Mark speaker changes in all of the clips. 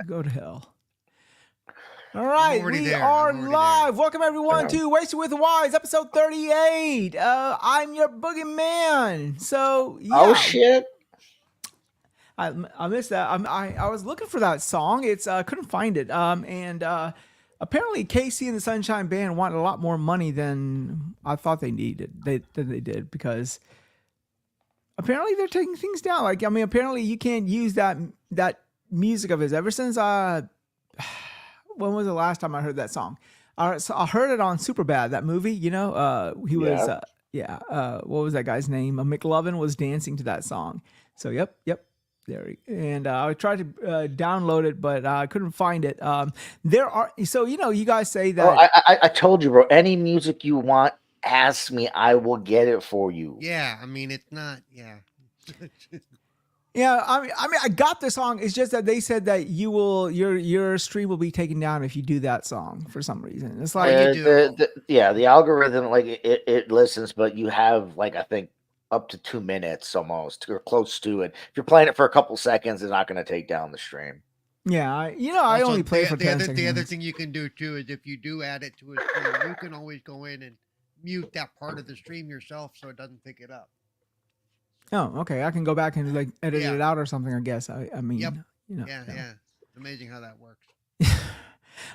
Speaker 1: Go to hell. All
Speaker 2: I'm
Speaker 1: right,
Speaker 2: already
Speaker 1: we
Speaker 2: there.
Speaker 1: are
Speaker 2: I'm already there.
Speaker 1: live. Welcome everyone to Wasted with Wize, episode 38. I'm your boogeyman. So
Speaker 3: Oh
Speaker 1: yeah,
Speaker 3: shit!
Speaker 1: I missed that. I was looking for that song. It's couldn't find it. And apparently Casey and the Sunshine Band wanted a lot more money than I thought they needed. Than they did because apparently they're taking things down. Like I mean, apparently you can't use that music of his ever since when was the last time I heard that song? So I heard it on Superbad, that movie. You know, he was
Speaker 3: Yeah.
Speaker 1: what was that guy's name? McLovin was dancing to that song. So yep. There, and I tried to download it, but I couldn't find it. There are so you guys say
Speaker 3: Oh,
Speaker 1: that.
Speaker 3: I told you, bro. Any music you want, ask me. I will get it for you.
Speaker 2: Yeah, I mean it's not. Yeah.
Speaker 1: Yeah, I got the song. It's just that they said that your stream will be taken down if you do that song for some reason. It's
Speaker 2: Well,
Speaker 1: like
Speaker 2: you do.
Speaker 3: The algorithm like it listens, but you have like I think up to 2 minutes almost or close to it. If you're playing it for a couple seconds, it's not going to take down the stream.
Speaker 1: yeah, I
Speaker 2: Also,
Speaker 1: only play for 10 seconds.
Speaker 2: the other thing you can do too is if you do add it to a stream, you can always go in and mute that part of the stream yourself so it doesn't pick it up.
Speaker 1: Oh, okay. I can go back and like edit
Speaker 2: Yeah.
Speaker 1: it out or something. I guess. I mean,
Speaker 2: Yep.
Speaker 1: Yeah.
Speaker 2: Yeah. It's amazing how that works.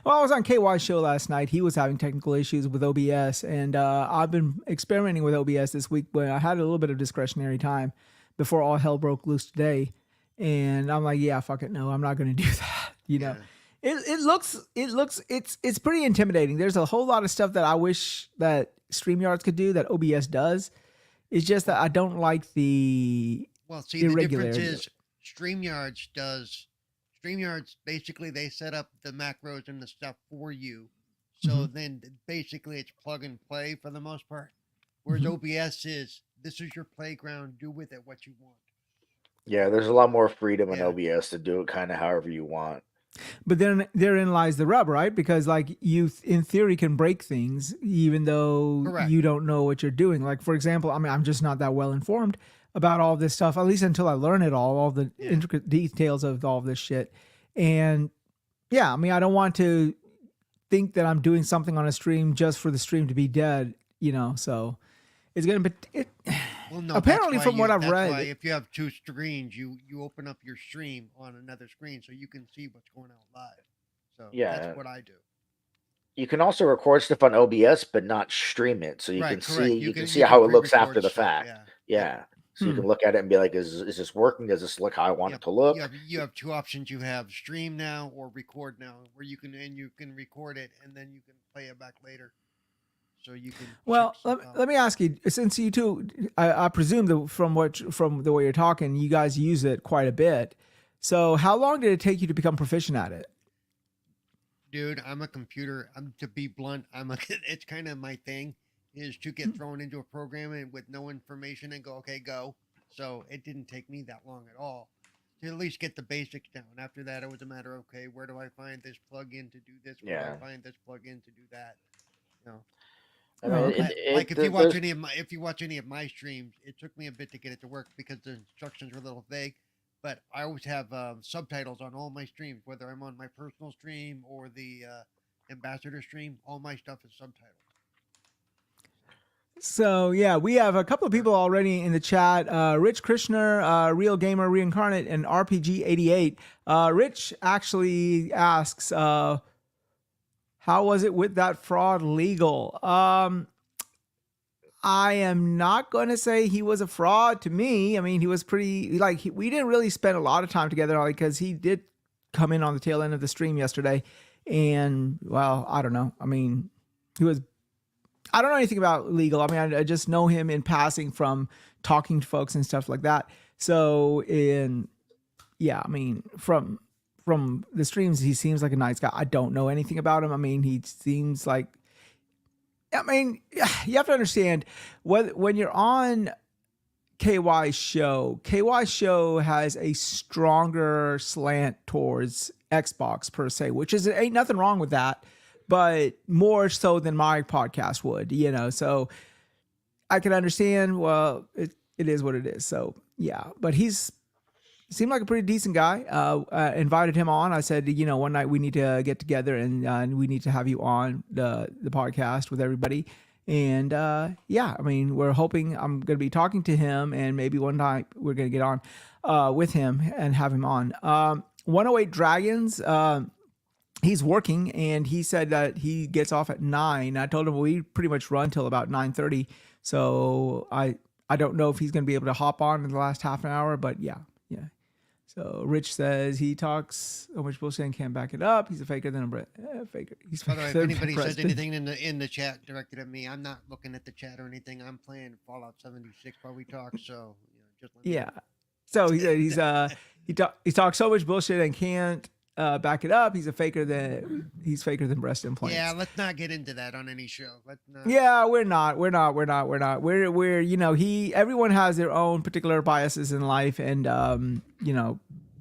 Speaker 1: Well, I was on KY's show last night. He was having technical issues with OBS, and I've been experimenting with OBS this week. But I had a little bit of discretionary time before all hell broke loose today, and I'm like, yeah, fuck it, no, I'm not going to do that. You know, it's pretty intimidating. There's a whole lot of stuff that I wish that StreamYards could do that OBS does. It's just that I don't like the
Speaker 2: Well, see, the difference
Speaker 1: irregularity.
Speaker 2: is StreamYards basically they set up the macros and the stuff for you. So then basically it's plug and play for the most part. Whereas OBS is this is your playground, do with it what you want.
Speaker 3: Yeah, there's a lot more freedom in
Speaker 2: Yeah.
Speaker 3: OBS to do it kind of however you want.
Speaker 1: But then therein lies the rub, right? Because like you, in theory, can break things even though
Speaker 2: Correct.
Speaker 1: you don't know what you're doing. Like for example, I mean, I'm just not that well informed about all this stuff, at least until I learn it all the intricate details of all this shit. And yeah, I mean, I don't want to think that I'm doing something on a stream just for the stream to be dead, you know. So it's gonna be it.
Speaker 2: Well, no.
Speaker 1: Apparently, from what I've
Speaker 2: that's
Speaker 1: read,
Speaker 2: why if you have two screens, you open up your stream on another screen so you can see what's going on live. So
Speaker 3: Yeah.
Speaker 2: that's what I do.
Speaker 3: You can also record stuff on OBS, but not stream it, so you
Speaker 2: Right,
Speaker 3: can
Speaker 2: correct.
Speaker 3: see
Speaker 2: You
Speaker 3: you
Speaker 2: can-
Speaker 3: can
Speaker 2: you
Speaker 3: see
Speaker 2: can
Speaker 3: how it looks
Speaker 2: pre-record
Speaker 3: after the
Speaker 2: stuff,
Speaker 3: fact.
Speaker 2: yeah.
Speaker 3: Yeah. So you can look at it and be like, is this working? Does this look how I want
Speaker 2: Yep.
Speaker 3: it to look?
Speaker 2: You have two options. You have stream now or record now, where you can record it and then you can play it back later. So you can.
Speaker 1: well,
Speaker 2: check stuff out.
Speaker 1: let me ask you, since you two, I presume that from the way you're talking, you guys use it quite a bit. So how long did it take you to become proficient at it?
Speaker 2: Dude, I'm a computer. To be blunt, it's kind of my thing is to get thrown into a program and with no information and go, okay, go. So it didn't take me that long at all to at least get the basics down. After that, it was a matter of, okay, where do I find this plug-in to do this? Where do
Speaker 3: Yeah.
Speaker 2: I find this plug-in to do that? You know,
Speaker 3: I mean,
Speaker 1: okay.
Speaker 2: like if
Speaker 3: there-
Speaker 2: you watch
Speaker 3: there's-
Speaker 2: any of my streams, it took me a bit to get it to work because the instructions were a little vague. But I always have subtitles on all my streams, whether I'm on my personal stream or the ambassador stream. All my stuff is subtitled.
Speaker 1: So yeah, we have a couple of people already in the chat. Rich Krishner, Real Gamer Reincarnate, and RPG88. Rich actually asks, "How was it with that fraud legal?" I am not going to say he was a fraud to me. I mean, he was pretty we didn't really spend a lot of time together because he did come in on the tail end of the stream yesterday, and well, I don't know. I mean, I don't know anything about legal. I mean, I just know him in passing from talking to folks and stuff like that. So I mean, from the streams, he seems like a nice guy. I don't know anything about him. I mean, he seems like, I mean, you have to understand when you're on KY's show has a stronger slant towards Xbox per se, which is ain't nothing wrong with that, but more so than my podcast would, you know. So I can understand. Well, it is what it is. So yeah, but he's seemed like a pretty decent guy. Invited him on. I said, one night we need to get together and we need to have you on the podcast with everybody. And yeah, I mean, we're hoping I'm going to be talking to him, and maybe one night we're going to get on with him and have him on. 108 Dragons. He's working, and he said that he gets off at 9. I told him we pretty much run till about 9:30. So I don't know if he's going to be able to hop on in the last half an hour, but yeah. So Rich says he talks so much bullshit and can't back it up. He's a faker than a faker. He's
Speaker 2: By the way, if
Speaker 1: faker than
Speaker 2: anybody says
Speaker 1: Preston.
Speaker 2: anything in the chat directed at me, I'm not looking at the chat or anything. I'm playing Fallout 76 while we talk. So just let me
Speaker 1: Yeah.
Speaker 2: know.
Speaker 1: So he said he talks so much bullshit and can't back it up. He's faker than breast implants.
Speaker 2: Yeah, let's not get into that on any show. Let's not.
Speaker 1: Yeah, we're not. We're everyone has their own particular biases in life, and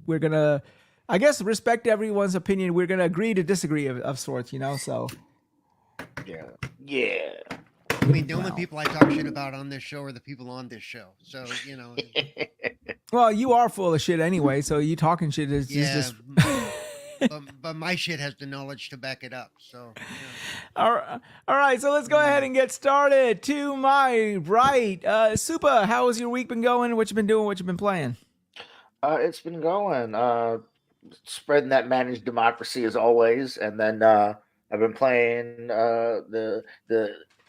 Speaker 1: we're gonna, I guess, respect everyone's opinion. We're gonna agree to disagree of sorts, so
Speaker 3: Yeah.
Speaker 2: I mean, the only people I talk shit about on this show are the people on this show. So
Speaker 1: well, you are full of shit anyway, so you talking shit is just
Speaker 2: but my shit has the knowledge to back it up. So
Speaker 1: all right, so let's go ahead and get started. To my right, Supa, how has your week been going? What you been doing? What you been playing?
Speaker 3: It's been going. Spreading that managed democracy as always, and then I've been playing the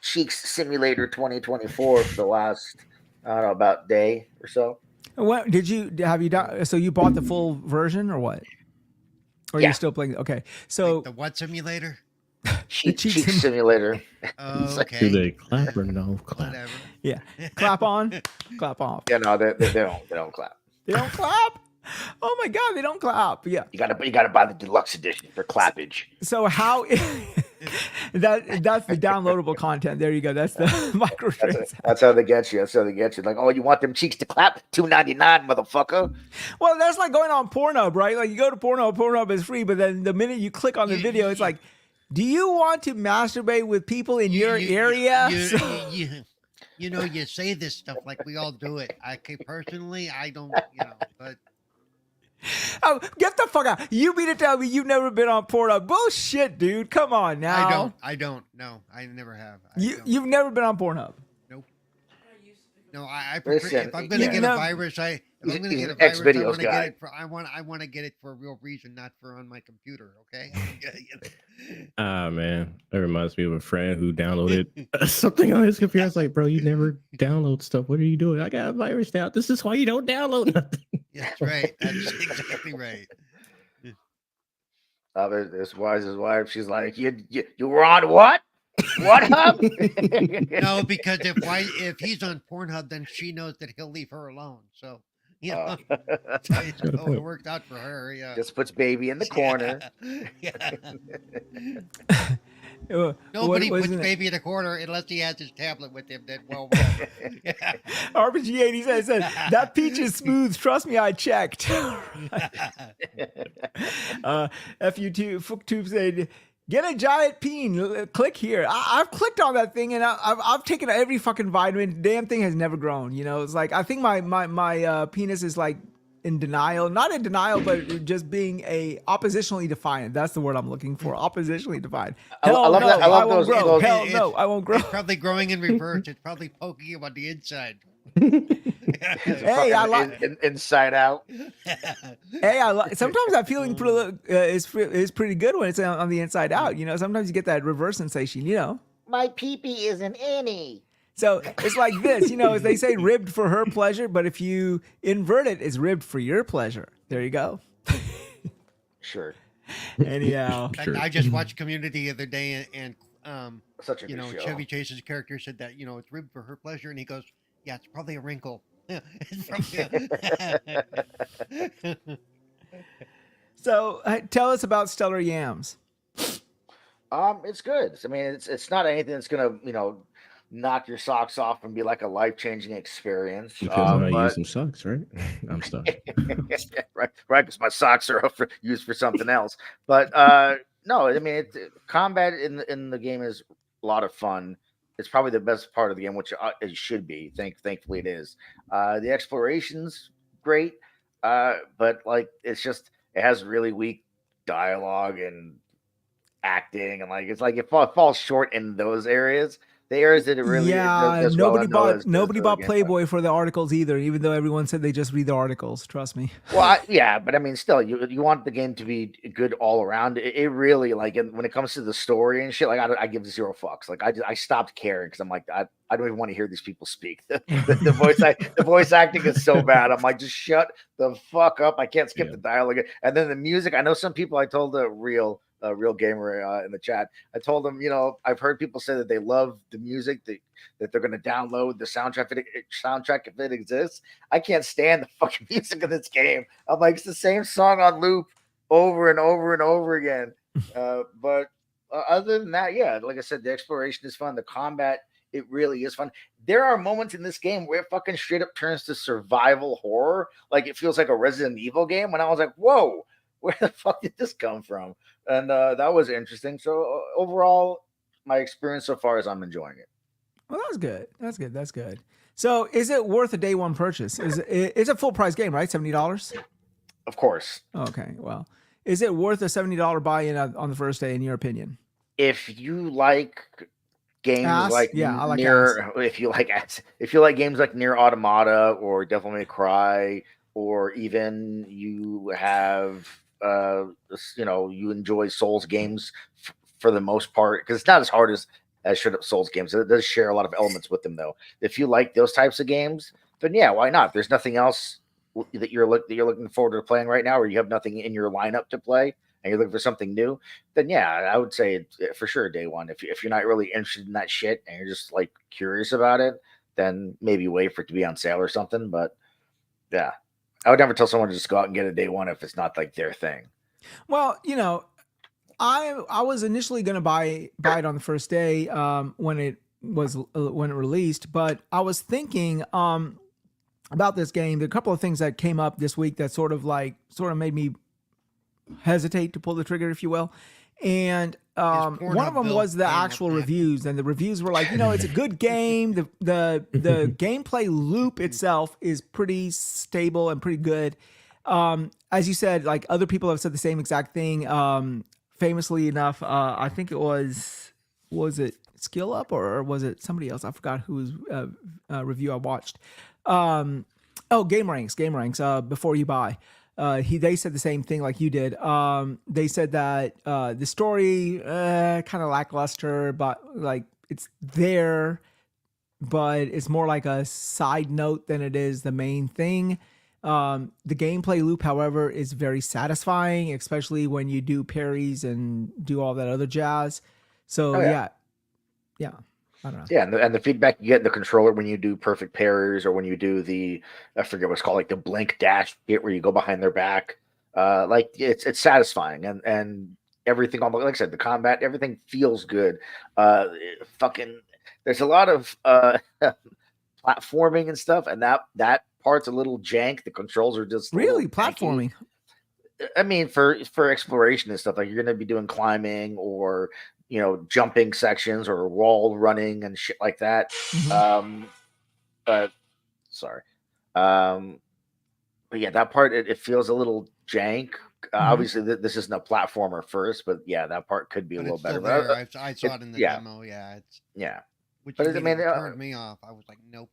Speaker 3: Cheeks Simulator 2024 for the last about day or so.
Speaker 1: What have you done? So you bought the full version or what? Or are you still playing? Okay, so
Speaker 2: like the what simulator?
Speaker 3: Cheeks Simulator.
Speaker 2: Oh, okay.
Speaker 4: Do they clap or no clap?
Speaker 2: Whatever.
Speaker 1: yeah, clap on, clap off.
Speaker 3: Yeah, no, they don't clap.
Speaker 1: They don't clap. Oh my god, they don't clap. Yeah.
Speaker 3: You gotta buy the deluxe edition for clappage.
Speaker 1: So how that's the downloadable content. There you go. That's the microtransactions.
Speaker 3: That's how they get you. That's how they get you. Like, oh, you want them cheeks to clap? $2.99, motherfucker.
Speaker 1: Well, that's like going on Pornhub, right? Like you go to Pornhub is free, but then the minute you click on the video, it's like, do you want to masturbate with people in your area?
Speaker 2: You say this stuff like we all do it. Personally, I don't, but.
Speaker 1: Oh, get the fuck out. You mean to tell me you've never been on Pornhub? Bullshit, dude. Come on now.
Speaker 2: I don't. No, I never have.
Speaker 1: You've never been on Pornhub?
Speaker 2: Nope. No, I prefer, if I'm gonna get a virus, I want to get it for. I want to get it for a real reason, not for on my computer. Okay.
Speaker 4: Man, that reminds me of a friend who downloaded something on his computer. I was like, bro, you never download stuff. What are you doing? I got a virus now. This is why you don't download nothing.
Speaker 2: Yeah, that's right. That's exactly right.
Speaker 3: This Wize's wife, she's like, you were on what? What hub?
Speaker 2: No, because if he's on Pornhub, then she knows that he'll leave her alone. So so it worked out for her. Yeah,
Speaker 3: just puts baby in the corner.
Speaker 2: Nobody puts baby in the corner unless he has his tablet with him. That
Speaker 1: RPG80 says that peach is smooth. Trust me, I checked. FU2 said, get a giant peen. Click here. I've clicked on that thing, and I've taken every fucking vitamin. Damn thing has never grown. It's like I think my penis is like in denial. Not in denial, but just being oppositionally defiant. That's the word I'm looking for. Oppositionally defiant. Hell
Speaker 3: I love
Speaker 1: no,
Speaker 3: that. I love those.
Speaker 1: Grow. Hell no, I won't grow.
Speaker 2: It's probably growing in reverse. It's probably poking him on the inside.
Speaker 1: Hey, I like
Speaker 3: inside out.
Speaker 1: Hey, sometimes that feeling is pretty good when it's on the inside out. Sometimes you get that reverse sensation.
Speaker 3: My pee-pee is an innie.
Speaker 1: So it's like this, as they say, ribbed for her pleasure, but if you invert it, it's ribbed for your pleasure. There you go.
Speaker 3: Sure.
Speaker 1: Anyhow,
Speaker 4: Sure.
Speaker 2: I just watched Community the other day, and
Speaker 3: such a good show.
Speaker 2: Chevy Chase's character said that it's ribbed for her pleasure, and he goes, "Yeah, it's probably a wrinkle."
Speaker 1: So tell us about Stellar Yams.
Speaker 3: It's good. I mean, it's not anything that's gonna knock your socks off and be like a life-changing experience.
Speaker 4: Because I use some socks, right? I'm stuck.
Speaker 3: right, because my socks are used for something else. But no, I mean, combat in the game is a lot of fun. It's probably the best part of the game, which it should be. Thankfully, it is. The exploration's great. But like it's just it has really weak dialogue and acting, and like it's like it falls short in those areas. The areas that it really
Speaker 1: Yeah,
Speaker 3: does well in though is
Speaker 1: nobody
Speaker 3: the
Speaker 1: bought
Speaker 3: gameplay.
Speaker 1: Playboy for the articles either, even though everyone said they just read the articles. Trust me.
Speaker 3: Well, yeah, but I mean, still, you want the game to be good all around. It really like when it comes to the story and shit. Like I give zero fucks. Like I stopped caring because I'm like I don't even want to hear these people speak. The voice acting is so bad. I'm like, just shut the fuck up. I can't skip the dialogue. And then the music. I know some people. I told the real gamer in the chat. I told them, I've heard people say that they love the music that they're going to download the soundtrack if it exists. I can't stand the fucking music of this game. I'm like, it's the same song on loop over and over and over again. But other than that, yeah, like I said, the exploration is fun. The combat, it really is fun. There are moments in this game where it fucking straight up turns to survival horror. Like it feels like a Resident Evil game. When I was like, whoa, where the fuck did this come from? And that was interesting. So overall, my experience so far is I'm enjoying it.
Speaker 1: Well, that's good. That's good. So, is it worth a day one purchase? It's a full price game, right? $70.
Speaker 3: Of course.
Speaker 1: Okay. Well, is it worth a $70 buy-in on the first day, in your opinion?
Speaker 3: If you like games like if you like games like Near Automata or Devil May Cry, or even you have you enjoy Souls games for the most part, because it's not as hard as straight up Souls games. It does share a lot of elements with them, though. If you like those types of games, then yeah, why not? There's nothing else that you're looking forward to playing right now, or you have nothing in your lineup to play, and you're looking for something new. Then yeah, I would say for sure day one. If you're not really interested in that shit and you're just like curious about it, then maybe wait for it to be on sale or something. But yeah, I would never tell someone to just go out and get a day one if it's not like their thing.
Speaker 1: Well, I was initially going to buy it on the first day when it released, but I was thinking about this game. There are a couple of things that came up this week that sort of made me hesitate to pull the trigger, if you will. And one of them was the actual reviews, and the reviews were like, it's a good game. The gameplay loop itself is pretty stable and pretty good. As you said, like other people have said the same exact thing. Famously enough, I think it was it Skill Up or was it somebody else? I forgot whose review I watched. Game Ranks. Before you buy. They said the same thing like you did. They said that the story kind of lackluster, but like it's there, but it's more like a side note than it is the main thing. The gameplay loop, however, is very satisfying, especially when you do parries and do all that other jazz. So yeah. I don't know. Yeah,
Speaker 3: and the feedback you get in the controller when you do perfect parries, or when you do I forget what's called, like the blink dash hit where you go behind their back. Like it's satisfying, and everything like I said, the combat, everything feels good. There's a lot of platforming and stuff, and that part's a little jank. The controls are just
Speaker 1: really platforming.
Speaker 3: I mean, for exploration and stuff, like you're going to be doing climbing or jumping sections or wall running and shit like that.
Speaker 1: Mm-hmm.
Speaker 3: But yeah, that part it feels a little jank. Obviously, this isn't a platformer first, but yeah, that part could be a little better.
Speaker 2: I saw it in the demo. Yeah, Which turned me off. I was like, nope.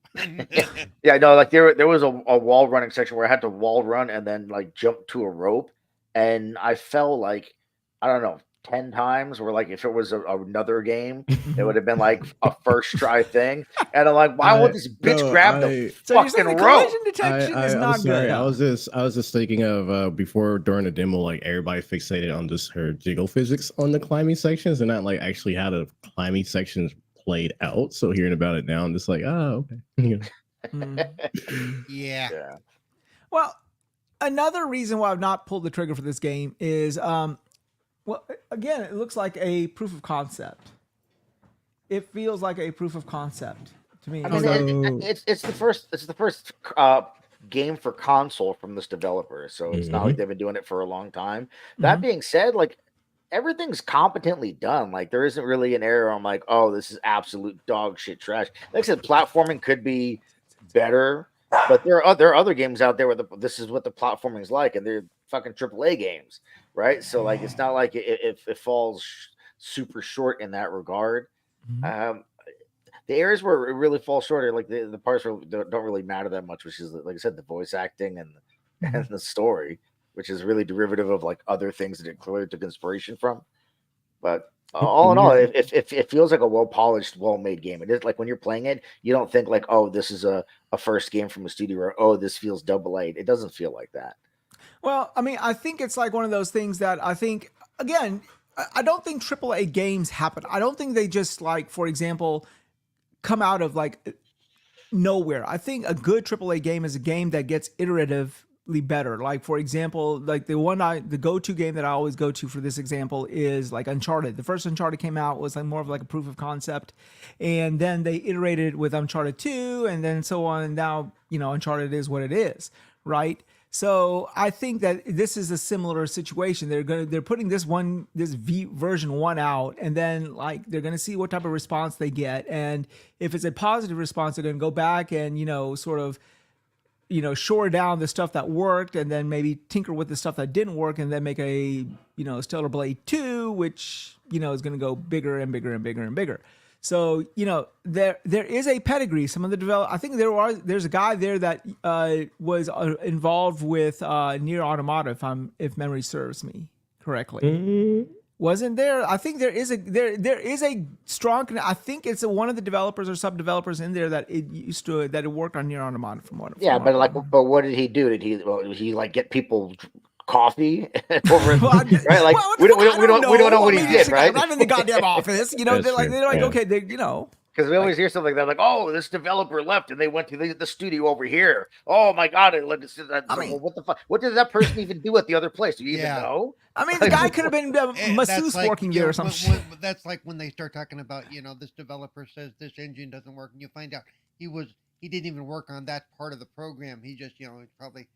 Speaker 3: Yeah, no, like there was a wall running section where I had to wall run and then like jump to a rope, and I fell like, I don't know, 10 times, where like if it was another game, it would have been like a first try thing. And I'm like, why won't this bitch grab the fucking rope?
Speaker 1: Collision detection is not good.
Speaker 4: I was just thinking of before during the demo, like everybody fixated on just her jiggle physics on the climbing sections and not like actually how the climbing sections played out. So hearing about it now, I'm just like, oh, okay.
Speaker 2: Yeah.
Speaker 1: Well, another reason why I've not pulled the trigger for this game is well, again, it looks like a proof of concept. It feels like a proof of concept to me.
Speaker 3: I mean, it's the first game for console from this developer, so it's not like they've been doing it for a long time. That being said, like everything's competently done. Like there isn't really an error. I'm like, oh, this is absolute dog shit trash. Like I said, platforming could be better. But there are other games out there where this is what the platforming is like, and they're fucking AAA games, right? So like, it's not like it falls super short in that regard. Um, the areas where it really falls short are like the parts where don't really matter that much, which is like I said, the voice acting and the story, which is really derivative of like other things that it clearly took inspiration from. But all in all, it feels like a well polished, well made game. It is like when you're playing it, you don't think like, oh, this is a first game from a studio, or oh, this feels double A. It doesn't feel like that.
Speaker 1: Well, I mean, I think it's like one of those things that I think, again, I don't think AAA games happen. I don't think they just like, for example, come out of like nowhere. I think a good AAA game is a game that gets iteratively better. Like, for example, like the go-to game that I always go to for this example is like Uncharted. The first Uncharted came out was like more of like a proof of concept, and then they iterated with Uncharted 2 and then so on. And now, Uncharted is what it is, right? So I think that this is a similar situation. They're putting this version 1 out, and then like they're gonna see what type of response they get, and if it's a positive response, they're gonna go back and sort of shore down the stuff that worked, and then maybe tinker with the stuff that didn't work, and then make a Stellar Blade 2, which is gonna go bigger and bigger and bigger and bigger. So there is a pedigree. Some of the I think there's a guy there that was involved with Nier Automata, if memory serves me correctly. Wasn't there? I think there is a strong. I think it's one of the developers or sub developers in there that it worked on Nier Automata from what.
Speaker 3: But what did he do? Did he like get people coffee over right? Like we don't know what he did, right?
Speaker 1: I'm not in the goddamn office, they're like okay,
Speaker 3: because we always hear something like that, like, oh, this developer left and they went to the studio over here. Oh my god! What the fuck? What did that person even do at the other place? Do you even know?
Speaker 1: I mean, the guy could have been masseuse working there or something.
Speaker 2: That's like when they start talking about, this developer says this engine doesn't work, and you find out he didn't even work on that part of the program. He just, probably.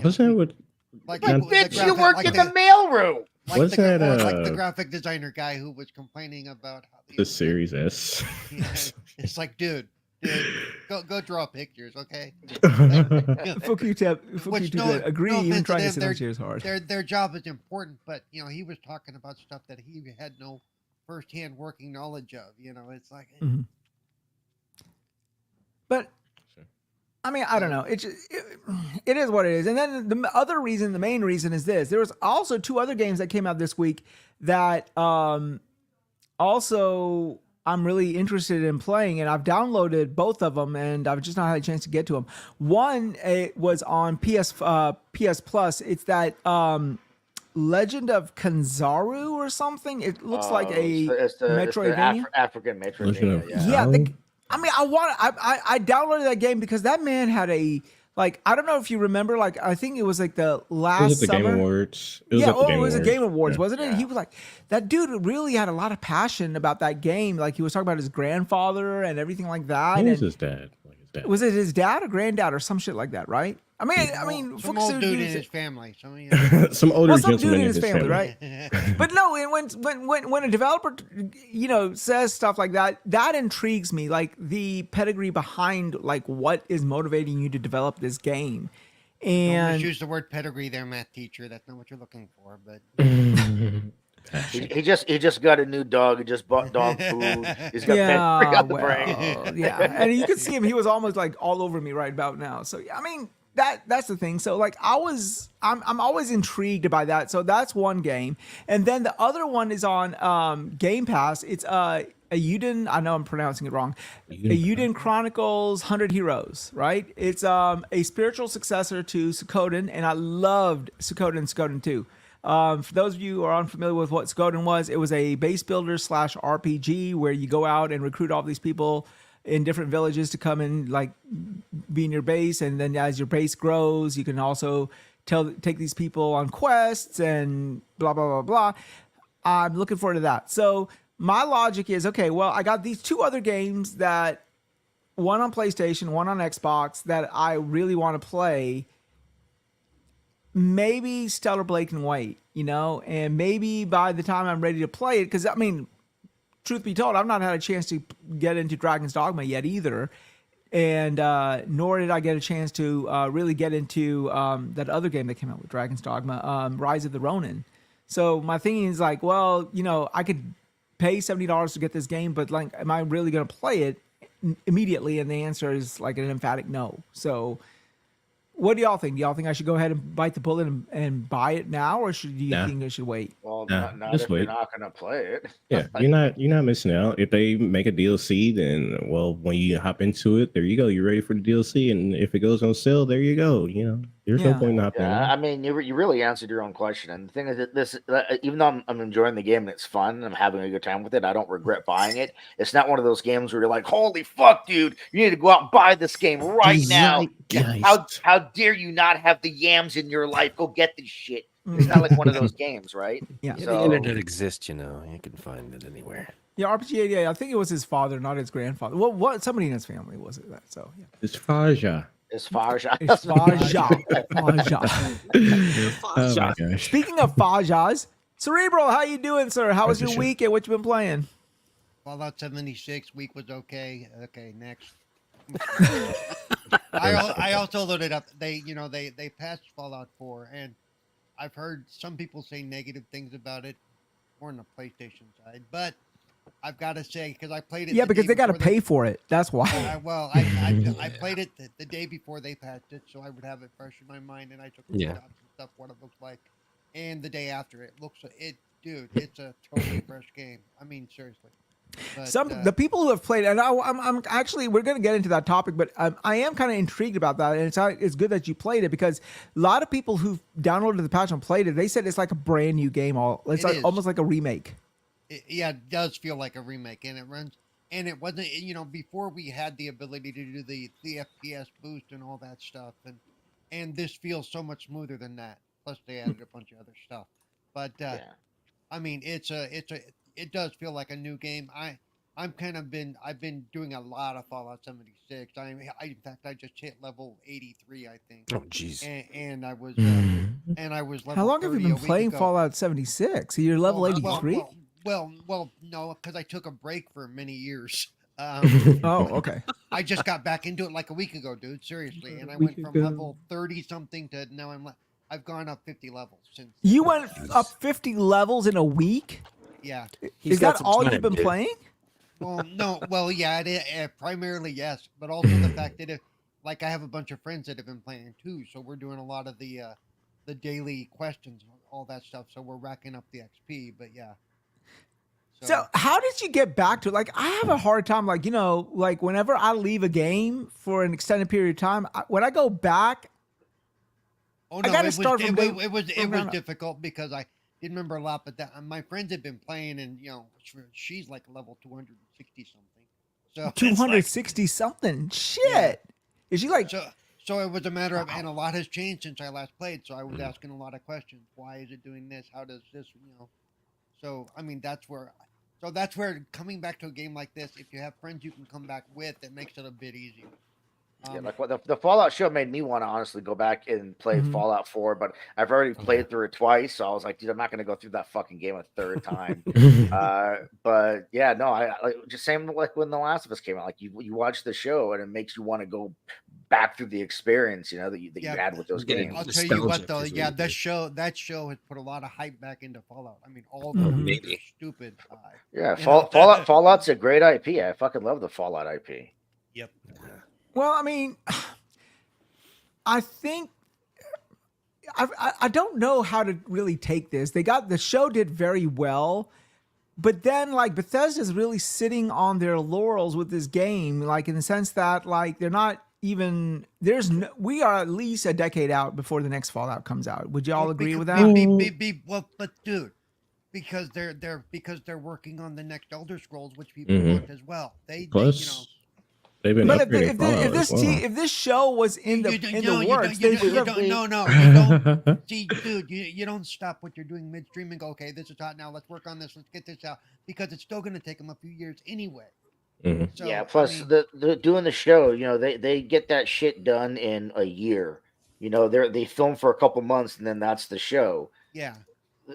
Speaker 4: What's that? What?
Speaker 3: Like bitch, you worked in the mailroom.
Speaker 4: What's that?
Speaker 2: Like the graphic designer guy who was complaining about how
Speaker 4: the Series S.
Speaker 2: It's like, dude, go draw pictures, okay?
Speaker 1: Fuck you, Tab. Fuck you, Tab. Agree. Even trying to sit on chairs hard.
Speaker 2: Their job is important, but he was talking about stuff that he had no firsthand working knowledge of. It's like.
Speaker 1: Mm-hmm. But. I mean, I don't know. It is what it is. And then the main reason is this. There was also 2 other games that came out this week that also I'm really interested in playing, and I've downloaded both of them, and I've just not had a chance to get to them. One, it was on PS Plus. It's that Legend of Kanzaru or something. It looks like a Metroidvania.
Speaker 3: African Metroidvania.
Speaker 1: Yeah. I downloaded that game because that man had I don't know if you remember, I think it was like the last summer.
Speaker 4: Game Awards.
Speaker 1: It was a Game Awards, wasn't it? Yeah. He was like, that dude really had a lot of passion about that game. Like he was talking about his grandfather and everything like that.
Speaker 4: Who was his dad?
Speaker 1: Was it his dad or granddad or some shit like that, right? I mean,
Speaker 2: some old dude in his family.
Speaker 4: Some older
Speaker 1: dude in his family, right? But no, when a developer, says stuff like that, that intrigues me. Like the pedigree behind, like what is motivating you to develop this game. And
Speaker 2: use the word pedigree there, math teacher. That's not what you're looking for, but.
Speaker 3: He just got a new dog. He just bought dog food. He's got pedigree on the brain.
Speaker 1: Yeah, and you could see him. He was almost like all over me right about now. So I mean. That's the thing. So like I'm always intrigued by that. So that's one game. And then the other one is on Game Pass. It's Eiyuden, I know I'm pronouncing it wrong. Eiyuden Chronicles 100 Heroes, right? It's a spiritual successor to Suikoden, and I loved Suikoden 2. For those of you who are unfamiliar with what Suikoden was, it was a base builder / RPG where you go out and recruit all these people in different villages to come and like be in your base, and then as your base grows, you can also take these people on quests and blah blah blah blah. I'm looking forward to that. So my logic is, okay, well, I got these 2 other games, that one on PlayStation, one on Xbox, that I really want to play. Maybe Stellar Blade can wait, and maybe by the time I'm ready to play it, because I mean, truth be told, I've not had a chance to get into Dragon's Dogma yet either. and nor did I get a chance to really get into that other game that came out with Dragon's Dogma, Rise of the Ronin. So my thinking is like, well, I could pay $70 to get this game, but like, am I really going to play it immediately? And the answer is like an emphatic no. So what do y'all think? Do y'all think I should go ahead and bite the bullet and buy it now, or do you think I should wait?
Speaker 3: Well,
Speaker 4: Nah,
Speaker 3: not
Speaker 4: just
Speaker 3: if
Speaker 4: wait.
Speaker 3: you're not gonna play it.
Speaker 4: Yeah, you're not missing out. If they make a DLC, then when you hop into it, there you go. You're ready for the DLC, and if it goes on sale, there you go. There's no
Speaker 1: Yeah.
Speaker 4: point in hopping in.
Speaker 3: Yeah, I mean, you really answered your own question. And the thing is that this, even though I'm enjoying the game and it's fun and I'm having a good time with it, I don't regret buying it. It's not one of those games where you're like, holy fuck, dude, you need to go out and buy this game right now. How dare you not have the yams in your life? Go get this shit. It's not like one of those games, right?
Speaker 1: Yeah.
Speaker 5: Yeah,
Speaker 3: So-
Speaker 5: the internet exists, you can find it anywhere.
Speaker 1: Yeah, RPG88. I think it was his father, not his grandfather. What somebody in his family was it? That so yeah.
Speaker 4: It's Faja.
Speaker 3: As far as
Speaker 1: It's Faja. Faja.
Speaker 4: Oh my gosh.
Speaker 1: Speaking of Fajas, Cerebral, how you doing, sir? How was
Speaker 4: That's a
Speaker 1: your
Speaker 4: shame.
Speaker 1: week and what you been playing?
Speaker 2: Fallout 76 week was okay. Okay, next. I also loaded up. They patched Fallout 4, and I've heard some people say negative things about it, more on the PlayStation side. But I've got to say, because I played it.
Speaker 1: Yeah,
Speaker 2: the
Speaker 1: because
Speaker 2: day
Speaker 1: they got to
Speaker 2: before
Speaker 1: pay for it. That's why.
Speaker 2: I played it the day before they patched it, so I would have it fresh in my mind, and I took
Speaker 5: Yeah.
Speaker 2: shots and stuff what it looks like. And the day after, it's a totally fresh game. I mean, seriously. But,
Speaker 1: The people who have played, and I'm actually, we're going to get into that topic, but I am kind of intrigued about that, and it's good that you played it, because a lot of people who downloaded the patch and played it, they said it's like a brand new game. It's
Speaker 2: It
Speaker 1: like
Speaker 2: is.
Speaker 1: almost like a remake.
Speaker 2: it does feel like a remake, and it runs. And it wasn't, before we had the ability to do the FPS boost and all that stuff, and this feels so much smoother than that. Plus, they added a bunch of other stuff. But I mean, it does feel like a new game. I've been doing a lot of Fallout 76. In fact, I just hit level 83, I think.
Speaker 5: Oh, jeez.
Speaker 2: And I was
Speaker 4: Mm.
Speaker 2: level
Speaker 1: How long have you
Speaker 2: 30
Speaker 1: been
Speaker 2: a week
Speaker 1: playing
Speaker 2: ago.
Speaker 1: Fallout 76? You're level 83?
Speaker 2: Well, no, because I took a break for many years.
Speaker 1: Oh, okay.
Speaker 2: I just got back into it like a week ago, dude. Seriously, and I
Speaker 1: week
Speaker 2: went from
Speaker 1: ago.
Speaker 2: level 30 something to now I've gone up 50 levels since.
Speaker 1: You went up 50 levels in a week?
Speaker 2: Yeah.
Speaker 5: He's
Speaker 1: Is
Speaker 5: got
Speaker 1: that
Speaker 5: some
Speaker 1: all
Speaker 5: time,
Speaker 1: you've been
Speaker 5: dude.
Speaker 1: playing?
Speaker 2: Well, no. Well, yeah. Primarily, yes, but also the fact that I have a bunch of friends that have been playing too, so we're doing a lot of the daily questions, all that stuff. So we're racking up the XP. But yeah.
Speaker 1: So how did you get back to it? Like, I have a hard time, like whenever I leave a game for an extended period of time, when I go back,
Speaker 2: Oh
Speaker 1: I
Speaker 2: no,
Speaker 1: gotta start from day-
Speaker 2: it was
Speaker 1: from ground up.
Speaker 2: difficult because I didn't remember a lot, but my friends had been playing, and she's like level 260 something. So it's
Speaker 1: 260 something. Shit. Is she like,
Speaker 2: so it was a matter of, and a lot has changed since I last played. So I was asking a lot of questions. Why is it doing this? How does this? So I mean, that's where coming back to a game like this, if you have friends you can come back with, it makes it a bit easier.
Speaker 3: Yeah, like what the Fallout show made me want to honestly go back and play Fallout 4, but I've already played through it twice, so I was like, dude, I'm not going to go through that fucking game a third time. But yeah, no, I just same like when The Last of Us came out. Like you watch the show and it makes you want to go back through the experience, that you had with those
Speaker 5: Getting
Speaker 3: games.
Speaker 2: I'll tell you what
Speaker 5: nostalgic
Speaker 2: though,
Speaker 5: is
Speaker 2: yeah,
Speaker 5: really
Speaker 2: that show has put a lot of hype back into Fallout. I mean, all the numbers
Speaker 5: Maybe.
Speaker 2: are stupid high.
Speaker 3: Yeah,
Speaker 2: You know?
Speaker 3: Fallout's a great IP. I fucking love the Fallout IP.
Speaker 2: Yep.
Speaker 1: well, I mean, I think I don't know how to really take this. The show did very well, but then like Bethesda's really sitting on their laurels with this game, like in the sense that like they're not even we are at least a decade out before the next Fallout comes out. Would y'all agree with that?
Speaker 2: Well, but dude, because they're working on the next Elder Scrolls, which people want as well.
Speaker 4: Plus, they've been
Speaker 1: But
Speaker 4: upgrading Fallout as well.
Speaker 1: if this show was in the works, they should have.
Speaker 2: you don't see, dude. You don't stop what you're doing midstream and go, okay, this is hot now. Let's work on this. Let's get this out, because it's still going to take them a few years anyway.
Speaker 4: Mhm.
Speaker 2: So,
Speaker 3: Yeah, plus the doing the show, they get that shit done in a year. They film for a couple months and then that's the show.
Speaker 2: yeah.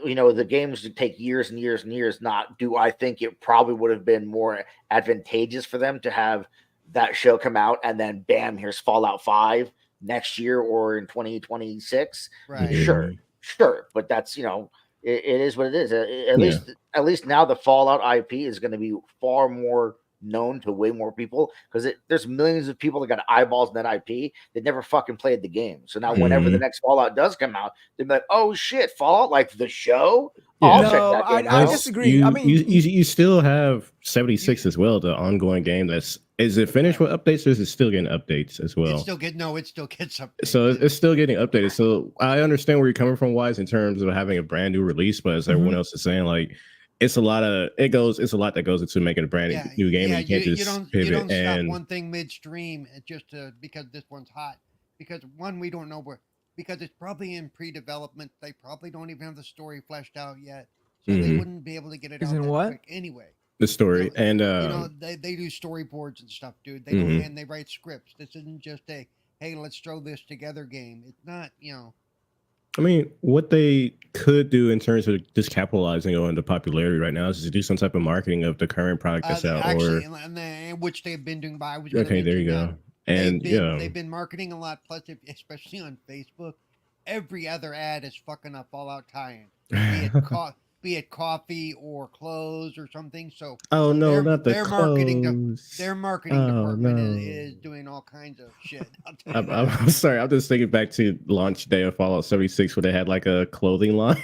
Speaker 3: The games would take years and years and years. I think it probably would have been more advantageous for them to have that show come out, and then bam, here's Fallout 5 next year or in 2026.
Speaker 2: Right.
Speaker 3: Sure, but that's it is what it is.
Speaker 4: Yeah.
Speaker 3: At least now the Fallout IP is going to be far more known to way more people because there's millions of people that got eyeballs in that IP that never fucking played the game. So now whenever the next Fallout does come out, they're like, oh shit, Fallout, like the show.
Speaker 4: Yeah.
Speaker 3: I'll
Speaker 1: No,
Speaker 3: check that game
Speaker 1: I
Speaker 3: out.
Speaker 1: disagree. I mean,
Speaker 4: you still have 76 as well, the ongoing game. Is it finished with updates, or is it still getting updates as well?
Speaker 2: It still gets updates.
Speaker 4: So it's still getting updated. So I understand where you're coming from, Wise, in terms of having a brand new release, but as everyone else is saying, like it's a lot that goes into making a brand new game, and you can't just pivot.
Speaker 2: You don't
Speaker 4: and
Speaker 2: stop one thing midstream just because this one's hot. Because one, we don't know because it's probably in pre-development. They probably don't even have the story fleshed out yet, so they wouldn't be able to get it out that quick anyway.
Speaker 4: The story and
Speaker 2: they do storyboards and stuff, dude. They don't, and they write scripts. This isn't just a hey, let's throw this together game. It's not,
Speaker 4: I mean, what they could do in terms of just capitalizing on the popularity right now is to do some type of marketing of the current product that's out,
Speaker 2: actually, which they've been doing.
Speaker 4: Okay, there you go. And
Speaker 2: they've been marketing a lot. Plus, especially on Facebook, every other ad is fucking up Fallout tie-in. Be it coffee or clothes or something. So their marketing department is doing all kinds of shit.
Speaker 4: I'm sorry, I'm just thinking back to launch day of Fallout 76 where they had like a clothing line.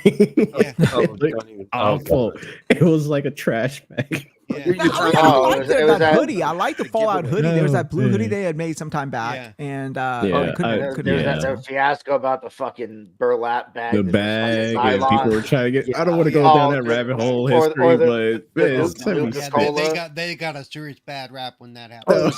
Speaker 4: Awful. It was like a trash bag.
Speaker 2: Yeah.
Speaker 1: I like that hoodie. I like the Fallout hoodie. There was that blue hoodie they had made some time back, and
Speaker 3: there's that fiasco about the fucking burlap bag.
Speaker 4: The bag, and people were trying to get. I don't want to go down that rabbit hole history, but
Speaker 2: they got a serious bad rap when that happened.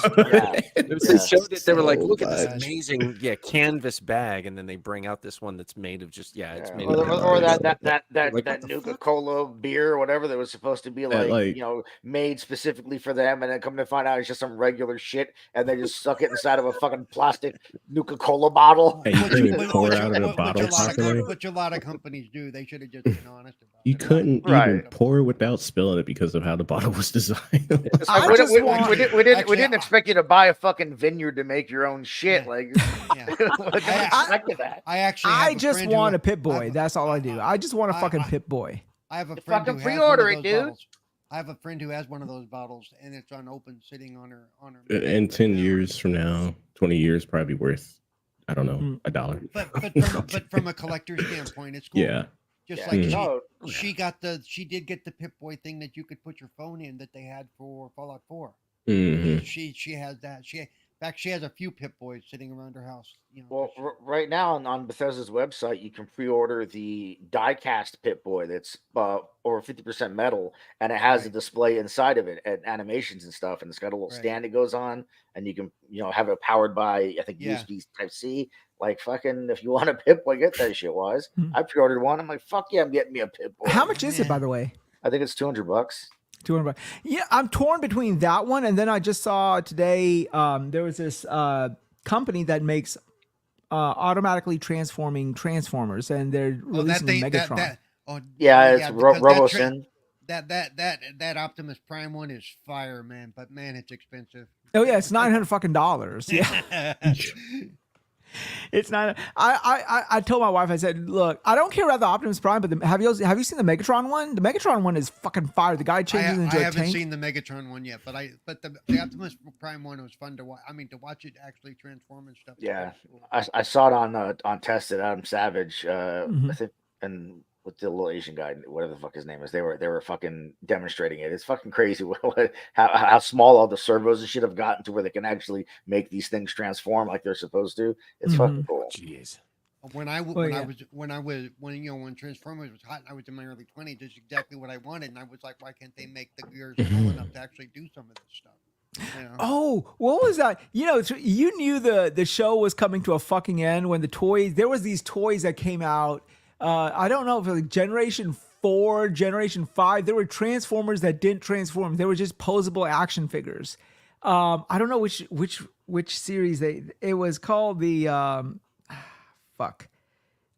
Speaker 5: They showed it. They were like, "Look at this amazing, canvas bag," and then they bring out this one that's made of just it's made
Speaker 3: or that Nuka-Cola beer or whatever that was supposed to be like made specifically for them, and then come to find out it's just some regular shit, and they just suck it inside of a fucking plastic Nuka-Cola bottle.
Speaker 4: And you couldn't even pour it out of a bottle properly.
Speaker 2: Which a lot of companies do. They should have just been honest about it.
Speaker 4: You couldn't even pour it without spilling it because of how the bottle was designed.
Speaker 3: We didn't expect you to buy a fucking vineyard to make your own shit.
Speaker 2: I
Speaker 1: just want a Pip-Boy. That's all I do. I just want a fucking Pip-Boy.
Speaker 2: I have a friend who
Speaker 3: pre-order it, dude.
Speaker 2: Bottles. I have a friend who has one of those bottles, and it's unopened, sitting on her.
Speaker 4: And 10 years from now, 20 years, probably worth, I don't know, $1.
Speaker 2: But from a collector's standpoint, it's cool.
Speaker 4: Yeah.
Speaker 2: Just like she did get the Pip-Boy thing that you could put your phone in that they had for Fallout 4. She has that. In fact, she has a few Pip-Boys sitting around her house.
Speaker 3: Right now on Bethesda's website, you can pre-order the die-cast Pip-Boy that's over 50% metal, and it has a display inside of it and animations and stuff, and it's got a little stand that goes on, and you can have it powered by I think USB Type-C. Like fucking, if you want a Pip-Boy, get that shit. Wise. I pre-ordered one. I'm like, fuck yeah, I'm getting me a Pip-Boy.
Speaker 1: How much is it, by the way?
Speaker 3: I think it's $200.
Speaker 1: $200. Yeah, I'm torn between that one, and then I just saw today there was this company that makes automatically transforming Transformers, and they're releasing the Megatron.
Speaker 3: It's RoboSyn.
Speaker 2: That Optimus Prime one is fire, man. But man, it's expensive.
Speaker 1: Oh yeah, it's $900 fucking dollars. Yeah. It's not. I told my wife, I said, look, I don't care about the Optimus Prime, but have you seen the Megatron one? The Megatron one is fucking fire. The guy changes into a tank.
Speaker 2: I haven't seen the Megatron one yet, but the Optimus Prime one was fun to watch. I mean, to watch it actually transform and stuff.
Speaker 3: Yeah, cool. I saw it on Tested. Adam Savage, I think, and with the little Asian guy, whatever the fuck his name is, they were fucking demonstrating it. It's fucking crazy how small all the servos and shit have gotten to where they can actually make these things transform like they're supposed to. It's fucking cool.
Speaker 5: Jeez.
Speaker 2: When Transformers was hot and I was in my early 20s, that's exactly what I wanted. And I was like, why can't they make the gears small enough to actually do some of this stuff?
Speaker 1: Oh, what was that? You knew the show was coming to a fucking end when there was these toys that came out. I don't know if it was like Generation 4, Generation 5. There were Transformers that didn't transform. They were just posable action figures. I don't know which series it was called. The fuck.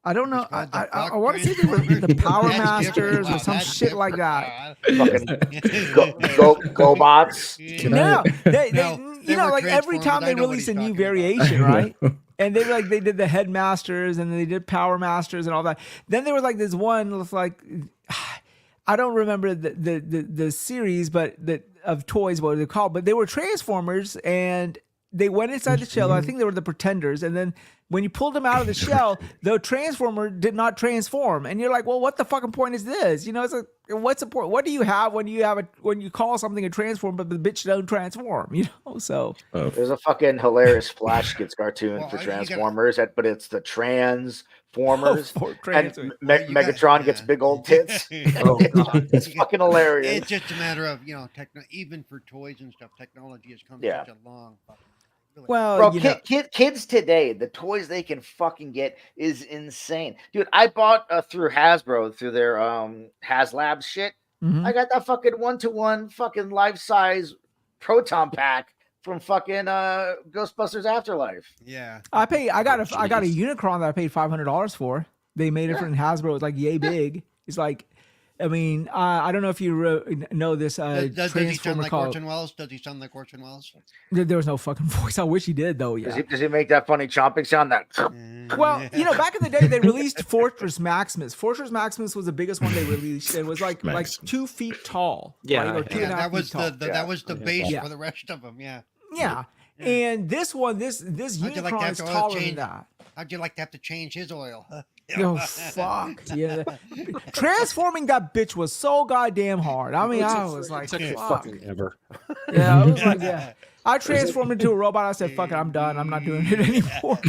Speaker 1: I don't know.
Speaker 2: It's called the
Speaker 1: I
Speaker 2: fuck
Speaker 1: want to say they were
Speaker 2: Transformers?
Speaker 1: the Power
Speaker 2: That's different.
Speaker 1: Masters or
Speaker 2: Wow,
Speaker 1: some
Speaker 2: that's
Speaker 1: shit like
Speaker 2: different.
Speaker 1: that.
Speaker 3: Fucking go bots.
Speaker 1: No, they
Speaker 2: No,
Speaker 1: you
Speaker 2: they
Speaker 1: know,
Speaker 2: were
Speaker 1: like every
Speaker 2: Transformers.
Speaker 1: time
Speaker 2: I
Speaker 1: they
Speaker 2: know what
Speaker 1: release
Speaker 2: he's
Speaker 1: a new
Speaker 2: talking about.
Speaker 1: variation, right? And they were like they did the Headmasters and they did Power Masters and all that. Then there was like this one with like I don't remember the series, but of toys, what they're called, but they were Transformers and they went inside the shell. I think they were the Pretenders, and then when you pulled them out of the shell, the Transformer did not transform, and you're like, well, what the fucking point is this? You know, it's like, what's the point? What do you have when you call something a transform, but the bitch don't transform? You know, so
Speaker 3: There's a fucking hilarious Flash Skits cartoon
Speaker 2: Well,
Speaker 3: for
Speaker 2: you gotta-
Speaker 3: Transformers, but it's the Transformers.
Speaker 1: for
Speaker 3: And
Speaker 1: trans-
Speaker 2: Well, you got-
Speaker 3: Megatron gets
Speaker 2: yeah.
Speaker 3: big old tits.
Speaker 5: Oh, God.
Speaker 3: It's fucking hilarious.
Speaker 2: It's just a matter of even for toys and stuff, technology has come
Speaker 3: Yeah.
Speaker 2: such a long fucking. Really
Speaker 1: well,
Speaker 3: Bro,
Speaker 1: you know,
Speaker 3: kids today, the toys they can fucking get is insane. Dude, I bought through Hasbro, through their HasLabs shit.
Speaker 1: mhm.
Speaker 3: I got that fucking 1-to-1 fucking life-size proton pack from fucking Ghostbusters Afterlife.
Speaker 2: Yeah.
Speaker 1: I got a
Speaker 5: Jeez.
Speaker 1: Unicron that I paid $500 for. They made it for Hasbro. It's like yay big. It's like, I mean, I don't know if you know this
Speaker 2: Does he sound
Speaker 1: Transformer
Speaker 2: like
Speaker 1: called.
Speaker 2: Orson Welles? Does he sound like Orson Welles?
Speaker 1: There was no fucking voice. I wish he did though. Yeah.
Speaker 3: Does he make that funny chomping sound? That
Speaker 1: Well, you know, back in the day, they released Fortress Maximus. Fortress Maximus was the biggest one they released. It was like
Speaker 4: Max.
Speaker 1: 2 feet tall.
Speaker 5: Yeah,
Speaker 1: right? Or
Speaker 5: yeah.
Speaker 1: two and a
Speaker 2: Yeah,
Speaker 1: half
Speaker 2: that was
Speaker 1: feet tall.
Speaker 2: that was the base
Speaker 1: Yeah.
Speaker 2: for the rest of them. Yeah.
Speaker 1: Yeah. And this one, this
Speaker 2: How'd you like to
Speaker 1: Unicron
Speaker 2: have
Speaker 1: is
Speaker 2: to oil
Speaker 1: taller than
Speaker 2: change?
Speaker 1: that.
Speaker 2: How'd you like to have to change his oil?
Speaker 1: Oh fuck! Yeah, transforming that bitch was so goddamn hard. I mean, I was like,
Speaker 5: took it
Speaker 1: fuck.
Speaker 5: fucking ever.
Speaker 1: Yeah, I was like, yeah. I transformed into a robot. I said, fuck it, I'm done. I'm not doing it anymore.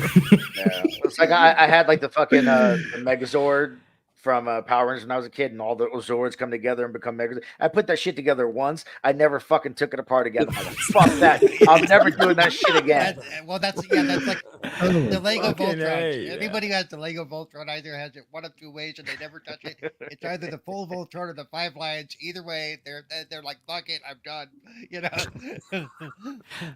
Speaker 3: Yeah. It's like I had like the fucking the Megazord from Power Rangers when I was a kid, and all the Zords come together and become Megazord. I put that shit together once. I never fucking took it apart again. I'm like, fuck that. I'm never doing that shit again.
Speaker 2: That's like the Lego
Speaker 1: fucking
Speaker 2: Voltron.
Speaker 1: A, yeah.
Speaker 2: Anybody who has the Lego Voltron either has it one of two ways, and they never touch it. It's either the full Voltron or the 5 lines. Either way, they're like, fuck it, I'm done. You know.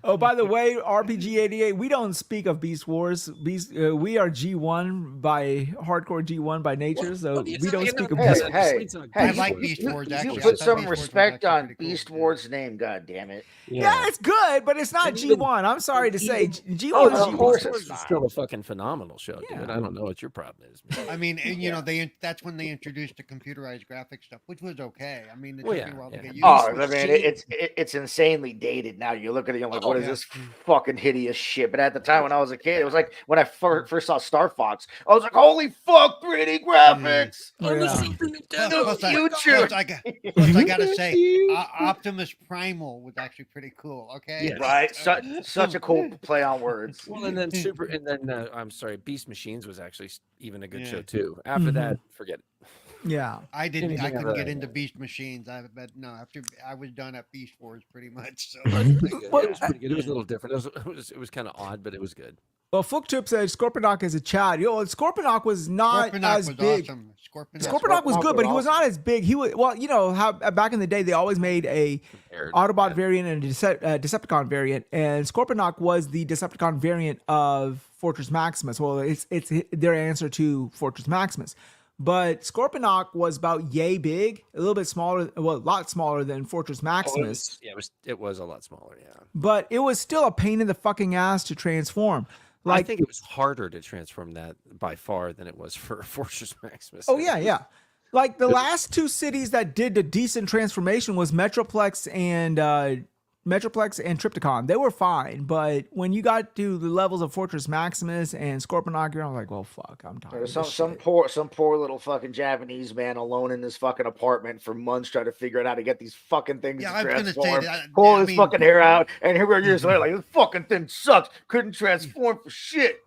Speaker 1: Oh, by the way, RPG88, we don't speak of Beast Wars. We are G1 by hardcore G1 by nature, so we don't speak of Beast Wars.
Speaker 3: Hey,
Speaker 2: I like Beast Wars.
Speaker 3: You
Speaker 2: Actually, I
Speaker 3: put
Speaker 2: thought
Speaker 3: some
Speaker 2: Beast Wars was
Speaker 3: respect
Speaker 2: actually
Speaker 3: on
Speaker 2: pretty cool.
Speaker 3: Beast Wars' name, god damn it.
Speaker 1: Yeah, it's good, but it's not
Speaker 5: And even-
Speaker 1: G1. I'm sorry to say. G1
Speaker 3: Oh,
Speaker 1: is
Speaker 3: of
Speaker 1: G1.
Speaker 3: course
Speaker 5: It's
Speaker 3: it's not.
Speaker 5: still a fucking phenomenal show,
Speaker 1: Yeah.
Speaker 5: dude. I don't know what your problem is, man.
Speaker 2: I mean, and, that's when they introduced the computerized graphic stuff, which was okay. I mean, it
Speaker 5: Well,
Speaker 2: took me
Speaker 5: yeah,
Speaker 2: a while to
Speaker 5: yeah.
Speaker 2: get used
Speaker 3: Oh,
Speaker 2: to.
Speaker 3: I mean, it's insanely dated now. You look at it, you're like, what is
Speaker 2: yeah.
Speaker 3: this fucking hideous shit? But at the time when I was a kid, it was like when I first saw Star Fox, I was like, holy fuck, pretty graphics.
Speaker 1: Oh, yeah.
Speaker 2: Plus,
Speaker 3: future.
Speaker 2: plus I gotta say, Optimus Primal was actually pretty cool. Okay,
Speaker 5: Yeah.
Speaker 3: Right? Such a cool play on words.
Speaker 5: Well, and then I'm sorry, Beast Machines was actually even a good show too. After
Speaker 1: Mhm.
Speaker 5: that, forget it.
Speaker 1: Yeah.
Speaker 2: I didn't.
Speaker 5: Anything
Speaker 2: I couldn't
Speaker 5: other
Speaker 2: get
Speaker 5: than
Speaker 2: into
Speaker 5: that.
Speaker 2: Beast Machines. But no, after I was done at Beast Wars, pretty much. So
Speaker 5: It was pretty good.
Speaker 1: Well,
Speaker 5: It was pretty good. It was a little different. It was kind of odd, but it was good.
Speaker 1: Well, Fooktube said Scorponok is a Chad. Yo, Scorponok was not
Speaker 2: Scorponok
Speaker 1: as
Speaker 2: was
Speaker 1: big.
Speaker 2: awesome.
Speaker 1: Scorponok was good, but he was not as big. He was, well, you know how back in the day they always made a
Speaker 5: Compared,
Speaker 1: Autobot
Speaker 5: yeah.
Speaker 1: variant and a Decepticon variant, and Scorponok was the Decepticon variant of Fortress Maximus. Well, it's their answer to Fortress Maximus. But Scorponok was about yay big, a little bit smaller, well, a lot smaller than Fortress Maximus.
Speaker 5: It was a lot smaller. Yeah.
Speaker 1: But it was still a pain in the fucking ass to transform.
Speaker 5: I
Speaker 1: Like,
Speaker 5: think it was harder to transform that by far than it was for Fortress Maximus.
Speaker 1: oh yeah. Like the last two cities that did a decent transformation was Metroplex and Triptychon. They were fine, but when you got to the levels of Fortress Maximus and Scorponok, you're like, well, fuck, I'm tired.
Speaker 3: There's
Speaker 1: of this
Speaker 3: some
Speaker 1: shit.
Speaker 3: poor little fucking Japanese man alone in this fucking apartment for months trying to figure out how to get these fucking things
Speaker 2: Yeah,
Speaker 3: to
Speaker 2: I was gonna say
Speaker 3: transform.
Speaker 2: that.
Speaker 3: Pull
Speaker 2: I
Speaker 3: his
Speaker 2: mean,
Speaker 3: fucking hair out, and here we are years later, like this fucking thing sucks. Couldn't transform for shit.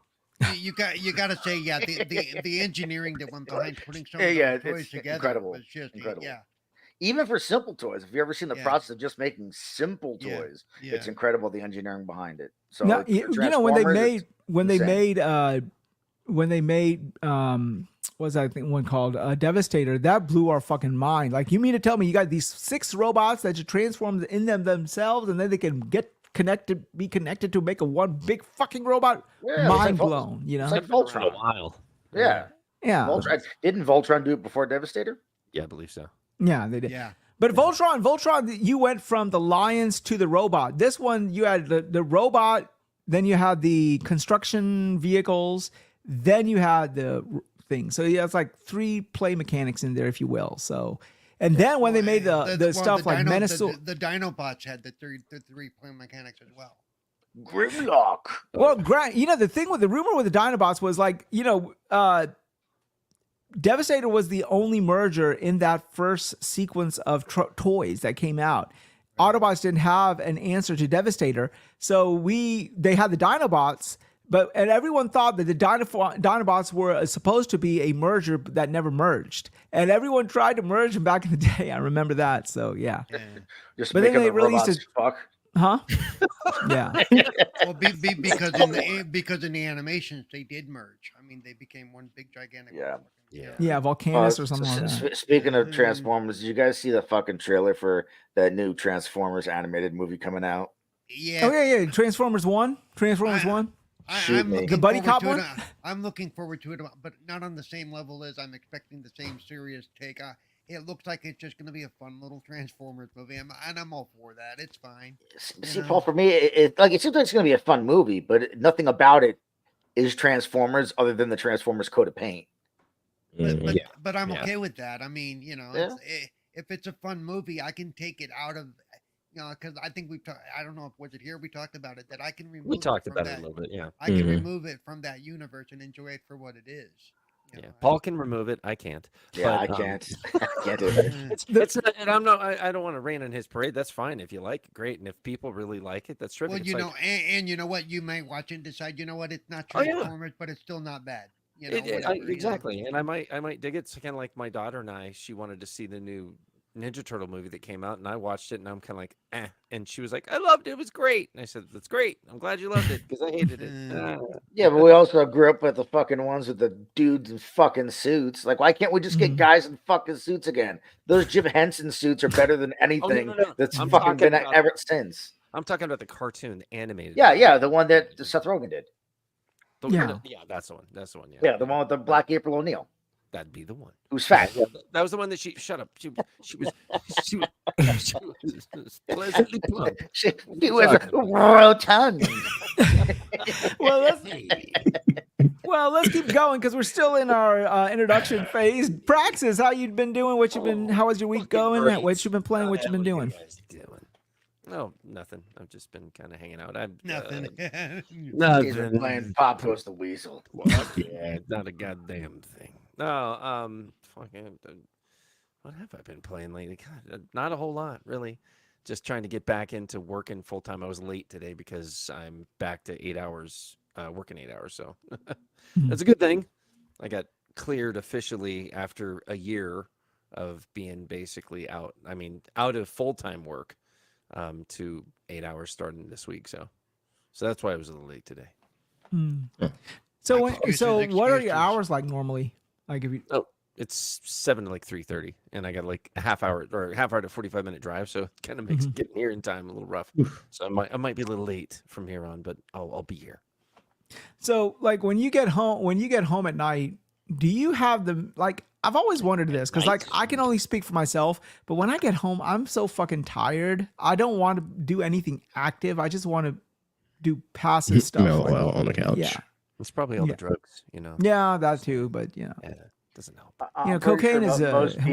Speaker 2: You got to say, yeah, the engineering that went behind putting some
Speaker 3: Yeah,
Speaker 2: of
Speaker 3: yeah,
Speaker 2: those toys
Speaker 3: it's
Speaker 2: together
Speaker 3: incredible.
Speaker 2: was just
Speaker 3: Incredible.
Speaker 2: yeah.
Speaker 3: Even for simple toys, have you ever seen the
Speaker 2: Yeah.
Speaker 3: process of just making simple
Speaker 2: Yeah,
Speaker 3: toys?
Speaker 2: yeah.
Speaker 3: It's incredible the engineering behind it. So
Speaker 1: Now,
Speaker 3: for
Speaker 1: you know when they
Speaker 3: Transformers, it's
Speaker 1: made what's that thing one called Devastator, that blew our fucking mind. Like, you mean to tell me you got these 6 robots that you transform in themselves and then they can be connected to make a one big fucking robot?
Speaker 3: Yeah, it's
Speaker 1: Mind
Speaker 3: like
Speaker 1: blown, you know?
Speaker 3: it's like
Speaker 5: For a
Speaker 3: Voltron.
Speaker 5: while.
Speaker 3: Yeah.
Speaker 1: Yeah.
Speaker 3: Didn't Voltron do it before Devastator?
Speaker 5: Yeah, I believe so.
Speaker 1: Yeah, they did.
Speaker 2: Yeah.
Speaker 1: But Voltron, you went from the lions to the robot. This one, you had the robot, then you had the construction vehicles, then you had the thing. So yeah, it's like 3 play mechanics in there, if you will. So, and then when they made the stuff like Menace,
Speaker 2: the Dinobots had the three play mechanics as well.
Speaker 3: Grimlock.
Speaker 1: Well, Grant, the thing with the rumor with the Dinobots was like, Devastator was the only merger in that first sequence of toys that came out. Autobots didn't have an answer to Devastator, so they had the Dinobots, and everyone thought that the Dinobots were supposed to be a merger that never merged, and everyone tried to merge them back in the day. I remember that. So yeah,
Speaker 3: Just
Speaker 1: but then they released it.
Speaker 3: Fuck.
Speaker 1: Huh? Yeah.
Speaker 2: Well, because in the animations they did merge. I mean, they became one big gigantic.
Speaker 1: Yeah, Volcanus or something like that.
Speaker 3: Speaking of Transformers, did you guys see the fucking trailer for that new Transformers animated movie coming out?
Speaker 2: Yeah.
Speaker 1: Oh yeah. Transformers 1.
Speaker 2: I'm looking
Speaker 1: The buddy
Speaker 2: forward
Speaker 1: cop
Speaker 2: to
Speaker 1: one?
Speaker 2: it. I'm looking forward to it, but not on the same level as I'm expecting the same serious take. It looks like it's just going to be a fun little Transformers movie, and I'm all for that. It's fine.
Speaker 3: See, Paul, for me, it seems like it's going to be a fun movie, but nothing about it is Transformers other than the Transformers coat of paint.
Speaker 2: But I'm okay with that. I mean, if it's a fun movie, I can take it out of, because I think I don't know if was it here we talked about it, that I can remove.
Speaker 5: We talked about it a little bit, yeah.
Speaker 2: I can remove it from that universe and enjoy it for what it is.
Speaker 5: Paul can remove it. I can't.
Speaker 3: Yeah,
Speaker 5: but,
Speaker 3: I can't. I can't do it.
Speaker 5: It's not, and I don't want to rain on his parade. That's fine. If you like it, great. And if people really like it, that's terrific.
Speaker 2: Well, and you know what? You might watch it and decide, it's not Transformers, but it's still not bad.
Speaker 5: Exactly. And I might dig it. It's kind of like my daughter and I. She wanted to see the new Ninja Turtle movie that came out, and I watched it, and I'm kind of like, eh. And she was like, I loved it. It was great. And I said, that's great. I'm glad you loved it because I hated it.
Speaker 3: Yeah, but we also grew up with the fucking ones with the dudes in fucking suits. Like, why can't we just get guys in fucking suits again? Those Jim Henson suits are better than anything that's fucking been ever since.
Speaker 5: I'm talking about the cartoon, the animated.
Speaker 3: Yeah, the one that Seth Rogen did.
Speaker 5: Yeah, that's the one.
Speaker 3: Yeah, the one with the Black April O'Neil.
Speaker 5: That'd be the one.
Speaker 3: Who's fat?
Speaker 5: That was the one that she. Shut up. She was pleasantly plump.
Speaker 3: She was rotund.
Speaker 1: Well, let's keep going because we're still in our introduction phase. Praxis, how you been doing? How was your week going? What you been playing? What you been doing?
Speaker 5: No, nothing. I've just been kind of hanging out.
Speaker 2: Nothing.
Speaker 3: He's been playing Pop Goes the Weasel.
Speaker 5: Yeah, not a goddamn thing. No, fucking. What have I been playing lately? God, not a whole lot, really. Just trying to get back into working full time. I was late today because I'm back to 8 hours, working 8 hours. So that's a good thing. I got cleared officially after a year of being basically out. I mean, out of full time work. To 8 hours starting this week, so that's why I was a little late today.
Speaker 1: So what are your hours like normally? Like
Speaker 5: it's 7 to like 3:30, and I got like a half hour to 45-minute drive, so it kind of makes getting here in time a little rough. So I might be a little late from here on, but I'll be here.
Speaker 1: So like when you get home at night, do you have I've always wondered this because I can only speak for myself, but when I get home, I'm so fucking tired. I don't want to do anything active. I just want to do passive stuff.
Speaker 4: Mellow out on the couch.
Speaker 1: Yeah.
Speaker 5: It's probably all the drugs,
Speaker 1: Yeah, that too, but
Speaker 5: Yeah, it doesn't help.
Speaker 1: Cocaine is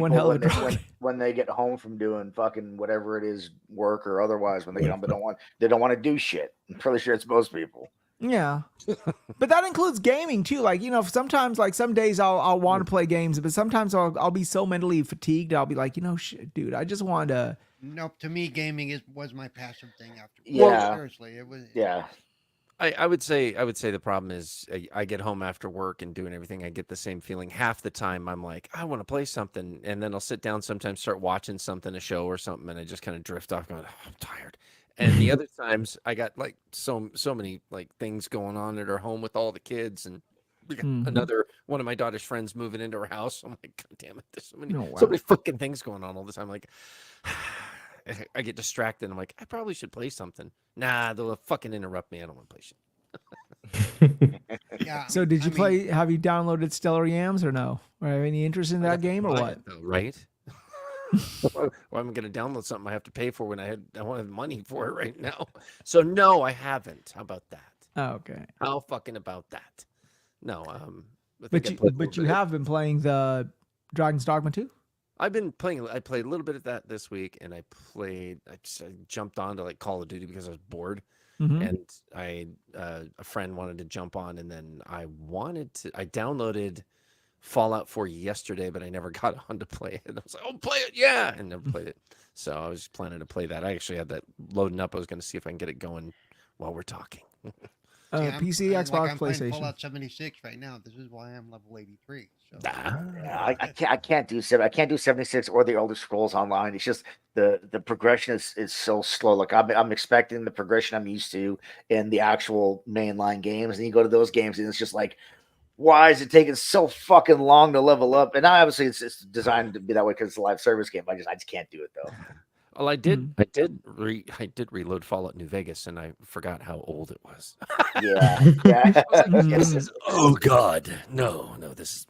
Speaker 1: one hell of a drug.
Speaker 3: When they get home from doing fucking whatever it is, work or otherwise, when they get home, they don't want to do shit. I'm pretty sure it's most people.
Speaker 1: Yeah, but that includes gaming too. Like sometimes, like some days I'll want to play games, but sometimes I'll be so mentally fatigued. I'll be like, shit, dude, I just want to.
Speaker 2: Nope. To me, gaming was my passive thing after.
Speaker 3: Yeah.
Speaker 2: Well, seriously, it was.
Speaker 3: Yeah.
Speaker 5: I would say the problem is I get home after work and doing everything. I get the same feeling half the time. I'm like, I want to play something, and then I'll sit down sometimes, start watching something, a show or something, and I just kind of drift off, going, I'm tired. And the other times I got like so many like things going on at our home with all the kids, and we got another one of my daughter's friends moving into her house. I'm like, God damn it, there's so many fucking things going on all the time. Like I get distracted. I'm like, I probably should play something. Nah, they'll fucking interrupt me. I don't want to play shit.
Speaker 2: Yeah.
Speaker 1: So did
Speaker 2: I
Speaker 1: you
Speaker 2: mean,
Speaker 1: play? Have you downloaded Stellar Yams or no? Or have any interest in
Speaker 5: I'd
Speaker 1: that
Speaker 5: have to
Speaker 1: game or
Speaker 5: buy
Speaker 1: what?
Speaker 5: it, though, right? Well, I'm going to download something I have to pay for when I don't have money for it right now. So no, I haven't. How about that?
Speaker 1: Oh, okay.
Speaker 5: How fucking about that? No, I think
Speaker 1: But
Speaker 5: I
Speaker 1: you
Speaker 5: played a
Speaker 1: but
Speaker 5: little
Speaker 1: you
Speaker 5: bit.
Speaker 1: have been playing the Dragon's Dogma 2?
Speaker 5: I've been playing. I played a little bit of that this week, and I jumped on to like Call of Duty because I was bored,
Speaker 1: Mm-hmm.
Speaker 5: and a friend wanted to jump on, and then I downloaded Fallout 4 yesterday, but I never got on to play it. I was like, "Oh, play it, yeah!" and never played it. So I was planning to play that. I actually had that loading up. I was going to see if I can get it going while we're talking.
Speaker 1: PC, Xbox,
Speaker 2: I'm playing
Speaker 1: PlayStation.
Speaker 2: Fallout 76 right now. This is why I'm level 83. So
Speaker 3: Yeah, I can't do 76 or the Elder Scrolls Online. It's just the progression is so slow. Like I'm expecting the progression I'm used to in the actual mainline games, and you go to those games and it's just like, why is it taking so fucking long to level up? And now obviously it's designed to be that way because it's a live service game. I just can't do it though.
Speaker 5: Well, I did reload Fallout New Vegas, and I forgot how old it was.
Speaker 3: Yeah,
Speaker 5: I was like,
Speaker 3: yeah.
Speaker 5: this is, oh god, no, this is.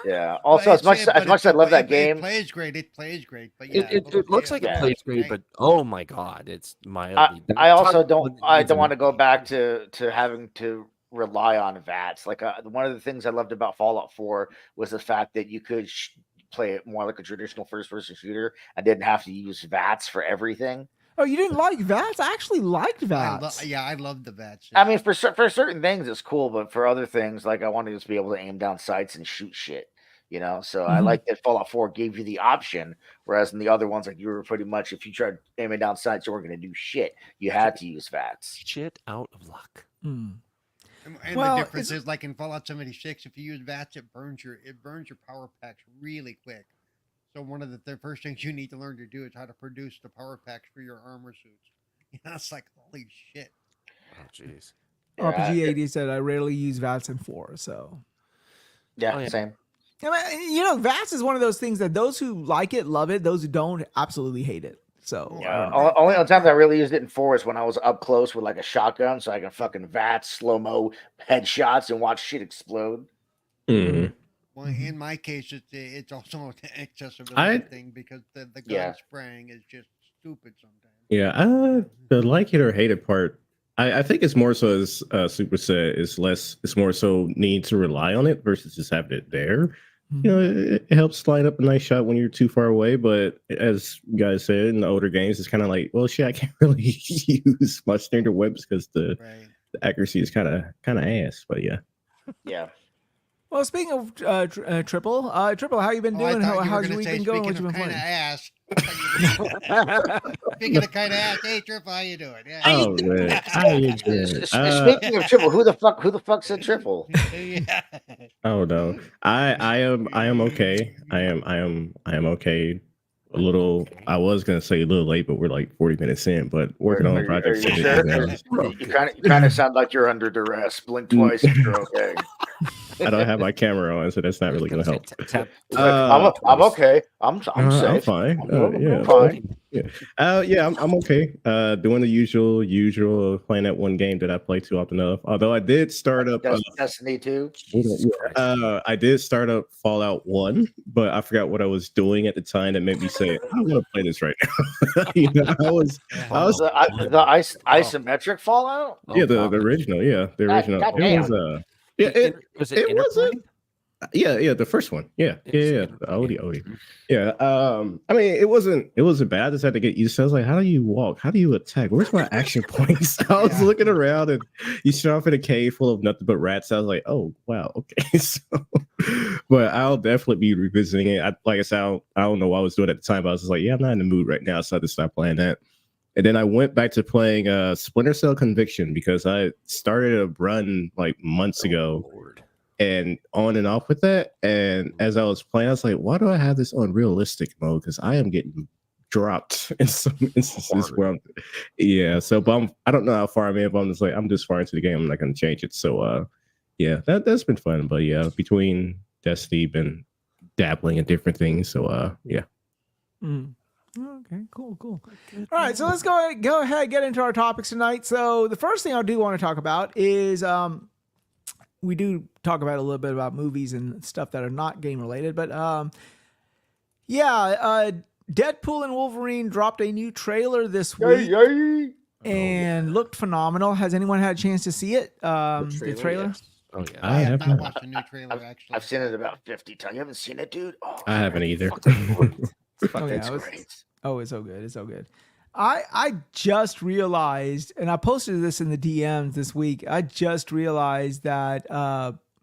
Speaker 3: Yeah.
Speaker 2: But
Speaker 3: Also, as
Speaker 2: it's-
Speaker 3: much
Speaker 2: but
Speaker 3: as much as I love that
Speaker 2: it
Speaker 3: game,
Speaker 2: plays great. It plays great. But yeah,
Speaker 5: It looks like it
Speaker 3: Yeah.
Speaker 5: plays great, but oh my god, it's mildly.
Speaker 3: I also
Speaker 5: I
Speaker 3: don't want to go back to having to rely on VATs. Like one of the things I loved about Fallout 4 was the fact that you could play it more like a traditional first-person shooter and didn't have to use VATs for everything.
Speaker 1: Oh, you didn't like VATs? I actually liked VATs.
Speaker 2: I love the VATs.
Speaker 3: I mean, for certain things, it's cool, but for other things, like I want to just be able to aim down sights and shoot shit. So I
Speaker 1: Mhm.
Speaker 3: like that Fallout 4 gave you the option, whereas in the other ones, like you were pretty much, if you tried aiming down sights, you weren't going to do shit. You had to use VATs.
Speaker 5: Shit out of luck.
Speaker 1: Mm.
Speaker 2: And
Speaker 1: Well,
Speaker 2: the difference is, like in Fallout 76, if you use VATs, it burns your power packs really quick. So one of the first things you need to learn to do is how to produce the power packs for your armor suits. It's like, holy shit.
Speaker 5: Oh jeez.
Speaker 3: Yeah,
Speaker 1: RPG 80 said I rarely use VATs in 4, so.
Speaker 3: Yeah,
Speaker 5: Oh, yeah.
Speaker 3: same.
Speaker 1: I mean, VATs is one of those things that those who like it love it, those who don't absolutely hate it. So I
Speaker 3: Yeah,
Speaker 1: don't know.
Speaker 3: only the times I really used it in 4 is when I was up close with like a shotgun, so I can fucking VATs, slow-mo headshots, and watch shit explode.
Speaker 4: Mhm.
Speaker 2: Well, in my case, it's also an accessibility thing because the gun
Speaker 3: Yeah.
Speaker 2: spraying is just stupid sometimes.
Speaker 4: Yeah, the like it or hate it part, I think it's more so as Super said, it's more so need to rely on it versus just having it there. It helps line up a nice shot when you're too far away, but as you guys said, in the older games, it's kind of like, well, shit, I can't really use my standard weapons because the accuracy is kind of ass. But yeah.
Speaker 3: Yeah.
Speaker 1: Well, speaking of Triple, how you been doing? How's your week been going? What you been playing?
Speaker 2: Ass. Speaking of kind of ass, hey Triple, how you doing? Yeah.
Speaker 4: Oh man, how you doing?
Speaker 3: Speaking of Triple, who the fuck said Triple?
Speaker 2: Yeah.
Speaker 4: Oh no, I am okay. I am okay. A little. I was gonna say a little late, but we're like 40 minutes in. But working on projects.
Speaker 3: Are you sure? You kind of sound like you're under duress. Blink twice if you're okay.
Speaker 4: I don't have my camera on, so that's not really gonna help.
Speaker 3: I'm okay. I'm safe.
Speaker 4: I'm fine.
Speaker 3: I'm fine.
Speaker 4: I'm okay. Doing the usual playing that one game that I play too often enough. Although I did start up
Speaker 3: Destiny 2.
Speaker 4: I did start up Fallout 1, but I forgot what I was doing at the time that made me say, I'm gonna play this right now. I was
Speaker 3: the isometric Fallout?
Speaker 4: Yeah, the original. Yeah, the original. It was it wasn't. Yeah, the first one. Yeah, the Odie. Yeah. I mean, it wasn't bad. I just had to get used to it. I was like, how do you walk? How do you attack? Where's my action points? I was looking around and you start off in a cave full of nothing but rats. I was like, oh wow, okay. So, but I'll definitely be revisiting it. Like I said, I don't know what I was doing at the time, but I was just like, yeah, I'm not in the mood right now, so I just stopped playing that. And then I went back to playing Splinter Cell Conviction because I started a run like months ago. And on and off with that. And as I was playing, I was like, why do I have this on realistic mode? Because I am getting dropped in some instances where but I don't know how far I'm in, but I'm just far into the game. I'm not going to change it. So, that's been fun. But yeah, between Destiny, been dabbling in different things. So, yeah.
Speaker 1: Mm. Okay, cool. All right, so let's go ahead, get into our topics tonight. So the first thing I do want to talk about is we do talk about a little bit about movies and stuff that are not game related, but Deadpool and Wolverine dropped a new trailer this week and looked phenomenal. Has anyone had a chance to see it? The trailer?
Speaker 3: Yes.
Speaker 5: Oh yeah.
Speaker 2: I have not watched the new trailer actually.
Speaker 3: I've seen it about 50 times. You haven't seen it, dude? Oh,
Speaker 4: I haven't either.
Speaker 3: It's
Speaker 1: it was-
Speaker 3: great.
Speaker 1: Oh, it's so good. It's so good. I just realized, and I posted this in the DMs this week. I just realized that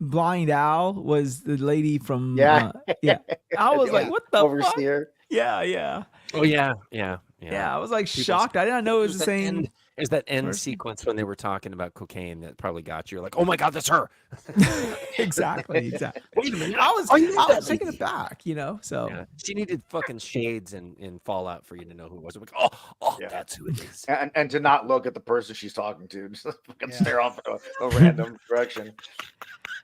Speaker 1: Blind Owl was the lady from
Speaker 3: Yeah.
Speaker 1: I was like, what the fuck?
Speaker 3: Overseer.
Speaker 1: Yeah.
Speaker 5: Oh yeah.
Speaker 1: I was like
Speaker 5: People-
Speaker 1: shocked. I didn't know it was the
Speaker 5: that
Speaker 1: same.
Speaker 5: end- Is that end
Speaker 1: person.
Speaker 5: sequence when they were talking about cocaine that probably got you? You're like, oh my god, that's her.
Speaker 1: Exactly.
Speaker 5: Wait a minute.
Speaker 1: I was taken aback, So
Speaker 5: Yeah. She needed fucking shades in Fallout for you to know who it was. I'm like, oh,
Speaker 3: Yeah.
Speaker 5: that's who it is.
Speaker 3: And to not look at the person she's talking to, just fucking
Speaker 2: Yeah.
Speaker 3: stare off in a random direction.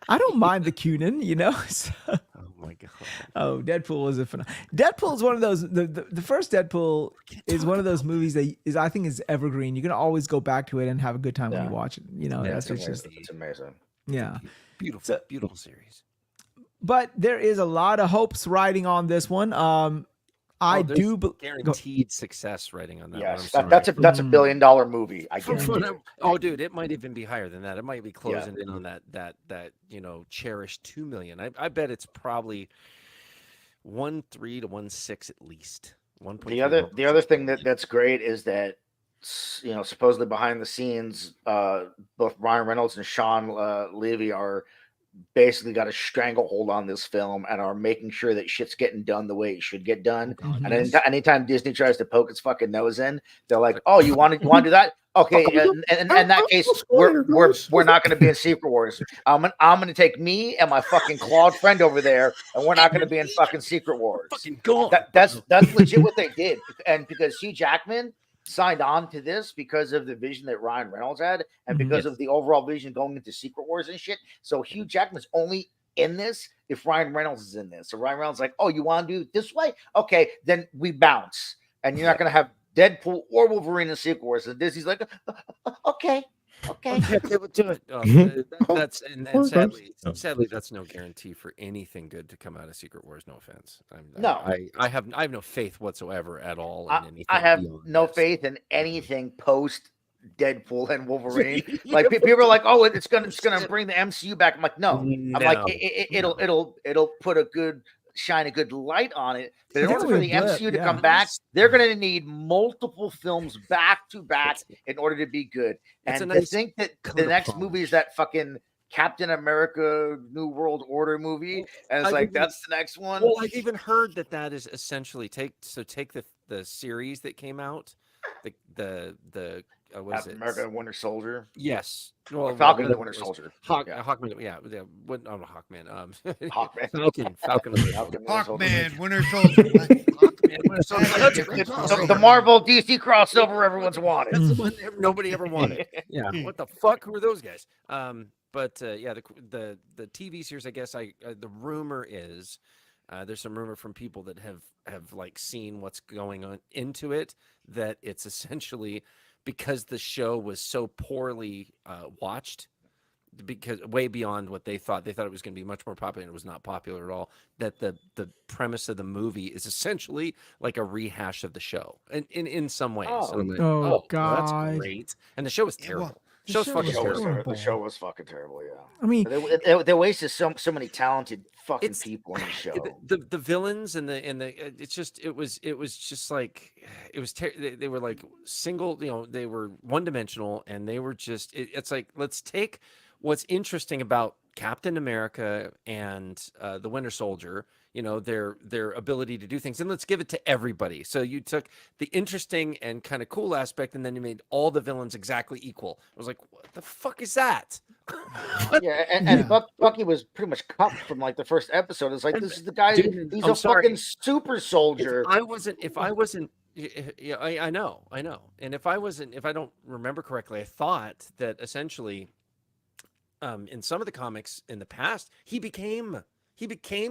Speaker 1: I don't mind the Cunin, So,
Speaker 5: Oh my god.
Speaker 1: Deadpool was Deadpool is one of those. The first Deadpool is one of those movies that I think is evergreen. You can always go back to it and have a good time when you
Speaker 3: Yeah.
Speaker 1: watch it.
Speaker 3: It's
Speaker 1: That's just
Speaker 3: amazing. It's amazing.
Speaker 1: yeah.
Speaker 5: Beautiful,
Speaker 1: So-
Speaker 5: beautiful series.
Speaker 1: But there is a lot of hopes riding on this one. I
Speaker 5: there's
Speaker 1: do. Go,
Speaker 5: Guaranteed success writing on that one. I'm
Speaker 3: Yes,
Speaker 5: sorry.
Speaker 3: that's a $1 billion movie. I
Speaker 5: For-
Speaker 3: guarantee.
Speaker 5: for-
Speaker 3: it.
Speaker 5: Oh, dude, it might even be higher than that. It might be closing in on that cherished 2 million. I bet it's probably 1.3 to 1.6 at least. 1.3.
Speaker 3: The other thing that's great is that supposedly behind the scenes, both Ryan Reynolds and Sean Levy are basically got a stranglehold on this film and are making sure that shit's getting done the way it should get done.
Speaker 1: Mhm.
Speaker 3: And anytime Disney tries to poke its fucking nose in, they're like, "Oh, you want to do that? Okay." And in that case, we're not going to be in Secret Wars. I'm going to take me and my fucking clawed friend over there, and we're not going to be in fucking Secret Wars.
Speaker 5: Fucking gone.
Speaker 3: That's legit what they did, and because Hugh Jackman signed on to this because of the vision that Ryan Reynolds had, and
Speaker 1: Mhm.
Speaker 3: because of the overall vision going into Secret Wars and shit. So Hugh Jackman's only in this if Ryan Reynolds is in this. So Ryan Reynolds is like, oh, you want to do it this way? Okay, then we bounce, and you're not going to have Deadpool or Wolverine in Secret Wars. And Disney's like, okay.
Speaker 5: Yeah, they would do it. That's and
Speaker 4: Or
Speaker 5: sadly, that's no guarantee for anything good to come out of Secret Wars. No offense.
Speaker 3: No.
Speaker 5: I have no faith whatsoever at all in anything.
Speaker 3: I have
Speaker 5: beyond
Speaker 3: no
Speaker 5: this.
Speaker 3: faith in anything post Deadpool and Wolverine. Like people are like, oh, it's gonna bring the MCU back. I'm like, no. I'm like, it'll put shine a good light on it. But in
Speaker 1: It's
Speaker 3: order for
Speaker 1: only
Speaker 3: the
Speaker 1: a blip,
Speaker 3: MCU to
Speaker 1: yeah.
Speaker 3: come back, they're gonna need multiple films back to back in order to be good.
Speaker 5: It's
Speaker 3: And
Speaker 5: a
Speaker 3: to
Speaker 5: nice
Speaker 3: think that
Speaker 5: coat
Speaker 3: the
Speaker 5: of
Speaker 3: next
Speaker 5: polish.
Speaker 3: movie is that fucking Captain America New World Order movie, and it's
Speaker 5: I've
Speaker 3: like
Speaker 5: even-
Speaker 3: that's the next one.
Speaker 5: Well, I've even heard that is essentially take the series that came out, the what is
Speaker 3: Captain
Speaker 5: it?
Speaker 3: America Winter Soldier.
Speaker 5: Yes.
Speaker 3: Or Falcon and the
Speaker 5: whatever
Speaker 3: Winter
Speaker 5: it was.
Speaker 3: Soldier.
Speaker 5: Hawkman. What? Oh, Hawkman.
Speaker 3: Hawkman.
Speaker 5: Falcon.
Speaker 3: Falcon and Winter Soldier.
Speaker 2: Hawkman, Winter Soldier.
Speaker 5: Hawkman. Winter Soldier. That's a great
Speaker 3: It's
Speaker 5: crossover.
Speaker 3: the Marvel DC crossover everyone's wanted.
Speaker 5: That's the one nobody ever wanted. Yeah. What the fuck? Who are those guys? But the TV series, I guess the rumor is there's some rumor from people that have like seen what's going on into it, that it's essentially because the show was so poorly watched, because way beyond what they thought it was going to be much more popular, and it was not popular at all, that the premise of the movie is essentially like a rehash of the show in some ways.
Speaker 3: Oh.
Speaker 5: And I'm like,
Speaker 1: Oh,
Speaker 5: well,
Speaker 1: God.
Speaker 5: that's great. And the show was
Speaker 2: Yeah,
Speaker 5: terrible.
Speaker 2: well,
Speaker 1: the
Speaker 5: Show's
Speaker 1: show
Speaker 5: fucking
Speaker 1: was
Speaker 5: terrible.
Speaker 1: terrible.
Speaker 3: The show was fucking terrible. Yeah,
Speaker 1: I mean,
Speaker 3: they wasted so many talented fucking
Speaker 5: It's-
Speaker 3: people in the show.
Speaker 5: The villains and the it was just like it was they were like single, they were one dimensional, and they were just it's like, let's take what's interesting about Captain America and the Winter Soldier, their ability to do things, and let's give it to everybody. So you took the interesting and kind of cool aspect, and then you made all the villains exactly equal. I was like, what the fuck is that?
Speaker 3: Yeah, and Bucky was pretty much cut from like the first episode. It's like, this is the guy.
Speaker 5: Dude,
Speaker 3: He's
Speaker 5: I'm
Speaker 3: a
Speaker 5: sorry.
Speaker 3: fucking super soldier.
Speaker 5: If I wasn't, yeah, I know. And if I don't remember correctly, I thought that essentially, in some of the comics in the past, he became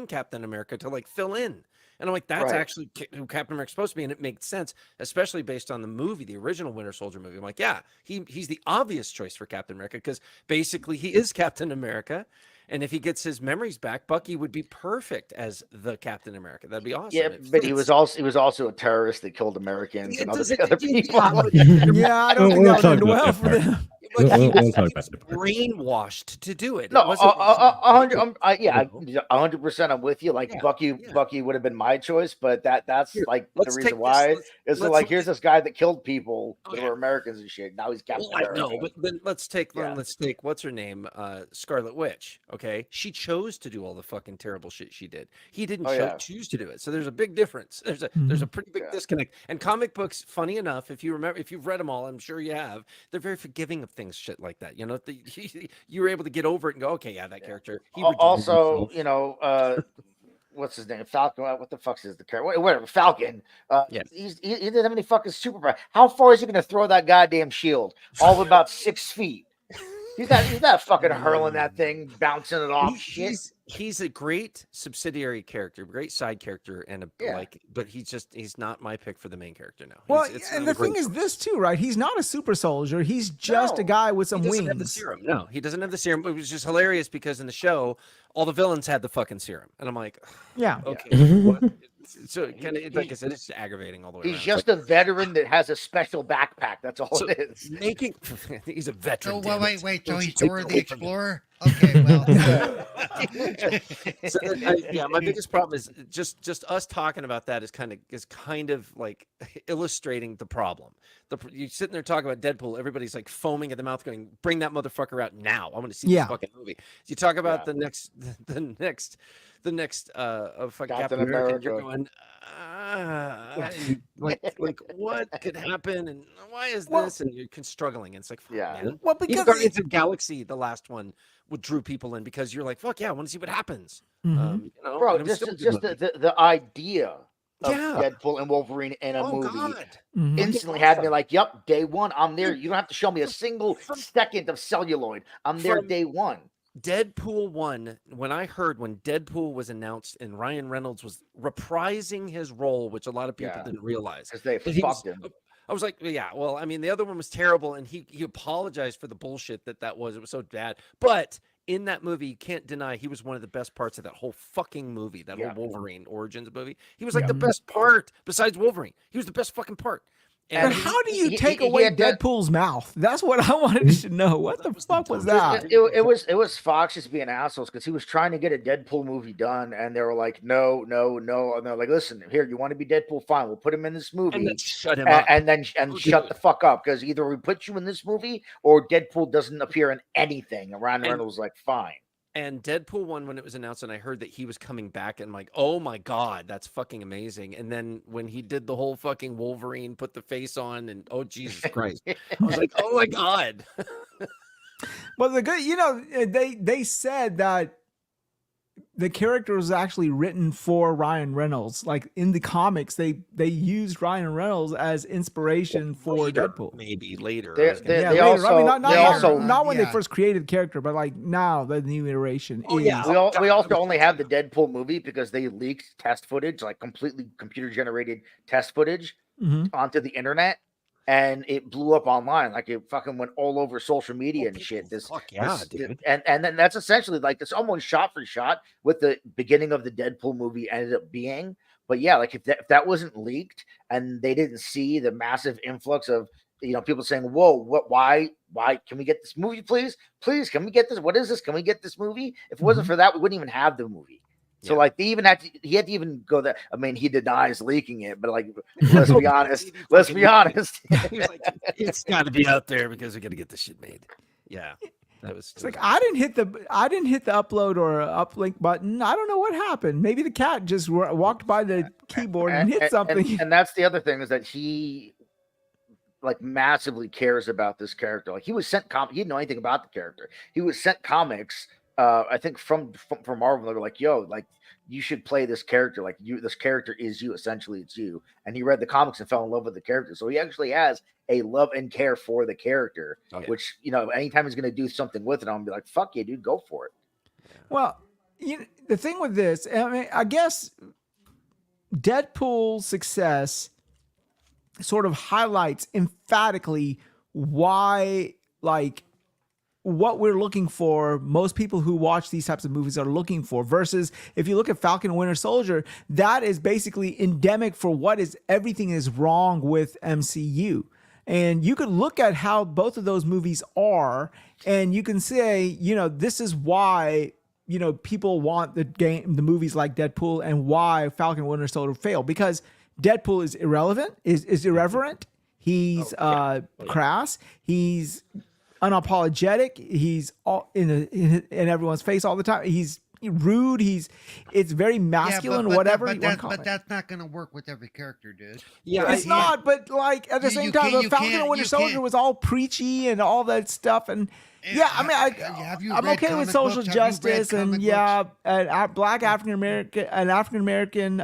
Speaker 5: Captain America to like fill in. And I'm like, that's
Speaker 3: Right.
Speaker 5: actually who Captain America's supposed to be, and it makes sense, especially based on the movie, the original Winter Soldier movie. I'm like, yeah, he's the obvious choice for Captain America because basically he is Captain America. And if he gets his memories back, Bucky would be perfect as the Captain America. That'd be awesome.
Speaker 3: Yeah,
Speaker 5: It
Speaker 3: but he
Speaker 5: fits.
Speaker 3: was also a terrorist that killed Americans
Speaker 5: It
Speaker 3: and other,
Speaker 5: doesn't-
Speaker 3: other
Speaker 5: yeah,
Speaker 3: people.
Speaker 5: but-
Speaker 1: Yeah, I don't think
Speaker 4: We'll
Speaker 1: that would
Speaker 4: talk
Speaker 1: end
Speaker 4: about
Speaker 1: well
Speaker 4: that
Speaker 1: for
Speaker 4: part.
Speaker 1: them.
Speaker 5: But he
Speaker 4: We'll
Speaker 5: was,
Speaker 4: talk
Speaker 5: he
Speaker 4: about
Speaker 5: was
Speaker 4: that part.
Speaker 5: brainwashed to do it.
Speaker 3: No,
Speaker 5: It wasn't.
Speaker 3: 100%. I'm with you. Like
Speaker 5: Yeah.
Speaker 3: Bucky would have been my choice, but that's
Speaker 5: Here,
Speaker 3: like the
Speaker 5: let's
Speaker 3: reason
Speaker 5: take this.
Speaker 3: why is
Speaker 5: let's
Speaker 3: like
Speaker 5: look
Speaker 3: here's
Speaker 5: at-
Speaker 3: this guy that killed people
Speaker 5: Oh,
Speaker 3: that
Speaker 5: yeah.
Speaker 3: were Americans and shit. Now he's Captain
Speaker 5: Well, I
Speaker 3: America.
Speaker 5: know, but then let's take
Speaker 3: Yeah.
Speaker 5: what's her name, Scarlet Witch. Okay, she chose to do all the fucking terrible shit she did. He didn't
Speaker 3: Oh, yeah.
Speaker 5: choose to do it. So there's a big difference. There's a pretty big
Speaker 3: Yeah.
Speaker 5: disconnect. And comic books, funny enough, if you've read them all, I'm sure you have. They're very forgiving of things, shit like that. You know, you were able to get over it and go, okay, yeah, that character. He redeemed
Speaker 3: Also,
Speaker 5: himself.
Speaker 3: what's his name? Falcon. What the fuck is the character? Whatever. Falcon.
Speaker 5: Yeah.
Speaker 3: He didn't have any fucking superpower. How far is he going to throw that goddamn shield? All of about 6 feet. He's not fucking hurling that thing, bouncing it off. Shit.
Speaker 5: He's a great subsidiary character, great side character, and
Speaker 3: Yeah.
Speaker 5: but he's not my pick for the main character now.
Speaker 1: Well,
Speaker 5: It's
Speaker 1: and
Speaker 5: not
Speaker 1: the
Speaker 5: a great
Speaker 1: thing is
Speaker 5: choice.
Speaker 1: this too, right? He's not a super soldier. He's just a
Speaker 3: No.
Speaker 1: guy with
Speaker 5: He
Speaker 1: some
Speaker 5: doesn't have the
Speaker 1: wings.
Speaker 5: serum. No, he doesn't have the serum. It was just hilarious because in the show, all the villains had the fucking serum, and I'm like,
Speaker 1: Yeah.
Speaker 5: okay, what? So kind of like I said, it's aggravating all the way
Speaker 3: He's
Speaker 5: around.
Speaker 3: just a veteran that has a special backpack. That's all
Speaker 5: So-
Speaker 3: it is.
Speaker 5: making. He's a veteran.
Speaker 2: So
Speaker 5: damn it.
Speaker 2: wait. So
Speaker 5: Don't
Speaker 2: he's
Speaker 5: you take
Speaker 2: Dora
Speaker 5: it
Speaker 2: the
Speaker 5: away from me.
Speaker 2: Explorer? Okay, well.
Speaker 5: So, yeah, my biggest problem is just us talking about that is kind of like illustrating the problem. You sitting there talking about Deadpool, everybody's like foaming at the mouth, going, "Bring that motherfucker out now! I want to see
Speaker 1: Yeah.
Speaker 5: this fucking movie." You talk about
Speaker 3: Yeah.
Speaker 5: the next fucking
Speaker 3: Captain
Speaker 5: Captain America, you're
Speaker 3: America.
Speaker 5: going, like what could happen, and why is
Speaker 1: Well-
Speaker 5: this, and you're struggling. And it's like, fuck,
Speaker 3: Yeah.
Speaker 5: man.
Speaker 1: Well,
Speaker 5: Even
Speaker 1: because
Speaker 5: Guardians of the Galaxy, the last one, would drew people in because you're like, fuck yeah, I want to see what happens.
Speaker 1: Mhm.
Speaker 5: You know,
Speaker 3: Bro,
Speaker 5: and it was
Speaker 3: just
Speaker 5: still a good movie.
Speaker 3: the idea of
Speaker 5: Yeah.
Speaker 3: Deadpool and Wolverine in a
Speaker 5: Oh
Speaker 3: movie
Speaker 5: god,
Speaker 1: Mhm.
Speaker 3: instantly had me like, yep, day one, I'm there. You don't have to show me a single second of celluloid. I'm there
Speaker 5: From-
Speaker 3: day one.
Speaker 5: Deadpool 1, when Deadpool was announced and Ryan Reynolds was reprising his role, which a lot of people
Speaker 3: Yeah.
Speaker 5: didn't realize.
Speaker 3: Because they
Speaker 5: But he was-
Speaker 3: fucked him.
Speaker 5: I was like, yeah, well, I mean, the other one was terrible, and he apologized for the bullshit that was. It was so bad. But in that movie, you can't deny he was one of the best parts of that whole fucking movie, that
Speaker 3: Yeah.
Speaker 5: whole Wolverine Origins movie. He was like
Speaker 1: Yeah.
Speaker 5: the best part besides Wolverine. He was the best fucking part.
Speaker 1: But
Speaker 5: And
Speaker 1: how do you
Speaker 3: he-
Speaker 1: take
Speaker 3: he
Speaker 1: away
Speaker 3: had that-
Speaker 1: Deadpool's mouth? That's what I wanted to know. What the fuck was that?
Speaker 3: It was Fox just being assholes because he was trying to get a Deadpool movie done, and they were like, no, and they're like, listen, here, you want to be Deadpool? Fine, we'll put him in this movie,
Speaker 5: and then shut him up.
Speaker 3: and then
Speaker 5: Oh,
Speaker 3: shut
Speaker 5: dude.
Speaker 3: the fuck up because either we put you in this movie or Deadpool doesn't appear in anything. And Ryan
Speaker 5: And-
Speaker 3: Reynolds was like, fine.
Speaker 5: And Deadpool 1, when it was announced, and I heard that he was coming back, and I'm like, oh my God, that's fucking amazing. And then when he did the whole fucking Wolverine, put the face on, and oh, Jesus Christ. I was like, oh my God.
Speaker 1: Well, the good, they said that the character was actually written for Ryan Reynolds. Like in the comics, they used Ryan Reynolds as inspiration for
Speaker 5: Later,
Speaker 1: Deadpool.
Speaker 5: maybe later.
Speaker 3: They-
Speaker 5: I was gonna
Speaker 3: they-
Speaker 5: say.
Speaker 1: Yeah,
Speaker 3: they
Speaker 1: later. I mean,
Speaker 3: also-
Speaker 1: not,
Speaker 3: they
Speaker 1: not,
Speaker 3: also-
Speaker 1: not when they
Speaker 2: Yeah.
Speaker 1: first created the character, but like now the new iteration
Speaker 5: Oh,
Speaker 1: is.
Speaker 5: yeah.
Speaker 3: We also only have the Deadpool movie because they leaked test footage, like completely computer generated test footage
Speaker 1: Mhm.
Speaker 3: onto the internet, and it blew up online. Like it fucking went all over social media and
Speaker 5: people-
Speaker 3: shit. This,
Speaker 5: fuck yeah,
Speaker 3: this-
Speaker 5: dude.
Speaker 3: and then that's essentially like it's almost shot for shot with the beginning of the Deadpool movie ended up being. But yeah, like if that wasn't leaked and they didn't see the massive influx of people saying, "Whoa, why can we get this movie, please? Please, can we get this? What is this? Can we get this movie?" If it wasn't for that, we wouldn't even have the movie. So
Speaker 5: Yeah.
Speaker 3: like he had to even go that. I mean, he denies leaking it, but like let's be honest. Let's be honest.
Speaker 5: He was like, it's got to be out there because we got to get this shit made. Yeah. That was
Speaker 1: It's like I didn't hit the upload or uplink button. I don't know what happened. Maybe the cat just walked by the keyboard and hit something.
Speaker 3: And that's the other thing is that he like massively cares about this character. Like he was sent he didn't know anything about the character. He was sent comics. I think from Marvel, they were like, "Yo, like you should play this character. Like this character is you. Essentially, it's you." And he read the comics and fell in love with the character. So he actually has a love and care for the character.
Speaker 5: Oh, yeah.
Speaker 3: Which anytime he's going to do something with it, I'm gonna be like, "Fuck yeah, dude, go for it."
Speaker 1: Well, the thing with this, I mean, I guess Deadpool's success sort of highlights emphatically why, like, what we're looking for, most people who watch these types of movies are looking for, versus if you look at Falcon and Winter Soldier, that is basically endemic for what is everything is wrong with MCU. And you could look at how both of those movies are, and you can say, you know, this is why, you know, people want the movies like Deadpool, and why Falcon and Winter Soldier fail, because Deadpool is irreverent. He's crass. He's unapologetic. He's all in everyone's face all the time. He's rude. It's very masculine, whatever.
Speaker 2: But that's not going to work with every character, dude.
Speaker 5: Yeah,
Speaker 1: It's not, but like at the same time, the Falcon and Winter Soldier was all preachy and all that stuff, and yeah, I mean, I'm okay with social justice and black African American.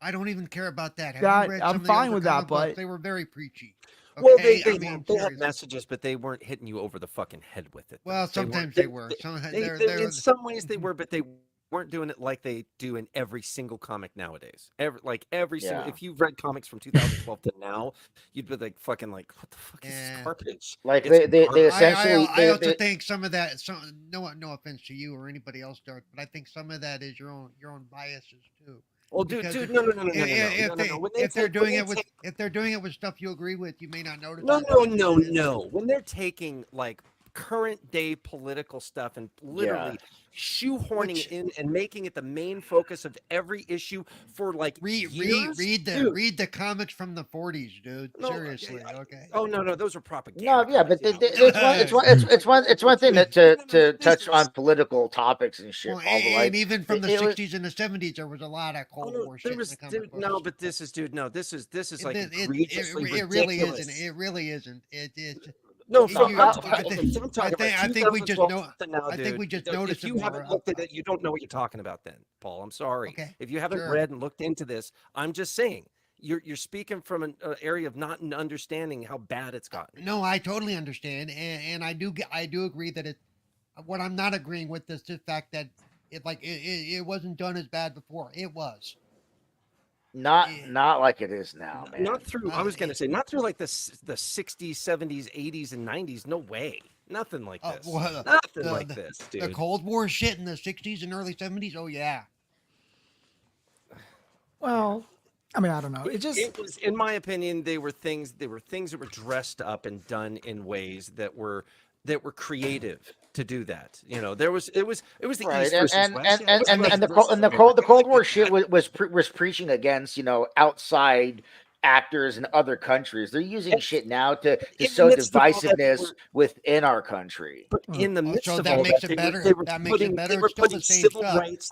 Speaker 2: I don't even care about that.
Speaker 1: I'm fine with that, but
Speaker 2: they were very preachy. Okay?
Speaker 5: Well, they
Speaker 2: seriously.
Speaker 5: had messages, but they weren't hitting you over the fucking head with it.
Speaker 2: Well, sometimes they were.
Speaker 5: In some ways they were, but they weren't doing it like they do in every single comic nowadays. Every single. If you've read comics from 2012 to now, you'd be like, fucking like, what the fuck is this garbage?
Speaker 3: Like they essentially.
Speaker 2: I also think some of that. No offense to you or anybody else, Dark, but I think some of that is your own biases too.
Speaker 5: Well, dude, no.
Speaker 2: If they're doing it with stuff you agree with, you may not notice.
Speaker 5: No. When they're taking like current day political stuff and literally shoehorning it in and making it the main focus of every issue for like years?
Speaker 2: read the comics from the 40s, dude. Seriously, okay.
Speaker 5: Oh no, those are propaganda.
Speaker 3: No, yeah, but it's one thing to touch on political topics and shit.
Speaker 2: Well, and even from the 60s and the 70s, there was a lot of Cold War shit.
Speaker 5: But this is like
Speaker 2: it really isn't. It really isn't.
Speaker 5: No,
Speaker 2: I think we just know. I think we just noticed.
Speaker 5: If you haven't looked at it, you don't know what you're talking about. Then, Paul, I'm sorry.
Speaker 2: Okay,
Speaker 5: if you haven't read and looked into this, I'm just saying you're speaking from an area of not understanding how bad it's gotten.
Speaker 2: No, I totally understand, and I do agree that it. What I'm not agreeing with is the fact that it wasn't done as bad before. It was.
Speaker 3: Not like it is now, man.
Speaker 5: Not through. I was gonna say not through like the 60s, 70s, 80s, and 90s. No way. Nothing like this. Nothing like this, dude.
Speaker 2: The Cold War shit in the 60s and early 70s. Oh yeah.
Speaker 1: Well, I mean, I don't know.
Speaker 5: It was, in my opinion, they were things that were dressed up and done in ways that were creative to do that. You know, it was the
Speaker 3: right.
Speaker 5: East versus West.
Speaker 3: And the Cold War shit was preaching against, you know, outside actors in other countries. They're using shit now to sow divisiveness within our country.
Speaker 5: But in the midst of
Speaker 2: that
Speaker 5: all
Speaker 2: makes
Speaker 5: that,
Speaker 2: it better.
Speaker 5: They were
Speaker 2: That makes it better.
Speaker 5: They were
Speaker 2: It's still the
Speaker 5: putting
Speaker 2: same
Speaker 5: civil
Speaker 2: stuff.
Speaker 5: rights.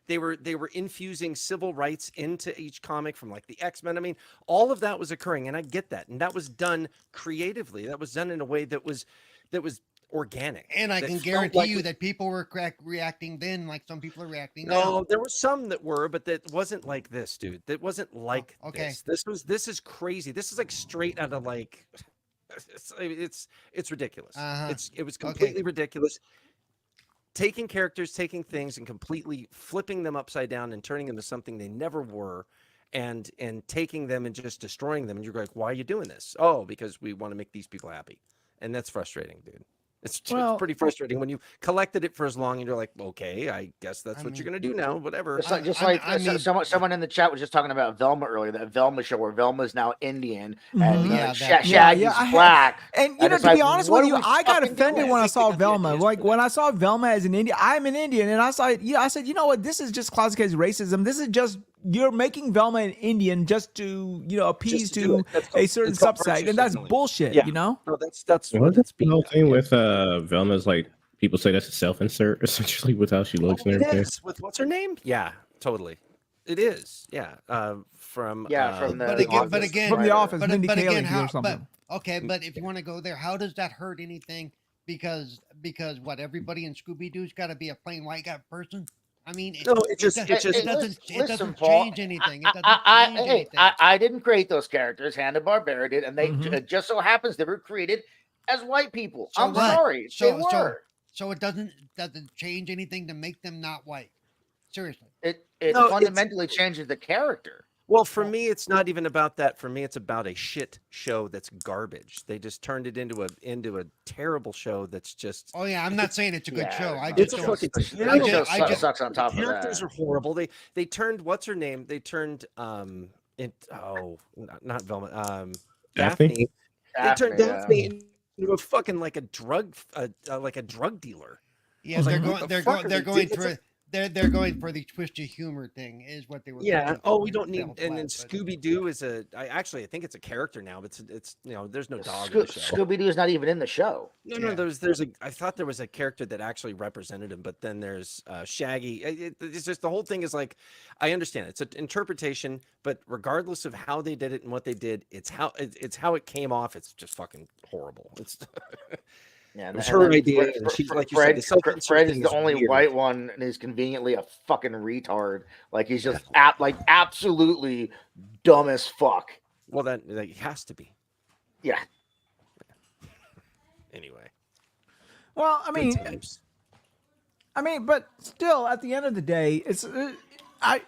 Speaker 5: They were infusing civil rights into each comic, from like the X-Men. I mean, all of that was occurring, and I get that, and that was done creatively. That was done in a way that was organic.
Speaker 2: And I can guarantee you that people were reacting then like some people are reacting now.
Speaker 5: No, there were some that were, but that wasn't like this, dude. That wasn't like this. This is crazy. This is like straight out of like it's ridiculous. It was completely ridiculous. Taking characters, taking things and completely flipping them upside down and turning them into something they never were. And taking them and just destroying them. And you're like, why are you doing this? Oh, because we want to make these people happy. And that's frustrating, dude. It's pretty frustrating when you collected it for as long and you're like, okay, I guess that's what you're gonna do now. Whatever.
Speaker 3: Someone in the chat was just talking about Velma earlier. That Velma show where Velma is now Indian and Shaggy's black.
Speaker 1: And you know, to be honest with you, I got offended when I saw Velma. Like when I saw Velma as an Indian, I'm an Indian, and I said, you know what? This is just classic as racism. This is just you're making Velma an Indian just to appease to a certain subset, and that's bullshit.
Speaker 5: Yeah.
Speaker 1: You know?
Speaker 5: No, that's
Speaker 4: what it's the whole thing with Velma's like people say that's a self-insert essentially with how she looks and everything.
Speaker 5: With what's her name? Yeah, totally. It is. Yeah. From
Speaker 3: the
Speaker 1: Office.
Speaker 2: But if you want to go there, how does that hurt anything? Because what, everybody in Scooby-Doo's got to be a plain white guy person? I mean, it doesn't change anything.
Speaker 3: I didn't create those characters. Hanna-Barbera did, and they just so happens they were created as white people.
Speaker 2: So
Speaker 3: I'm sorry, they were.
Speaker 2: So it doesn't change anything to make them not white. Seriously.
Speaker 3: it
Speaker 5: No,
Speaker 3: fundamentally changes the character.
Speaker 5: Well, for me, it's not even about that. For me, it's about a shit show that's garbage. They just turned it into a terrible show that's just.
Speaker 2: Oh yeah, I'm not saying it's a good
Speaker 3: Yeah,
Speaker 2: show. I
Speaker 3: no,
Speaker 2: just
Speaker 5: It's a
Speaker 2: don't.
Speaker 5: fucking
Speaker 3: that
Speaker 5: terrible
Speaker 3: show
Speaker 2: I just-
Speaker 3: sucks on
Speaker 5: The
Speaker 3: top of
Speaker 5: characters
Speaker 3: that.
Speaker 5: are horrible. They turned what's her name? They turned not Velma
Speaker 4: Daphne?
Speaker 5: Daphne. They turned
Speaker 3: Daphne, yeah.
Speaker 5: Daphne into a fucking like a drug dealer.
Speaker 2: Yeah,
Speaker 5: was
Speaker 2: they're
Speaker 5: like, what
Speaker 2: going.
Speaker 5: the
Speaker 2: They're
Speaker 5: fuck
Speaker 2: going.
Speaker 5: are
Speaker 2: They're
Speaker 5: they
Speaker 2: going
Speaker 5: doing?
Speaker 2: for. They're going for the twisted humor thing. Is what they were.
Speaker 5: Yeah.
Speaker 2: going
Speaker 5: Oh,
Speaker 2: for,
Speaker 5: we
Speaker 2: and
Speaker 5: don't
Speaker 2: it
Speaker 5: need.
Speaker 2: fell
Speaker 5: And then
Speaker 2: flat, but-
Speaker 5: Scooby Doo is I think it's a character now, but it's there's no dog in the show.
Speaker 3: Scooby Doo is not even in the show.
Speaker 5: No,
Speaker 2: Yeah.
Speaker 5: there's I thought there was a character that actually represented him, but then there's Shaggy. It's just the whole thing is like, I understand it's an interpretation, but regardless of how they did it and what they did, it's how it came off. It's just fucking horrible. It's
Speaker 3: Yeah,
Speaker 5: it was her idea, and she's like you said, the self-insert
Speaker 3: Fred is
Speaker 5: thing
Speaker 3: the only
Speaker 5: weird.
Speaker 3: white one, and he's conveniently a fucking retard. Like he's just absolutely dumb as fuck.
Speaker 5: Well, that has to be
Speaker 3: Yeah,
Speaker 5: anyway.
Speaker 1: Well,
Speaker 5: Good times.
Speaker 1: but still, at the end of the day, it's I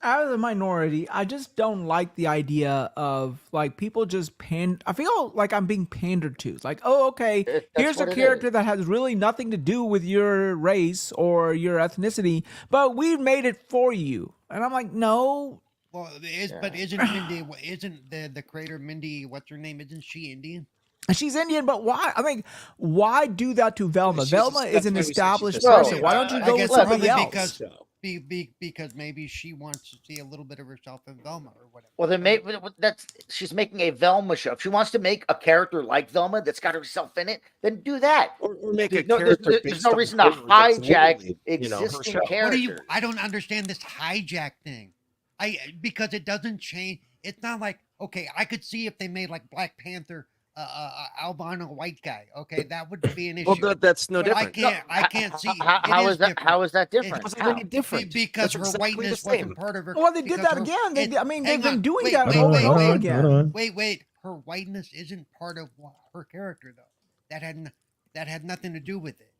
Speaker 1: out of the minority. I just don't like the idea of like people just I feel like I'm being pandered to. It's like, oh, okay,
Speaker 3: That's
Speaker 1: here's a
Speaker 3: what it
Speaker 1: character
Speaker 3: is.
Speaker 1: that has really nothing to do with your race or your ethnicity, but we made it for you. And I'm like, no.
Speaker 2: Well, but isn't Mindy? Isn't the creator Mindy? What's her name? Isn't she Indian?
Speaker 1: She's Indian, but why? I mean, why do that to Velma?
Speaker 5: She's
Speaker 1: Velma is
Speaker 5: that's
Speaker 1: an
Speaker 5: why we said she's
Speaker 1: established
Speaker 5: a
Speaker 1: person.
Speaker 3: star.
Speaker 1: Why don't you
Speaker 2: I
Speaker 1: go
Speaker 2: guess
Speaker 1: with somebody
Speaker 2: probably
Speaker 1: else?
Speaker 2: because maybe she wants to see a little bit of herself in Velma or whatever.
Speaker 3: well, she's making a Velma show. If she wants to make a character like Velma that's got herself in it, then do that.
Speaker 5: Or make a
Speaker 3: There's
Speaker 5: character.
Speaker 3: there's
Speaker 5: based
Speaker 3: no
Speaker 5: on
Speaker 3: reason to
Speaker 5: her that's
Speaker 3: hijack
Speaker 5: literally, her
Speaker 3: existing
Speaker 5: show.
Speaker 3: characters.
Speaker 2: I don't understand this hijack thing. Because it doesn't change. It's not like, okay, I could see if they made like Black Panther albino white guy. Okay, that would be an issue.
Speaker 5: Well, that's no
Speaker 2: But
Speaker 5: different.
Speaker 2: I can't see.
Speaker 3: How is that?
Speaker 2: different.
Speaker 3: How is that different?
Speaker 5: How's it
Speaker 3: How?
Speaker 5: any different?
Speaker 2: Because
Speaker 5: That's
Speaker 2: her
Speaker 5: exactly
Speaker 2: whiteness
Speaker 5: the same.
Speaker 2: wasn't part of her.
Speaker 1: Well, they did
Speaker 2: because
Speaker 1: that
Speaker 2: her-
Speaker 1: again.
Speaker 2: it-
Speaker 1: They've
Speaker 2: hang
Speaker 1: been
Speaker 2: on,
Speaker 1: doing
Speaker 2: wait,
Speaker 1: that
Speaker 2: wait,
Speaker 1: over and
Speaker 2: wait,
Speaker 1: over
Speaker 2: wait,
Speaker 1: again.
Speaker 2: Wait. Her whiteness isn't part of her character though. That had nothing to do with it.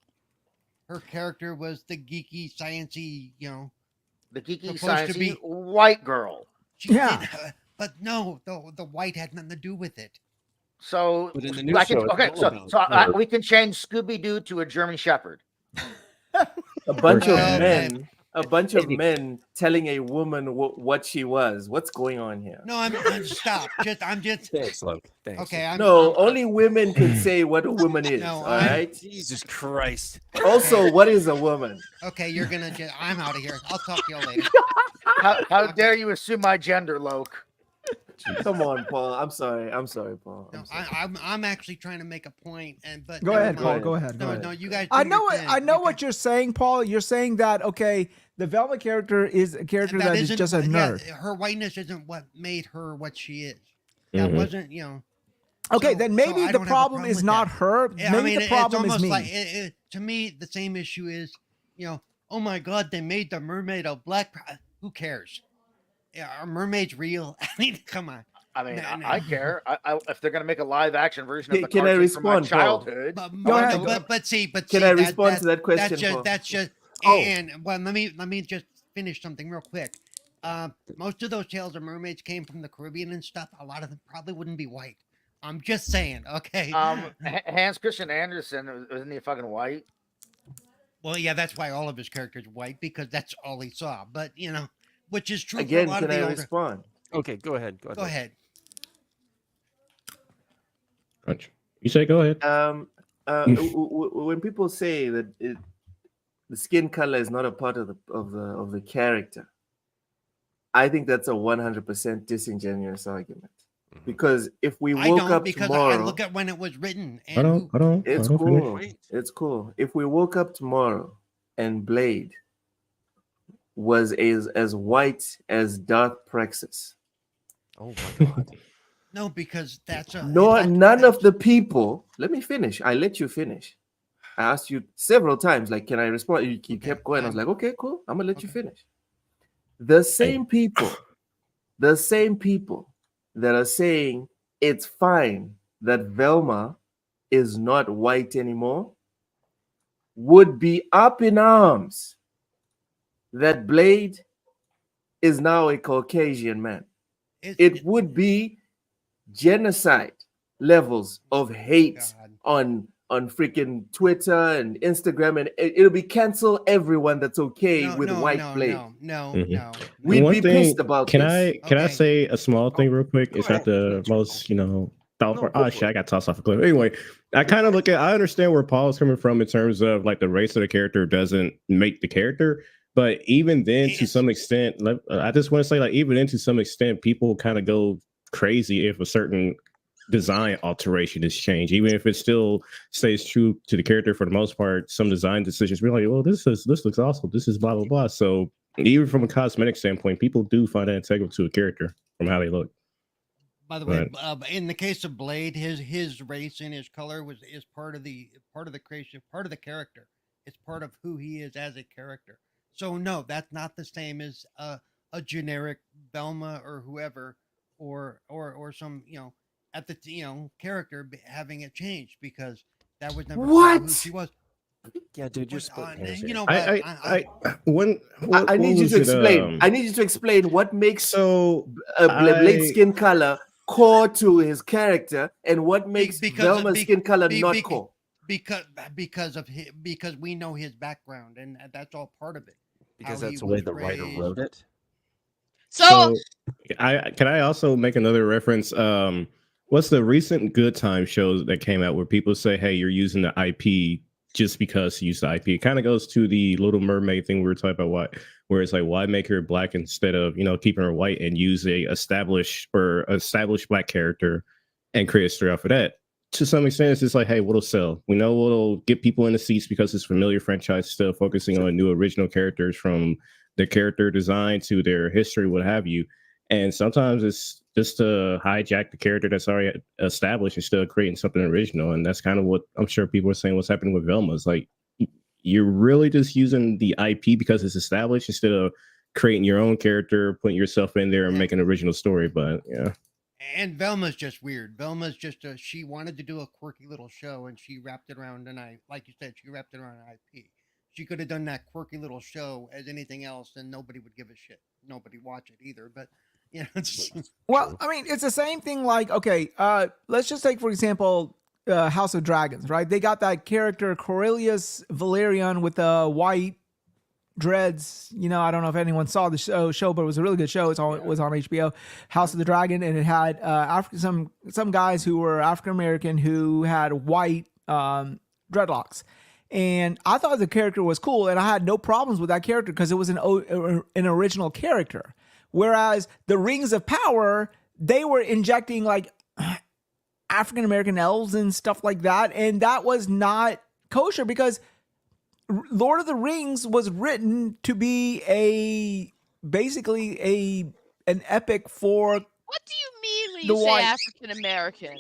Speaker 2: Her character was the geeky, sciencey,
Speaker 3: The geeky
Speaker 2: supposed to
Speaker 3: sciencey
Speaker 2: be-
Speaker 3: white girl.
Speaker 2: She
Speaker 1: Yeah.
Speaker 2: did, but no, the white had nothing to do with it.
Speaker 3: So
Speaker 5: But in the new
Speaker 3: I can,
Speaker 5: show, it's
Speaker 3: okay,
Speaker 5: all about
Speaker 3: so
Speaker 5: her.
Speaker 3: we can change Scooby Doo to a German Shepherd.
Speaker 6: A bunch of
Speaker 2: Well,
Speaker 6: men, a bunch of men telling a woman what she was. What's going on here?
Speaker 2: No, I'm stop. I'm just
Speaker 5: Thanks, Luke. Thanks.
Speaker 2: okay. I'm
Speaker 6: No,
Speaker 2: I'm-
Speaker 6: only women can say what a woman is.
Speaker 2: No,
Speaker 6: all
Speaker 2: I'm-
Speaker 6: right.
Speaker 5: Jesus Christ.
Speaker 6: Also, what is a woman?
Speaker 2: Okay, you're gonna. I'm out of here. I'll talk to you later.
Speaker 3: How dare you assume my gender, Loke?
Speaker 6: Come on, Paul. I'm sorry, Paul.
Speaker 2: No,
Speaker 6: I'm sorry.
Speaker 2: I'm actually trying to make a point, but
Speaker 1: Go
Speaker 2: never
Speaker 1: ahead,
Speaker 2: mind.
Speaker 1: Paul. Go ahead.
Speaker 2: No, you guys.
Speaker 1: I
Speaker 2: do
Speaker 1: know
Speaker 2: your
Speaker 1: what
Speaker 2: thing.
Speaker 1: I know
Speaker 2: You
Speaker 1: what
Speaker 2: guys-
Speaker 1: you're saying, Paul. You're saying that okay, the Velma character is a character that is
Speaker 2: isn't-
Speaker 1: just a
Speaker 2: yeah,
Speaker 1: nerd.
Speaker 2: her whiteness isn't what made her what she is. That
Speaker 4: Mhm.
Speaker 2: wasn't,
Speaker 1: Okay,
Speaker 2: so-
Speaker 1: then
Speaker 2: so
Speaker 1: maybe
Speaker 2: I
Speaker 1: the
Speaker 2: don't have a
Speaker 1: problem
Speaker 2: problem
Speaker 1: is
Speaker 2: with
Speaker 1: not
Speaker 2: that.
Speaker 1: her.
Speaker 2: Yeah,
Speaker 1: Maybe the problem
Speaker 2: it's
Speaker 1: is
Speaker 2: almost
Speaker 1: me.
Speaker 2: like to me the same issue is, oh my God, they made the mermaid a black. Who cares? Yeah, are mermaids real? I mean, come on.
Speaker 3: I mean,
Speaker 2: No, no.
Speaker 3: I care. If they're gonna make a live action version of the
Speaker 6: Can I
Speaker 3: cartoon from my
Speaker 6: respond, Paul?
Speaker 3: childhood,
Speaker 2: But,
Speaker 1: ahead,
Speaker 2: but see,
Speaker 6: Can I respond to that question,
Speaker 2: That's just,
Speaker 6: Paul?
Speaker 2: that's just
Speaker 6: Oh.
Speaker 2: and well, let me just finish something real quick. Most of those tales of mermaids came from the Caribbean and stuff. A lot of them probably wouldn't be white. I'm just saying, okay.
Speaker 3: Hans Christian Andersen, isn't he fucking white?
Speaker 2: Well, yeah, that's why all of his characters are white because that's all he saw. But which is true
Speaker 6: Again,
Speaker 2: for a lot
Speaker 6: can
Speaker 2: of the
Speaker 6: I
Speaker 2: older.
Speaker 6: respond?
Speaker 5: Okay, go ahead.
Speaker 2: Go ahead.
Speaker 4: Crunch. You say go ahead.
Speaker 6: When people say that the skin color is not a part of the character, I think that's a 100% disingenuous argument. Because if we
Speaker 2: I
Speaker 6: woke
Speaker 2: don't
Speaker 6: up
Speaker 2: because
Speaker 6: tomorrow,
Speaker 2: I look at when it was written. And
Speaker 4: Hold on,
Speaker 2: who-
Speaker 4: hold on.
Speaker 6: it's
Speaker 4: hold on,
Speaker 6: cool.
Speaker 4: finish.
Speaker 6: It's cool. If we woke up tomorrow and Blade was as white as Darth Praxis,
Speaker 5: Oh my God.
Speaker 2: No, because that's a
Speaker 6: none of the people. Let me finish. I let you finish. I asked you several times, like, can I respond? You kept going. I was like, okay, cool. I'm gonna let you finish. The same people that are saying it's fine that Velma is not white anymore would be up in arms that Blade is now a Caucasian man. It would be genocide levels of hate
Speaker 2: God.
Speaker 6: on freaking Twitter and Instagram, and it'll be cancel everyone that's okay with white Blade.
Speaker 2: No.
Speaker 6: We'd
Speaker 4: One
Speaker 6: be
Speaker 4: thing,
Speaker 6: pissed about
Speaker 4: can
Speaker 6: this.
Speaker 4: I
Speaker 2: Okay.
Speaker 4: say a small thing real quick? It's not
Speaker 2: ahead.
Speaker 4: the most, thoughtful.
Speaker 6: go
Speaker 4: Oh
Speaker 6: for
Speaker 4: shit,
Speaker 6: it.
Speaker 4: I got tossed off a cliff. Anyway, I kind of I understand where Paul's coming from in terms of like the race of the character doesn't make the character. But even then, to
Speaker 2: Yes.
Speaker 4: some extent, I just want to say, like, even then, to some extent, people kind of go crazy if a certain design alteration is changed, even if it still stays true to the character for the most part. Some design decisions be like, well, this looks awesome. This is blah blah blah. So even from a cosmetic standpoint, people do find that integral to a character from how they look.
Speaker 2: By the way, in the case of Blade, his race and his color is part of the creation, part of the character. It's part of who he is as a character. So no, that's not the same as a generic Velma or whoever, or some at the character having it changed, because that was never part of who
Speaker 6: What?
Speaker 2: she was.
Speaker 5: Yeah, dude, you're splitting hairs here.
Speaker 6: I need you to explain. I need you to explain what makes
Speaker 4: So
Speaker 6: Blade's skin color core to his character, and what makes Velma's skin color not core.
Speaker 2: Because we know his background, and that's all part of it.
Speaker 5: Because
Speaker 2: how
Speaker 5: that's
Speaker 2: he
Speaker 5: the way
Speaker 2: was
Speaker 5: the writer
Speaker 2: raised.
Speaker 5: wrote it.
Speaker 7: So
Speaker 4: I also make another reference. What's the recent Good Time shows that came out where people say, hey, you're using the IP just because you use the IP? It kind of goes to the Little Mermaid thing we were talking about, where it's like, why make her black instead of keeping her white, and use a established black character and create a story off of that? To some extent, it's just like, hey, what'll sell? We know what'll get people in the seats because it's familiar franchise, still focusing on new original characters, from their character design to their history, what have you. And sometimes it's just to hijack the character that's already established instead of creating something original. And that's kind of what I'm sure people are saying what's happening with Velma. It's like, you're really just using the IP because it's established instead of creating your own character, putting yourself in there and making an original story. But yeah.
Speaker 2: And Velma's just weird. Velma's just she wanted to do a quirky little show, and she wrapped it around like you said, she wrapped it around an IP. She could have done that quirky little show as anything else, and nobody would give a shit. Nobody watch it either. But
Speaker 1: well, I mean, it's the same thing. Like, okay, let's just take for example, House of Dragons, right? They got that character Corellius Valerian with the white dreads. I don't know if anyone saw the show, but it was a really good show. It was on HBO, House of the Dragon, and it had some guys who were African American who had white dreadlocks. And I thought the character was cool, and I had no problems with that character because it was an original character. Whereas the Rings of Power, they were injecting like African American elves and stuff like that, and that was not kosher because Lord of the Rings was written to be basically an epic for.
Speaker 7: what do you mean when you say African American?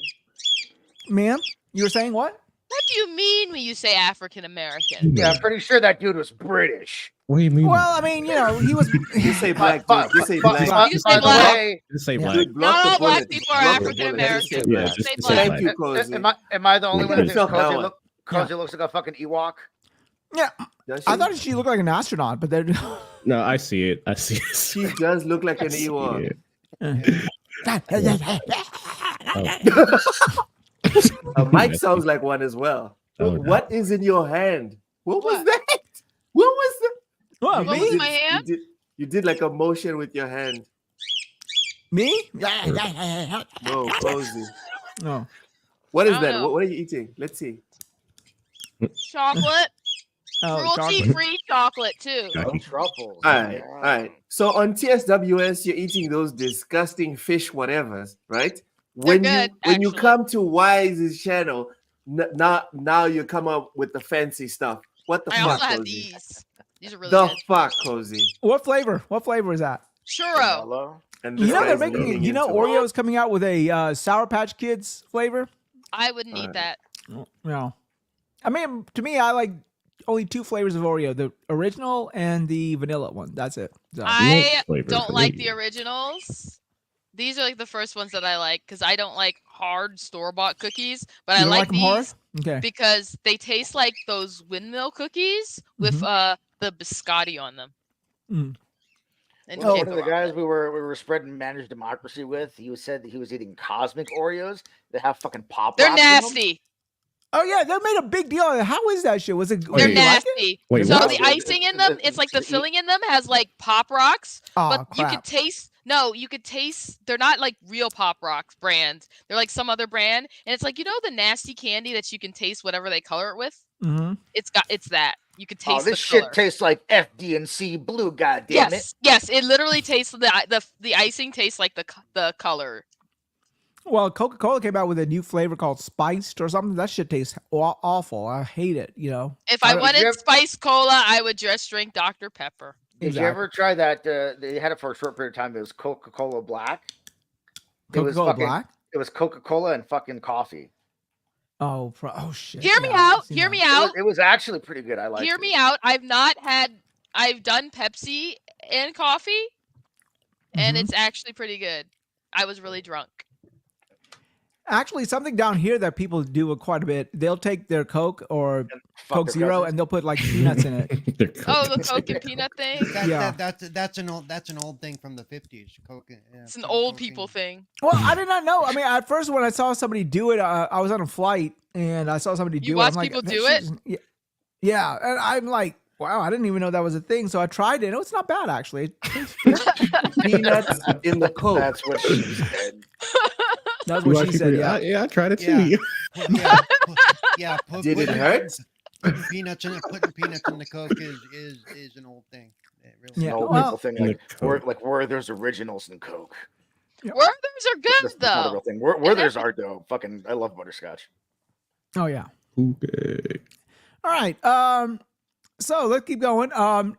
Speaker 1: Ma'am, you were saying what?
Speaker 7: What do you mean when you say African American?
Speaker 3: Yeah, I'm pretty sure that dude was British.
Speaker 4: What do you mean?
Speaker 1: Well, I mean, he was.
Speaker 6: You say black, dude. You say black.
Speaker 7: You say black.
Speaker 4: Just say
Speaker 1: Yeah.
Speaker 4: black.
Speaker 6: Dude, block
Speaker 7: Not
Speaker 6: the
Speaker 7: all black
Speaker 6: bullet.
Speaker 7: people are
Speaker 6: Block the
Speaker 7: African
Speaker 6: bullet.
Speaker 7: American.
Speaker 4: Yeah,
Speaker 7: Say
Speaker 4: just
Speaker 7: black.
Speaker 4: say
Speaker 6: Thank you, Cozy.
Speaker 3: Am I the only one that thinks
Speaker 6: Felt that one.
Speaker 3: Cozy looks like a fucking Ewok?
Speaker 1: Yeah,
Speaker 6: Does
Speaker 1: I
Speaker 6: she?
Speaker 1: thought she looked like an astronaut, but then.
Speaker 4: No, I see it. I see it.
Speaker 6: She does look like an Ewok. Mike sounds like one as well.
Speaker 4: Oh,
Speaker 6: What is in your hand? What was that? What was that?
Speaker 1: What,
Speaker 7: What
Speaker 1: me?
Speaker 7: was my hand?
Speaker 6: You did like a motion with your hand.
Speaker 1: Me?
Speaker 6: No, Cozy.
Speaker 1: No.
Speaker 6: What is
Speaker 7: I don't
Speaker 6: that?
Speaker 7: know.
Speaker 6: What are you eating? Let's see.
Speaker 7: Chocolate.
Speaker 1: Oh,
Speaker 7: Cruelty-free chocolate, too.
Speaker 3: Truffles.
Speaker 6: All right. So on TSWS, you're eating those disgusting fish whatevers, right? When
Speaker 7: good,
Speaker 6: you
Speaker 7: actually.
Speaker 6: come to Wize's channel, now you come up with the fancy stuff. What the
Speaker 7: I
Speaker 6: fuck,
Speaker 7: also have
Speaker 6: Cozy?
Speaker 7: these. These are really
Speaker 6: The
Speaker 7: good.
Speaker 6: fuck, Cozy?
Speaker 1: What flavor? What flavor is that?
Speaker 7: Churro.
Speaker 3: Hello?
Speaker 6: And
Speaker 1: You
Speaker 6: this
Speaker 1: know they're
Speaker 6: guy's
Speaker 1: making.
Speaker 6: leaning
Speaker 1: You know
Speaker 6: into it.
Speaker 1: Oreo's coming out with a Sour Patch Kids flavor.
Speaker 7: I wouldn't eat
Speaker 6: Alright.
Speaker 7: that.
Speaker 1: No, I mean, to me, I like only two flavors of Oreo: the original and the vanilla one. That's it. So.
Speaker 7: I
Speaker 4: flavor
Speaker 7: don't
Speaker 4: for
Speaker 7: like
Speaker 4: me.
Speaker 7: the originals. These are like the first ones that I like because I don't like hard store-bought cookies, but
Speaker 1: You
Speaker 7: I
Speaker 1: don't
Speaker 7: like
Speaker 1: them hard?
Speaker 7: these
Speaker 1: Okay.
Speaker 7: because they taste like those windmill cookies with the biscotti on them.
Speaker 1: Mm.
Speaker 7: And
Speaker 3: Well,
Speaker 7: you
Speaker 3: one
Speaker 7: can't
Speaker 3: of
Speaker 7: go
Speaker 3: the
Speaker 7: wrong
Speaker 3: guys
Speaker 7: with
Speaker 3: we were spreading managed democracy with, he said that he was eating cosmic Oreos that have fucking pop
Speaker 7: They're
Speaker 3: rocks in them.
Speaker 7: nasty.
Speaker 1: Oh yeah, they made a big deal. How is that shit? Was it?
Speaker 7: They're
Speaker 1: Did you like it?
Speaker 7: nasty.
Speaker 4: Wait,
Speaker 7: So
Speaker 4: what?
Speaker 7: the
Speaker 3: No,
Speaker 7: icing in them, it's like the filling in them has like pop rocks,
Speaker 1: Oh
Speaker 7: but you could
Speaker 1: crap!
Speaker 7: taste. No, you could taste. They're not like real pop rocks brands. They're like some other brand, and it's like the nasty candy that you can taste whatever they color it with.
Speaker 1: Mm-hmm.
Speaker 7: It's that you could
Speaker 3: Oh,
Speaker 7: taste
Speaker 3: this
Speaker 7: the
Speaker 3: shit
Speaker 7: color.
Speaker 3: tastes like FD&C blue. God damn it!
Speaker 7: Yes, it literally tastes the icing tastes like the color.
Speaker 1: Well, Coca-Cola came out with a new flavor called spiced or something. That shit tastes awful. I hate it.
Speaker 7: If
Speaker 1: I
Speaker 7: I
Speaker 1: don't-
Speaker 7: wanted
Speaker 3: you ever-
Speaker 7: spice cola, I would just drink Dr. Pepper.
Speaker 3: Did
Speaker 1: Exactly.
Speaker 3: you ever try that? They had it for a short period of time. It was Coca-Cola Black. It was
Speaker 1: Coca-Cola
Speaker 3: fucking-
Speaker 1: Black.
Speaker 3: It was Coca-Cola and fucking coffee.
Speaker 1: Oh shit.
Speaker 7: Hear me
Speaker 1: Yeah,
Speaker 7: out.
Speaker 1: seen
Speaker 7: Hear
Speaker 1: that.
Speaker 7: me out.
Speaker 3: It was actually pretty good. I liked
Speaker 7: Hear
Speaker 3: it.
Speaker 7: me out. I've done Pepsi and coffee, and
Speaker 1: Mhm.
Speaker 7: it's actually pretty good. I was really drunk.
Speaker 1: Actually, something down here that people do quite a bit. They'll take their Coke or
Speaker 3: Fuck
Speaker 1: Coke
Speaker 3: their
Speaker 1: Zero
Speaker 3: cousins.
Speaker 1: and they'll put like peanuts in it.
Speaker 4: They're
Speaker 7: Oh, the
Speaker 4: cooking.
Speaker 7: Coke and peanut thing.
Speaker 1: Yeah.
Speaker 2: That's an old thing from the 50s. Coke.
Speaker 7: It's an old people thing.
Speaker 1: Well, I did not know. I mean, at first when I saw somebody do it, I was on a flight and I saw somebody do
Speaker 7: You
Speaker 1: it. I'm
Speaker 7: watch
Speaker 1: like,
Speaker 7: people
Speaker 1: "That
Speaker 7: do
Speaker 1: shit is-" Yeah, and I'm like, wow, I didn't even know that was a thing. So I tried it. It's not bad actually.
Speaker 6: Peanuts in the Coke.
Speaker 3: That's what she said.
Speaker 1: That's
Speaker 4: You
Speaker 1: what
Speaker 4: watch
Speaker 1: she
Speaker 4: people-
Speaker 1: said. Yeah.
Speaker 4: yeah, I tried it too.
Speaker 2: Yeah. Yeah.
Speaker 6: Did it hurt?
Speaker 2: Putting peanuts in the Coke is an old thing. It really
Speaker 1: Yeah.
Speaker 3: An old
Speaker 1: well-
Speaker 3: people thing,
Speaker 4: In the
Speaker 3: like Werther's originals in Coke.
Speaker 7: Werther's are good
Speaker 3: That's not a real
Speaker 7: though.
Speaker 3: thing. Werther's are dope. Fucking, I love butterscotch.
Speaker 1: Oh yeah.
Speaker 4: Okay.
Speaker 1: All right. So let's keep going.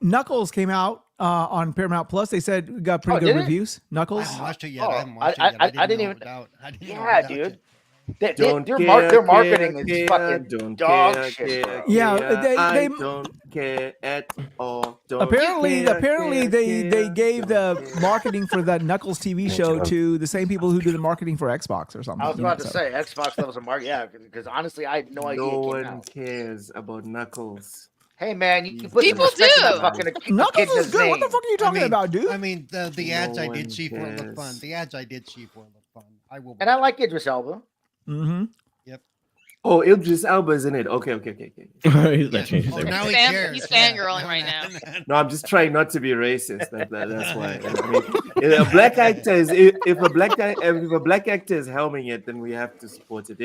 Speaker 1: Knuckles came out on Paramount Plus. They said we got pretty
Speaker 3: Oh,
Speaker 1: good
Speaker 3: did it?
Speaker 1: reviews.
Speaker 2: I
Speaker 1: Knuckles.
Speaker 2: haven't watched it yet.
Speaker 3: Oh,
Speaker 2: I haven't watched it
Speaker 3: I
Speaker 2: yet.
Speaker 3: didn't
Speaker 2: know
Speaker 3: even-
Speaker 2: it out. I didn't know
Speaker 3: Yeah,
Speaker 2: it out
Speaker 3: dude.
Speaker 2: yet.
Speaker 3: Their marketing is fucking dog shit, bro.
Speaker 1: Yeah,
Speaker 6: I
Speaker 1: they-
Speaker 6: don't care at all. Don't
Speaker 1: Apparently
Speaker 6: care,
Speaker 1: they gave the
Speaker 6: don't
Speaker 1: marketing for that Knuckles TV show to the same people who do the marketing for Xbox or something.
Speaker 3: I was
Speaker 1: you know,
Speaker 3: about to
Speaker 1: so-
Speaker 3: say Xbox levels of market. Yeah, because honestly, I had no idea.
Speaker 6: No
Speaker 3: it came
Speaker 6: one
Speaker 3: out.
Speaker 6: cares about Knuckles.
Speaker 3: Hey man, you put some
Speaker 7: People
Speaker 3: respect on
Speaker 7: do.
Speaker 3: that fucking
Speaker 1: Knuckles
Speaker 3: kid's
Speaker 1: is good. What the
Speaker 3: name.
Speaker 1: fuck are you talking
Speaker 2: mean-
Speaker 1: about, dude?
Speaker 2: I mean, the ads
Speaker 6: No
Speaker 2: I
Speaker 6: one
Speaker 2: did see for it looked
Speaker 6: cares.
Speaker 2: fun. The ads I did see for it looked fun. I will.
Speaker 3: And I
Speaker 2: watch
Speaker 3: like Idris Elba.
Speaker 1: Mm-hmm.
Speaker 6: Oh, Idris Elba's in it. Okay.
Speaker 4: that
Speaker 2: it.
Speaker 4: changes
Speaker 2: Oh,
Speaker 4: everything.
Speaker 2: now he
Speaker 7: Fan-
Speaker 2: cares.
Speaker 7: he's
Speaker 2: Yeah.
Speaker 7: fangirling right now.
Speaker 6: No, I'm just trying not to be racist. That's why. I mean, if a black actor is if a black actor is helming it, then we have to support it.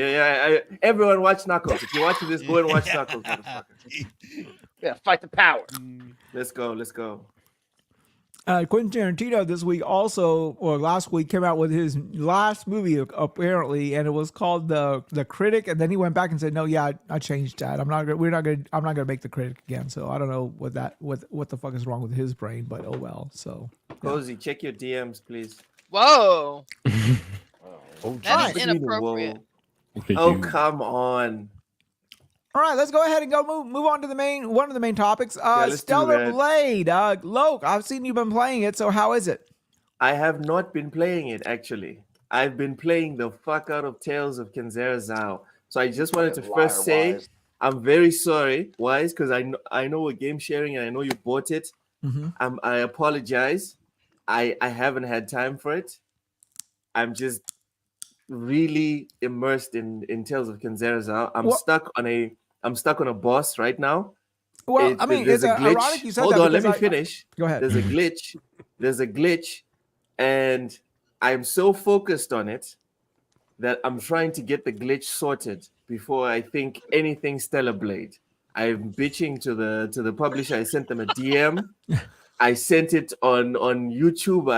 Speaker 6: Everyone watch Knuckles. If you're watching this, go and watch Knuckles, motherfucker.
Speaker 3: Yeah, fight the power.
Speaker 6: Let's go.
Speaker 1: Quentin Tarantino this week or last week came out with his last movie apparently, and it was called the Critic. And then he went back and said, "No, yeah, I changed that. I'm not gonna make The Critic again." So I don't know what the fuck is wrong with his brain, but oh well. So
Speaker 6: Cozy, check your DMs, please.
Speaker 7: Whoa,
Speaker 3: Oh.
Speaker 7: that
Speaker 6: What
Speaker 7: is
Speaker 6: do you mean,
Speaker 7: inappropriate.
Speaker 6: whoa?
Speaker 4: Did
Speaker 6: Oh,
Speaker 4: you-
Speaker 6: come on.
Speaker 1: all right, let's go ahead and move on to one of the main topics.
Speaker 6: let's do
Speaker 1: Stellar
Speaker 6: that.
Speaker 1: Blade. Llouck, I've seen you've been playing it. So how is it?
Speaker 6: I have not been playing it, actually. I've been playing the fuck out of Tales of Kenzera. So I just wanted to first say
Speaker 3: Wise.
Speaker 6: I'm very sorry, Wize, because I know we're game sharing and I know you bought it.
Speaker 1: Mm-hmm.
Speaker 6: I apologize. I haven't had time for it. I'm just really immersed in Tales of Kenzera. I'm stuck on a boss right now.
Speaker 1: Well, I mean,
Speaker 6: there's
Speaker 1: it's
Speaker 6: a glitch.
Speaker 1: ironic you said
Speaker 6: Hold
Speaker 1: that.
Speaker 6: on, let
Speaker 1: because
Speaker 6: me finish.
Speaker 1: Go ahead.
Speaker 6: There's a glitch, and I'm so focused on it that I'm trying to get the glitch sorted before I think anything Stellar Blade. I'm bitching to the publisher. I sent them a DM. I sent it on YouTube.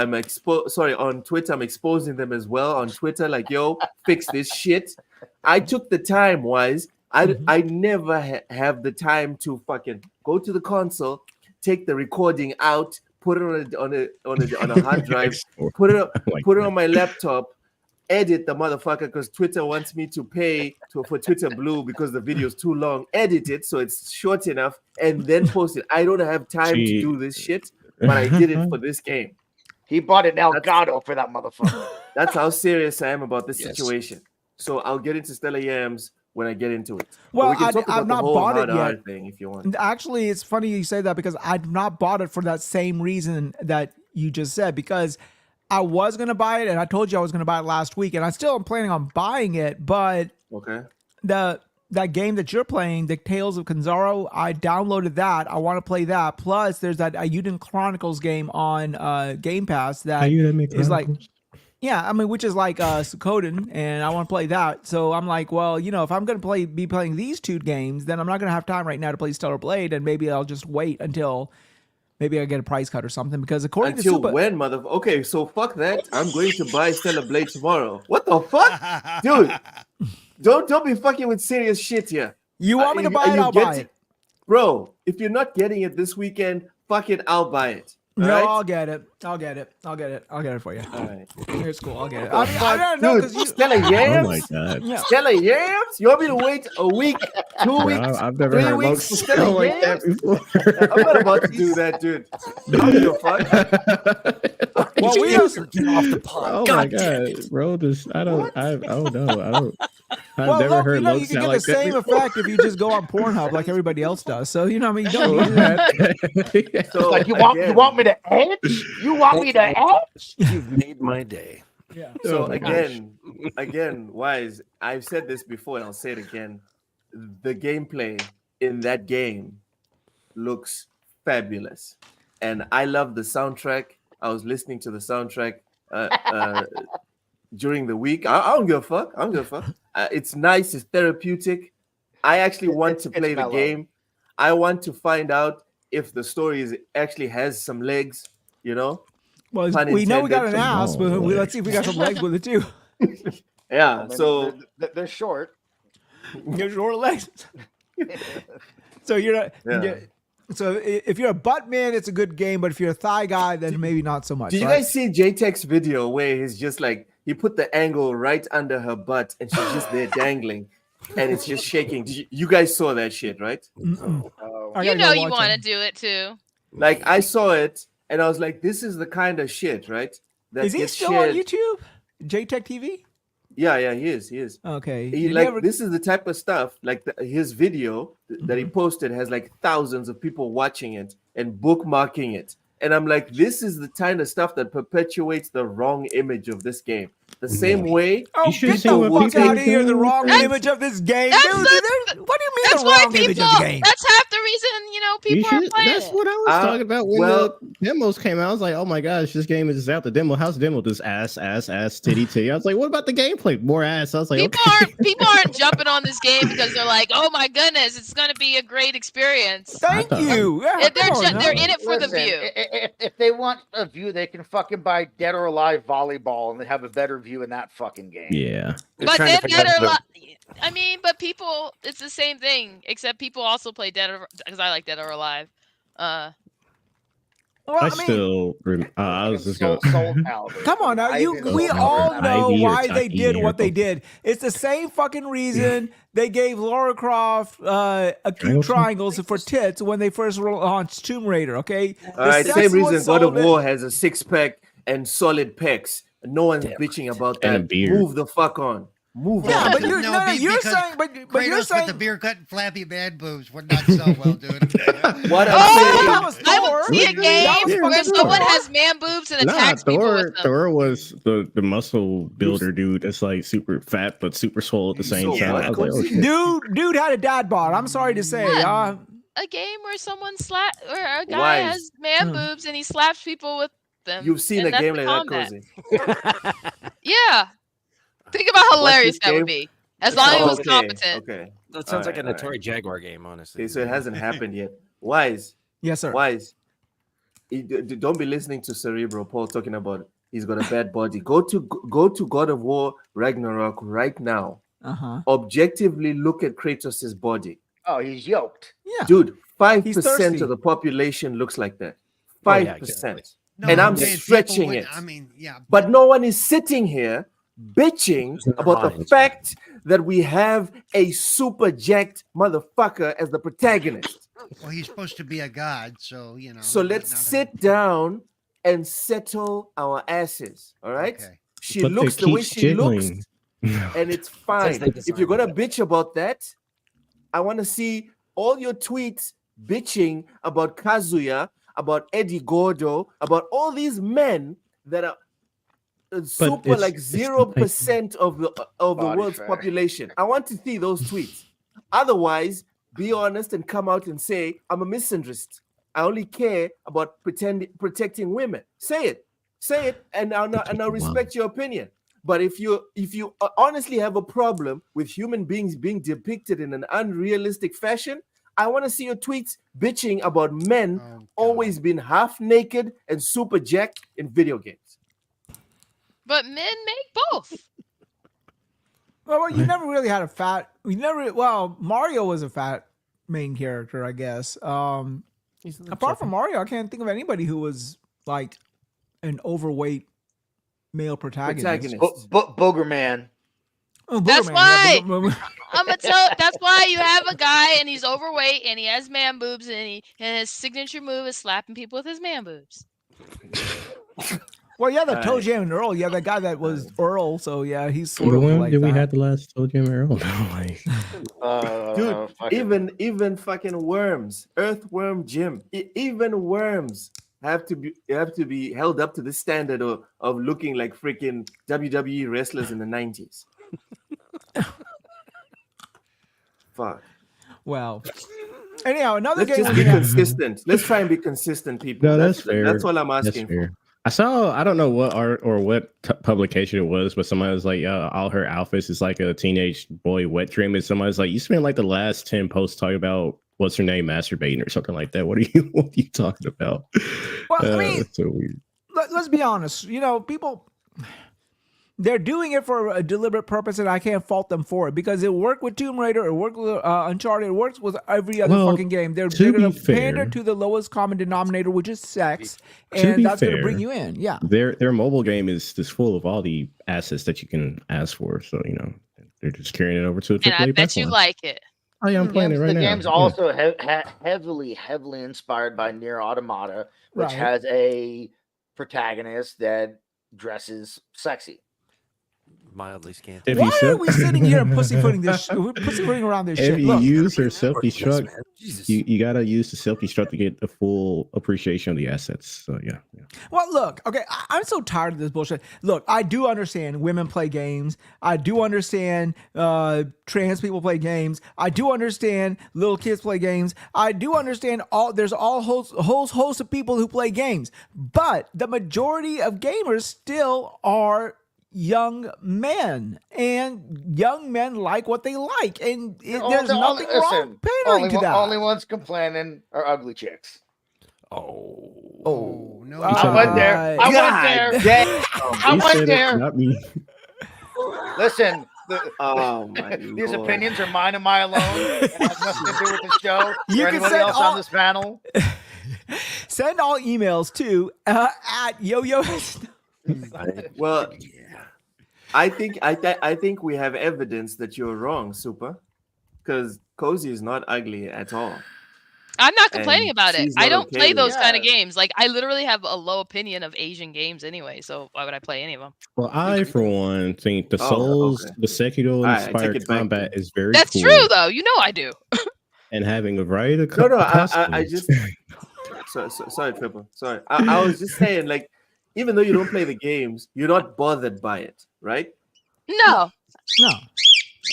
Speaker 6: On Twitter. I'm exposing them as well on Twitter. Like, yo, fix this shit. I took the time, Wize. I never have the time to fucking go to the console, take the recording out, put it on a hard drive, put it on my laptop, edit the motherfucker because Twitter wants me to pay for Twitter Blue because the video is too long. Edit it so it's short enough and then post it. I don't have time to do this shit, but I did it for this game.
Speaker 3: He bought an Elgato for that motherfucker.
Speaker 6: That's how serious I am about this
Speaker 4: Yes.
Speaker 6: situation. So I'll get into Stellar Yams when I get into it. But
Speaker 1: Well,
Speaker 6: we can talk
Speaker 1: I've
Speaker 6: about the
Speaker 1: not
Speaker 6: whole
Speaker 1: bought it
Speaker 6: hard
Speaker 1: yet.
Speaker 6: thing if you want.
Speaker 1: Actually, it's funny you say that because I've not bought it for that same reason that you just said, because I was going to buy it and I told you I was going to buy it last week and I still am planning on buying it. But
Speaker 6: Okay.
Speaker 1: that game that you're playing, the Tales of Kanzaro, I downloaded that. I want to play that. Plus, there's that Ayuden Chronicles game on Game Pass that is like, yeah, I mean, which is like Suikoden, and I want to play that. So I'm like, well, you know, if I'm going to be playing these two games, then I'm not going to have time right now to play Stellar Blade, and maybe I'll just wait until maybe I get a price cut or something. Because according
Speaker 6: Until
Speaker 1: to Super,
Speaker 6: when, motherfucker? Okay, so fuck that. I'm going to buy Stellar Blade tomorrow. What the fuck, dude? Don't be fucking with serious shit here.
Speaker 1: you want me to buy it, I'll buy it.
Speaker 6: Bro, if you're not getting it this weekend, fuck it, I'll buy it.
Speaker 1: No,
Speaker 6: Alright?
Speaker 1: I'll get it. I'll get it for you.
Speaker 6: All right.
Speaker 1: It's cool. I'll get it. I mean, I don't know
Speaker 6: Dude,
Speaker 1: because you.
Speaker 6: Stellar
Speaker 4: Oh
Speaker 6: Yams?
Speaker 4: my god.
Speaker 1: Yeah.
Speaker 6: Stellar Yams? You want me to wait a week, 2
Speaker 4: Bro,
Speaker 6: weeks?
Speaker 4: I've never
Speaker 6: 3
Speaker 4: heard
Speaker 6: weeks
Speaker 4: Monks
Speaker 6: for Stellar
Speaker 4: sound like that
Speaker 6: Yams?
Speaker 4: before.
Speaker 6: I'm not about to do that, dude. I don't give a fuck.
Speaker 1: Well, we don't.
Speaker 5: Get off the pod.
Speaker 4: Oh my god, bro! I don't know. I've
Speaker 1: Well,
Speaker 4: never
Speaker 1: look,
Speaker 4: heard
Speaker 1: you know, you
Speaker 4: Monks
Speaker 1: can
Speaker 4: sound
Speaker 1: get
Speaker 4: like
Speaker 1: the same
Speaker 4: that before.
Speaker 1: effect if you just go on Pornhub like everybody else does. So you know, what I mean, you don't need that.
Speaker 6: So,
Speaker 3: Like you want me to edge? You want me to edge?
Speaker 5: You've made my day.
Speaker 1: Yeah.
Speaker 6: So
Speaker 4: Oh my gosh.
Speaker 6: again, Wize, I've said this before and I'll say it again. The gameplay in that game looks fabulous. And I love the soundtrack. I was listening to the soundtrack during the week. I don't give a fuck. I don't give a fuck. It's nice. It's therapeutic. I actually want to
Speaker 3: It's
Speaker 6: play the
Speaker 3: mellow.
Speaker 6: game. I want to find out if the story actually has some legs, you know?
Speaker 1: Well,
Speaker 6: Pun
Speaker 1: we know we got an
Speaker 6: intended.
Speaker 1: ass, but let's see if we got some legs with it too.
Speaker 6: Yeah.
Speaker 3: I mean,
Speaker 6: So
Speaker 3: they're short.
Speaker 1: Your short legs. So you're not.
Speaker 6: Yeah.
Speaker 1: So if you're a butt man, it's a good game, but if you're a thigh guy, then maybe not so much.
Speaker 6: did you
Speaker 1: right?
Speaker 6: guys see JTech's video where he's just like he put the angle right under her butt and she's just there dangling and it's just shaking? You guys saw that shit, right?
Speaker 1: Mm-mm.
Speaker 3: Oh,
Speaker 1: I
Speaker 7: You
Speaker 1: gotta go
Speaker 7: know you
Speaker 1: watch
Speaker 7: want to
Speaker 1: it.
Speaker 7: do it too.
Speaker 6: Like I saw it and I was like, this is the kind of shit, right? That
Speaker 1: Is he
Speaker 6: gets
Speaker 1: still
Speaker 6: shared.
Speaker 1: on YouTube? JTech TV?
Speaker 6: Yeah, he is.
Speaker 1: Okay.
Speaker 6: He
Speaker 1: Did
Speaker 6: like
Speaker 1: ever-
Speaker 6: this is the type of stuff like his video that he posted has like thousands of people watching it and bookmarking it. And I'm like, this is the kind of stuff that perpetuates the wrong image of this game. The same way.
Speaker 1: Oh,
Speaker 4: You should
Speaker 1: get
Speaker 4: see
Speaker 1: the
Speaker 4: what
Speaker 1: fuck
Speaker 4: people
Speaker 1: out of here! The
Speaker 4: do.
Speaker 1: wrong
Speaker 7: That's-
Speaker 1: image of this game,
Speaker 7: that's
Speaker 1: dude.
Speaker 7: the-
Speaker 1: What do you mean
Speaker 7: That's
Speaker 1: the
Speaker 7: why
Speaker 1: wrong image
Speaker 7: people.
Speaker 1: of the game?
Speaker 7: That's half the reason people are playing
Speaker 4: That's
Speaker 7: it.
Speaker 4: what I was talking about when
Speaker 6: well-
Speaker 4: the demos came out. I was like, oh my gosh, this game is out. The demo, how's the demo? This ass, titty. I was like, what about the gameplay? More ass. I was like,
Speaker 7: People aren't jumping on this game because they're like, oh my goodness, it's gonna be a great experience.
Speaker 1: Thank
Speaker 4: thought-
Speaker 1: you. Yeah,
Speaker 7: They're
Speaker 1: come on now.
Speaker 7: they're in it for the
Speaker 3: Listen,
Speaker 7: view.
Speaker 3: If they want a view, they can fucking buy Dead or Alive volleyball and they have a better view in that fucking game.
Speaker 4: yeah.
Speaker 7: But
Speaker 6: trying to
Speaker 7: then
Speaker 6: figure
Speaker 7: Dead
Speaker 6: out
Speaker 7: or
Speaker 6: the-
Speaker 7: I mean, but people, it's the same thing. Except people also play Dead or because I like Dead or Alive.
Speaker 1: Well,
Speaker 4: I
Speaker 1: I mean,
Speaker 4: still, I was just going.
Speaker 3: Soul Calibur.
Speaker 1: come on now. We
Speaker 3: Soul
Speaker 1: all
Speaker 3: Calibur.
Speaker 1: know
Speaker 4: Ivy or
Speaker 1: why they
Speaker 4: Taki
Speaker 1: did
Speaker 4: or
Speaker 1: what they
Speaker 4: something.
Speaker 1: did. It's the same fucking reason they gave Lara Croft acute
Speaker 4: Triangles?
Speaker 1: triangles for tits when they first launched Tomb Raider. Okay.
Speaker 6: All right,
Speaker 1: That's
Speaker 6: same
Speaker 1: what
Speaker 6: reason God of
Speaker 1: sold it.
Speaker 6: War has a 6-pack and solid pecs. No one's bitching about
Speaker 4: And a
Speaker 6: that.
Speaker 4: beard.
Speaker 6: Move the fuck on. Move
Speaker 1: Yeah,
Speaker 6: on.
Speaker 1: but you're,
Speaker 2: No,
Speaker 1: no, you're
Speaker 2: because
Speaker 1: saying, but you're
Speaker 2: Kratos
Speaker 1: saying
Speaker 2: with the beer cut and flappy man boobs would not sell well, dude.
Speaker 6: What I'm
Speaker 1: that
Speaker 6: saying,
Speaker 1: was
Speaker 7: I
Speaker 1: Thor.
Speaker 7: would see a
Speaker 1: That
Speaker 7: game
Speaker 1: was
Speaker 7: where
Speaker 1: fucking
Speaker 7: someone
Speaker 1: Thor.
Speaker 7: has man boobs and
Speaker 4: Nah,
Speaker 7: attacks people
Speaker 4: Thor.
Speaker 7: with them.
Speaker 4: Thor was the muscle builder dude. That's like super fat but super swole at the same
Speaker 6: So
Speaker 4: time.
Speaker 6: what?
Speaker 4: I was like, oh shit.
Speaker 1: Dude had a dad bod. I'm sorry to say.
Speaker 7: Yeah. A game where someone or a guy
Speaker 6: Wise.
Speaker 7: has man
Speaker 1: Hmm.
Speaker 7: boobs and he slaps people with them.
Speaker 6: you've seen
Speaker 7: and
Speaker 6: a
Speaker 7: that's
Speaker 6: game
Speaker 7: the
Speaker 6: like that,
Speaker 7: combat.
Speaker 6: Cozy.
Speaker 7: Yeah. Think about how
Speaker 6: What's
Speaker 7: hilarious
Speaker 6: this
Speaker 7: that would
Speaker 6: game?
Speaker 7: be. As long as it was
Speaker 6: Okay,
Speaker 7: competent.
Speaker 6: Okay.
Speaker 5: That sounds like
Speaker 6: Alright,
Speaker 5: an
Speaker 6: alright.
Speaker 5: Atari Jaguar game, honestly.
Speaker 6: Okay, so it hasn't happened yet. Wise.
Speaker 1: Yes, sir.
Speaker 6: Wise. Don't be listening to Cerebral Paul talking about he's got a bad body. Go to God of War Ragnarok right now.
Speaker 1: Uh-huh.
Speaker 6: Objectively look at Kratos' body.
Speaker 3: Oh, he's yoked.
Speaker 1: Yeah.
Speaker 6: Dude,
Speaker 1: He's
Speaker 6: 5%
Speaker 1: thirsty.
Speaker 6: of the population looks like that.
Speaker 5: Oh,
Speaker 6: 5%.
Speaker 5: yeah, exactly.
Speaker 2: No,
Speaker 6: And I'm
Speaker 2: saying people
Speaker 6: stretching
Speaker 2: would-
Speaker 6: it.
Speaker 2: I mean, yeah.
Speaker 6: But no one is sitting here bitching
Speaker 5: Never
Speaker 6: about the
Speaker 5: mind.
Speaker 6: fact that we have a super jacked motherfucker as the protagonist.
Speaker 2: Well, he's supposed to be a god, so you know.
Speaker 6: So
Speaker 2: not-
Speaker 6: let's
Speaker 2: not a-
Speaker 6: sit down and settle our asses. All right.
Speaker 2: Okay.
Speaker 6: She
Speaker 4: But they
Speaker 6: looks the way
Speaker 4: keep
Speaker 6: she looks.
Speaker 4: jiggling.
Speaker 6: and it's
Speaker 8: Says
Speaker 6: fine.
Speaker 8: they
Speaker 6: If you're
Speaker 8: designed
Speaker 6: gonna
Speaker 8: it.
Speaker 6: bitch about that, I want to see all your tweets bitching about Kazuya, about Eddie Gordo, about all these men that are super
Speaker 4: it's-
Speaker 6: like
Speaker 4: it's
Speaker 6: 0% of the
Speaker 3: Body
Speaker 6: world's
Speaker 3: fat.
Speaker 6: population. I want to see those tweets. Otherwise, be honest and come out and say, I'm a misandrist. I only care about protecting women. Say it, and I'll respect your opinion. But if you honestly have a problem with human beings being depicted in an unrealistic fashion, I want to see your tweets bitching about men
Speaker 2: Oh, God.
Speaker 6: always being half naked and super jacked in video games.
Speaker 7: But men make both.
Speaker 1: Well, you never really had a fat. Well, Mario was a fat main character, I guess.
Speaker 5: He's a little
Speaker 1: Apart from
Speaker 5: chubby.
Speaker 1: Mario, I can't think of anybody who was like an overweight male protagonist.
Speaker 3: Booger Man.
Speaker 1: Oh,
Speaker 7: That's
Speaker 1: Booger Man,
Speaker 7: why.
Speaker 1: yeah,
Speaker 7: I'm gonna tell. That's why you have a guy and he's overweight and he has man boobs and his signature move is slapping people with his man boobs.
Speaker 1: Well, yeah, the
Speaker 6: Alright.
Speaker 1: Toe Jam and Earl. Yeah, that guy that was Earl. So yeah, he's sort
Speaker 4: But
Speaker 1: of
Speaker 4: when
Speaker 1: like
Speaker 4: did we
Speaker 1: that.
Speaker 4: have the last Toe Jam Earl? Like,
Speaker 6: Dude,
Speaker 3: fucking-
Speaker 6: even fucking worms, earthworm Jim, even worms have to be held up to the standard of looking like freaking WWE wrestlers in the 90s. Fuck.
Speaker 1: Well, anyhow, another
Speaker 6: Let's
Speaker 1: game.
Speaker 6: just
Speaker 1: we
Speaker 6: be
Speaker 1: have-
Speaker 6: consistent. Let's try and be consistent, people.
Speaker 4: no, that's fair.
Speaker 6: That's all I'm
Speaker 4: That's
Speaker 6: asking.
Speaker 4: fair. I saw, I don't know what art or what publication it was, but somebody was like, all her outfits is like a teenage boy wet dream. And somebody's like, you spent like the last 10 posts talking about what's her name masturbating or something like that. What are you talking about?
Speaker 1: Well, I mean,
Speaker 4: it's so weird.
Speaker 1: let's be honest. You know, people, they're doing it for a deliberate purpose, and I can't fault them for it because it worked with Tomb Raider, it worked with Uncharted, it works with every other
Speaker 4: Well,
Speaker 1: fucking game. They're
Speaker 4: to
Speaker 1: going
Speaker 4: be
Speaker 1: to pander
Speaker 4: fair-
Speaker 1: to the lowest common denominator, which is sex,
Speaker 4: To
Speaker 1: and
Speaker 4: be
Speaker 1: that's going to
Speaker 4: fair,
Speaker 1: bring you in. Yeah.
Speaker 4: Their mobile game is full of all the assets that you can ask for. So, you know, they're just carrying it over to a
Speaker 7: And I
Speaker 4: AAA
Speaker 7: bet you
Speaker 4: platform.
Speaker 7: like it.
Speaker 4: Oh yeah, I'm playing it right
Speaker 3: the
Speaker 4: now.
Speaker 3: game's
Speaker 4: Yeah.
Speaker 3: also heavily inspired by Nier Automata, which
Speaker 1: Right.
Speaker 3: has a protagonist that dresses sexy.
Speaker 5: Mildly scanty.
Speaker 4: If
Speaker 1: Why
Speaker 4: you
Speaker 1: are
Speaker 4: self-
Speaker 1: we sitting here and pussyfooting this? We're pussyfooting around this
Speaker 4: if
Speaker 1: shit.
Speaker 4: you
Speaker 1: Look,
Speaker 4: use your self-destruct,
Speaker 8: man. Jesus.
Speaker 4: you gotta use the self-destruct to get the full appreciation of the assets. So yeah.
Speaker 1: well, look, okay, I'm so tired of this bullshit. Look, I do understand women play games. I do understand trans people play games. I do understand little kids play games. I do understand there's all whole host of people who play games. But the majority of gamers still are young men, and young men like what they like, and there's nothing wrong pandering to that.
Speaker 3: Only ones complaining are ugly chicks.
Speaker 2: Oh, no.
Speaker 3: I went there. I went there. I
Speaker 4: You
Speaker 3: went
Speaker 4: said it,
Speaker 3: there.
Speaker 4: not me.
Speaker 3: Listen,
Speaker 6: Oh my
Speaker 3: these
Speaker 6: Lord.
Speaker 3: opinions are mine and mine alone. It has nothing to do with the show.
Speaker 1: You
Speaker 3: or
Speaker 1: can
Speaker 3: anybody
Speaker 1: send
Speaker 3: else
Speaker 1: all-
Speaker 3: on this panel.
Speaker 1: Send all emails to at yo-yo.
Speaker 6: Well, I think we have evidence that you're wrong, Super, because Cozy is not ugly at all.
Speaker 7: I'm not complaining
Speaker 6: And
Speaker 7: about it.
Speaker 6: she's
Speaker 7: I
Speaker 6: not
Speaker 7: don't
Speaker 6: okay
Speaker 7: play
Speaker 6: with
Speaker 7: those
Speaker 3: it.
Speaker 7: kind of
Speaker 3: Yeah.
Speaker 7: games. Like I literally have a low opinion of Asian games anyway. So why would I play any of them?
Speaker 4: Well, I for one think the
Speaker 6: Oh,
Speaker 4: Souls,
Speaker 6: okay.
Speaker 4: the Sekiro
Speaker 6: Alright, I take
Speaker 4: inspired
Speaker 6: it back
Speaker 4: combat
Speaker 6: then.
Speaker 4: is very
Speaker 7: That's
Speaker 4: cool.
Speaker 7: true though. You know I do.
Speaker 4: And having a variety of
Speaker 6: No, I
Speaker 4: costumes.
Speaker 6: just sorry, Triple. Sorry, I was just saying, like, even though you don't play the games, you're not bothered by it, right?
Speaker 7: No.
Speaker 1: No.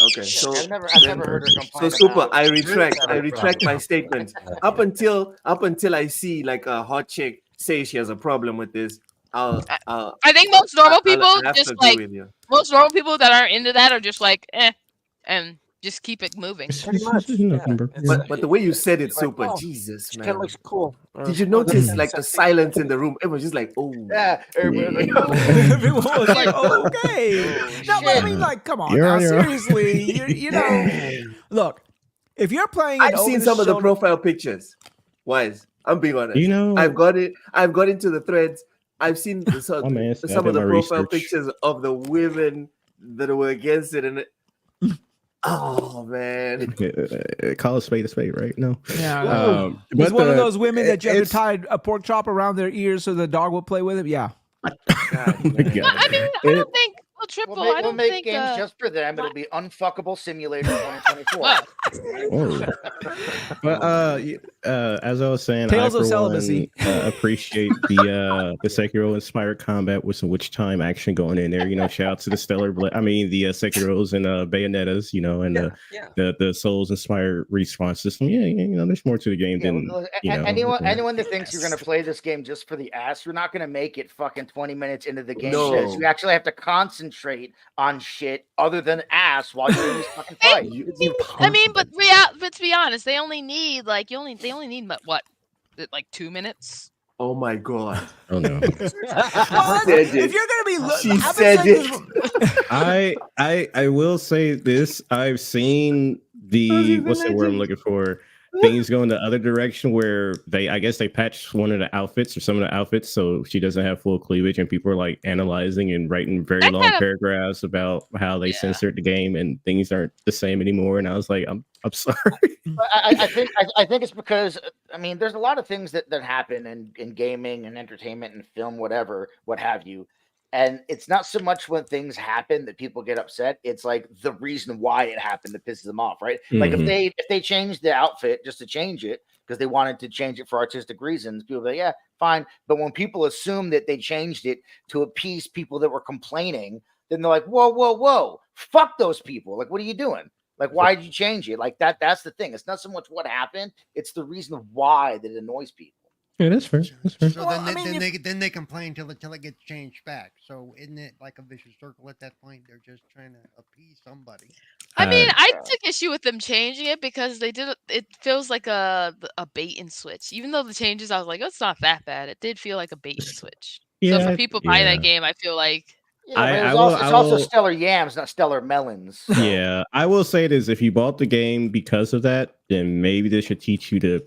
Speaker 6: Okay, so
Speaker 3: I've never heard her
Speaker 6: so
Speaker 3: complain
Speaker 6: Super,
Speaker 3: about
Speaker 6: I
Speaker 3: it.
Speaker 6: retract my statement. Up until I see like a hot chick say she has a problem with this, I'll
Speaker 7: I think most normal people
Speaker 6: I'll have to
Speaker 7: just
Speaker 6: agree
Speaker 7: like
Speaker 6: with you.
Speaker 7: most normal people that aren't into that are just like and just keep it moving.
Speaker 4: It's
Speaker 8: Pretty much,
Speaker 4: nothing,
Speaker 8: yeah.
Speaker 4: bro.
Speaker 8: It's-
Speaker 6: But the way you said it,
Speaker 8: It's like,
Speaker 6: Super,
Speaker 8: oh,
Speaker 6: Jesus,
Speaker 8: She kind of
Speaker 6: man.
Speaker 8: looks cool.
Speaker 6: Did you notice like the silence in the room? Everyone's just like, oh.
Speaker 3: Yeah, everybody-
Speaker 1: Everyone was like, okay. No, but I
Speaker 3: shit.
Speaker 1: mean, like, come on
Speaker 4: You're
Speaker 1: now,
Speaker 4: on your own.
Speaker 1: seriously. You know, look, if you're playing an
Speaker 6: I've seen some of the
Speaker 1: over-the-shoulder-
Speaker 6: profile pictures. Wise, I'm being honest.
Speaker 4: You know,
Speaker 6: I've got into the threads. I've seen
Speaker 4: My man said I
Speaker 6: some of
Speaker 4: did
Speaker 6: the
Speaker 4: my
Speaker 6: profile
Speaker 4: research.
Speaker 6: pictures of the women that were against it, and oh man,
Speaker 4: call a spade, right? No.
Speaker 1: Yeah.
Speaker 4: But
Speaker 1: He's one of those women that you have to
Speaker 4: it's-
Speaker 1: tie a pork chop around their ears so the dog will play with it. Yeah.
Speaker 6: God,
Speaker 4: Oh my
Speaker 6: man.
Speaker 4: God.
Speaker 7: I mean, I don't think triple.
Speaker 3: We'll make,
Speaker 7: I don't
Speaker 3: make
Speaker 7: think.
Speaker 3: games just for them. It'll be Unfuckable Simulator 2024.
Speaker 7: Well,
Speaker 4: Oh. But as I was saying,
Speaker 1: Tales
Speaker 4: I
Speaker 1: of
Speaker 4: for
Speaker 1: celibacy.
Speaker 4: one appreciate the Sekiro inspired combat with some witch time action going in there. You know, shout out to the the Sekiros and Bayonettas. You know, and the Souls inspired respawn system. Yeah, you know, there's more to the game than
Speaker 3: anyone that thinks you're gonna play this game just for the ass, you're not gonna make it fucking 20 minutes into the game.
Speaker 6: No.
Speaker 3: Because you actually have to concentrate on shit other than ass while you're in this fucking fight.
Speaker 7: I mean, but to be honest, they only need like they only need what, like 2 minutes.
Speaker 6: Oh my god.
Speaker 4: Oh no.
Speaker 1: If you're gonna be,
Speaker 6: She
Speaker 1: I've been
Speaker 6: said
Speaker 1: saying
Speaker 6: it.
Speaker 1: this-
Speaker 4: I will say this. I've seen what's the word I'm looking for? Things go in the other direction where I guess they patched one of the outfits or some of the outfits so she doesn't have full cleavage, and people are like analyzing and writing very long paragraphs about how they censored the game and things aren't the same anymore. And I was like, I'm sorry.
Speaker 3: I think it's because there's a lot of things that happen in gaming and entertainment and film, whatever, what have you. And it's not so much when things happen that people get upset. It's like the reason why it happened that pisses them off, right? Like if they changed the outfit just to change it because they wanted to change it for artistic reasons, people be like, yeah, fine. But when people assume that they changed it to appease people that were complaining, then they're like, whoa, fuck those people. Like, what are you doing? Like, why did you change it? Like that's the thing. It's not so much what happened; it's the reason why that annoys people.
Speaker 4: Yeah, that's fair. That's fair.
Speaker 2: So then they complain till it gets changed back. So isn't it like a vicious circle at that point? They're just trying to appease somebody.
Speaker 7: I mean, I took issue with them changing it because they did. It feels like a bait and switch. Even though the changes, I was like, oh, it's not that bad. It did feel like a bait and switch. So for people buying that game, I feel like.
Speaker 3: Yeah, it's also stellar yams, not stellar melons. So.
Speaker 4: Yeah, I will say this: if you bought the game because of that, then maybe they should teach you to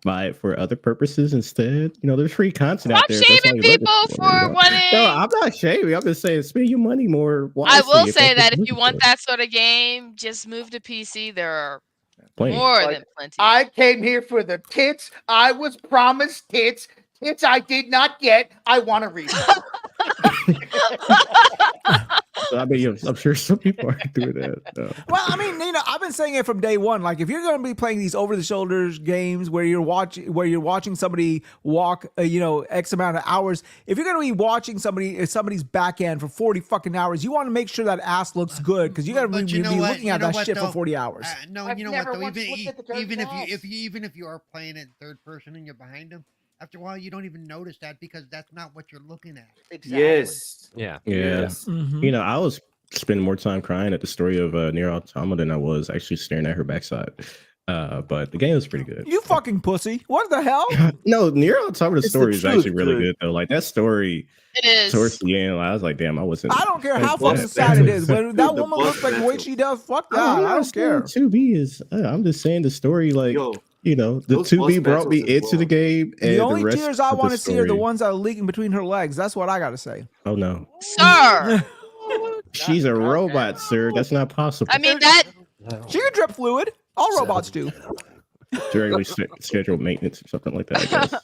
Speaker 4: buy it for other purposes instead. You know, there's free content out there.
Speaker 7: I'm shaming people for wanting.
Speaker 4: No, I'm not shaming. I'm just saying spend your money more
Speaker 7: I
Speaker 4: wisely.
Speaker 7: will say that if you want that sort of game, just move to PC. There are more than plenty.
Speaker 3: I came here for the tits. I was promised tits. Tits I did not get. I want to read them.
Speaker 4: I mean, I'm sure some people are doing that. No.
Speaker 1: Well, I mean, I've been saying it from day one. Like, if you're going to be playing these over-the-shoulders games where you're watching somebody walk, X amount of hours, if you're going to be watching somebody's back end for 40 fucking hours, you want to make sure that ass looks good because you got to be looking at that shit for 40 hours.
Speaker 2: No, you know what though? Even if you are playing it in third person and you're behind them. After a while, you don't even notice that because that's not what you're looking at.
Speaker 3: Exactly.
Speaker 6: Yes.
Speaker 5: Yeah.
Speaker 6: Yes.
Speaker 4: Mm-hmm. I was spending more time crying at the story of Nier Automata than I was actually staring at her backside. But the game was pretty good.
Speaker 1: You fucking pussy! What the hell?
Speaker 4: No, Nier Automata's story is actually really
Speaker 6: dude.
Speaker 4: good though. Like that story.
Speaker 7: It is.
Speaker 4: Towards the end, I was like, damn, I wasn't.
Speaker 1: I don't care how fucking sad it is. When that woman looks like the way she does, fuck that. I don't care.
Speaker 4: 2B is. I'm just saying the story, like. The 2B brought me into the game. And
Speaker 1: the only
Speaker 4: rest
Speaker 1: tears I want to see are the
Speaker 4: story-
Speaker 1: ones that are leaking between her legs. That's what I got to say.
Speaker 4: Oh no,
Speaker 7: Sir.
Speaker 4: she's a robot, sir. That's not possible.
Speaker 7: I mean that.
Speaker 1: She can drip fluid. All robots do.
Speaker 4: Directly scheduled maintenance or something like that. I guess.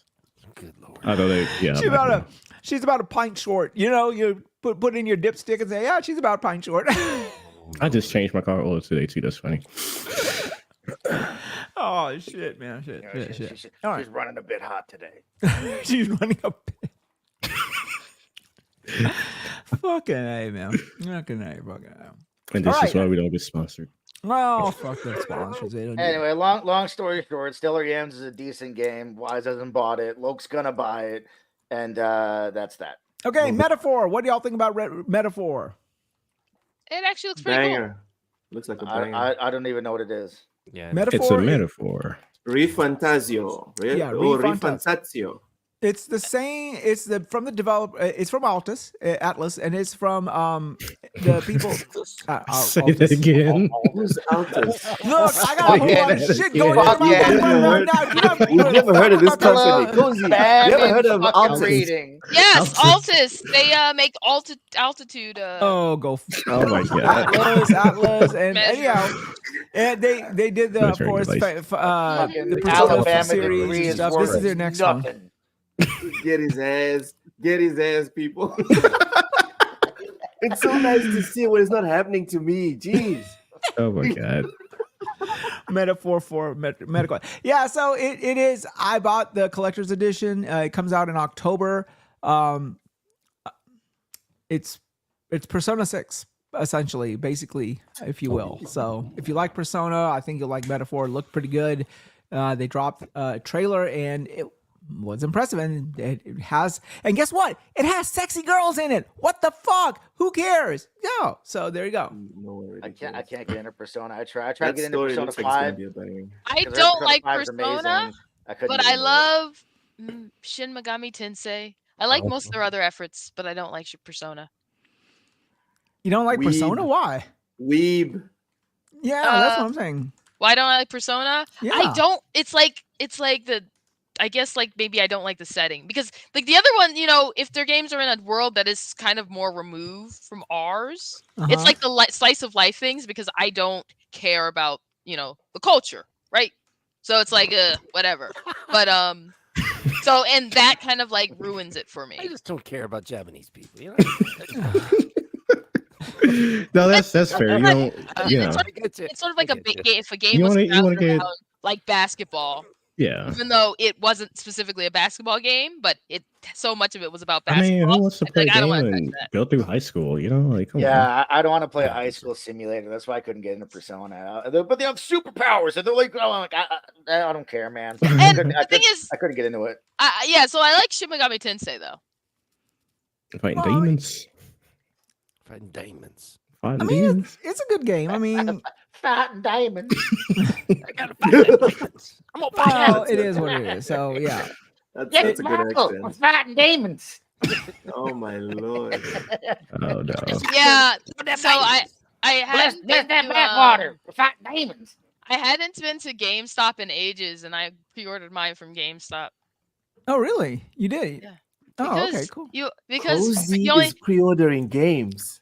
Speaker 5: Good lord.
Speaker 4: I know they. Yeah.
Speaker 1: She's about a pint short. You put in your dipstick and say, yeah, she's about a pint short.
Speaker 4: I just changed my car oil today too. That's funny.
Speaker 1: Oh shit, man! Shit.
Speaker 3: She's running a bit hot today.
Speaker 1: She's running a bit. Fucking A, man. Fucking A.
Speaker 4: And this is why we don't get sponsored.
Speaker 1: Well, fuck that sponsors. They don't
Speaker 3: Anyway, long story short, Stellar Yams is a decent game. Wize hasn't bought it. Llouck's gonna buy it, and that's that.
Speaker 1: Okay, Metaphor. What do y'all think about Metaphor?
Speaker 7: It actually looks pretty
Speaker 6: Banger. Looks like a banger.
Speaker 3: I don't even know what it is.
Speaker 5: Yeah.
Speaker 1: Metaphor.
Speaker 4: It's a metaphor.
Speaker 6: Refantasio. Refantasio.
Speaker 1: It's the same. It's from the developer. It's from Atlas, and it's from the people.
Speaker 4: Say that again.
Speaker 6: Who's Altus?
Speaker 1: Look, I got a whole lot of shit going on in my mind right now.
Speaker 6: You've never heard of this company. Cozy. You ever heard of Altus?
Speaker 3: Reading.
Speaker 7: Yes, Altus. They make altitude.
Speaker 4: Oh my god.
Speaker 1: Atlas, and anyhow, and they did the of course the
Speaker 3: Alabama
Speaker 1: series
Speaker 3: degree
Speaker 1: and
Speaker 3: is
Speaker 1: stuff. This is their next one.
Speaker 6: Get his ass, people. It's so nice to see when it's not happening to me. Jeez.
Speaker 4: Oh my god.
Speaker 1: Metaphor for medical. Yeah, so it is. I bought the collector's edition. It comes out in October. It's Persona 6, essentially, basically, if you will. So if you like Persona, I think you'll like Metaphor. It looked pretty good. They dropped a trailer and it was impressive. And it has, and guess what? It has sexy girls in it. What the fuck? Who cares? Go. So there you go.
Speaker 3: I can't get into Persona. I tried to get into Persona 5.
Speaker 7: I don't like Persona, but I love Shin Megami Tensei. I like most of their other efforts, but I don't like Persona.
Speaker 1: You don't like
Speaker 6: Weeb.
Speaker 1: Persona? Why?
Speaker 6: Weeb.
Speaker 1: Yeah, that's what I'm saying.
Speaker 7: Why don't I like Persona?
Speaker 1: Yeah.
Speaker 7: I don't. It's like the. I guess like maybe I don't like the setting because like the other one, if their games are in a world that is kind of more removed from ours, it's like the slice of life things because I don't care about the culture, right? So it's like whatever. But so and that kind of like ruins it for me.
Speaker 5: I just don't care about Japanese people,
Speaker 4: No, that's fair. You don't,
Speaker 7: It's sort of like if a game was around like basketball.
Speaker 4: Yeah.
Speaker 7: Even though it wasn't specifically a basketball game, but so much of it was about basketball.
Speaker 4: I mean, who wants to play a game
Speaker 7: and
Speaker 4: and go through high school? Like, come on.
Speaker 3: Yeah, I don't want to play a high school simulator. That's why I couldn't get into Persona. But they have superpowers, and they're like, I don't care, man.
Speaker 7: And the thing is,
Speaker 3: I couldn't get into it.
Speaker 7: Yeah, so I like Shin Megami Tensei though.
Speaker 4: Fighting demons.
Speaker 5: Fighting demons.
Speaker 1: I mean, it's a good game. I mean,
Speaker 3: fighting diamonds.
Speaker 5: I gotta fight demons. I'm gonna fight
Speaker 1: well, it is what it is. So yeah,
Speaker 6: that's a good accent.
Speaker 3: We're fighting demons.
Speaker 6: Oh my lord.
Speaker 4: Oh no.
Speaker 7: Yeah, so I hadn't
Speaker 3: Bless
Speaker 7: been
Speaker 3: that
Speaker 7: to,
Speaker 3: backwater. We're fighting demons.
Speaker 7: I hadn't been to GameStop in ages, and I pre-ordered mine from GameStop.
Speaker 1: Oh really? You did?
Speaker 7: Yeah.
Speaker 1: Oh, okay, cool.
Speaker 7: Because
Speaker 6: Cozy
Speaker 7: you only
Speaker 6: is pre-ordering games.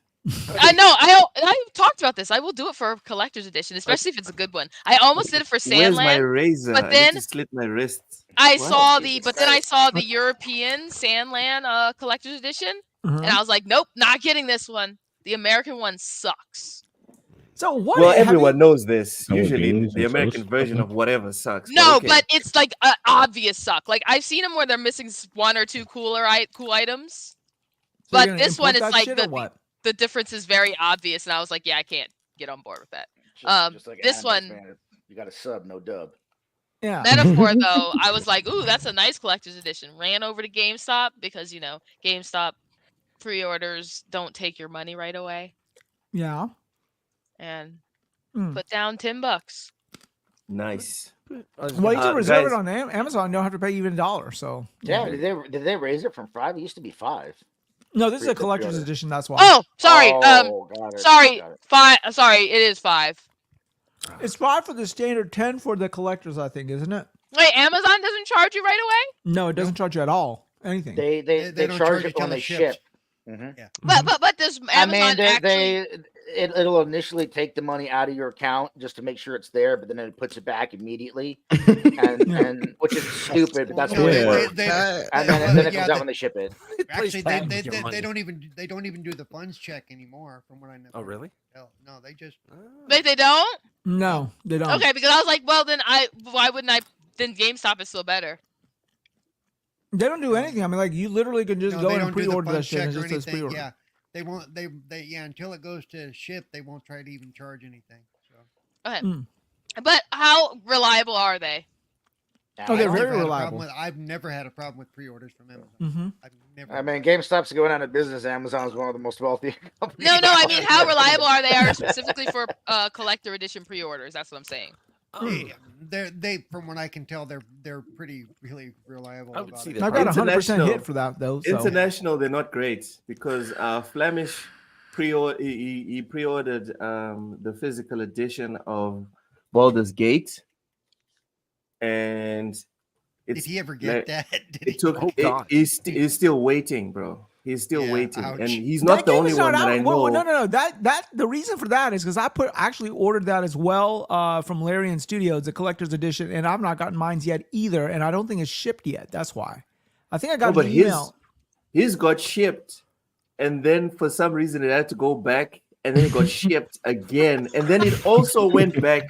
Speaker 7: I know. I talked about this. I will do it for a collector's edition, especially if it's a good one. I almost did it for
Speaker 6: Where's my
Speaker 7: Sandland,
Speaker 6: razor?
Speaker 7: but
Speaker 6: I
Speaker 7: then
Speaker 6: need to slit my wrists.
Speaker 7: I
Speaker 6: Wow.
Speaker 7: saw
Speaker 3: Jesus
Speaker 7: but then I
Speaker 3: Christ.
Speaker 7: saw the European Sandland collector's edition, and I was like, nope, not getting this one. The American one sucks.
Speaker 1: So what?
Speaker 6: Well,
Speaker 1: have
Speaker 6: everyone knows this.
Speaker 4: Oh,
Speaker 6: Usually,
Speaker 4: games
Speaker 6: the
Speaker 4: and
Speaker 6: American
Speaker 4: shows.
Speaker 6: version of whatever sucks.
Speaker 7: No,
Speaker 6: okay.
Speaker 7: but it's like an obvious suck. Like I've seen them where they're missing one or two cool items,
Speaker 1: So you're
Speaker 7: but
Speaker 1: gonna
Speaker 7: this one
Speaker 1: import
Speaker 7: is
Speaker 1: that
Speaker 7: like
Speaker 1: shit or what?
Speaker 7: the difference is very obvious, and I was like, yeah, I can't get on board with that.
Speaker 3: Just like
Speaker 7: this
Speaker 3: animes,
Speaker 7: one-
Speaker 3: man. You got a sub, no dub.
Speaker 1: Yeah.
Speaker 7: Metaphor though, I was like, ooh, that's a nice collector's edition. Ran over to GameStop because GameStop pre-orders don't take your money right away,
Speaker 1: Yeah.
Speaker 7: and
Speaker 1: Mm.
Speaker 7: put down $10.
Speaker 6: Nice.
Speaker 1: Well, you can reserve
Speaker 6: guys-
Speaker 1: it on Amazon. You don't have to pay even $1. So
Speaker 3: Yeah, did they raise it from 5? It used to be 5.
Speaker 1: no, this is a
Speaker 3: Pre-order.
Speaker 1: collector's edition. That's why.
Speaker 7: Oh, sorry.
Speaker 3: Oh, got it,
Speaker 7: Sorry.
Speaker 3: got it.
Speaker 7: 5. Sorry, it is 5.
Speaker 1: It's 5 for the standard, 10 for the collectors. I think, isn't it?
Speaker 7: Wait, Amazon doesn't charge you right away?
Speaker 1: No, it doesn't charge you at all. Anything.
Speaker 3: They
Speaker 2: don't
Speaker 3: charge
Speaker 2: you
Speaker 3: it
Speaker 2: till
Speaker 3: when they
Speaker 2: it
Speaker 3: ship.
Speaker 2: ships.
Speaker 3: Mhm.
Speaker 2: Yeah.
Speaker 7: But does Amazon actually?
Speaker 3: It'll initially take the money out of your account just to make sure it's there, but then it puts it back immediately, and which is stupid, but that's
Speaker 2: No,
Speaker 3: what
Speaker 4: Yeah.
Speaker 3: it works. And then it comes out when they ship it.
Speaker 2: Actually,
Speaker 5: Please
Speaker 2: they
Speaker 5: take your money.
Speaker 2: don't even do the funds check anymore. From what I know.
Speaker 5: Oh, really?
Speaker 2: No, they just.
Speaker 7: Wait, they don't?
Speaker 1: No, they don't.
Speaker 7: Okay, because I was like, well, then why wouldn't I? Then GameStop is still better.
Speaker 1: They don't do anything. I mean, like you literally can just
Speaker 2: No,
Speaker 1: go
Speaker 2: they
Speaker 1: in
Speaker 2: don't
Speaker 1: and
Speaker 2: do the
Speaker 1: pre-order that
Speaker 2: funds
Speaker 1: shit and it
Speaker 2: check or
Speaker 1: just says
Speaker 2: anything.
Speaker 1: pre-order.
Speaker 2: Yeah, they won't. They until it goes to ship, they won't try to even charge anything. So.
Speaker 7: Okay,
Speaker 1: Mm.
Speaker 7: but how reliable are they?
Speaker 1: Oh, they're
Speaker 2: I've
Speaker 1: very
Speaker 2: never had a
Speaker 1: reliable.
Speaker 2: problem I've never had a problem with pre-orders from Amazon.
Speaker 1: Mm-hmm.
Speaker 2: I've never.
Speaker 3: I mean, GameStop's going out of business. Amazon's one of the most wealthy companies.
Speaker 7: No, I mean, how reliable are they? Specifically for collector edition pre-orders. That's what I'm saying.
Speaker 2: They from what I can tell, they're pretty really reliable.
Speaker 5: I would
Speaker 2: about
Speaker 5: see
Speaker 2: it.
Speaker 5: that.
Speaker 1: I've got a 100%
Speaker 6: International.
Speaker 1: hit for that though. So.
Speaker 6: International, they're not great because Flemish he pre-ordered the physical edition of Baldur's Gate, and
Speaker 2: Did he ever get that? Did
Speaker 6: it took.
Speaker 5: Oh, God.
Speaker 6: He's still waiting, bro. He's still
Speaker 2: Yeah,
Speaker 6: waiting,
Speaker 2: ouch.
Speaker 6: and he's
Speaker 1: That
Speaker 6: not the
Speaker 1: game
Speaker 6: only
Speaker 1: is not
Speaker 6: one that
Speaker 1: out.
Speaker 6: I know.
Speaker 1: Well, no. That the reason for that is because I actually ordered that as well from Larian Studios, the collector's edition, and I've not gotten mine yet either, and I don't think it's shipped yet. That's why. I think I got
Speaker 6: No, but
Speaker 1: an email.
Speaker 6: his got shipped and then for some reason it had to go back, and then it got shipped again, and then it also went back.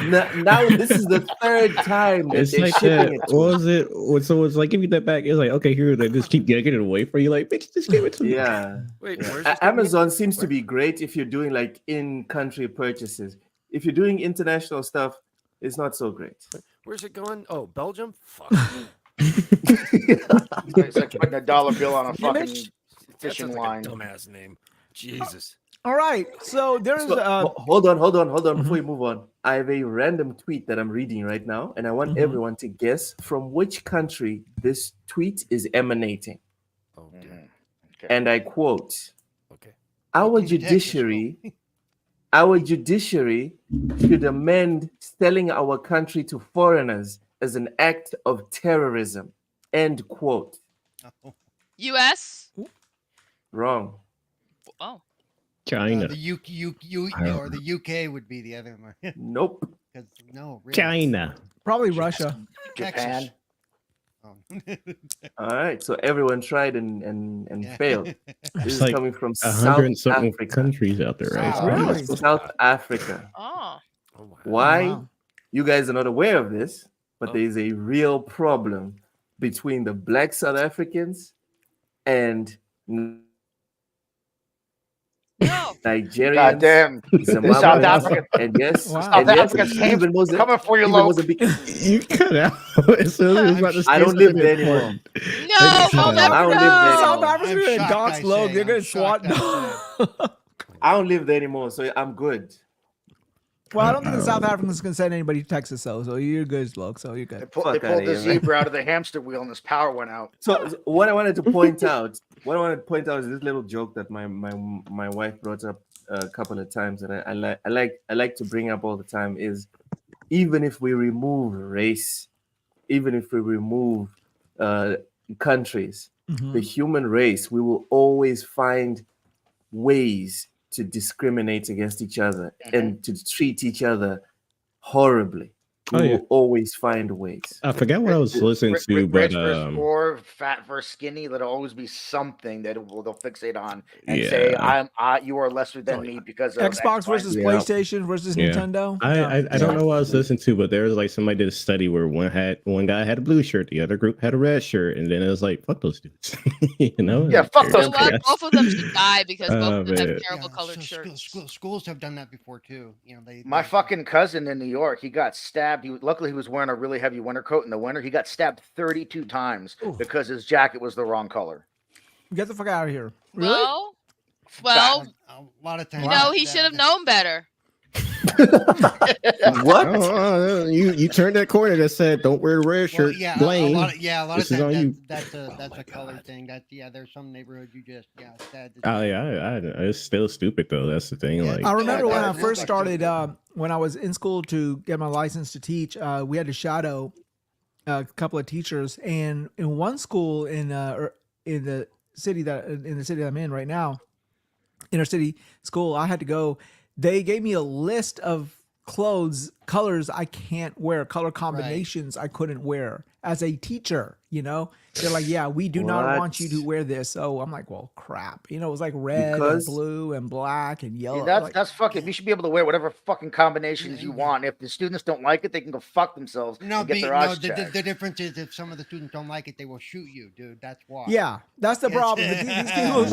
Speaker 6: Now this is the third time that
Speaker 4: It's
Speaker 6: they're
Speaker 4: like
Speaker 6: shipping
Speaker 4: that.
Speaker 6: it.
Speaker 4: What was it? So it's like, give me that back. It's like, okay, here, they just keep getting it away from you. Like, bitch, just give it to me.
Speaker 6: Yeah.
Speaker 5: Wait,
Speaker 6: Yeah.
Speaker 5: where's this coming
Speaker 6: Amazon seems to be great if you're doing like in-country purchases. If you're doing international stuff, it's not so great.
Speaker 5: Where's it going? Oh, Belgium? Fuck.
Speaker 3: It's like putting a dollar bill on a fucking
Speaker 5: That
Speaker 3: fishing
Speaker 5: sounds
Speaker 3: line.
Speaker 5: like a dumbass name. Jesus.
Speaker 1: All right. So there's
Speaker 6: Hold on. Before you move on, I have a random tweet that I'm reading right now, and I want everyone to guess from which country this tweet is emanating.
Speaker 5: Oh, dear.
Speaker 3: Okay.
Speaker 6: And I quote,
Speaker 5: Okay.
Speaker 6: our
Speaker 2: Texas,
Speaker 6: judiciary should amend selling our country to foreigners as an act of terrorism. End quote.
Speaker 7: U.S.
Speaker 6: Wrong.
Speaker 7: Oh.
Speaker 4: China.
Speaker 2: The or the UK would be the other one.
Speaker 6: Nope.
Speaker 2: No, really.
Speaker 4: China.
Speaker 1: probably Russia.
Speaker 3: Japan.
Speaker 2: Oh.
Speaker 6: All right. So everyone tried and
Speaker 2: Yeah.
Speaker 6: failed. This
Speaker 4: It's
Speaker 6: is
Speaker 4: like
Speaker 6: coming from
Speaker 4: 100 and
Speaker 6: South
Speaker 4: something
Speaker 6: Africa.
Speaker 4: countries out there, right?
Speaker 2: Wow.
Speaker 1: Really?
Speaker 6: South Africa.
Speaker 7: Oh.
Speaker 5: Oh, wow.
Speaker 6: Why?
Speaker 1: Wow.
Speaker 6: You guys are not aware of this, but
Speaker 5: Oh.
Speaker 6: there is a real problem between the black South Africans and
Speaker 7: No.
Speaker 6: Nigerians,
Speaker 3: God damn. South
Speaker 6: Zimbabweans,
Speaker 3: African.
Speaker 6: and yes,
Speaker 1: Wow.
Speaker 6: and
Speaker 3: South
Speaker 6: yes,
Speaker 3: Africans came
Speaker 6: even
Speaker 3: coming for you,
Speaker 6: even
Speaker 3: Lo.
Speaker 6: Mozambique.
Speaker 4: You cut out. As soon as he was about to
Speaker 6: I
Speaker 4: say
Speaker 6: don't live
Speaker 4: something
Speaker 6: there anymore.
Speaker 4: important.
Speaker 7: No, I'll never
Speaker 6: I don't live there
Speaker 7: know.
Speaker 1: South
Speaker 6: anymore.
Speaker 1: Africa's
Speaker 2: I'm
Speaker 1: gonna
Speaker 2: shocked,
Speaker 1: dox
Speaker 2: I
Speaker 1: Logue.
Speaker 2: say.
Speaker 1: They're gonna
Speaker 2: I'm
Speaker 1: swat.
Speaker 2: shocked,
Speaker 6: I don't live there anymore, so I'm good.
Speaker 1: Well, I don't think the South Africans can send anybody to Texas, though. So you're good, Logue. So you're
Speaker 3: They,
Speaker 1: good.
Speaker 3: pulled
Speaker 6: Fuck
Speaker 3: the
Speaker 6: outta here, man.
Speaker 3: zebra out of the hamster wheel and his power went out.
Speaker 6: So what I wanted to point out, is this little joke that my wife brought up a couple of times, and I like to bring up all the time, is even if we remove race, even if we remove countries, the human race, we will always find ways to discriminate against each other and to treat each other horribly. We
Speaker 4: Oh, yeah.
Speaker 6: will always find ways.
Speaker 4: I forgot what I was listening to, but
Speaker 3: Rich versus poor, fat versus skinny. There'll always be something that they'll fixate on and say, you are lesser than me because of
Speaker 1: Xbox
Speaker 3: X, Y,
Speaker 1: versus
Speaker 3: Z."
Speaker 1: PlayStation versus
Speaker 4: Yeah.
Speaker 1: Nintendo.
Speaker 4: I don't know what I was listening to, but there was like somebody did a study where one guy had a blue shirt, the other group had a red shirt, and then it was like, fuck those dudes. You know?
Speaker 3: Yeah, fuck
Speaker 7: You
Speaker 3: those
Speaker 7: know what?
Speaker 3: kids.
Speaker 7: Both of them should die because both
Speaker 4: Oh,
Speaker 7: of them have
Speaker 4: man.
Speaker 7: terrible colored
Speaker 2: so
Speaker 7: shirts.
Speaker 2: schools have done that before too. You know,
Speaker 3: My fucking cousin in New York, he got stabbed. Luckily, he was wearing a really heavy winter coat in the winter. He got stabbed 32 times because his jacket was the wrong color.
Speaker 1: Get the fuck out of here. Really?
Speaker 7: Well,
Speaker 2: a lot of times.
Speaker 7: you know, he should have known better.
Speaker 6: What?
Speaker 4: You turned that corner that said, "Don't wear a red
Speaker 2: Well,
Speaker 4: shirt."
Speaker 2: yeah,
Speaker 4: Blaine.
Speaker 2: a lot of
Speaker 4: This is on you.
Speaker 2: times that's a color thing. There's some neighborhoods you just sad.
Speaker 4: Oh yeah, it's still stupid though. That's the thing.
Speaker 2: Yeah.
Speaker 4: Like,
Speaker 1: I remember when
Speaker 3: that
Speaker 1: I
Speaker 3: is
Speaker 1: first
Speaker 3: like
Speaker 1: started,
Speaker 3: stupid.
Speaker 1: when I was in school to get my license to teach, we had to shadow a couple of teachers, and in one school in the city that I'm in right now, inner city school, I had to go. They gave me a list of colors I can't wear, color combinations I couldn't wear as a teacher. You know, they're like, yeah, we do not want you to wear this. So I'm like, well, crap. You know, it was like red and
Speaker 6: Because-
Speaker 1: blue and black and yellow.
Speaker 3: Yeah,
Speaker 1: Like,
Speaker 3: that's fucking. You should be able to wear whatever fucking combinations you want. If the students don't like it, they can go fuck themselves
Speaker 2: No,
Speaker 3: and get their eyes checked.
Speaker 2: the difference is if some of the students don't like it, they will shoot you, dude. That's why.
Speaker 1: yeah, that's the
Speaker 2: Yes.
Speaker 1: problem. These
Speaker 3: No,
Speaker 1: people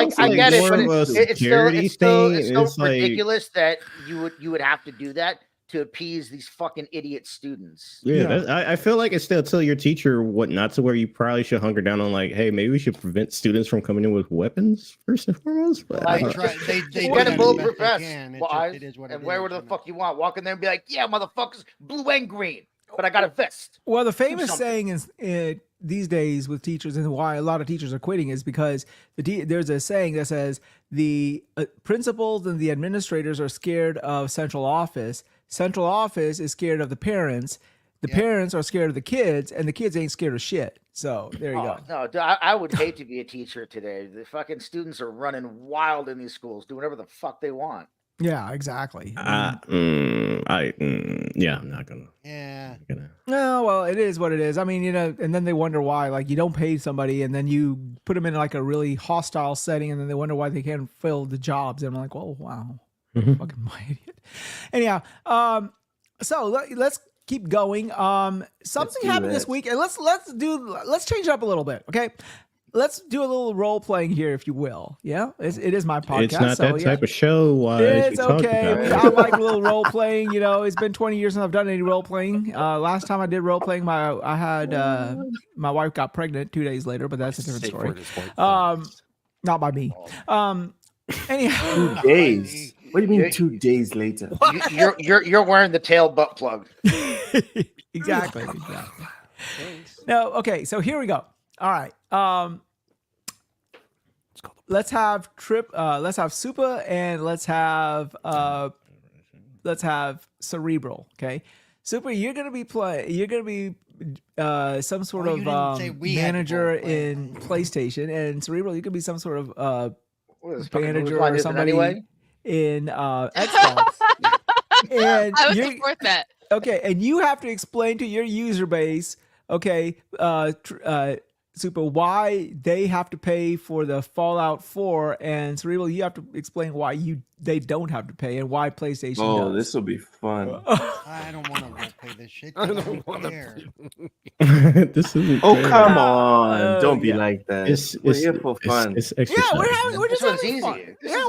Speaker 1: shoot
Speaker 3: I get it,
Speaker 4: more
Speaker 3: but
Speaker 4: of a
Speaker 3: it's
Speaker 4: security
Speaker 3: still
Speaker 4: thing. It's like,
Speaker 3: ridiculous that you would have to do that to appease these fucking idiot students.
Speaker 4: yeah, I feel like it's still tell your teacher what not to wear. You probably should hunker down on like, hey, maybe we should prevent students from coming in with weapons first and foremost. But
Speaker 3: Like,
Speaker 2: They
Speaker 3: just
Speaker 2: do
Speaker 3: get
Speaker 2: that
Speaker 3: a
Speaker 2: as best
Speaker 3: bulletproof
Speaker 2: they
Speaker 3: vest,
Speaker 2: can. It's
Speaker 3: Wize,
Speaker 2: just- it is what
Speaker 3: and
Speaker 2: it
Speaker 3: wear
Speaker 2: is,
Speaker 3: whatever
Speaker 2: you
Speaker 3: the
Speaker 2: know.
Speaker 3: fuck you want. Walk in there and be like, yeah, motherfuckers, blue and green, but I got a vest.
Speaker 1: Well, the famous
Speaker 3: something.
Speaker 1: saying is these days with teachers, and why a lot of teachers are quitting, is because there's a saying that says the principals and the administrators are scared of central office. Central office is scared of the parents. The parents are scared of the kids, and the kids ain't scared of shit. So there you go.
Speaker 3: No, dude, I would hate to be a teacher today. The fucking students are running wild in these schools, doing whatever the fuck they want.
Speaker 1: Yeah, exactly.
Speaker 4: I'm not gonna.
Speaker 2: Yeah.
Speaker 1: No, well, it is what it is. I mean, and then they wonder why, like, you don't pay somebody and then you put them in like a really hostile setting and then they wonder why they can't fill the jobs. And I'm like, well, wow, fucking my idiot. Anyhow, so let's keep going. Something happened this week, and let's change it up a little bit, okay? Let's do a little role playing here, if you will. Yeah, it is my podcast.
Speaker 4: It's not that type of show. Wise.
Speaker 1: It's okay. I like a little role playing. It's been 20 years since I've done any role playing. Last time I did role playing, my wife got pregnant 2 days later, but that's a different story. Not by me. Anyhow,
Speaker 6: 2 days. What do you mean 2 days later?
Speaker 3: You're wearing the tail butt plug.
Speaker 1: Exactly. No, okay. So here we go. All right. Let's have let's have Supa, and let's have Cerebral. Okay, Supa, you're gonna be some sort of manager in PlayStation, and Cerebral, you could be some sort of manager or somebody in Xbox. And
Speaker 7: I would support that.
Speaker 1: Okay, and you have to explain to your user base, okay, Supa, why they have to pay for the Fallout 4, and Cerebral, you have to explain why they don't have to pay and why PlayStation does.
Speaker 6: Oh, this will be fun.
Speaker 2: I don't want to roleplay this shit. I don't want to.
Speaker 4: This isn't.
Speaker 6: Oh, come on! Don't be like that. We're here for fun.
Speaker 1: We're just having fun. Yeah,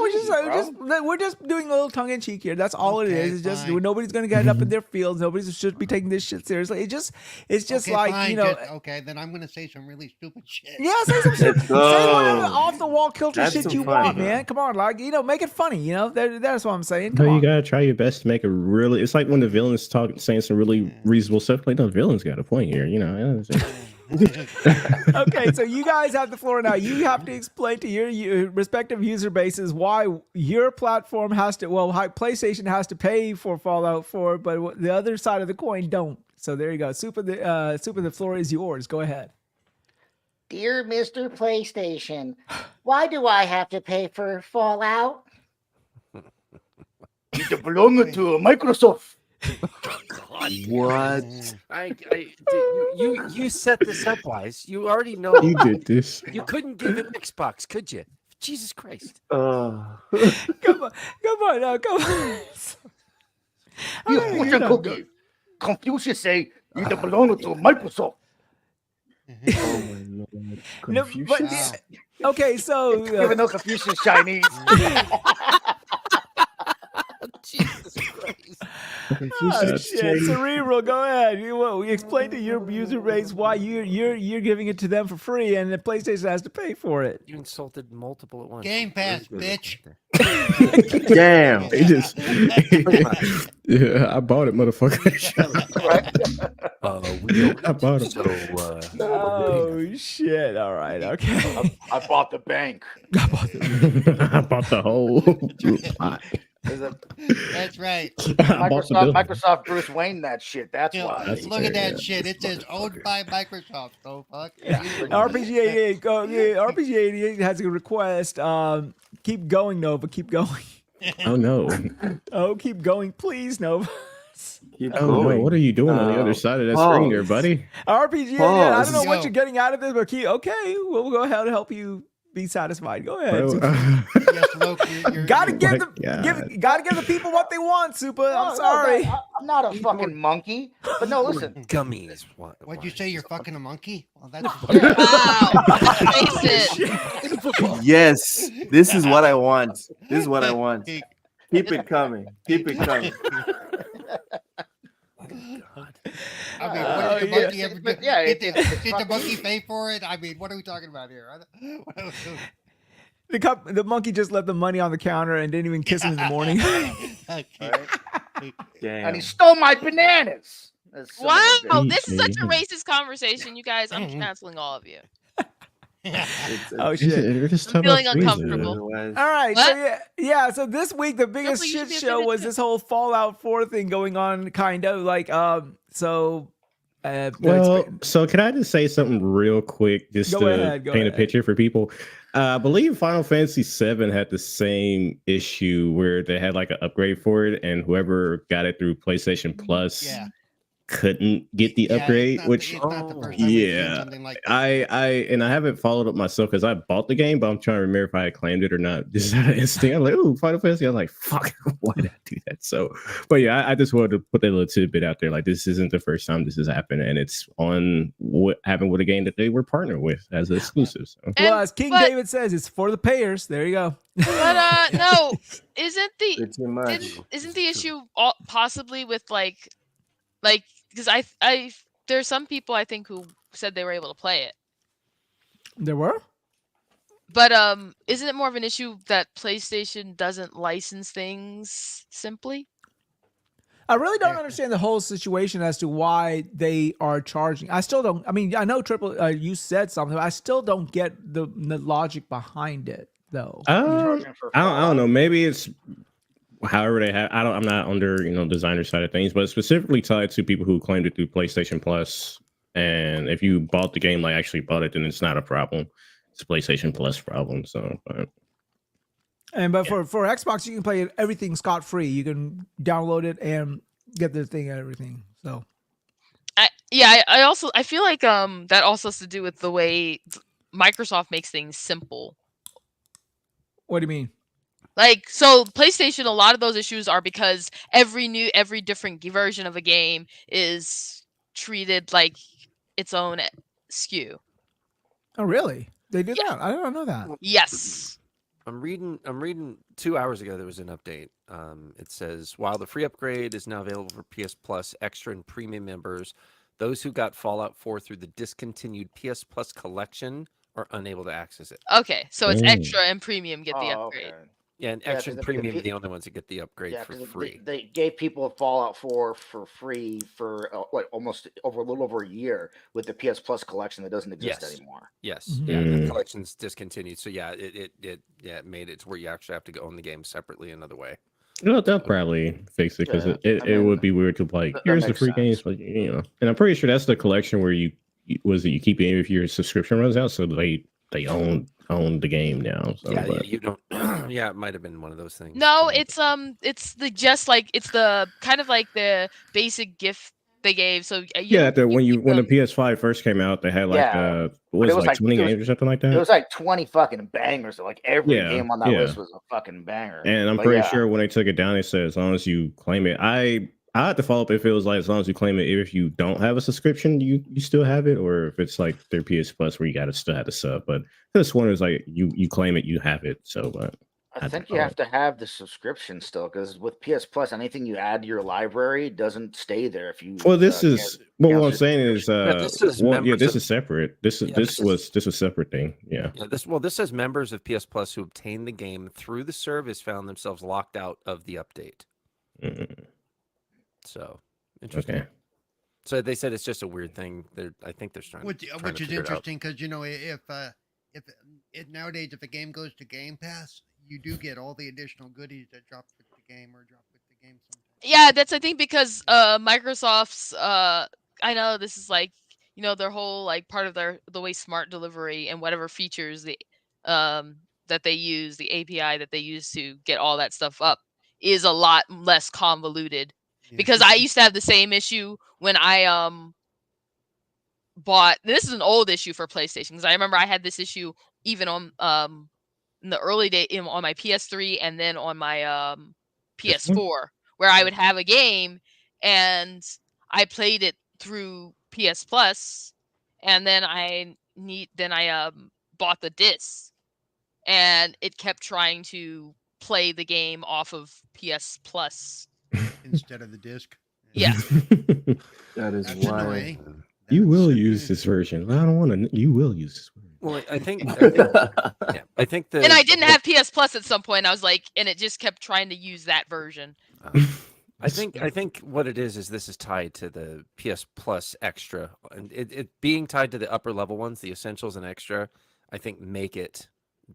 Speaker 1: we're just doing a little tongue in cheek here. That's all it is. It's just nobody's gonna get up in their fields. Nobody should be taking this shit seriously. It's just like
Speaker 2: fine, okay, then I'm gonna say some really stupid shit.
Speaker 1: Yeah, say some shit. Say whatever off the wall culture shit you want, man. Come on, like make it funny. That's what I'm saying. Come on.
Speaker 4: You gotta try your best to make a really. It's like when the villains saying some really reasonable stuff. Like, no, the villain's got a point here.
Speaker 1: Okay, so you guys have the floor now. You have to explain to your respective user bases why your platform PlayStation has to pay for Fallout 4, but the other side of the coin don't. So there you go. Supa, the floor is yours. Go ahead.
Speaker 3: Dear Mr. PlayStation, why do I have to pay for Fallout? It belongs to Microsoft.
Speaker 6: What?
Speaker 5: You set this up, Wize. You already know.
Speaker 4: You did this.
Speaker 5: You couldn't give him Xbox, could you? Jesus Christ.
Speaker 1: Come on.
Speaker 3: Cookie. Confucius say it belongs to Microsoft.
Speaker 6: Oh my Lord. Confucius?
Speaker 1: Okay, so
Speaker 3: even though Confucius is Chinese.
Speaker 5: Jesus Christ.
Speaker 1: Oh, shit. Cerebral, go ahead. We explain to your user base why you're giving it to them for free, and the PlayStation has to pay for it.
Speaker 5: You insulted multiple at once.
Speaker 2: Game Pass, bitch.
Speaker 6: Damn.
Speaker 4: They just. Yeah, I bought it, motherfucker. I bought it.
Speaker 1: Oh shit! All right, okay.
Speaker 3: I bought the bank.
Speaker 4: I bought the whole pot.
Speaker 2: That's right.
Speaker 3: Microsoft Bruce Wayne that shit. That's why.
Speaker 2: Look at that shit. It says owned by Microsoft. So fuck.
Speaker 3: Yeah.
Speaker 1: RPG 88 has a request. Keep going, Nova. Keep going.
Speaker 4: Oh no.
Speaker 1: Oh, keep going, please, Nova.
Speaker 6: Keep
Speaker 4: going. No, what are you doing on the other side of that screen there, buddy?
Speaker 1: RPG 88. I don't know what you're getting out of this, but we'll go ahead and help you be satisfied. Go ahead. Gotta give the people what they want, Supa. I'm sorry.
Speaker 3: I'm not a fucking monkey. But no, listen.
Speaker 5: Gummies.
Speaker 2: What'd you say? You're fucking a monkey? Well, that's
Speaker 7: Wow.
Speaker 6: Yes. This is what I want. This is what I want. Keep it coming. Keep it coming.
Speaker 2: I mean, what did the monkey ever do? Yeah, did the monkey pay for it? I mean, what are we talking about here?
Speaker 1: The monkey just left the money on the counter and didn't even kiss him in the morning.
Speaker 6: Damn.
Speaker 3: And he stole my bananas.
Speaker 7: Wow, this is such a racist conversation, you guys. I'm canceling all of you.
Speaker 1: Oh shit!
Speaker 7: I'm feeling uncomfortable.
Speaker 1: All right, so this week the biggest shit show was this whole Fallout 4 thing going on, kind of like so can
Speaker 4: I just say something real quick just to paint a picture for people? I believe Final Fantasy VII had the same issue where they had like an upgrade for it, and whoever got it through PlayStation Plus
Speaker 2: Yeah.
Speaker 4: couldn't get the
Speaker 2: Yeah,
Speaker 4: upgrade. Which
Speaker 2: it's not the first time we've seen something like that.
Speaker 4: I haven't followed up myself because I bought the game, but I'm trying to remember if I had claimed it or not. Just out of instinct, I'm like, "Ooh, Final Fantasy!" I'm like, "Fuck, why did I do that?" So, but yeah, I just wanted to put that little tidbit out there. Like, this isn't the first time this has happened, and it's on what happened with a game that they were partnered with as an exclusive. So.
Speaker 1: Well, as King David says, it's for the payers. There you go.
Speaker 7: But no, isn't
Speaker 6: Pretty much.
Speaker 7: the issue possibly with like because I there's some people I think who said they were able to play it.
Speaker 1: There were?
Speaker 7: But isn't it more of an issue that PlayStation doesn't license things simply?
Speaker 1: I really don't understand the whole situation as to why they are charging. I still don't. I mean, I know you said something, but I still don't get the logic behind it, though.
Speaker 4: I don't know. Maybe it's however they have. I'm not under designer side of things, but it's specifically tied to people who claimed it through PlayStation Plus. And if you bought the game, like actually bought it, then it's not a problem. It's a PlayStation Plus problem. So,
Speaker 1: but for Xbox, you can play everything scot free. You can download it and get the thing and everything. So,
Speaker 7: I feel like that also has to do with the way Microsoft makes things simple.
Speaker 1: What do you mean?
Speaker 7: Like, so PlayStation, a lot of those issues are because every different version of a game is treated like its own SKU.
Speaker 1: Oh, really? They do that? I don't know that.
Speaker 7: Yes.
Speaker 5: I'm reading 2 hours ago there was an update. It says, while the free upgrade is now available for PS Plus Extra and Premium members, those who got Fallout 4 through the discontinued PS Plus collection are unable to access it.
Speaker 7: Okay, so it's Extra and Premium get the upgrade.
Speaker 3: Okay.
Speaker 5: Yeah, and Extra and Premium are the only ones that get the upgrade for free.
Speaker 3: They gave people Fallout 4 for free for almost a little over a year with the PS Plus collection that doesn't exist anymore.
Speaker 5: Yes,
Speaker 1: Mm-hmm.
Speaker 5: yeah, the collection's discontinued. So yeah, it made it to where you actually have to own the game separately another way.
Speaker 4: Well, they'll probably fix it because it would be weird to like here's the free games, but and I'm pretty sure that's the collection where you keep it if your subscription runs out, so they own the game now. So,
Speaker 5: you don't. Yeah, it might have been one of those things.
Speaker 7: No, it's the kind of like the basic gift they gave. So
Speaker 4: when the PS5 first came out, they had like 20 games or something like that.
Speaker 3: It was like 20 fucking bangers. So like every game on that list was a fucking banger.
Speaker 4: And I'm pretty sure when they took it down, it said as long as you claim it. I had to follow up if it was like as long as you claim it. If you don't have a subscription, you still have it, or if it's like their PS Plus where you still have to sub. But this one is like you claim it, you have it. So,
Speaker 3: I think you have to have the subscription still, because with PS Plus, anything you add to your library doesn't stay there. If you
Speaker 4: what I'm saying is this is separate. This was a separate thing. Yeah.
Speaker 5: This says members of PS Plus who obtained the game through the service found themselves locked out of the update.
Speaker 4: Mm-hmm.
Speaker 5: So interesting.
Speaker 4: Okay.
Speaker 5: So they said it's just a weird thing. I think they're trying.
Speaker 2: Which is interesting because if nowadays if a game goes to Game Pass, you do get all the additional goodies that drop with the game or drop with the game sometimes.
Speaker 7: Yeah, that's I think because Microsoft's I know this is like their whole like part of the way smart delivery and whatever features that they use, the API that they use to get all that stuff up is a lot less convoluted. Yeah. Because I used to have the same issue when I bought. This is an old issue for PlayStation because I remember I had this issue even on in the early day on my PS3 and then on my PS4, where I would have a game and I played it through PS Plus, and then I bought the disc, and it kept trying to play the game off of PS Plus
Speaker 2: instead of the disc.
Speaker 7: Yeah.
Speaker 6: That's
Speaker 2: why
Speaker 4: you will use this version. I don't want to. You will use this version.
Speaker 5: Well, I think and
Speaker 7: I didn't have PS Plus at some point. I was like, and it just kept trying to use that version.
Speaker 5: I think what it is this is tied to the PS Plus Extra, and it being tied to the upper level ones, the Essentials and Extra. I think make it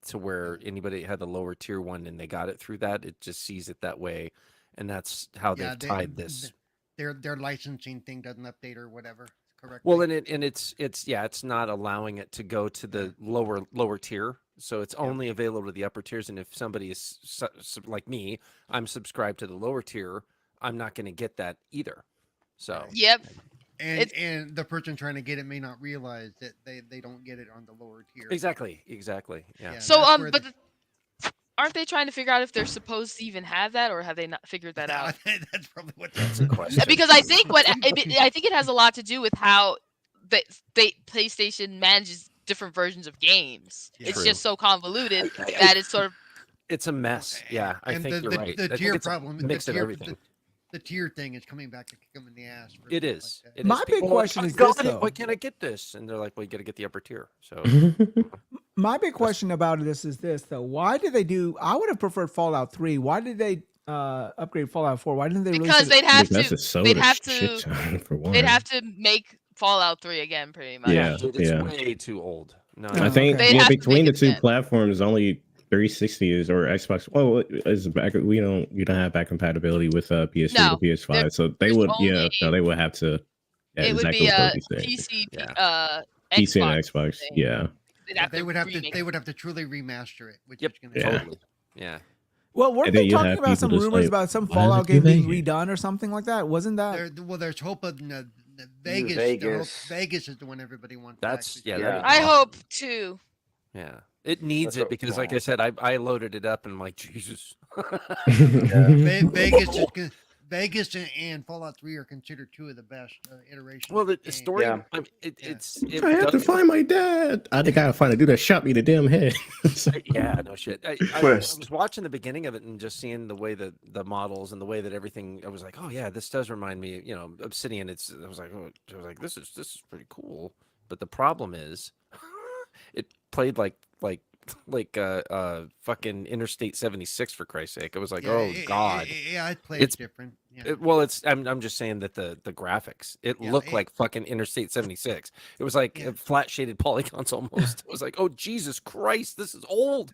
Speaker 5: to where anybody had the lower tier one and they got it through that. It just sees it that way, and that's how they've tied this.
Speaker 2: Their licensing thing doesn't update or whatever. Correct.
Speaker 5: Well, and it's not allowing it to go to the lower tier So it's only available to the upper tiers. And if somebody is like me, I'm subscribed to the lower tier, I'm not going to get that either. So
Speaker 7: Yep.
Speaker 2: And the person trying to get it may not realize that they don't get it on the lower tier.
Speaker 5: Exactly. Yeah.
Speaker 7: So but aren't they trying to figure out if they're supposed to even have that, or have they not figured that out?
Speaker 2: That's probably what
Speaker 5: that's the question.
Speaker 7: Because I think I think it has a lot to do with how PlayStation manages different versions of games.
Speaker 2: Yeah.
Speaker 7: It's just so convoluted that it's sort of
Speaker 5: it's a mess. Yeah, I think you're right.
Speaker 2: The tier problem,
Speaker 5: mix of everything.
Speaker 2: The tier thing is coming back to kick them in the ass.
Speaker 5: It is.
Speaker 2: Like
Speaker 1: My big question is this, though.
Speaker 5: Why can't I get this? And they're like, well, you got to get the upper tier. So
Speaker 1: my big question about this is this, though. Why did they do? I would have preferred Fallout 3. Why did they upgrade Fallout 4? Why didn't they?
Speaker 7: Because they'd have to. They'd have
Speaker 4: to. For one.
Speaker 7: They'd have to make Fallout 3 again, pretty much.
Speaker 4: Yeah,
Speaker 5: it's way too old. No,
Speaker 4: I think between the two
Speaker 7: again.
Speaker 4: platforms, only 360 is or Xbox. Well, is back. You don't have back compatibility with PS3 to PS5, so they would. They would have to. Yeah,
Speaker 7: it would be a PC,
Speaker 4: PC and Xbox.
Speaker 7: Thing.
Speaker 4: Yeah.
Speaker 2: They would have to truly remaster it. Which is gonna
Speaker 5: totally. Yeah.
Speaker 1: Well, weren't they talking about some rumors about some Fallout game being redone or something like that? Wasn't that?
Speaker 2: There's hope of Vegas. Vegas is the one everybody wants.
Speaker 5: That's
Speaker 7: I hope too.
Speaker 5: Yeah, it needs it because, like I said, I loaded it up and I'm like, Jesus.
Speaker 2: Vegas and Fallout 3 are considered two of the best iterations.
Speaker 5: Well, the story, I
Speaker 4: have to find my dad. I think I gotta find a dude that shot me in the damn head.
Speaker 5: Yeah, no shit. I was watching the beginning of it and just seeing the way that the models and the way that everything. I was like, oh yeah, this does remind me. Obsidian. I was like, this is pretty cool. But the problem is, it played like fucking Interstate 76 for Christ's sake. I was like, oh god.
Speaker 2: It plays different.
Speaker 5: I'm just saying that the graphics looked like fucking Interstate 76. It was like flat shaded polygons almost. I was like, oh Jesus Christ, this is old.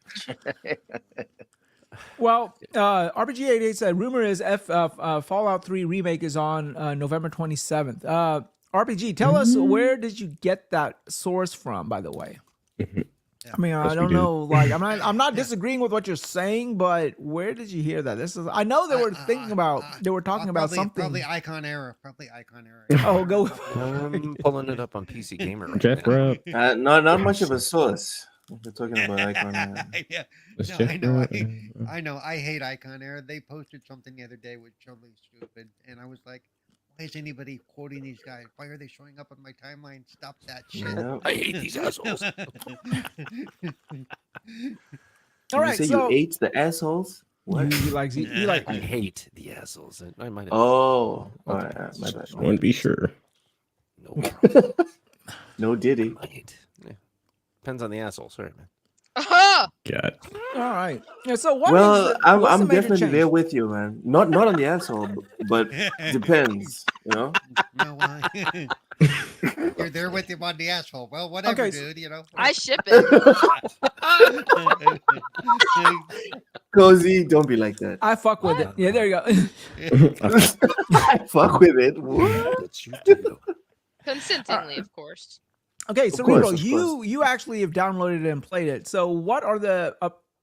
Speaker 1: Well, RPG88 said rumor is Fallout 3 remake is on November 27th. RPG, tell us, where did you get that source from, by the way? I mean, I don't know. Like, I'm not disagreeing with what you're saying, but where did you hear that? I know they were talking about something.
Speaker 2: Probably Icon Era.
Speaker 1: Oh, go.
Speaker 5: I'm pulling it up on PC Gamer. Right
Speaker 4: Jeff
Speaker 5: now.
Speaker 6: Not much of a source. We're talking about Icon Era.
Speaker 2: I know. I hate Icon Era. They posted something the other day which was totally stupid, and I was like, why is anybody quoting these guys? Why are they showing up on my timeline? Stop that shit.
Speaker 6: Yeah.
Speaker 5: I hate these assholes.
Speaker 1: All right,
Speaker 6: you ate the assholes? What?
Speaker 1: You like
Speaker 5: I hate the assholes. I might have.
Speaker 6: Oh, all right. My bad.
Speaker 4: I want to be sure.
Speaker 5: No.
Speaker 6: No Diddy.
Speaker 5: Yeah. Depends on the asshole. Sorry, man.
Speaker 4: God.
Speaker 1: all right. Yeah, so what?
Speaker 6: Well, I'm
Speaker 1: the major
Speaker 6: definitely
Speaker 1: change?
Speaker 6: there with you, man. Not on the asshole, but depends.
Speaker 2: No, you're there with him on the asshole. Well, whatever, dude.
Speaker 7: I ship it.
Speaker 6: Cozy, don't be like that.
Speaker 1: I fuck with it. Yeah, there you go.
Speaker 6: I fuck with it. What?
Speaker 5: That's you do.
Speaker 7: Consentingly, of course.
Speaker 1: Okay,
Speaker 6: Of
Speaker 1: Cerebral,
Speaker 6: course.
Speaker 1: you actually have downloaded it and played it. So what are the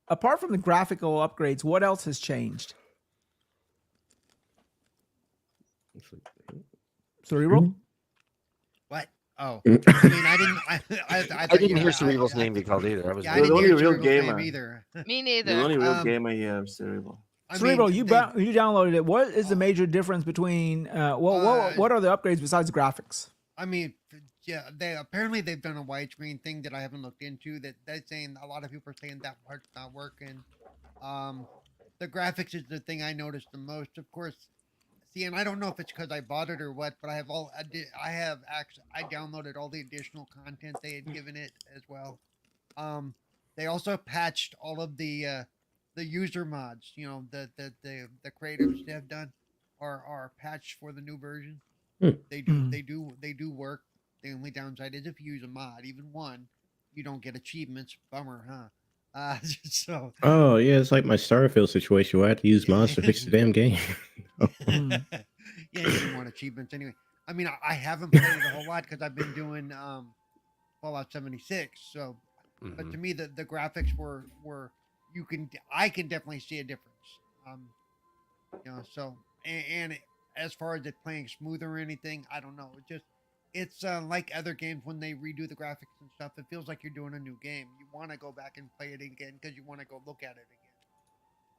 Speaker 1: apart from the graphical upgrades, what else has changed? Cerebral?
Speaker 2: What? Oh, I mean, I didn't. I
Speaker 5: didn't hear Cerebral's name be called either. I was.
Speaker 2: I
Speaker 6: You're the
Speaker 2: didn't
Speaker 6: only
Speaker 2: hear
Speaker 6: real
Speaker 2: Cerebral's
Speaker 6: gamer.
Speaker 2: name either.
Speaker 7: Me
Speaker 6: The
Speaker 7: neither.
Speaker 6: only real gamer here is Cerebral.
Speaker 1: Cerebral, you downloaded it. What is the major difference between what are the upgrades besides graphics?
Speaker 2: I mean, yeah, they've done a widescreen thing that I haven't looked into. That they're saying a lot of people are saying that part's not working. The graphics is the thing I noticed the most. Of course, see, and I don't know if it's because I bought it or what, but I downloaded all the additional content they had given it as well. They also patched all of the user mods. The creatives have done are patched for the new version. They do work. The only downside is if you use a mod, even one, you don't get achievements. Bummer, huh? So.
Speaker 4: Oh yeah, it's like my Starfield situation where I had to use mods to fix the damn game.
Speaker 2: Yeah, you didn't want achievements anyway. I mean, I haven't played it a whole lot because I've been doing Fallout 76. So But to me, the graphics were I can definitely see a difference. So and as far as it playing smoother or anything, I don't know. It's like other games when they redo the graphics and stuff. It feels like you're doing a new game. You want to go back and play it again because you want to go look at it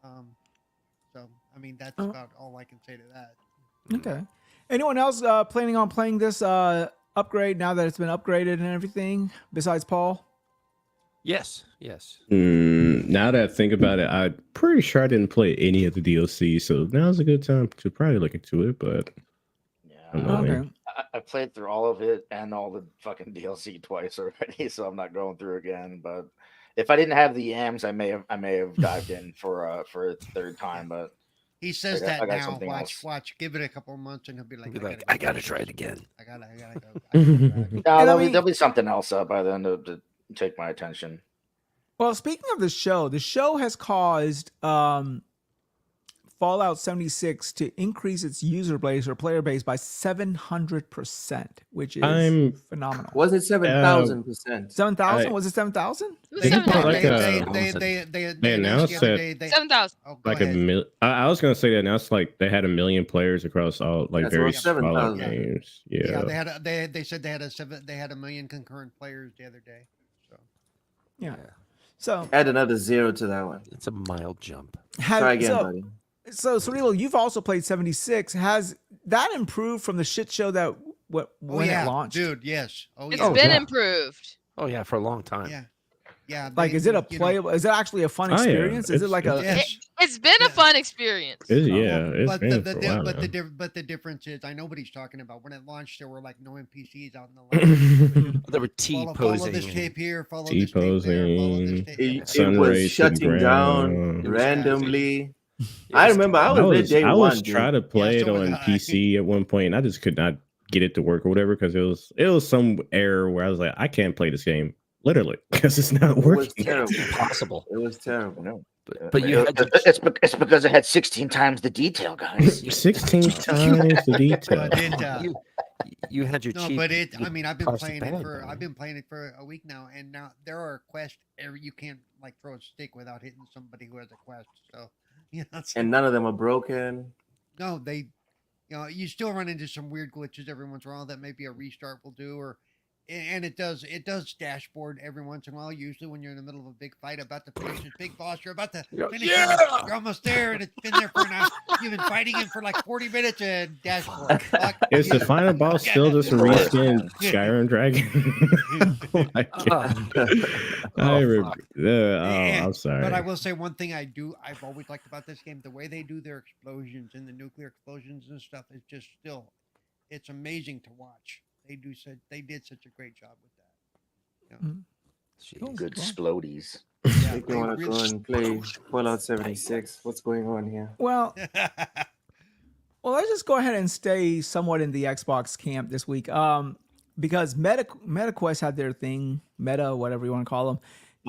Speaker 2: again. So I mean that's about all I can say to that.
Speaker 1: Okay. Anyone else planning on playing this upgrade now that it's been upgraded and everything besides Paul?
Speaker 5: Yes.
Speaker 4: Now that I think about it, I'm pretty sure I didn't play any of the DLC, so now's a good time to probably look into it. But
Speaker 3: okay. I played through all of it and all the fucking DLC twice already, so I'm not going through again. But if I didn't have the yams, I may have dived in for a third time. But
Speaker 2: he says that now. Watch. Give it a couple of months, and he'll be like,
Speaker 5: I gotta try it again.
Speaker 2: I gotta go.
Speaker 3: There'll be something else by then to take my attention.
Speaker 1: Well, speaking of the show has caused Fallout 76 to increase its user base or player base by 700%, which is phenomenal.
Speaker 6: Was it 7,000%?
Speaker 1: 7,000? Was it 7,000?
Speaker 7: It was 7,000.
Speaker 2: They
Speaker 4: announced that
Speaker 7: 7,000.
Speaker 4: like a million. I was gonna say that announced like they had 1 million players across all like various Fallout games. Yeah,
Speaker 2: they said they had 1 million concurrent players the other day. So
Speaker 1: yeah. So
Speaker 6: add another 0 to that one.
Speaker 5: It's a mild jump.
Speaker 6: Try again, buddy.
Speaker 1: So, Cirilo, you've also played 76. Has that improved from the shit show that when it launched?
Speaker 2: Dude, yes.
Speaker 7: It's been improved.
Speaker 5: Oh yeah, for a long time.
Speaker 2: Yeah.
Speaker 1: Like, is it a playable? Is it actually a fun experience? Is it like
Speaker 7: It's been a fun experience.
Speaker 4: But
Speaker 2: the difference is, I know what he's talking about. When it launched, there were like no NPCs out in the line.
Speaker 5: There were T-posing.
Speaker 2: Follow this tape here. Follow this tape there. Follow this tape.
Speaker 6: It was shutting down randomly. I remember I was there day one.
Speaker 4: I was trying to play it on PC at one point, and I just could not get it to work or whatever because it was some error where I was like, I can't play this game literally because it's not working.
Speaker 6: It's
Speaker 5: impossible.
Speaker 6: It was terrible.
Speaker 3: No.
Speaker 5: But you had
Speaker 3: it's because it had 16 times the detail, guys.
Speaker 4: 16 times the detail.
Speaker 5: You had your cheap.
Speaker 2: But I've been playing it for a week now, and now there are quests. You can't like throw a stick without hitting somebody who has a quest. So.
Speaker 6: And none of them are broken.
Speaker 2: No, you still run into some weird glitches every once in a while that maybe a restart will do, and it does dashboard every once in a while. Usually when you're in the middle of a big fight about to finish this big boss, you're about to finish him, you're almost there, and it's been there for now. You've been fighting him for like 40 minutes and dashboard.
Speaker 4: Is the final boss still just a reskin Skyrim Dragon? Oh my God. I'm sorry.
Speaker 2: But I will say one thing I've always liked about this game, the way they do their explosions and the nuclear explosions and stuff is just it's amazing to watch. They did such a great job with that.
Speaker 3: Good explodies.
Speaker 6: I think we want to go and play Fallout 76. What's going on here?
Speaker 1: Well, let's just go ahead and stay somewhat in the Xbox camp this week. Because MetaQuest had their thing, Meta, whatever you want to call them.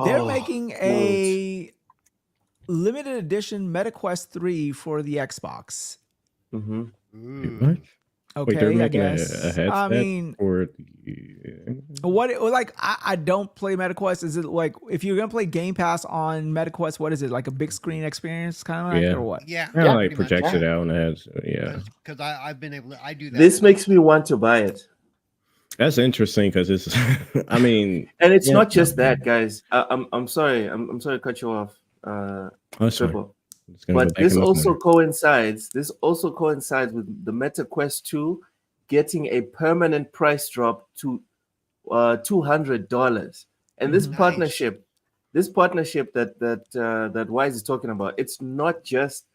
Speaker 1: They're making a limited edition MetaQuest 3 for the Xbox.
Speaker 4: Mm-hmm.
Speaker 1: Okay,
Speaker 4: wait, they're making
Speaker 1: I guess.
Speaker 4: A headset
Speaker 1: I don't play MetaQuest. Is it like if you're gonna play Game Pass on MetaQuest, what is it, like a big screen experience kind of like, or what?
Speaker 2: Yeah,
Speaker 4: like projects it out and has
Speaker 2: because I've been able to do that.
Speaker 6: This makes me want to buy it.
Speaker 4: That's interesting because it's
Speaker 6: and it's not just that, guys. I'm sorry to cut you off. Triple. But this also coincides with the MetaQuest 2 getting a permanent price drop to $200. And this partnership that Wize is talking about, it's not just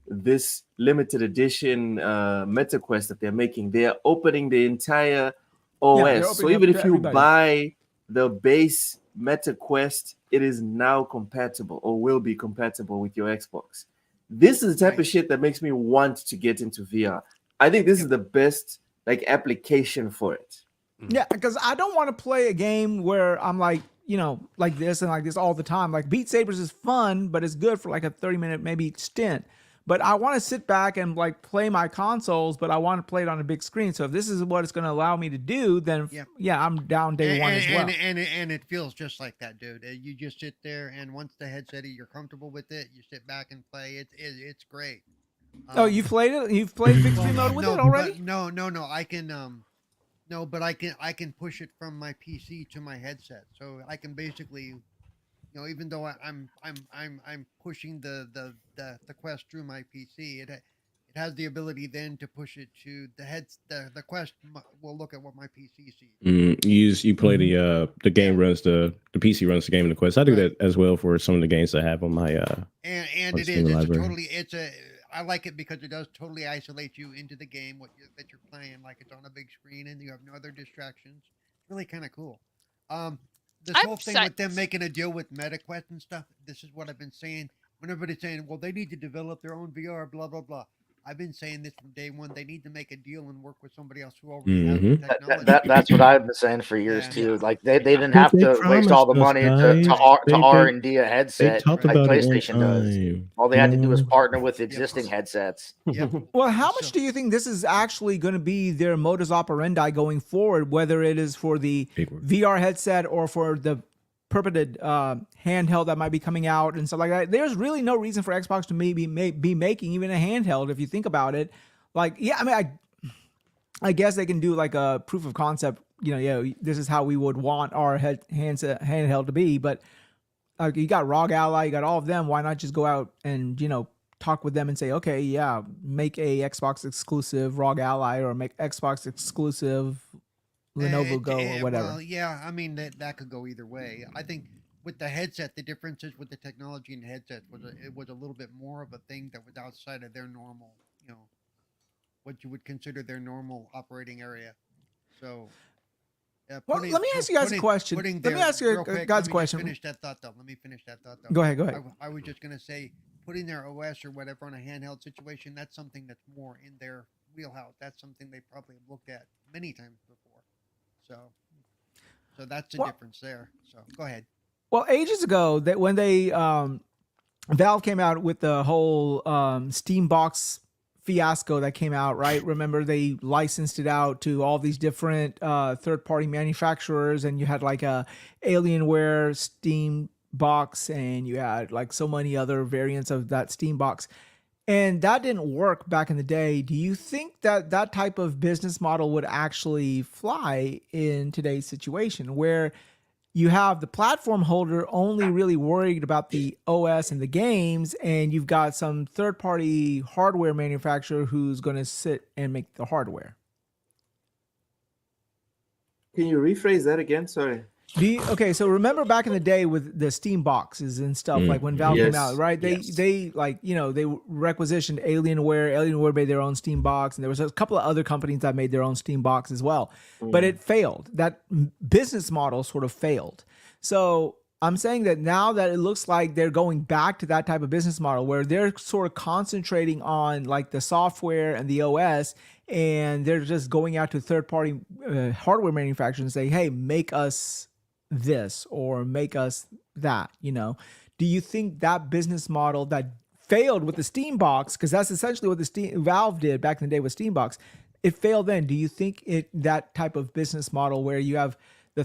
Speaker 6: this limited edition MetaQuest that they're making. They are opening the entire OS. So even if you buy the base MetaQuest, it is now compatible or will be compatible with your Xbox. This is the type of shit that makes me want to get into VR. I think this is the best application for it.
Speaker 1: Yeah, because I don't want to play a game where I'm like this and like this all the time. Like Beat Sabers is fun, but it's good for like a 30-minute maybe stint. but I want to sit back and like play my consoles, but I want to play it on a big screen. So if this is what it's going to allow me to do, then yeah, I'm down day one as well.
Speaker 2: And it feels just like that, dude. You just sit there, and once the headset, you're comfortable with it, you sit back and play. It's great.
Speaker 1: Oh, you've played it? You've played big screen mode with it already?
Speaker 2: No. I can no, but I can push it from my PC to my headset, so I can basically, even though I'm pushing the Quest through my PC, it has the ability then to push it to the Quest will look at what my PC sees.
Speaker 4: You play the game runs the PC runs the game in the Quest. I do that as well for some of the games I have on my
Speaker 2: and it is I like it because it does totally isolate you into the game that you're playing, like it's on a big screen and you have no other distractions. It's really kind of cool. This whole thing with them making a deal with MetaQuest and stuff, this is what I've been saying. When everybody's saying, well, they need to develop their own VR, blah, blah, blah. I've been saying this from day one. They need to make a deal and work with somebody else who already has the technology.
Speaker 3: That's what I've been saying for years too. Like they didn't have to waste all the money to R&D a headset like PlayStation does. All they had to do was partner with existing headsets.
Speaker 1: Well, how much do you think this is actually going to be their modus operandi going forward, whether it is for the VR headset or for the purported handheld that might be coming out and stuff like that? There's really no reason for Xbox to maybe be making even a handheld if you think about it. Like, yeah, I mean, I guess they can do like a proof of concept. This is how we would want our handheld to be. But you got ROG Ally, you got all of them. Why not just go out and talk with them and say, okay, yeah, make a Xbox exclusive ROG Ally or make Xbox exclusive Lenovo Go or whatever.
Speaker 2: Well, yeah, I mean that could go either way. I think with the headset, the differences with the technology in headsets was a little bit more of a thing that was outside of their normal, what you would consider their normal operating area. So,
Speaker 1: let me ask you guys a question. Let me ask you guys a question.
Speaker 2: Finish that thought though. Let me finish that thought though.
Speaker 1: Go ahead.
Speaker 2: I was just gonna say, putting their OS or whatever on a handheld situation, that's something that's more in their wheelhouse. That's something they probably have looked at many times before. So that's the difference there. So go ahead.
Speaker 1: Well, ages ago, that when they Valve came out with the whole Steam box fiasco that came out, right? Remember they licensed it out to all these different third-party manufacturers, and you had like a Alienware Steam box, and you had like so many other variants of that Steam box. And that didn't work back in the day. Do you think that that type of business model would actually fly in today's situation where you have the platform holder only really worried about the OS and the games, and you've got some third-party hardware manufacturer who's going to sit and make the hardware?
Speaker 6: Can you rephrase that again? Sorry.
Speaker 1: Okay, so remember back in the day with the Steam boxes and stuff, like when Valve came out, right? They like, they requisitioned Alienware. Alienware made their own Steam box, and there was a couple of other companies that made their own Steam box as well. But it failed. That business model sort of failed. So I'm saying that now that it looks like they're going back to that type of business model where they're sort of concentrating on like the software and the OS, and they're just going out to third-party hardware manufacturers and say, hey, make us this or make us that. Do you think that business model that failed with the Steam box, because that's essentially what the Valve did back in the day with Steam box, it failed then? Do you think that type of business model where you have the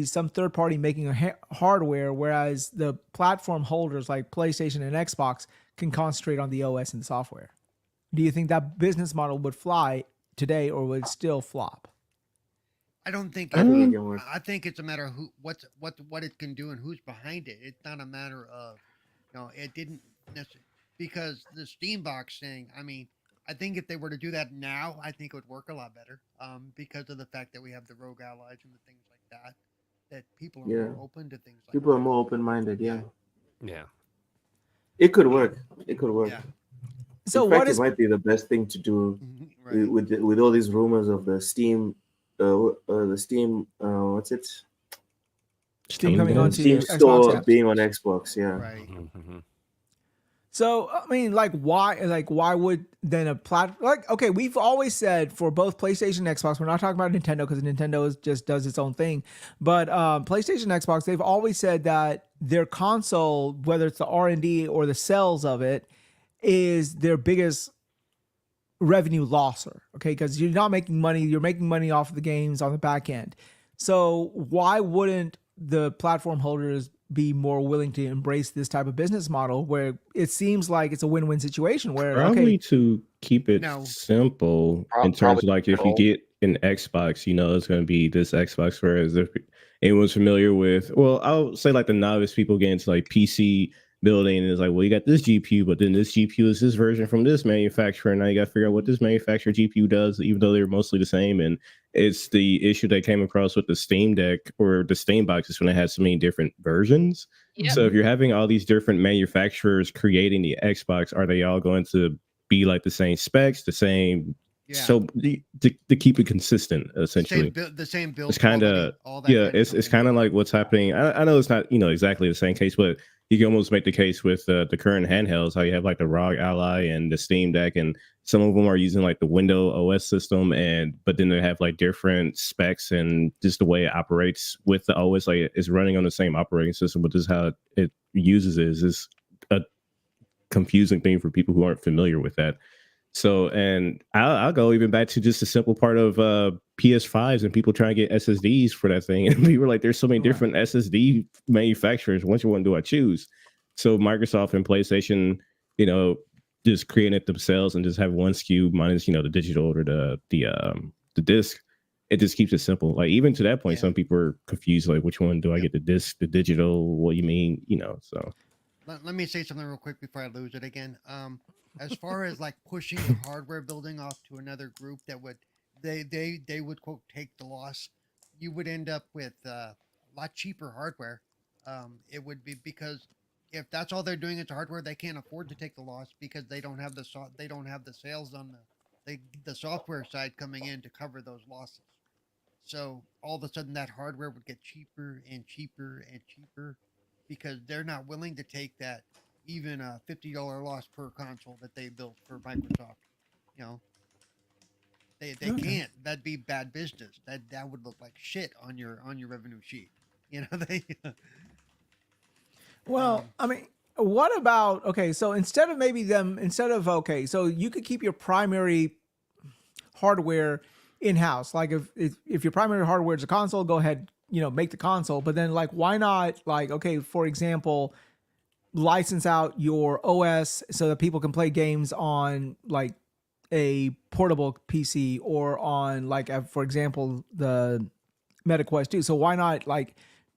Speaker 1: some third party making a hardware, whereas the platform holders like PlayStation and Xbox can concentrate on the OS and the software? Do you think that business model would fly today, or would it still flop?
Speaker 2: I don't think. I think it's a matter of what it can do and who's behind it. It's not a matter of, it didn't necessarily, because the Steam box thing. I mean, I think if they were to do that now, I think it would work a lot better. Because of the fact that we have the rogue allies and the things like that people are more open to things.
Speaker 6: People are more open-minded. Yeah.
Speaker 2: It
Speaker 6: could work. Yeah.
Speaker 1: So
Speaker 6: it might be the best thing to do with all these rumors of the Steam. What's it?
Speaker 1: Steam coming on
Speaker 6: Steam Store being on Xbox, yeah.
Speaker 2: Right.
Speaker 1: So I mean, why would then a platform okay? We've always said for both PlayStation and Xbox, we're not talking about Nintendo because Nintendo just does its own thing, but PlayStation and Xbox, they've always said that their console, whether it's the R&D or the sales of it, is their biggest revenue losser. Okay, because you're not making money. You're making money off of the games on the back end. So why wouldn't the platform holders be more willing to embrace this type of business model where it seems like it's a win-win situation where
Speaker 4: Probably
Speaker 1: okay,
Speaker 4: to keep it
Speaker 2: No.
Speaker 4: simple in terms
Speaker 3: Probably
Speaker 4: of like if you
Speaker 3: control.
Speaker 4: get an Xbox, you know it's going to be this Xbox. Whereas if anyone's familiar with, well, I'll say like the novice people get into like PC building and it's like, well, you got this GPU, but then this GPU is this version from this manufacturer, and now you got to figure out what this manufacturer GPU does, even though they're mostly the same. And it's the issue they came across with the Steam Deck or the Steam boxes when they had so many different versions.
Speaker 7: Yep.
Speaker 4: So if you're having all these different manufacturers creating the Xbox, are they all going to be like the same specs, the same?
Speaker 2: Yeah.
Speaker 4: So to keep it consistent, essentially,
Speaker 2: the same build.
Speaker 4: it's kind
Speaker 2: quality,
Speaker 4: of
Speaker 2: all that.
Speaker 4: yeah.
Speaker 2: kind of
Speaker 4: It's
Speaker 2: stuff.
Speaker 4: kind of like what's happening. I know it's not exactly the same case, but you can almost make the case with the current handhelds. How you have like the ROG Ally and the Steam Deck, and some of them are using like the Windows OS system, but then they have like different specs and just the way it operates with the OS. Like it's running on the same operating system, but this is how it uses it. Is a confusing thing for people who aren't familiar with that. So, and I'll go even back to just a simple part of PS5s and people trying to get SSDs for that thing. And we were like, there's so many different SSD manufacturers. Which one do I choose? So Microsoft and PlayStation, just creating it themselves and just have one SKU minus, the digital or the disc. It just keeps it simple. Like even to that point, some people are confused. Like, which one do I get? The disc, the digital? What do you mean? So.
Speaker 2: Let me say something real quick before I lose it again. As far as like pushing the hardware building off to another group that would they would quote take the loss, you would end up with a lot cheaper hardware. It would be because if that's all they're doing is hardware, they can't afford to take the loss because they don't have the sales on the software side coming in to cover those losses. So all of a sudden that hardware would get cheaper and cheaper and cheaper because they're not willing to take that even a $50 loss per console that they built for Microsoft. They can't. That'd be bad business. That would look like shit on your revenue sheet.
Speaker 1: Well, I mean, what about so instead of so you could keep your primary hardware in-house. Like if your primary hardware is a console, go ahead, make the console. But then like why not for example, license out your OS so that people can play games on like a portable PC or on for example, the MetaQuest 2. So why not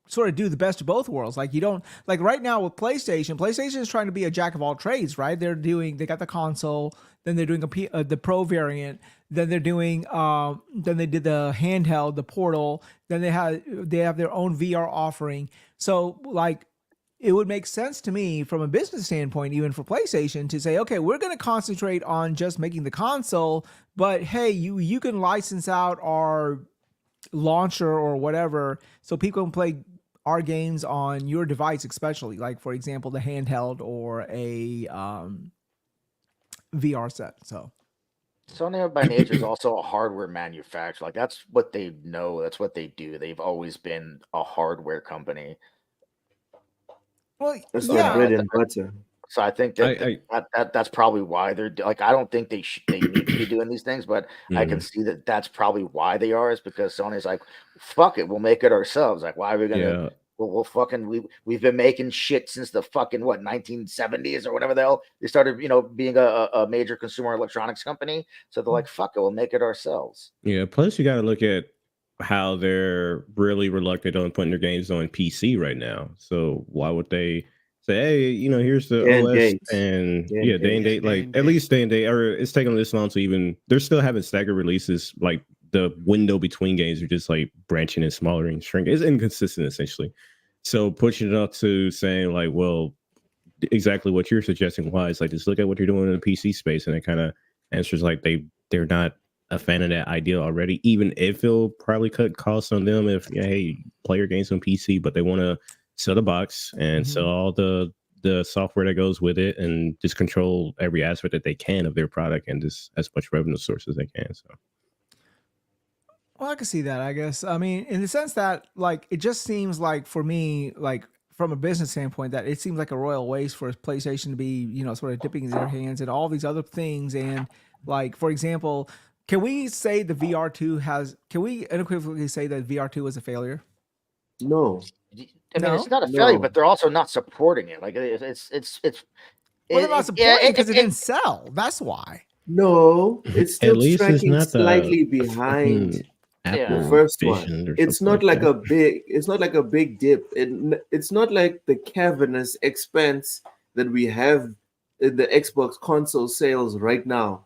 Speaker 1: sort of do the best of both worlds? Like you don't right now with PlayStation is trying to be a jack of all trades, right? They got the console, then they're doing the Pro variant, then they're doing then they did the handheld, the Portal, then they have their own VR offering. So it would make sense to me from a business standpoint, even for PlayStation, to say, okay, we're going to concentrate on just making the console, but hey, you can license out our launcher or whatever so people can play our games on your device, especially like, for example, the handheld or a VR set. So
Speaker 3: Sony by nature is also a hardware manufacturer. Like that's what they know. That's what they do. They've always been a hardware company.
Speaker 1: Well,
Speaker 6: That's their bread and butter.
Speaker 3: So I think that's probably why they're like. I don't think they need to be doing these things, but I can see that that's probably why they are. Is because Sony's like, fuck it, we'll make it ourselves. Like, why are we gonna?
Speaker 4: Yeah.
Speaker 3: We'll fucking we've been making shit since the fucking 1970s or whatever the hell they started. Being a major consumer electronics company. So they're like, fuck it, we'll make it ourselves.
Speaker 4: Yeah. Plus, you got to look at how they're really reluctant on putting their games on PC right now. So why would they say, hey, here's the
Speaker 6: Day and
Speaker 4: OS
Speaker 6: date.
Speaker 4: and
Speaker 6: Day
Speaker 4: day and date, like at least day and date, or it's taking this long to even. They're still having staggered releases. Like the window between games are just like branching and smaller and shrinking. It's inconsistent essentially. So pushing it up to saying like, well, exactly what you're suggesting. Why it's like just look at what you're doing in the PC space, and it kind of answers like they're not a fan of that idea already, even if it'll probably cut costs on them if hey, play your games on PC, but they want to sell the box and sell all the software that goes with it and just control every aspect that they can of their product and just as much revenue source as they can. So
Speaker 1: well, I can see that, I guess. I mean, in the sense that it just seems like for me, from a business standpoint, that it seems like a royal waste for PlayStation to be, sort of dipping in their hands and all these other things. And like, for example, can we say the VR2 can we unequivocally say that VR2 was a failure?
Speaker 6: No.
Speaker 3: I mean, it's not a failure, but they're also not supporting it. Like it's.
Speaker 1: Well, they're not supporting because it didn't sell. That's why.
Speaker 6: No, it's still tracking
Speaker 4: not
Speaker 6: slightly behind the first one. It's not like a big. It's not like a big dip. It's not like the cavernous expense that we have in the Xbox console sales right now,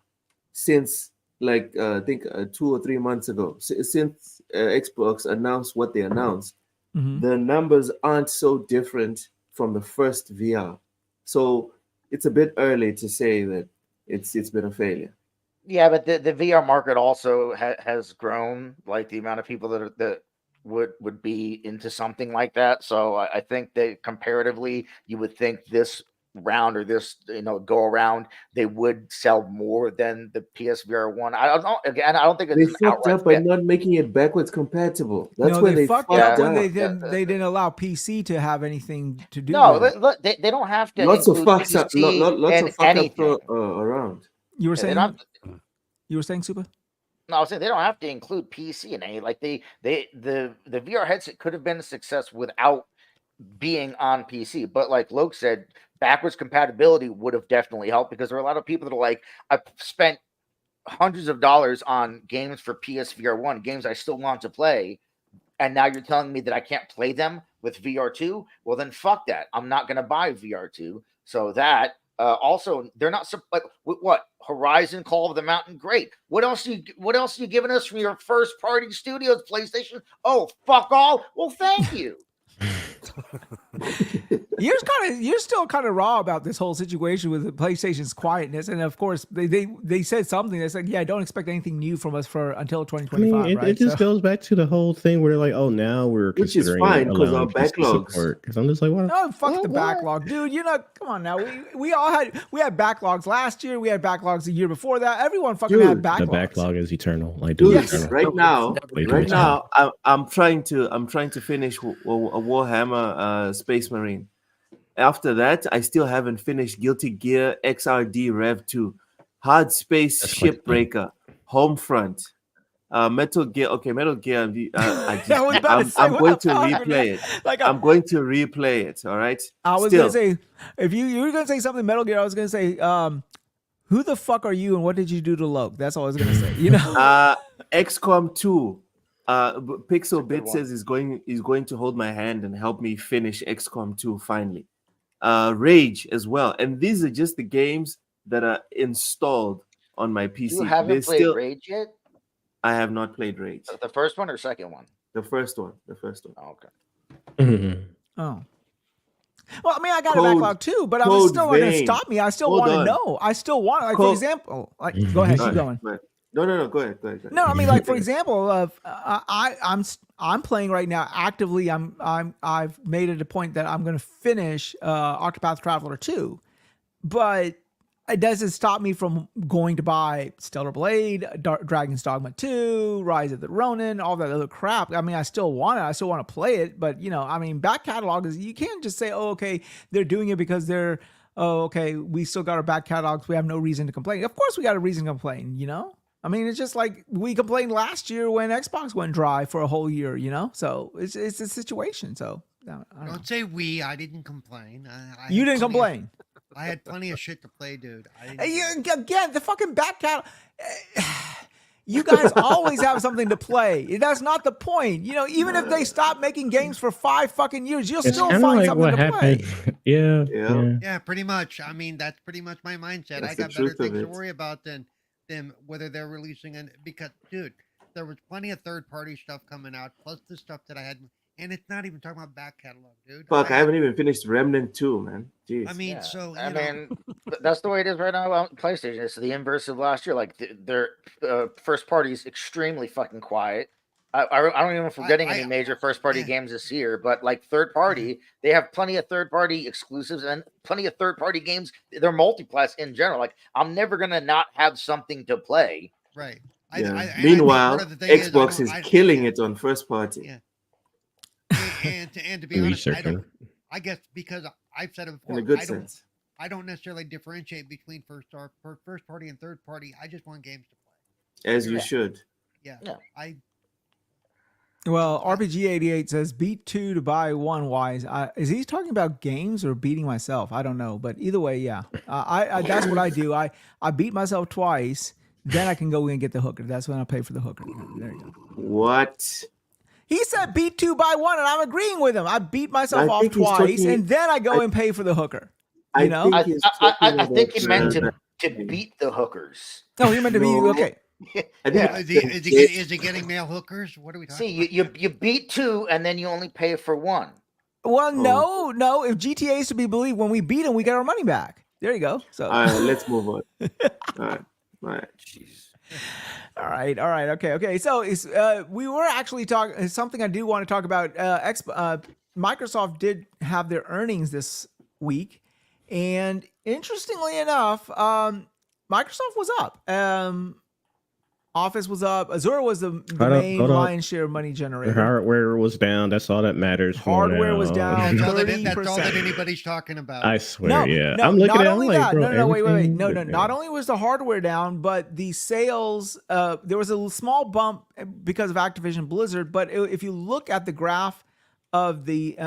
Speaker 6: since like I think 2 or 3 months ago. Since Xbox announced what they announced, the numbers aren't so different from the first VR. So it's a bit early to say that it's been a failure.
Speaker 3: Yeah, but the VR market also has grown, like the amount of people that would be into something like that. So I think that comparatively, you would think this round or this go around, they would sell more than the PSVR 1. I don't know. Again, I don't think
Speaker 6: they fucked up by not making it backwards compatible. That's where they fucked up
Speaker 1: when they didn't allow PC to have anything to do.
Speaker 3: No,
Speaker 1: with
Speaker 3: they don't have to.
Speaker 6: Lots of fucks up. Lots of fuck up around.
Speaker 1: You were saying. You were saying, Super?
Speaker 3: No, I was saying they don't have to include PC in any. Like the VR headset could have been a success without being on PC. But like Llouck said, backwards compatibility would have definitely helped, because there are a lot of people that are like, I've spent hundreds of dollars on games for PSVR 1, games I still want to play, and now you're telling me that I can't play them with VR2? Well, then fuck that. I'm not going to buy VR2. So that also, they're not like what Horizon, Call of the Mountain, great. What else are you giving us from your first party studios, PlayStation? Oh, fuck all. Well, thank you.
Speaker 1: You're still kind of raw about this whole situation with the PlayStation's quietness, and of course they said something. They said, "Yeah, don't expect anything new from us until 2025."
Speaker 4: I mean,
Speaker 1: right?
Speaker 4: It just goes back to the whole thing where they're like, "Oh, now we're
Speaker 6: which is fine because our backlogs."
Speaker 4: Because I'm just like, "What?
Speaker 1: No, fuck the backlog, dude. Come on now. We had backlogs last year. We had backlogs the year before that. Everyone fucking had backlogs.
Speaker 4: The backlog is eternal. Like,
Speaker 6: yes. Right now, I'm trying to finish a Warhammer Space Marine. After that, I still haven't finished Guilty Gear XRD Rev 2, Hard Space Shipbreaker, Homefront, Metal Gear. Okay, Metal Gear. I'm going to replay it. I'm going to replay it. All right.
Speaker 1: I was gonna say, if you were gonna say something Metal Gear, I was gonna say, who the fuck are you and what did you do to Llouck? That's all I was gonna say.
Speaker 6: XCOM 2. Pixel Bit says he's going to hold my hand and help me finish XCOM 2 finally. Rage as well, and these are just the games that are installed on my PC.
Speaker 3: You haven't played Rage yet?
Speaker 6: I have not played Rage.
Speaker 3: The first one or second one?
Speaker 6: The first one.
Speaker 3: Oh, okay.
Speaker 4: Mm-hmm.
Speaker 1: Oh. Well, I mean, I got a backlog too, but I'm still not going to stop me. I still want to know. I still want, like, for example, like, go ahead, keep going.
Speaker 6: No, go ahed.
Speaker 1: No, I mean, like, for example, I'm playing right now actively. I've made it a point that I'm going to finish Octopath Traveler 2, but it doesn't stop me from going to buy Stellar Blade, Dragon's Dogma 2, Rise of the Ronin, all that other crap. I mean, I still want it. I still want to play it, but I mean, back catalog is, you can't just say, oh, okay, they're doing it because they're, oh, okay, we still got our back catalogs. We have no reason to complain. Of course we got a reason to complain, I mean, it's just like we complained last year when Xbox went dry for a whole year, So it's a situation. So
Speaker 2: don't say we. I didn't complain.
Speaker 1: You didn't complain.
Speaker 2: I had plenty of shit to play, dude.
Speaker 1: Again, the fucking back catalog. You guys always have something to play. That's not the point. Even if they stop making games for 5 fucking years, you'll still find something to play.
Speaker 4: Yeah,
Speaker 2: pretty much. I mean, that's pretty much my mindset. I got better things to worry about than whether they're releasing because, dude, there was plenty of third-party stuff coming out, plus the stuff that I had, and it's not even talking about back catalog, dude.
Speaker 6: Fuck, I haven't even finished Remnant 2, man. Jeez.
Speaker 2: I mean, so
Speaker 3: I mean, that's the way it is right now on PlayStation. It's the inverse of last year. Like their first party is extremely fucking quiet. I don't even know if we're getting any major first party games this year, but like third party, they have plenty of third party exclusives and plenty of third party games. They're multiplats in general. Like I'm never gonna not have something to play.
Speaker 2: Right.
Speaker 6: Meanwhile, Xbox is killing it on first party.
Speaker 2: Yeah. And to be honest, I guess because I've said it
Speaker 6: in
Speaker 2: before,
Speaker 6: a good sense.
Speaker 2: I don't necessarily differentiate between first party and third party. I just want games to play.
Speaker 6: As you should.
Speaker 2: Yeah.
Speaker 3: Yeah.
Speaker 1: Well, RPG88 says beat 2 to buy 1 Wize. Is he talking about games or beating myself? I don't know, but either way, yeah. I that's what I do. I beat myself twice, then I can go in and get the hooker. That's when I pay for the hooker. There you go.
Speaker 6: What?
Speaker 1: He said beat 2 buy 1, and I'm agreeing with him. I beat myself off
Speaker 6: think he's
Speaker 1: twice,
Speaker 6: talking-
Speaker 1: and then I go and pay for the hooker.
Speaker 6: I
Speaker 1: You know?
Speaker 6: think he's
Speaker 3: I
Speaker 6: talking
Speaker 3: think he
Speaker 6: about,
Speaker 3: meant
Speaker 6: uh,
Speaker 3: to beat the hookers.
Speaker 1: No, he meant to be
Speaker 6: No.
Speaker 1: okay.
Speaker 6: I think
Speaker 2: Is he getting male hookers? What are we talking
Speaker 3: See, you beat 2, and then you only pay for 1.
Speaker 1: Well, no. If GTA is to be believed, when we beat him, we get our money back. There you go. So,
Speaker 6: All right, let's move on. All right.
Speaker 5: Jeez.
Speaker 1: all right. Okay. So, we were actually talking. Something I do want to talk about. Microsoft did have their earnings this week, and interestingly enough, Microsoft was up. Office was up. Azure was the main lion's share of money
Speaker 4: The
Speaker 1: generator.
Speaker 4: hardware was down. That's all that matters.
Speaker 1: Hardware was down.
Speaker 2: That's all that
Speaker 1: 30%.
Speaker 2: anybody's talking about.
Speaker 4: I swear,
Speaker 1: No,
Speaker 4: yeah.
Speaker 1: no,
Speaker 4: I'm looking
Speaker 1: not
Speaker 4: at it.
Speaker 1: only
Speaker 4: I'm like,
Speaker 1: that.
Speaker 4: bro,
Speaker 1: No, wait.
Speaker 4: everything
Speaker 1: No.
Speaker 4: is down.
Speaker 1: Not only was the hardware down, but the sales. There was a small bump because of Activision Blizzard. But if you look at the graph of the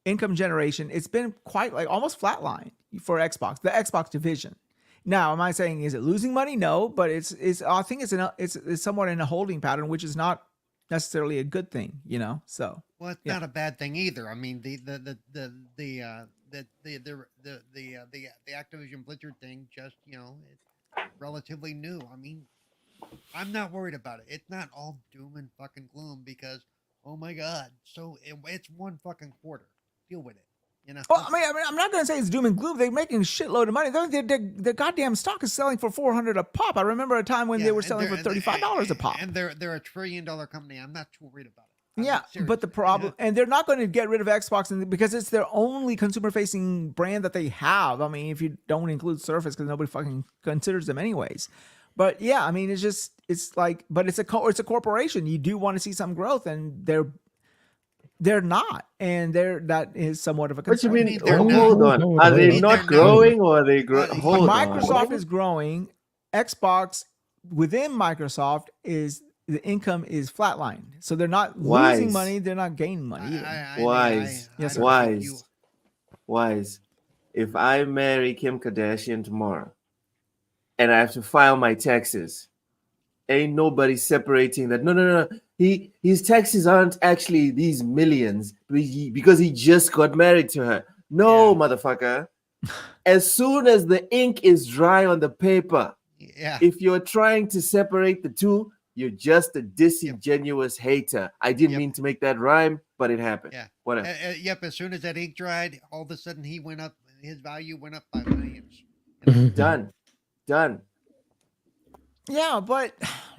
Speaker 1: income generation, it's been quite like almost flatline for Xbox, the Xbox division. Now, am I saying is it losing money? No, but it's I think it's somewhat in a holding pattern, which is not necessarily a good thing, you know. So
Speaker 2: Well, it's not a bad thing either. I mean, the Activision Blizzard thing just it's relatively new. I mean, I'm not worried about it. It's not all doom and fucking gloom because oh my god, so it's one fucking quarter. Deal with it. You know.
Speaker 1: Well, I mean, I'm not going to say it's doom and gloom. They're making a shitload of money. The goddamn stock is selling for $400 a pop. I remember a time when they were selling for $35 a pop.
Speaker 2: And they're a $1 trillion company. I'm not too worried about it.
Speaker 1: Yeah, but the problem, and they're not going to get rid of Xbox because it's their only consumer-facing brand that they have. I mean, if you don't include Surface, because nobody fucking considers them anyways. But yeah, I mean, it's like, but it's a corporation. You do want to see some growth, and they're not, and that is somewhat of a concern.
Speaker 6: What do you mean?
Speaker 2: They're
Speaker 6: Hold
Speaker 2: not.
Speaker 6: on. Are they not growing or are they growing? Hold on.
Speaker 1: Microsoft is growing. Xbox within Microsoft the income is flatlined, so they're not losing money. They're not gaining money either.
Speaker 6: Wise.
Speaker 1: Yes, sir.
Speaker 6: Wise. If I marry Kim Kardashian tomorrow and I have to file my taxes, ain't nobody separating that. No. His taxes aren't actually these millions because he just got married to her. No, motherfucker. As soon as the ink is dry on the paper, if you're trying to separate the two, you're just a disingenuous hater. I didn't mean to make that rhyme, but it happened.
Speaker 2: Yeah.
Speaker 6: Whatever.
Speaker 2: As soon as that ink dried, all of a sudden he went up. His value went up by millions.
Speaker 6: Done.
Speaker 1: Yeah, but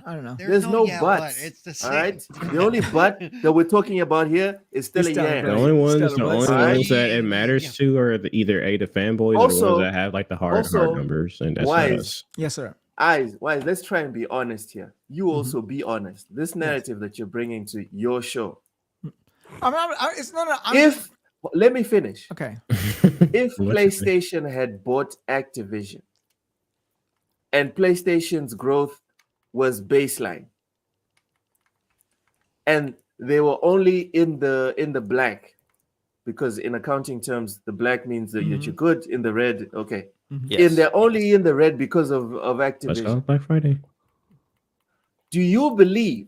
Speaker 1: I don't know.
Speaker 6: There's no
Speaker 2: but.
Speaker 6: buts.
Speaker 2: It's the same.
Speaker 6: All right. The only but that we're talking about here is still a
Speaker 1: Stellar
Speaker 6: yeah.
Speaker 4: The only ones
Speaker 1: Stellar
Speaker 4: that it matters to are either the fanboys or the
Speaker 6: Also-
Speaker 4: ones that have like the hard numbers, and that's not
Speaker 6: Wise.
Speaker 4: us.
Speaker 1: Yes, sir.
Speaker 6: Wise, let's try and be honest here. You also be honest. This narrative that you're bringing to your show.
Speaker 1: It's not.
Speaker 6: Let me finish.
Speaker 1: Okay.
Speaker 6: If PlayStation had bought Activision and PlayStation's growth was baseline and they were only in the black, because in accounting terms the black means that you're good, in the red, okay.
Speaker 5: Yes.
Speaker 6: And they're only in the red because of
Speaker 4: Let's
Speaker 6: Activision.
Speaker 4: go Black Friday.
Speaker 6: Do you believe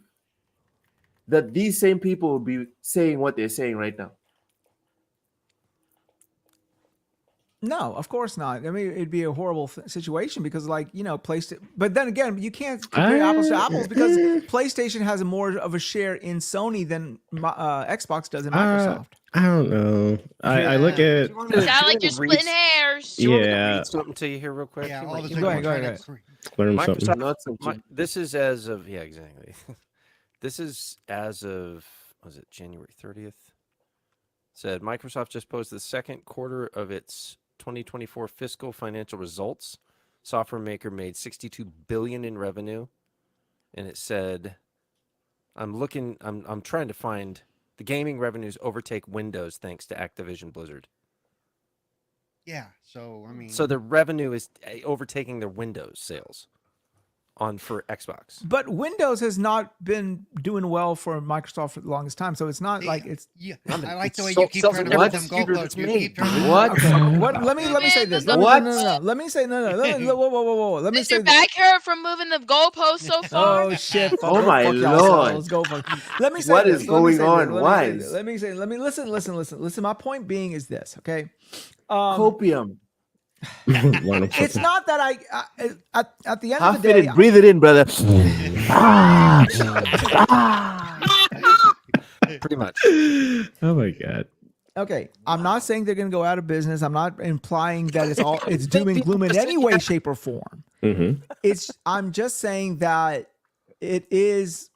Speaker 6: that these same people will be saying what they're saying right now?
Speaker 1: No, of course not. I mean, it'd be a horrible situation because, like, PlayStation. But then again, you can't compare apples to apples because PlayStation has more of a share in Sony than Xbox does in Microsoft.
Speaker 4: I don't know. I look at.
Speaker 7: Sound like you're splitting hairs.
Speaker 5: Do you want me to read something to you here real quick?
Speaker 2: Yeah,
Speaker 5: You
Speaker 2: all
Speaker 5: might-
Speaker 2: of a
Speaker 5: you
Speaker 2: sudden
Speaker 5: might-
Speaker 1: Go ahead.
Speaker 4: Learn
Speaker 5: Microsoft-
Speaker 4: something.
Speaker 6: Not some
Speaker 5: This is as of exactly. This is as of was it January 30th? Said Microsoft just posted the second quarter of its 2024 fiscal financial results. Software maker made $62 billion in revenue, and it said, I'm trying to find The gaming revenues overtake Windows thanks to Activision Blizzard.
Speaker 2: Yeah. So I mean,
Speaker 5: So the revenue is overtaking their Windows sales for Xbox.
Speaker 1: But Windows has not been doing well for Microsoft for the longest time, so it's not like it's.
Speaker 2: yeah.
Speaker 5: I mean,
Speaker 2: I like the way
Speaker 6: so-
Speaker 2: you keep
Speaker 6: so
Speaker 2: trying to
Speaker 6: what
Speaker 2: move them
Speaker 6: computer
Speaker 2: goalposts.
Speaker 6: it's
Speaker 2: You
Speaker 6: made?
Speaker 2: keep trying to
Speaker 6: What?
Speaker 1: Okay, let me say this. Let me,
Speaker 6: What?
Speaker 1: no. Let me say no. Whoa. Let me
Speaker 7: Did
Speaker 1: say
Speaker 7: your
Speaker 1: this.
Speaker 7: back hurt from moving the goalpost so far?
Speaker 1: Oh shit!
Speaker 6: Oh
Speaker 1: Go
Speaker 6: my
Speaker 1: fuck
Speaker 6: Lord.
Speaker 1: yourselves. Go fuck. Let me say
Speaker 6: What
Speaker 1: this.
Speaker 6: is
Speaker 1: Let me
Speaker 6: going
Speaker 1: say
Speaker 6: on?
Speaker 1: this.
Speaker 6: Wize?
Speaker 1: Let me say. Let me listen. My point being is this. Okay.
Speaker 6: Copium.
Speaker 1: It's not that at the end of
Speaker 6: Half
Speaker 1: the
Speaker 6: it
Speaker 1: day.
Speaker 6: and breathe it in, brother.
Speaker 5: Pretty much.
Speaker 4: Oh my god.
Speaker 1: Okay, I'm not saying they're going to go out of business. I'm not implying that it's doom and gloom in any way, shape, or form. I'm just saying that it is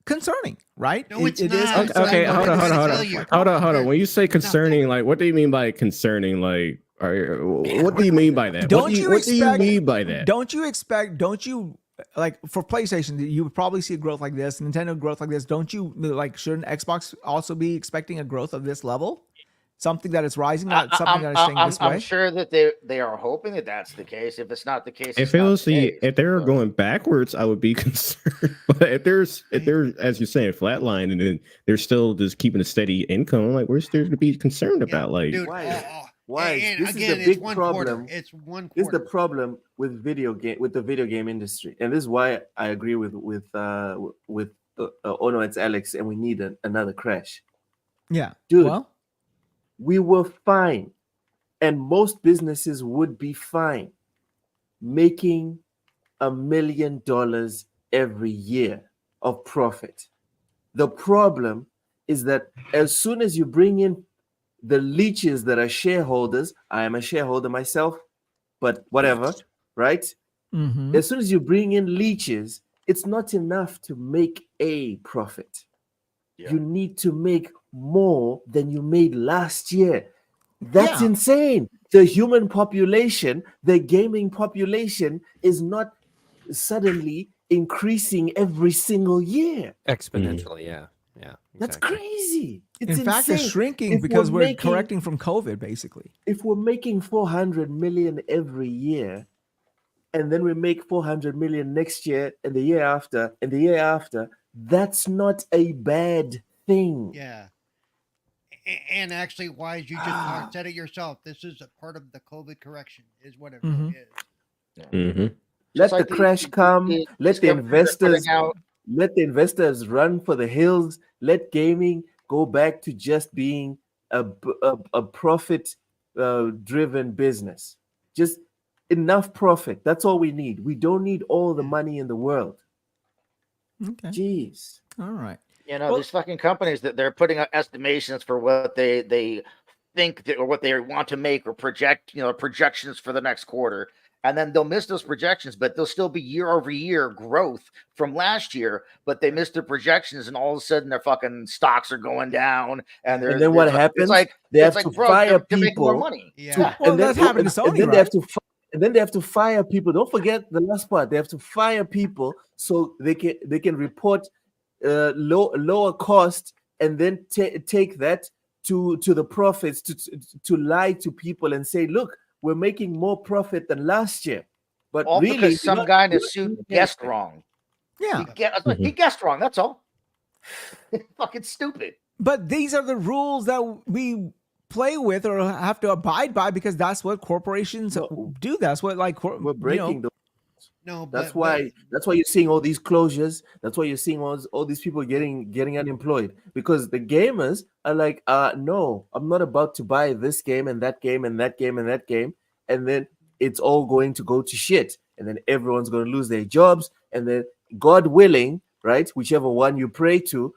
Speaker 1: concerning, right?
Speaker 2: No, it's
Speaker 1: It is
Speaker 2: not.
Speaker 1: concerning.
Speaker 4: Okay,
Speaker 2: I'm
Speaker 4: hold
Speaker 2: trying to
Speaker 4: on.
Speaker 2: tell you.
Speaker 4: Hold on. When you say concerning, like, what do you mean by concerning? Like, what do you mean by that?
Speaker 1: Don't
Speaker 4: What do
Speaker 1: you
Speaker 4: what do you
Speaker 1: expect-
Speaker 4: mean by that?
Speaker 1: Don't you like for PlayStation, you would probably see a growth like this, Nintendo growth like this. Don't you like? Shouldn't Xbox also be expecting a growth of this level? Something that is rising, not something that is staying this way.
Speaker 3: I'm sure that they are hoping that that's the case. If it's not the case,
Speaker 4: If
Speaker 3: it's
Speaker 4: it
Speaker 3: not
Speaker 4: was
Speaker 3: the case.
Speaker 4: if they were
Speaker 3: So-
Speaker 4: going backwards, I would be concerned. But if they're as you're saying flatline and then they're still just keeping a steady income, like where's there to be concerned about? Like,
Speaker 2: Dude,
Speaker 6: Why?
Speaker 2: and
Speaker 6: This
Speaker 2: again,
Speaker 6: is the
Speaker 2: it's
Speaker 6: big
Speaker 2: one
Speaker 6: problem.
Speaker 2: quarter. It's one
Speaker 6: This is the
Speaker 2: quarter.
Speaker 6: problem with the video game industry, and this is why I agree with Ono. It's Alex, and we need another crash.
Speaker 1: Yeah,
Speaker 6: Dude.
Speaker 1: Well,
Speaker 6: We were fine, and most businesses would be fine making $1 million every year of profit. The problem is that as soon as you bring in the leeches that are shareholders, I am a shareholder myself, but whatever, right?
Speaker 1: mhm.
Speaker 6: As soon as you bring in leeches, it's not enough to make a profit.
Speaker 3: Yeah.
Speaker 6: You need to make more than you made last year. That's
Speaker 1: Yeah.
Speaker 6: insane. The human population, the gaming population is not suddenly increasing every single year.
Speaker 5: Exponentially, yeah.
Speaker 6: That's
Speaker 5: exactly.
Speaker 6: crazy. It's
Speaker 1: In fact,
Speaker 6: insane.
Speaker 1: it's shrinking
Speaker 6: If
Speaker 1: because we're
Speaker 6: making-
Speaker 1: correcting from COVID, basically.
Speaker 6: If we're making 400 million every year, and then we make 400 million next year and the year after and the year after, that's not a bad thing.
Speaker 2: Yeah. And actually, Wise, you just said it yourself. This is a part of the COVID correction, is what it really is.
Speaker 6: Let
Speaker 3: Just like
Speaker 6: the crash come.
Speaker 3: these
Speaker 6: Let the
Speaker 3: companies are putting
Speaker 6: investors
Speaker 3: out-
Speaker 6: let the investors run for the hills. Let gaming go back to just being a profit driven business. Just enough profit. That's all we need. We don't need all the money in the world.
Speaker 1: Okay.
Speaker 6: Jeez.
Speaker 1: All right.
Speaker 3: You know,
Speaker 1: Well-
Speaker 3: these fucking companies that they're putting out estimations for what they think that, or what they want to make or project, projections for the next quarter. And then they'll miss those projections, but they'll still be year over year growth from last year, but they missed their projections and all of a sudden their fucking stocks are going down. And
Speaker 6: then what happens?
Speaker 3: It's like,
Speaker 6: They have
Speaker 3: it's
Speaker 6: to
Speaker 3: like, bro,
Speaker 6: fire
Speaker 3: they're making more
Speaker 6: people.
Speaker 3: money.
Speaker 2: Yeah.
Speaker 1: Well, that's happened to Sony,
Speaker 6: and then
Speaker 1: right?
Speaker 6: they have to and then they have to fire people. Don't forget the last part. They have to fire people so they can report lower cost and then take that to the profits to lie to people and say, look, we're making more profit than last year. But
Speaker 3: All
Speaker 6: really,
Speaker 3: because some guy in a
Speaker 6: you're not
Speaker 3: suit
Speaker 6: doing
Speaker 3: guessed
Speaker 6: anything.
Speaker 3: wrong.
Speaker 1: Yeah.
Speaker 3: He guessed wrong. That's all. Fucking stupid.
Speaker 1: But these are the rules that we play with or have to abide by because that's what corporations
Speaker 6: No.
Speaker 1: do. That's what
Speaker 6: We're breaking the.
Speaker 2: No,
Speaker 6: That's
Speaker 2: but
Speaker 6: why you're seeing all these closures. That's why you're seeing all these people getting unemployed, because the gamers are like, no, I'm not about to buy this game and that game and that game and that game, and then it's all going to go to shit, and then everyone's going to lose their jobs, and then God willing, right, whichever one you pray to,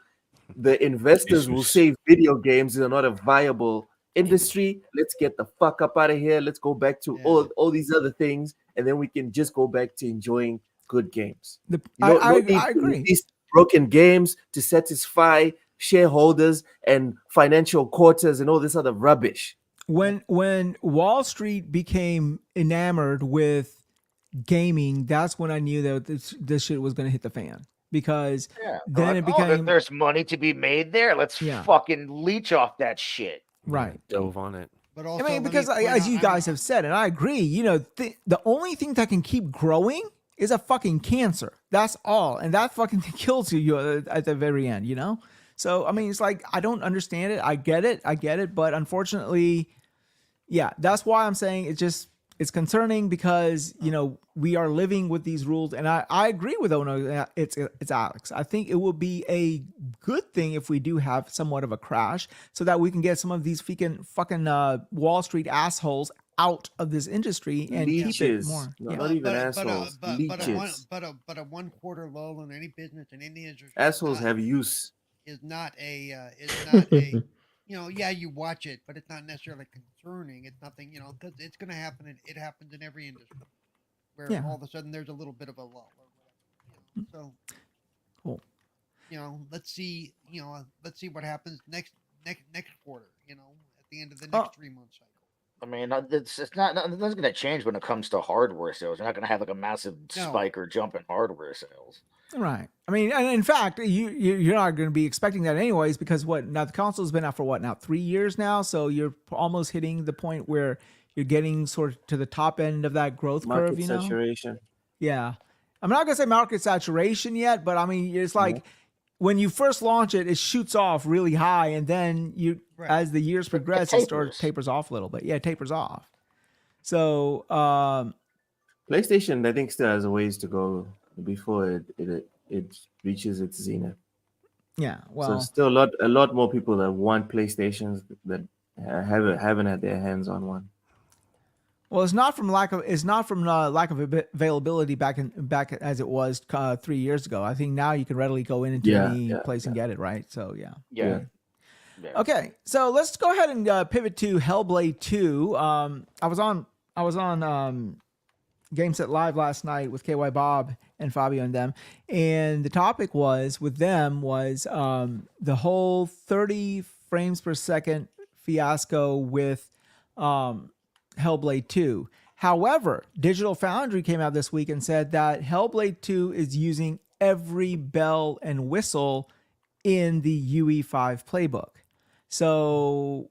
Speaker 6: the investors will
Speaker 4: Jesus.
Speaker 6: say video games are not a viable industry. Let's get the fuck up out of here. Let's go back to all these other things, and then we can just go back to enjoying good games.
Speaker 1: I
Speaker 6: need to
Speaker 1: agree.
Speaker 6: release broken games to satisfy shareholders and financial quarters and all this other rubbish.
Speaker 1: When Wall Street became enamored with gaming, that's when I knew that this shit was going to hit the fan because
Speaker 3: Yeah.
Speaker 1: then
Speaker 3: Like,
Speaker 1: it became
Speaker 3: there's money to be made there. Let's fucking leech off that shit.
Speaker 1: right.
Speaker 5: Dove on it.
Speaker 2: But also,
Speaker 1: I mean,
Speaker 2: let me
Speaker 1: because
Speaker 2: point
Speaker 1: as
Speaker 2: out,
Speaker 1: you guys have said, and I agree, you know, the only thing that can keep growing is a fucking cancer. That's all, and that fucking thing kills you at the very end, you know. So I mean, it's like I don't understand it. I get it, but unfortunately, yeah, that's why I'm saying it's concerning because you know we are living with these rules, and I agree with Ono. It's Alex. I think it will be a good thing if we do have somewhat of a crash, so that we can get some of these fucking Wall Street assholes out of this industry and keep it more.
Speaker 6: Not even assholes. Leeches.
Speaker 2: But a 1 quarter lull in any business in any industry.
Speaker 6: Assholes have use.
Speaker 2: Is not a you know, yeah, you watch it, but it's not necessarily concerning. It's nothing, you know, because it's going to happen. And it happens in every industry where all of a sudden there's a little bit of a lull or whatever. You know? So,
Speaker 1: cool.
Speaker 2: You know, let's see what happens next quarter. You know, at the end of the next 3 month cycle.
Speaker 3: I mean, it's not nothing's going to change when it comes to hardware sales. You're not going to have like a massive spike or jump in hardware sales.
Speaker 1: Right. I mean, and in fact, you're not going to be expecting that anyways, because now the console's been out for now 3 years now, so you're almost hitting the point where you're getting sort of to the top end of that growth curve. You know,
Speaker 6: saturation.
Speaker 1: Yeah, I'm not going to say market saturation yet, but I mean, it's like when you first launch it, it shoots off really high, and then as the years progress, it tapers off a little bit. Yeah, it tapers off. So
Speaker 6: PlayStation, I think, still has a ways to go before it reaches its zenith.
Speaker 1: Yeah, well,
Speaker 6: so still a lot more people that want PlayStations that haven't had their hands on one.
Speaker 1: Well, it's not from lack of availability back as it was 3 years ago. I think now you can readily go into any place and get it, right? So yeah. Okay, so let's go ahead and pivot to Hellblade 2. I was on Game Set Live last night with KY Bob and Fabio and them, and the topic was the whole 30 frames per second fiasco with Hellblade 2. However, Digital Foundry came out this week and said that Hellblade 2 is using every bell and whistle in the UE5 playbook. So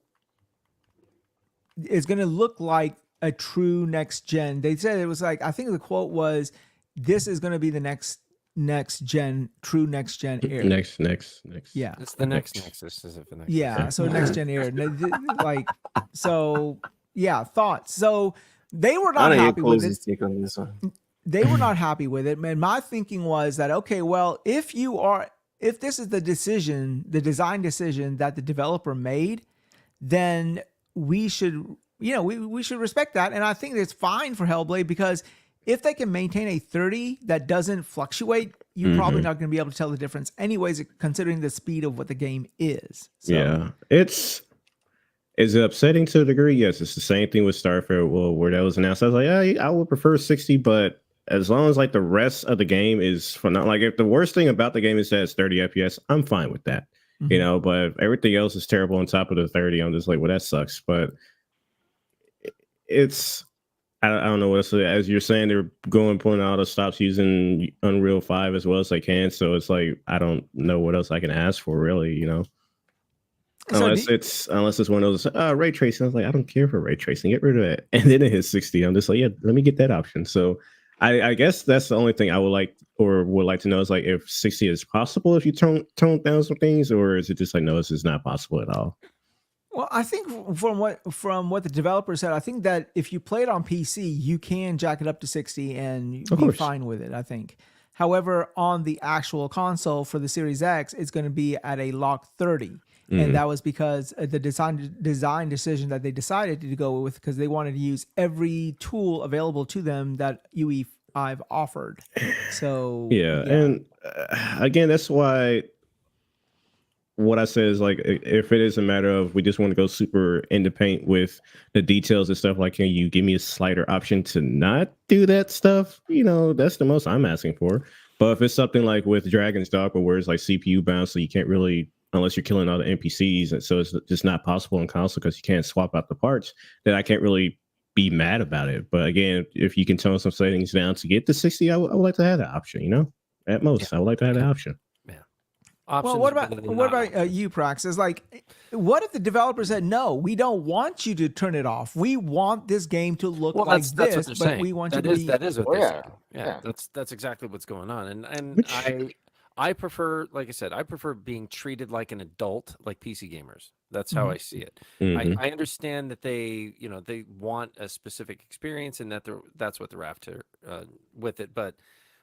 Speaker 1: it's going to look like a true next gen. They said it was like, I think the quote was, this is going to be the next gen, true next gen era.
Speaker 4: Next.
Speaker 1: Yeah.
Speaker 5: It's the next Nexus. Is it the next?
Speaker 1: Yeah. So next gen era. Like, so yeah, thoughts. So they were not happy with it.
Speaker 6: Take on this one.
Speaker 1: They were not happy with it. And my thinking was that, okay, well, if this is the design decision that the developer made, then we should, we should respect that. And I think it's fine for Hellblade, because if they can maintain a 30 that doesn't fluctuate, you're probably not going to be able to tell the difference anyways, considering the speed of what the game is. So.
Speaker 4: Yeah, is it upsetting to a degree? Yes, it's the same thing with Starfield. Well, where that was announced, I was like, I would prefer 60, but as long as like the rest of the game is phenomenal, like if the worst thing about the game is that it's 30 FPS, I'm fine with that. Mm-hmm. But if everything else is terrible on top of the 30, I'm just like, well, that sucks. But it's, I don't know what else. As you're saying, they're pulling out of stops using Unreal 5 as well as they can. So it's like, I don't know what else I can ask for, really, Unless it's one of those ray tracing. I was like, I don't care for ray tracing. Get rid of that. And then it hits 60. I'm just like, yeah, let me get that option. So I guess that's the only thing I would like to know is like if 60 is possible if you tone down some things, or is it just like, no, this is not possible at all?
Speaker 1: Well, I think from what the developer said, I think that if you play it on PC, you can jack it up to 60 and be fine with it, I think. However, on the actual console for the Series X, it's going to be at a locked 30. Mm-hmm. And that was because the design decision that they decided to go with, because they wanted to use every tool available to them that UE5 offered. So
Speaker 4: yeah. And again, that's why what I said is like, if it is a matter of we just want to go super independent with the details and stuff, like, can you give me a slighter option to not do that stuff? That's the most I'm asking for. But if it's something like with Dragons and Llouck, where it's like CPU bound, so you can't really, unless you're killing all the NPCs, and so it's just not possible in console because you can't swap out the parts, then I can't really be mad about it. But again, if you can tone some settings down to get to 60, I would like to have that option, At most, I would like to have the option.
Speaker 5: Options
Speaker 1: Well, what
Speaker 5: are better
Speaker 1: about
Speaker 5: than
Speaker 1: what
Speaker 5: not
Speaker 1: about
Speaker 5: options.
Speaker 1: you, Praxis? Like, what if the developer said, "No, we don't want you to turn it off. We want this game to look
Speaker 5: Well,
Speaker 1: like
Speaker 5: that's what
Speaker 1: this,
Speaker 5: they're
Speaker 1: but
Speaker 5: saying.
Speaker 1: we want you
Speaker 5: That
Speaker 1: to
Speaker 5: is
Speaker 1: be."
Speaker 5: that is what
Speaker 3: Oh,
Speaker 5: they're
Speaker 3: yeah.
Speaker 5: saying. Yeah,
Speaker 3: Yeah.
Speaker 5: that's exactly what's going on. And
Speaker 4: Which-
Speaker 5: I prefer, like I said, I prefer being treated like an adult, like PC gamers. That's how I see it.
Speaker 4: Mhm.
Speaker 5: I understand that they want a specific experience and that that's what they're after with it. But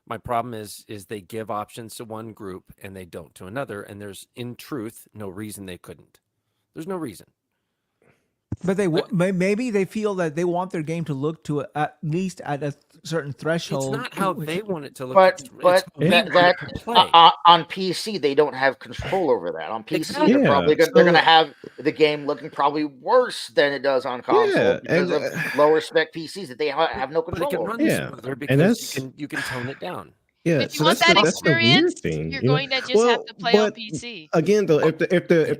Speaker 5: my problem is they give options to one group and they don't to another. And there's, in truth, no reason they couldn't. There's no reason.
Speaker 1: But maybe they feel that they want their game to look to at least at a certain threshold.
Speaker 5: It's not how
Speaker 1: which-
Speaker 5: they want it to look.
Speaker 3: But
Speaker 5: it's how
Speaker 3: but
Speaker 5: we
Speaker 3: that,
Speaker 5: want
Speaker 3: that
Speaker 5: it to play.
Speaker 3: on PC they don't have control over that. On PC
Speaker 5: Exactly.
Speaker 3: they're
Speaker 4: Yeah,
Speaker 3: probably they're going to
Speaker 4: so-
Speaker 3: have the game looking probably worse than it does on console
Speaker 4: Yeah,
Speaker 3: because
Speaker 4: and,
Speaker 3: of lower spec PCs that they have no
Speaker 5: But it
Speaker 3: control
Speaker 5: can
Speaker 3: over.
Speaker 5: run
Speaker 4: Yeah,
Speaker 5: smoother
Speaker 4: and
Speaker 5: because
Speaker 4: that's-
Speaker 5: you can tone it down.
Speaker 4: Yeah,
Speaker 7: If you
Speaker 4: so
Speaker 7: want
Speaker 4: that's
Speaker 7: that
Speaker 4: that's the weird
Speaker 7: experience,
Speaker 4: thing.
Speaker 7: you're
Speaker 4: you know?
Speaker 7: going to just have to play on PC.
Speaker 4: Again, though, if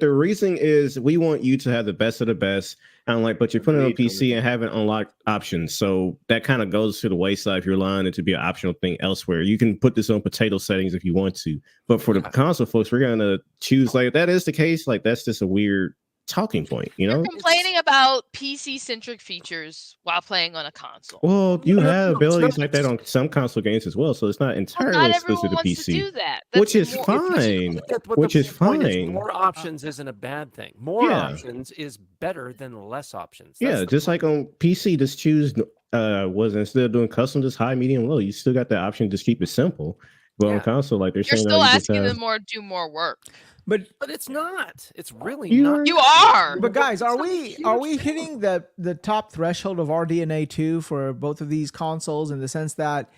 Speaker 4: the reason is we want you to have the best of the best, and like, but you're putting it on
Speaker 6: Agreed,
Speaker 4: PC and having unlocked options, so that kind of goes to the wayside if you're allowing it to be an optional thing elsewhere. You can put this on potato settings if you want to, but for the console folks, we're gonna choose. Like, if that is the case, like that's just a weird talking point, you know?
Speaker 7: You're complaining about PC-centric features while playing on a console.
Speaker 4: Well, you
Speaker 5: No,
Speaker 4: have
Speaker 5: no, it's
Speaker 4: abilities
Speaker 5: not-
Speaker 4: like that on some console games as well, so it's not
Speaker 7: Well,
Speaker 4: entirely
Speaker 7: not
Speaker 4: exclusive
Speaker 7: everyone
Speaker 4: to
Speaker 7: wants to
Speaker 4: PC.
Speaker 7: do that.
Speaker 4: Which is
Speaker 7: more-
Speaker 4: fine.
Speaker 5: That's what
Speaker 4: Which
Speaker 5: the
Speaker 4: is
Speaker 5: point is.
Speaker 4: fine.
Speaker 5: More options isn't a bad thing. More
Speaker 4: Yeah.
Speaker 5: options is better than less options. That's
Speaker 4: Yeah,
Speaker 5: the
Speaker 4: just like on PC, just choose was instead of doing custom, just high, medium, low. You still got the option to just keep it simple. But
Speaker 5: Yeah.
Speaker 4: on console, like they're
Speaker 7: You're
Speaker 4: saying,
Speaker 7: still
Speaker 4: you just
Speaker 7: asking
Speaker 4: have,
Speaker 7: them do more work.
Speaker 1: But
Speaker 5: But it's not. It's really
Speaker 4: You
Speaker 5: not.
Speaker 4: are-
Speaker 7: You are.
Speaker 1: but guys, are
Speaker 5: It's not a
Speaker 1: we
Speaker 5: huge
Speaker 1: hitting the top threshold of RDNA 2 for both of these consoles in the sense that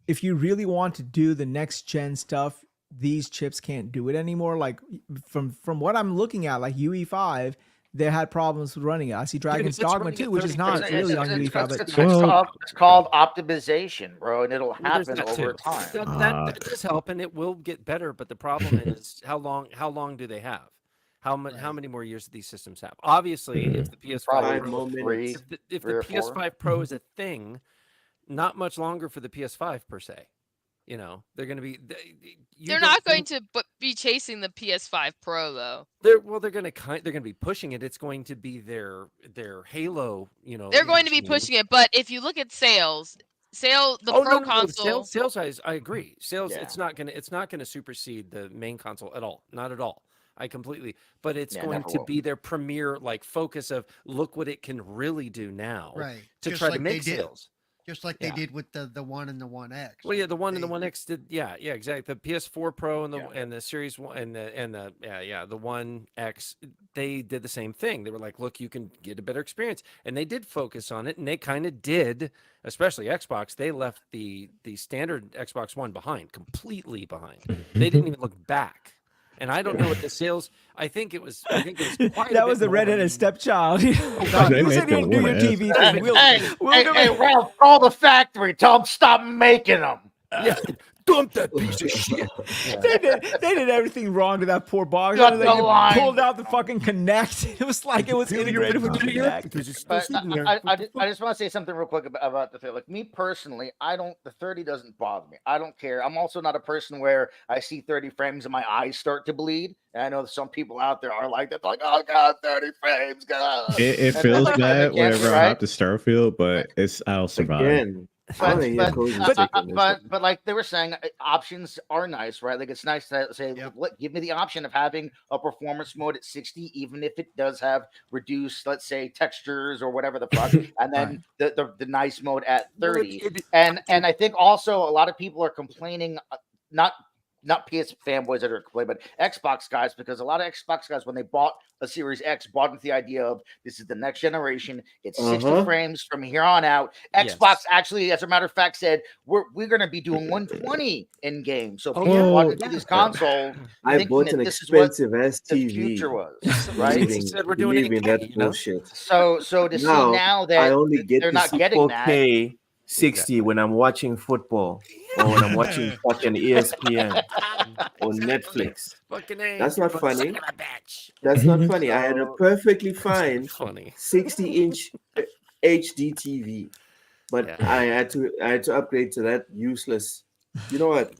Speaker 1: if you really want to do the next gen stuff, these chips can't do it anymore? Like from what I'm looking at, like UE5, they had problems with running it. I see Dragon's
Speaker 5: it's
Speaker 1: Dogma
Speaker 5: running at
Speaker 1: 2, which is
Speaker 5: 30
Speaker 1: not
Speaker 5: frames.
Speaker 1: really
Speaker 3: It's-
Speaker 1: on
Speaker 3: it's-
Speaker 1: UE5,
Speaker 3: it's-
Speaker 1: but
Speaker 3: it's
Speaker 4: Well-
Speaker 3: called optimization, bro, and it'll
Speaker 5: Well, there's
Speaker 3: happen
Speaker 5: that
Speaker 3: over
Speaker 5: too.
Speaker 3: time.
Speaker 5: That does help, and it will get better. But the problem is how long do they have? How many more years do these systems have? Obviously, if the PS5
Speaker 3: Probably
Speaker 6: 5 more
Speaker 3: three.
Speaker 6: minutes.
Speaker 5: if
Speaker 3: three
Speaker 5: the
Speaker 3: or four.
Speaker 5: PS5 Pro is a thing, not much longer for the PS5 per se. You know, they're going to be.
Speaker 7: They're not going to be chasing the PS5 Pro though.
Speaker 5: They're going to be pushing it. It's going to be their Halo. You know,
Speaker 7: They're going to be
Speaker 5: machine.
Speaker 7: pushing it, but if you look at sales, the
Speaker 5: Oh,
Speaker 7: Pro
Speaker 5: no,
Speaker 7: console.
Speaker 5: Sales wise, I agree. Sales,
Speaker 3: Yeah.
Speaker 5: it's not gonna supersede the main console at all. Not at all. I completely. But it's
Speaker 3: Yeah,
Speaker 5: going
Speaker 3: never
Speaker 5: to
Speaker 3: will.
Speaker 5: be their premier focus of look what it can really do now.
Speaker 2: Right.
Speaker 5: To
Speaker 2: Just
Speaker 5: try
Speaker 2: like
Speaker 5: to
Speaker 2: they
Speaker 5: make
Speaker 2: did.
Speaker 5: sales.
Speaker 2: Just like
Speaker 5: Yeah.
Speaker 2: they did with the One and the One X.
Speaker 5: Well, yeah, the One and the
Speaker 2: They-
Speaker 5: One X did. Yeah, exactly. The PS4 Pro and the
Speaker 3: Yeah.
Speaker 5: and the Series One and the One X, they did the same thing. They were like, look, you can get a better experience, and they did focus on it, and they kind of did, especially Xbox. They left the standard Xbox One completely behind. They didn't even look back. And I don't know what the sales. I think it was quite a
Speaker 1: that was
Speaker 5: bit
Speaker 1: the
Speaker 5: more.
Speaker 1: redheaded stepchild.
Speaker 5: God,
Speaker 4: they
Speaker 1: You
Speaker 4: make
Speaker 1: said you
Speaker 4: them
Speaker 1: didn't do your
Speaker 4: woman
Speaker 1: TV
Speaker 4: ass.
Speaker 1: thing.
Speaker 3: Hey, Ralph, call the factory. Tell them stop making them.
Speaker 5: Yeah, dump that piece of shit.
Speaker 1: They did everything wrong to that poor box.
Speaker 3: Cut
Speaker 1: They
Speaker 3: the line.
Speaker 1: pulled out the fucking Connect. It was like it was integrated with the Connect.
Speaker 5: Because it's still
Speaker 3: But
Speaker 5: sitting there.
Speaker 3: I just want to say something real quick about the thing. Like me personally, the 30 doesn't bother me. I don't care. I'm also not a person where I see 30 frames and my eyes start to bleed. And I know some people out there are like that. They're like, oh god, 30 frames, God.
Speaker 4: It
Speaker 3: And
Speaker 4: feels
Speaker 3: that's
Speaker 4: bad
Speaker 3: like,
Speaker 4: whenever
Speaker 3: right?
Speaker 4: I have to Starfield, but I'll survive.
Speaker 6: Again, I wanna hear Cozy's take on this.
Speaker 3: But like they were saying, options are nice, right? Like it's nice to say,
Speaker 2: Yep.
Speaker 3: give me the option of having a performance mode at 60, even if it does have reduced, let's say, textures or whatever the fuck, and then the nice mode at 30. And I think also a lot of people are complaining, not PS fanboys that are complaining, but Xbox guys, because a lot of Xbox guys, when they bought a Series X, bought with the idea of this is the next generation. It's 60 frames from here on out. Xbox
Speaker 5: Yes.
Speaker 3: actually, as a matter of fact, said we're going to be doing 120 in game. So
Speaker 5: Oh,
Speaker 3: people
Speaker 4: yeah.
Speaker 3: bought into these consoles.
Speaker 6: I
Speaker 3: thinking
Speaker 6: bought
Speaker 3: that
Speaker 6: an
Speaker 3: this is what
Speaker 6: expensive ass
Speaker 3: the
Speaker 6: TV.
Speaker 3: future was, right?
Speaker 5: Believing- said we're doing it in
Speaker 6: believing
Speaker 5: K,
Speaker 6: that
Speaker 5: you know?
Speaker 6: bullshit.
Speaker 3: So to see now that
Speaker 6: I only get
Speaker 3: they're
Speaker 6: to
Speaker 3: not
Speaker 6: see
Speaker 3: getting that.
Speaker 6: 4K 60 when I'm watching football or when I'm watching fucking ESPN or Netflix.
Speaker 5: Fucking A.
Speaker 6: That's not funny.
Speaker 5: Son of a bitch.
Speaker 6: That's not funny. I had a
Speaker 3: So-
Speaker 6: perfectly fine
Speaker 5: Funny.
Speaker 6: 60-inch HD TV, but
Speaker 5: Yeah.
Speaker 6: I had to upgrade to that useless. You know what?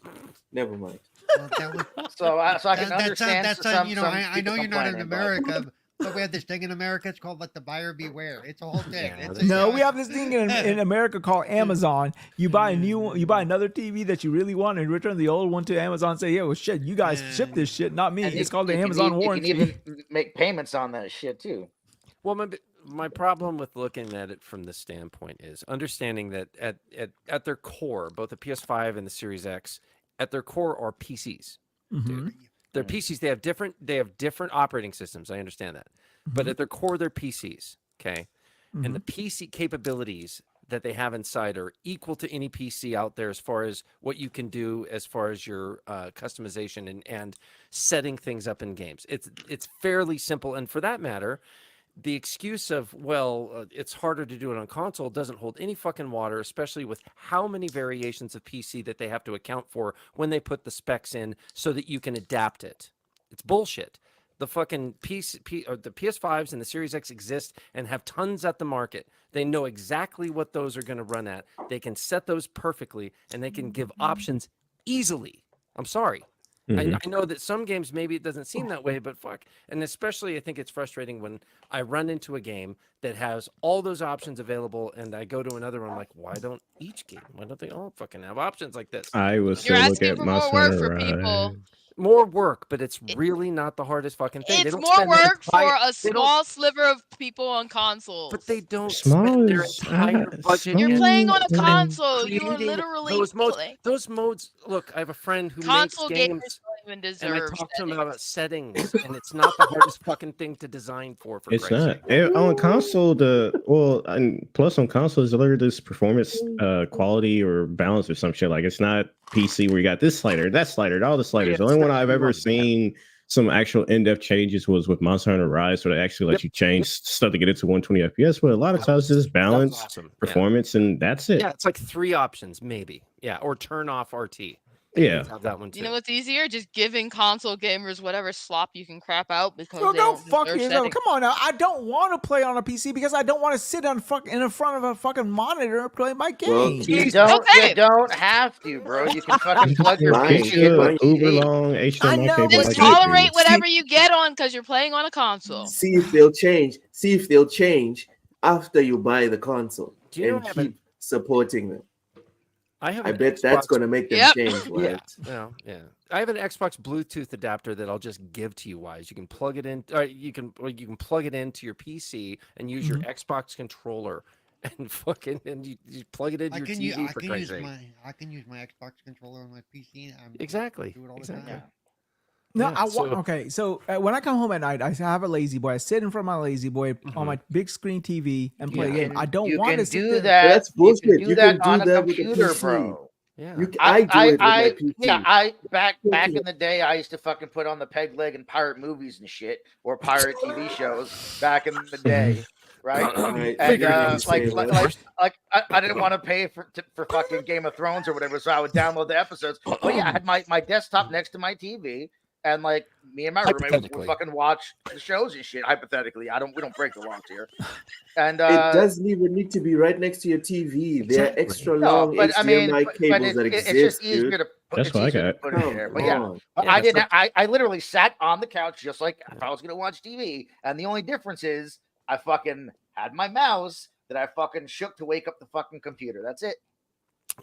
Speaker 6: Never mind.
Speaker 2: Well, that was,
Speaker 3: So I can understand.
Speaker 2: that's
Speaker 3: some,
Speaker 2: you know,
Speaker 3: some
Speaker 2: I know
Speaker 3: people
Speaker 2: you're not in
Speaker 3: complaining, but-
Speaker 2: America, but we have this thing in America. It's called "Let the Buyer Beware." It's a whole thing.
Speaker 5: Yeah,
Speaker 2: It's
Speaker 5: that's-
Speaker 2: a-
Speaker 1: No, we have this thing in America called Amazon. You buy another TV that you really want, and return the old one to Amazon. And say, yeah, well, shit, you guys ship this shit, not me.
Speaker 3: And
Speaker 1: It's
Speaker 3: you-
Speaker 1: called the
Speaker 3: you can
Speaker 1: Amazon
Speaker 3: e-
Speaker 1: warranty.
Speaker 3: You can even make payments on that shit too.
Speaker 5: Well, my problem with looking at it from this standpoint is understanding that at their core, both the PS5 and the Series X, at their core are PCs.
Speaker 1: Mhm.
Speaker 5: They're PCs. They have different operating systems. I understand that, but at their core, they're PCs. Okay, and the PC capabilities that they have inside are equal to any PC out there as far as what you can do as far as your customization and setting things up in games. It's fairly simple, and for that matter, the excuse of, it's harder to do it on console doesn't hold any fucking water, especially with how many variations of PC that they have to account for when they put the specs in so that you can adapt it. It's bullshit. The fucking the PS5s and the Series X exist and have tons at the market. They know exactly what those are going to run at. They can set those perfectly, and they can give options easily. I'm sorry. I know that some games maybe it doesn't seem that way, but fuck. And especially I think it's frustrating when I run into a game that has all those options available and I go to another one, I'm like, why don't they all fucking have options like this?
Speaker 4: I was
Speaker 7: You're
Speaker 4: still look
Speaker 7: asking
Speaker 4: at
Speaker 7: for
Speaker 4: my
Speaker 7: more work
Speaker 4: son
Speaker 7: for
Speaker 4: Rise.
Speaker 7: people.
Speaker 5: More work, but it's really not the hardest fucking thing. They
Speaker 7: It's
Speaker 5: don't
Speaker 7: more
Speaker 5: spend their
Speaker 7: work for
Speaker 5: entire-
Speaker 7: a
Speaker 5: they don't-
Speaker 7: small sliver of people on consoles.
Speaker 5: But they don't
Speaker 4: Small
Speaker 5: spend their
Speaker 4: is-
Speaker 5: entire budget.
Speaker 7: You're
Speaker 5: in
Speaker 7: playing on a
Speaker 4: small-
Speaker 7: console. You are
Speaker 5: creating
Speaker 7: literally
Speaker 5: those modes.
Speaker 7: playing.
Speaker 5: Those modes. Look, I have a friend who
Speaker 7: Console
Speaker 5: makes
Speaker 7: gamers
Speaker 5: games,
Speaker 7: don't even
Speaker 5: and I
Speaker 7: deserve
Speaker 5: talked to him
Speaker 7: settings.
Speaker 5: about settings, and it's not the hardest fucking thing to design for.
Speaker 4: It's
Speaker 5: Christ's
Speaker 4: not.
Speaker 5: sake.
Speaker 4: On console, and plus on console is literally this performance quality or balance or some shit. Like it's not PC where you got this slider, that slider, all the sliders.
Speaker 5: Yeah,
Speaker 4: the only
Speaker 5: it's
Speaker 4: one
Speaker 5: not
Speaker 4: I've ever
Speaker 5: everyone, yeah.
Speaker 4: seen some actual in-depth changes was with Monster Hunter Rise, where they actually let you change stuff to get it to 120 FPS. But a lot of times it's just balance,
Speaker 5: That's awesome.
Speaker 4: performance, and that's it.
Speaker 5: Yeah, it's like 3 options, maybe. Yeah, or turn off RT.
Speaker 4: Yeah.
Speaker 5: Have that one too.
Speaker 7: You know what's easier? Just giving console gamers whatever slop you can crap out because
Speaker 1: So
Speaker 7: they
Speaker 1: don't
Speaker 7: don't
Speaker 1: fuck
Speaker 7: deserve
Speaker 1: yourself.
Speaker 7: settings.
Speaker 1: Come on now. I don't want to play on a PC because I don't want to sit in front of a fucking monitor and play my
Speaker 6: Well,
Speaker 1: game.
Speaker 3: You
Speaker 7: Okay.
Speaker 3: don't have to, bro. You can fucking plug your
Speaker 6: Mine.
Speaker 3: PC in with
Speaker 4: Uber
Speaker 3: TV.
Speaker 4: long HDMI
Speaker 1: I know,
Speaker 4: cable.
Speaker 1: but
Speaker 7: Just
Speaker 4: like
Speaker 7: tolerate
Speaker 4: that.
Speaker 7: whatever you get on because you're playing on a console.
Speaker 6: See if they'll change. See if they'll change after you buy the console
Speaker 5: Do you know
Speaker 6: and
Speaker 5: I have
Speaker 6: keep supporting them.
Speaker 5: I have
Speaker 6: I
Speaker 5: an
Speaker 6: bet that's
Speaker 5: Xbox-
Speaker 6: going to make them
Speaker 7: Yep.
Speaker 6: change, right?
Speaker 5: Yeah. I have an Xbox Bluetooth adapter that I'll just give to you. Wise, you can plug it in. You can plug it into your PC and use your Xbox controller, and you plug it into your TV. For Christ's sake.
Speaker 2: I can use my Xbox controller on my PC.
Speaker 5: Exactly.
Speaker 2: Do it all the
Speaker 5: Exactly.
Speaker 2: time.
Speaker 1: No,
Speaker 5: Yeah,
Speaker 1: okay. So when I come home at night, I have a lazy boy. I sit in front of my lazy boy on my big screen TV and play a game. I don't
Speaker 3: You
Speaker 1: want
Speaker 3: can
Speaker 1: to sit
Speaker 3: do
Speaker 1: there.
Speaker 3: that.
Speaker 6: That's bullshit.
Speaker 3: You can do
Speaker 6: You
Speaker 3: that
Speaker 6: can
Speaker 3: on
Speaker 6: do
Speaker 3: a
Speaker 6: that with a
Speaker 3: computer,
Speaker 6: PC.
Speaker 3: bro.
Speaker 5: Yeah.
Speaker 6: I do it with my PC.
Speaker 3: Back in the day, I used to fucking put on the peg leg and pirate movies and shit, or pirate TV shows back in the day, right? And I didn't want to pay for fucking Game of Thrones or whatever, so I would download the episodes. But yeah, I had my desktop next to my TV, and like me and my roommate would fucking watch the shows and shit. Hypothetically, we don't break the laws here. And
Speaker 6: it doesn't even need to be right next to your TV. There are extra long HDMI cables that exist.
Speaker 3: It's just easier to put,
Speaker 4: That's what I got.
Speaker 3: put it in there. But I didn't. I literally sat on the couch just like if I was gonna watch TV, and the only difference is I fucking had my mouse that I fucking shook to wake up the fucking computer. That's it.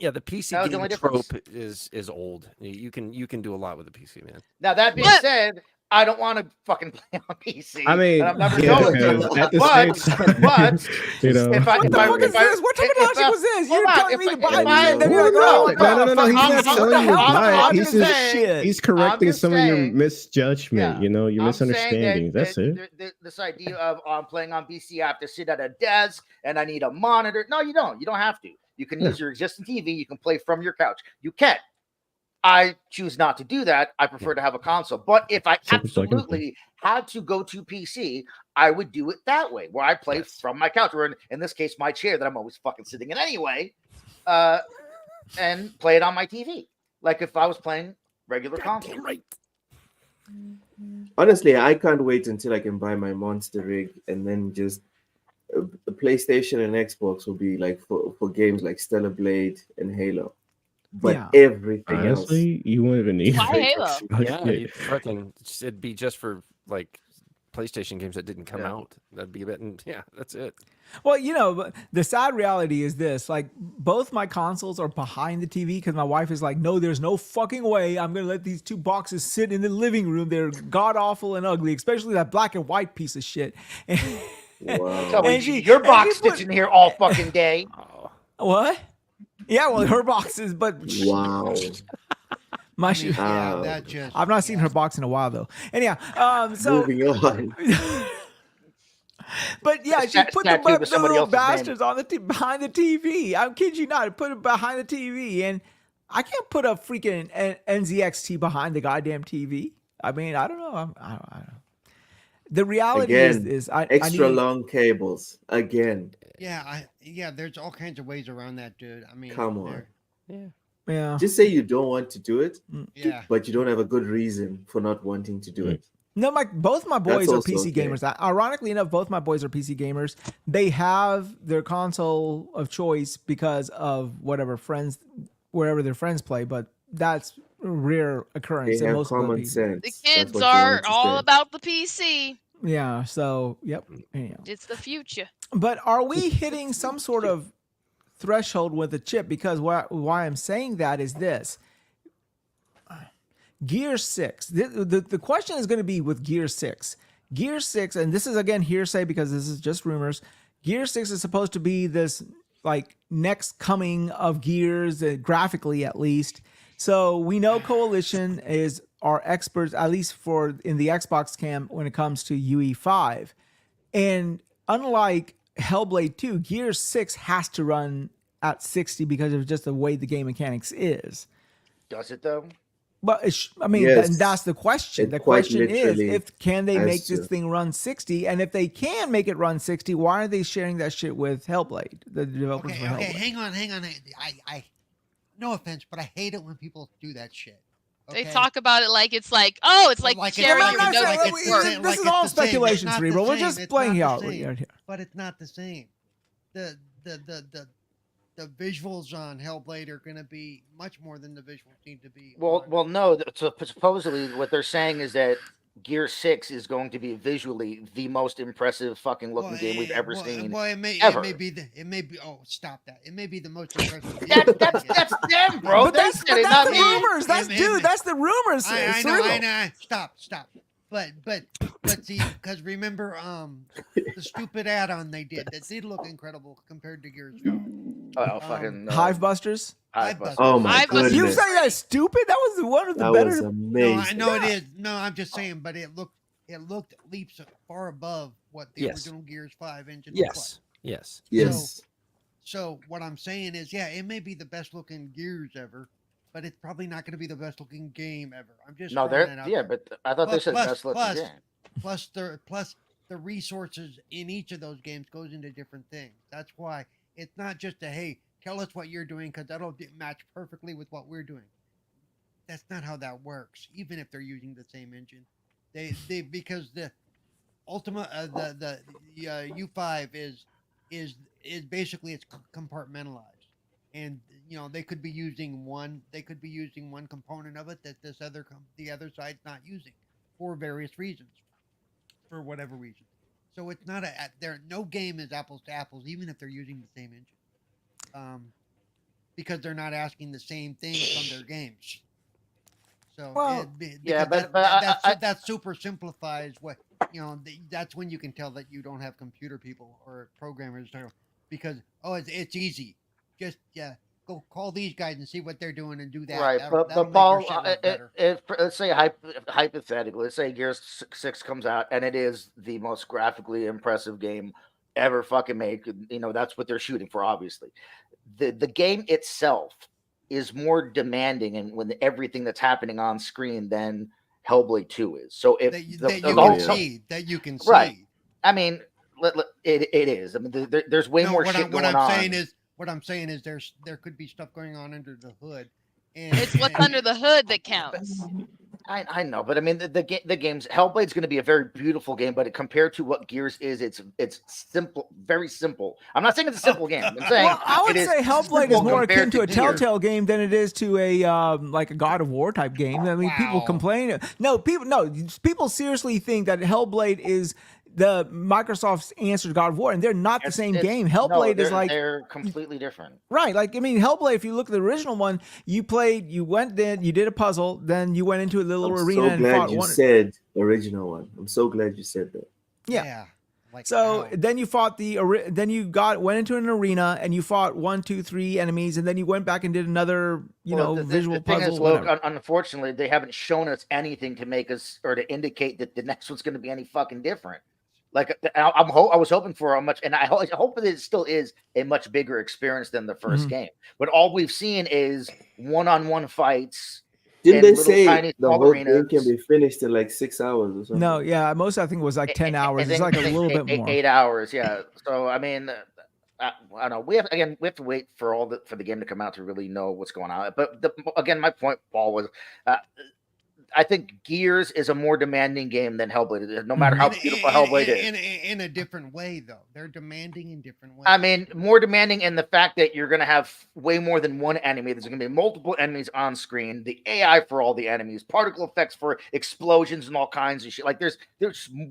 Speaker 5: Yeah, the PC
Speaker 3: That was the
Speaker 5: game
Speaker 3: only
Speaker 5: trope
Speaker 3: difference.
Speaker 5: is old. You can do a lot with the PC, man.
Speaker 3: Now that being said, I don't want to fucking play on PC.
Speaker 4: I mean,
Speaker 3: and I'm never going to.
Speaker 4: at the
Speaker 3: But
Speaker 4: same time, you know,
Speaker 1: What the fuck is this? What type of logic was this? You're telling me to buy it, and then you're like, oh,
Speaker 4: no. He's not telling you to buy it. He's
Speaker 3: just
Speaker 4: just
Speaker 3: saying-
Speaker 4: he's correcting
Speaker 3: just
Speaker 4: some of your
Speaker 3: saying-
Speaker 4: misjudgment. You know, your
Speaker 3: I'm saying
Speaker 4: misunderstandings. That's it.
Speaker 3: This idea of playing on PC, I have to sit at a desk and I need a monitor. No, you don't. You don't have to. You can use your existing TV. You can play from your couch. You can. I choose not to do that. I prefer to have a console. But if I absolutely had to go to PC, I would do it that way, where I play from my couch, or in this case, my chair that I'm always fucking sitting in anyway, and play it on my TV, like if I was playing regular console.
Speaker 5: Right.
Speaker 6: Honestly, I can't wait until I can buy my monster rig, and then just the PlayStation and Xbox will be like for games like Stellar Blade and Halo. but
Speaker 1: Yeah.
Speaker 6: everything
Speaker 4: Honestly, you wouldn't even need
Speaker 7: Why
Speaker 4: like,
Speaker 7: Halo?
Speaker 5: Yeah, you fucking it'd be just for like PlayStation games that didn't come out. That'd be a bit, and yeah, that's it.
Speaker 1: Well, you know, but the sad reality is this: like, both my consoles are behind the TV because my wife is like, "No, there's no fucking way I'm gonna let these two boxes sit in the living room. They're god awful and ugly, especially that black and white piece of shit."
Speaker 6: Wow.
Speaker 3: So
Speaker 1: And she-
Speaker 3: your
Speaker 1: and
Speaker 3: box
Speaker 1: she put-
Speaker 3: sits in here all fucking day.
Speaker 5: Oh,
Speaker 1: What? Yeah, well, her boxes, but
Speaker 6: Wow.
Speaker 1: my
Speaker 2: I
Speaker 1: shoe.
Speaker 2: mean, yeah,
Speaker 6: Wow.
Speaker 2: that just.
Speaker 1: I've not seen her box in a while though. Anyhow, so
Speaker 6: Moving on.
Speaker 1: but yeah, she
Speaker 3: Stat-
Speaker 1: put
Speaker 3: tattooed
Speaker 1: the
Speaker 3: with somebody
Speaker 1: little
Speaker 3: else's name.
Speaker 1: bastards on the behind the TV. I kid you not, put it behind the TV, and I can't put a freaking NZXT behind the goddamn TV. I mean, I don't know. I don't know. The reality
Speaker 6: Again,
Speaker 1: is I
Speaker 6: Extra
Speaker 1: need,
Speaker 6: long cables. Again.
Speaker 2: Yeah, there's all kinds of ways around that, dude. I mean,
Speaker 6: Come on.
Speaker 2: there-
Speaker 5: yeah.
Speaker 1: Yeah.
Speaker 6: Just say you don't want to do it,
Speaker 2: Yeah.
Speaker 6: but you don't have a good reason for not wanting to do it.
Speaker 1: No, both my boys
Speaker 6: That's
Speaker 1: are
Speaker 6: also
Speaker 1: PC
Speaker 6: okay.
Speaker 1: gamers. Ironically enough, both my boys are PC gamers. They have their console of choice because of whatever friends, wherever their friends play, but that's a rare occurrence.
Speaker 6: They
Speaker 1: in
Speaker 6: have
Speaker 1: most of the
Speaker 6: common
Speaker 1: PC.
Speaker 6: sense.
Speaker 7: The
Speaker 6: That's
Speaker 7: kids
Speaker 6: what you
Speaker 7: are
Speaker 6: wanted to
Speaker 7: all
Speaker 6: say.
Speaker 7: about the PC.
Speaker 1: Yeah. So, yep. Anyhow.
Speaker 7: It's the future.
Speaker 1: But are we hitting some sort of threshold with the chip? Because why I'm saying that is this. Gear 6. The question is going to be with Gear 6. Gear 6, and this is again hearsay because this is just rumors. Gear 6 is supposed to be this like next coming of Gears, graphically at least. So we know Coalition is our experts, at least for in the Xbox camp when it comes to UE5. And unlike Hellblade 2, Gear 6 has to run at 60 because of just the way the game mechanics is.
Speaker 3: Does it though?
Speaker 1: But I mean,
Speaker 6: Yes.
Speaker 1: and that's the question.
Speaker 6: It
Speaker 1: The
Speaker 6: quite
Speaker 1: question is,
Speaker 6: literally
Speaker 1: if can they
Speaker 6: has
Speaker 1: make this
Speaker 6: to.
Speaker 1: thing run 60? And if they can make it run 60, why are they sharing that shit with Hellblade, the developers
Speaker 2: Okay,
Speaker 1: for
Speaker 2: okay,
Speaker 1: Hellblade?
Speaker 2: hang on. I, no offense, but I hate it when people do that shit.
Speaker 7: They
Speaker 2: okay?
Speaker 7: talk about it like it's like, oh, it's like,
Speaker 2: Like it's
Speaker 7: sharing
Speaker 2: like
Speaker 7: your
Speaker 2: it's
Speaker 7: notes
Speaker 2: like
Speaker 7: at
Speaker 2: it's
Speaker 7: work.
Speaker 2: the same-
Speaker 1: This
Speaker 2: like
Speaker 1: is
Speaker 2: it's
Speaker 1: all
Speaker 2: the same. It's
Speaker 1: speculation,
Speaker 2: not the
Speaker 1: Cerebral. We're
Speaker 2: same.
Speaker 1: just
Speaker 2: It's
Speaker 1: playing
Speaker 2: not
Speaker 1: out.
Speaker 2: the same.
Speaker 1: here.
Speaker 2: But it's not the same. The visuals on Hellblade are going to be much more than the visuals need to be.
Speaker 3: Well, no. So supposedly, what they're saying is that Gear 6 is going to be visually the most impressive fucking looking game we've ever seen.
Speaker 2: Well, it may
Speaker 3: ever.
Speaker 2: be. Oh, stop that! It may be the most impressive.
Speaker 3: That's them, bro.
Speaker 1: But
Speaker 3: They
Speaker 1: that's
Speaker 3: said it,
Speaker 1: the
Speaker 3: not me.
Speaker 1: rumors. That's the rumors.
Speaker 2: I
Speaker 1: Cerebral.
Speaker 2: know. Stop. But see, because remember, the stupid add-on they did that did look incredible compared to Gears 5.
Speaker 3: Oh, fucking
Speaker 1: Hive Busters.
Speaker 3: Hive
Speaker 2: Busters.
Speaker 6: Oh my
Speaker 7: I've-
Speaker 6: goodness.
Speaker 1: You say that's stupid? That was one of the
Speaker 6: That
Speaker 1: better.
Speaker 6: was
Speaker 2: No,
Speaker 6: amazing.
Speaker 2: I know it is. No, I'm just saying, but it looked leaps far above what the
Speaker 5: Yes.
Speaker 2: original Gears 5 engine looked like.
Speaker 5: Yes.
Speaker 6: Yes.
Speaker 2: So what I'm saying is, yeah, it may be the best looking Gears ever, but it's probably not going to be the best looking game ever. I'm just
Speaker 3: No,
Speaker 2: throwing
Speaker 3: they're
Speaker 2: that out
Speaker 3: yeah,
Speaker 2: there.
Speaker 3: but I thought they said
Speaker 2: Plus-
Speaker 3: best looking
Speaker 2: plus-
Speaker 3: game.
Speaker 2: Plus the resources in each of those games goes into different things. That's why it's not just a hey, tell us what you're doing because that'll match perfectly with what we're doing. That's not how that works. Even if they're using the same engine, they because the Ultima the U5 is basically it's compartmentalized, and you know they could be using one component of it that the other side's not using for various reasons, for whatever reason. So it's not no game is apples to apples, even if they're using the same engine, because they're not asking the same things from their games. So
Speaker 1: Well,
Speaker 3: yeah,
Speaker 2: because
Speaker 3: but
Speaker 2: that super simplifies what that's when you can tell that you don't have computer people or programmers because it's easy, just go call these guys and see what they're doing and do that.
Speaker 3: Right,
Speaker 2: That'll
Speaker 3: but
Speaker 2: make
Speaker 3: Paul,
Speaker 2: your shit look better.
Speaker 3: let's say hypothetically, let's say Gears 6 comes out and it is the most graphically impressive game ever fucking made. You know, that's what they're shooting for, obviously. The game itself is more demanding and when everything that's happening on screen than Hellblade 2 is. So if
Speaker 2: that you can see,
Speaker 3: right. I mean, it is. I mean, there's way more shit going on.
Speaker 2: What I'm saying is there could be stuff going on under the hood. And
Speaker 7: It's what's under the hood that counts.
Speaker 3: I know, but I mean the game's Hellblade's going to be a very beautiful game, but compared to what Gears is, it's simple, very simple. I'm not saying it's a simple game. I'm saying
Speaker 1: Well, I would say Hellblade is more akin to a
Speaker 3: Gears.
Speaker 1: Telltale game than it is to a like a God of War type game. I mean, people complain. No, people seriously think that Hellblade is the Microsoft's answer to God of War, and they're not the same game. Hellblade is like
Speaker 3: they're completely different,
Speaker 1: right? Like I mean, Hellblade. If you look at the original one, you went in, you did a puzzle, then you went into a little arena and fought
Speaker 6: you said the original one. I'm so glad you said that.
Speaker 1: Yeah. Like so then you fought then you went into an arena and you fought 1, 2, 3 enemies, and then you went back and did another visual puzzle.
Speaker 3: Look, unfortunately, they haven't shown us anything to make us or to indicate that the next one's going to be any fucking different. Like I was hoping for a much, and I hope that it still is a much bigger experience than the first game. But all we've seen is one-on-one fights.
Speaker 6: Didn't they say the whole game can be finished in like 6 hours or something?
Speaker 1: No, yeah, most I think was like 10 hours. It's like a little bit more.
Speaker 3: 8 hours, yeah. So I mean, I don't know. We have to wait for for the game to come out to really know what's going on. But again, my point, Paul, was. I think Gears is a more demanding game than Hellblade. No matter how beautiful Hellblade is,
Speaker 2: in a different way, though, they're demanding in different ways.
Speaker 3: I mean, more demanding in the fact that you're going to have way more than one enemy. There's going to be multiple enemies on screen. The AI for all the enemies, particle effects for explosions and all kinds of shit. Like there's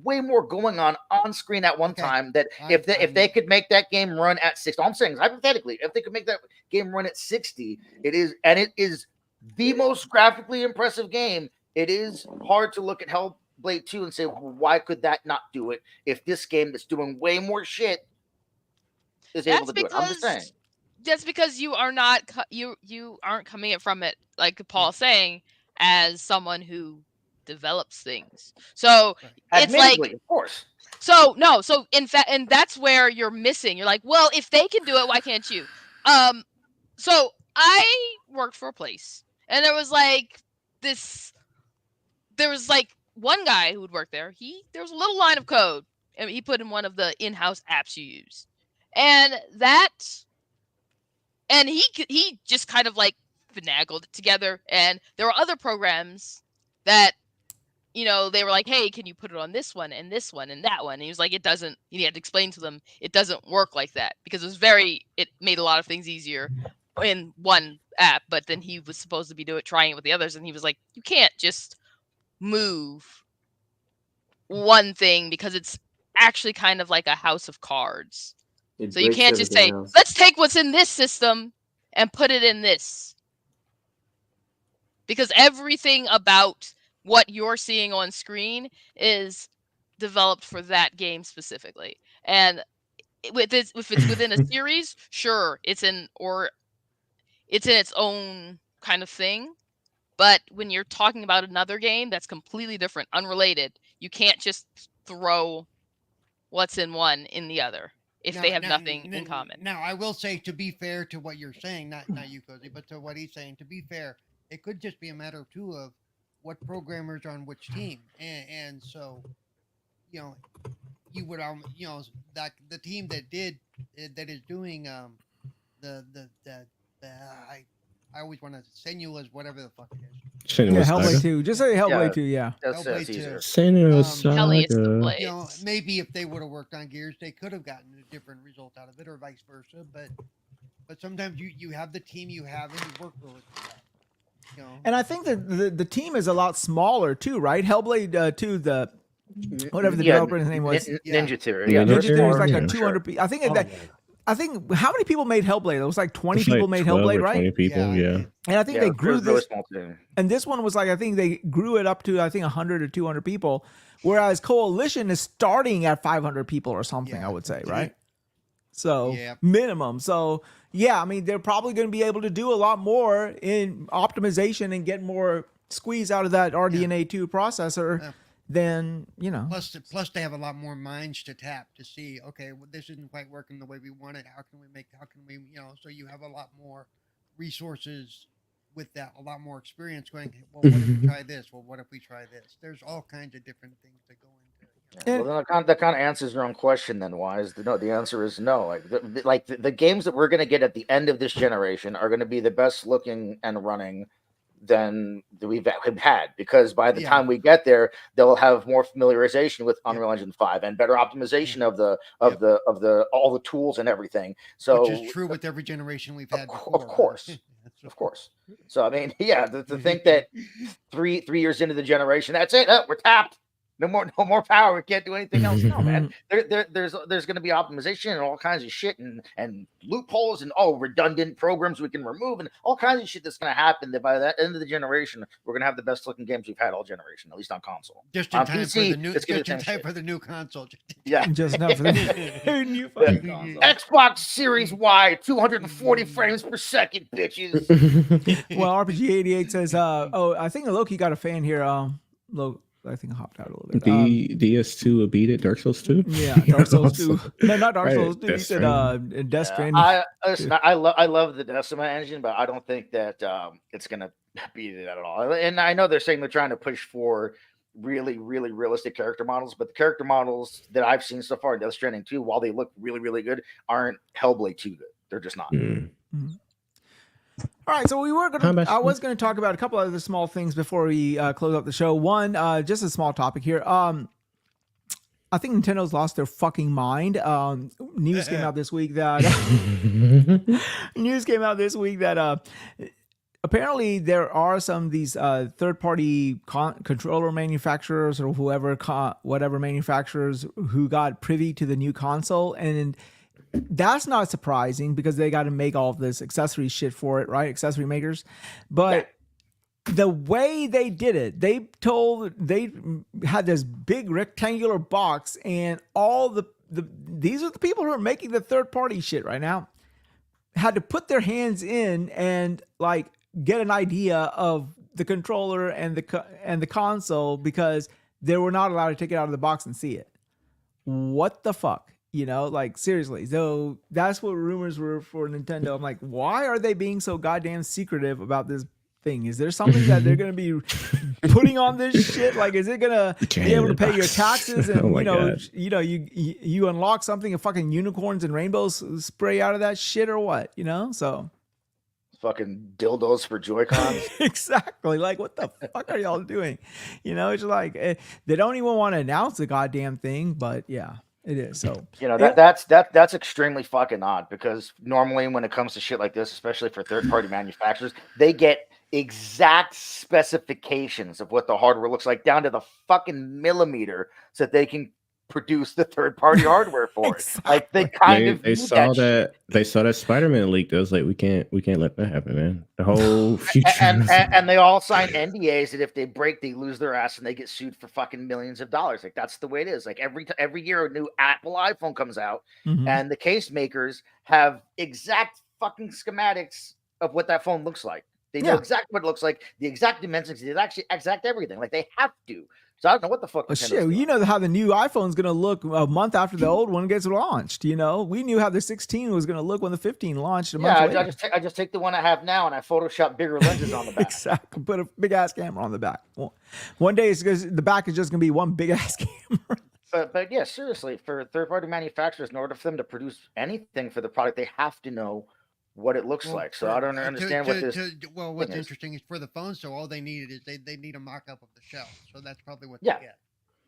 Speaker 3: way more going on screen at one time. That if they could make that game run at 60, all I'm saying is hypothetically, if they could make that game run at 60, it is the most graphically impressive game. It is hard to look at Hellblade 2 and say, well, why could that not do it if this game that's doing way more shit is able to do it? I'm just saying.
Speaker 7: That's because you are not you aren't coming it from it, like Paul's saying, as someone who develops things. So it's like,
Speaker 3: of course.
Speaker 7: So in fact, and that's where you're missing. You're like, well, if they can do it, why can't you? So I worked for a place, and there was like one guy who would work there. There was a little line of code, and he put in one of the in-house apps you use, and he just kind of like finagled it together. And there were other programs that, they were like, hey, can you put it on this one and this one and that one? And he was like, it doesn't. He had to explain to them it doesn't work like that, because it made a lot of things easier in one app, but then he was supposed to be trying it with the others, and he was like, you can't just move one thing because it's actually kind of like a house of cards. So you can't just say, let's take what's in this system and put it in this, because everything about what you're seeing on screen is developed for that game specifically. And if it's within a series, sure, it's in its own kind of thing. But when you're talking about another game that's completely different, unrelated, you can't just throw what's in one in the other if they have nothing in common.
Speaker 2: Now, I will say, to be fair to what you're saying, not you, Cozy, but to what he's saying, to be fair, it could just be a matter of too of what programmers are on which team, and so you would that the team that is doing I always want to Senua's whatever the fuck it is.
Speaker 1: Hellblade 2. Just say Hellblade 2, yeah.
Speaker 3: That's
Speaker 2: Hellblade 2.
Speaker 4: Senua's
Speaker 2: maybe if they would have worked on Gears, they could have gotten a different result out of it, or vice versa. But sometimes you have the team you have and you work with that.
Speaker 1: And I think that the team is a lot smaller too, right? Hellblade 2, whatever the developer's name was,
Speaker 3: Ninja Theory.
Speaker 1: Ninja Theory was like a 200 people. I think how many people made Hellblade? It was like 20 people made Hellblade, right?
Speaker 4: 20 people, yeah.
Speaker 1: And I think they grew this. And this one was like, I think they grew it up to 100 or 200 people, whereas Coalition is starting at 500 people or something. I would say, right? So minimum. So yeah, I mean, they're probably going to be able to do a lot more in optimization and get more squeeze out of that RDNA 2 processor. Then
Speaker 2: plus they have a lot more minds to tap to see, okay, well, this isn't quite working the way we want it, how can we so you have a lot more resources with that, a lot more experience going, well, what if we try this, well, what if we try this? There's all kinds of different things that go into
Speaker 3: well, that kind of answers your own question then, Wize. No, the answer is no. Like the games that we're going to get at the end of this generation are going to be the best looking and running than we've had, because by the time we get there, they'll have more familiarization with Unreal Engine 5 and better optimization of the all the tools and everything. So
Speaker 2: which is true with every generation we've had before.
Speaker 3: Of course. Of course. So I mean, to think that three years into the generation, that's it. We're tapped. No more power. We can't do anything else. No, man. There's going to be optimization and all kinds of shit and loopholes and redundant programs we can remove and all kinds of shit that's going to happen. That by that end of the generation, we're going to have the best looking games we've had all generation, at least on console.
Speaker 2: Just in time PC, for the new. Just in time for the new console.
Speaker 3: Yeah,
Speaker 1: just now for the new fucking console.
Speaker 3: Xbox Series Y, 240 frames per second, bitches.
Speaker 1: Well, RPG88 says, I think Loki got a fan here. I think I hopped out a little bit.
Speaker 4: DS2 will beat it. Dark Souls 2.
Speaker 1: Yeah, Dark Souls 2. No, not Dark Souls 2. He said Death Stranding.
Speaker 3: I love the Decima engine, but I don't think that it's gonna beat it at all. And I know they're saying they're trying to push for really, really realistic character models, but the character models that I've seen so far in Death Stranding 2, while they look really, really good, aren't Hellblade 2 good. They're just not.
Speaker 1: Mm-hmm. All right, so I was gonna talk about a couple other small things before we close up the show. One, just a small topic here. I think Nintendo's lost their fucking mind. News came out this week that apparently there are some of these third-party controller manufacturers or whatever manufacturers who got privy to the new console, and that's not surprising because they got to make all of this accessory shit for it, right? Accessory makers. But the way they did it, they had this big rectangular box, and all these are the people who are making the third party shit right now, had to put their hands in and like get an idea of the controller and the console because they were not allowed to take it out of the box and see it. What the fuck? Like seriously. So that's what rumors were for Nintendo. I'm like, why are they being so goddamn secretive about this thing? Is there something that they're going to be putting on this shit? Like, is it going to be able to pay your taxes? And you unlock something and fucking unicorns and rainbows spray out of that shit or what? So
Speaker 3: fucking dildos for Joy-Cons.
Speaker 1: Exactly. Like, what the fuck are y'all doing? It's like they don't even want to announce the goddamn thing, but yeah. It is. So
Speaker 3: that's extremely fucking odd, because normally when it comes to shit like this, especially for third-party manufacturers, they get exact specifications of what the hardware looks like down to the fucking millimeter, so that they can produce the third-party hardware for it. Like they saw
Speaker 4: that Spider-Man leak. They was like, we can't let that happen, man. The whole future
Speaker 3: and they all signed NDAs that if they break, they lose their ass and they get sued for fucking millions of dollars. Like that's the way it is. Like every year a new Apple iPhone comes out, and the case makers have exact fucking schematics of what that phone looks like. They know exactly what it looks like, the exact dimensions, the exact everything. Like they have to. So I don't know what the fuck.
Speaker 1: Well, shit, you know how the new iPhone's gonna look a month after the old one gets launched. We knew how the 16 was gonna look when the 15 launched a month later.
Speaker 3: I just take the one I have now and I Photoshop bigger lenses on the back.
Speaker 1: Exactly. Put a big ass camera on the back. One day the back is just gonna be one big ass camera.
Speaker 3: But yeah, seriously, for third-party manufacturers, in order for them to produce anything for the product, they have to know what it looks like. So I don't understand what this.
Speaker 2: What's interesting is for the phone. So all they needed is they need a mock-up of the shell. So that's probably what they get.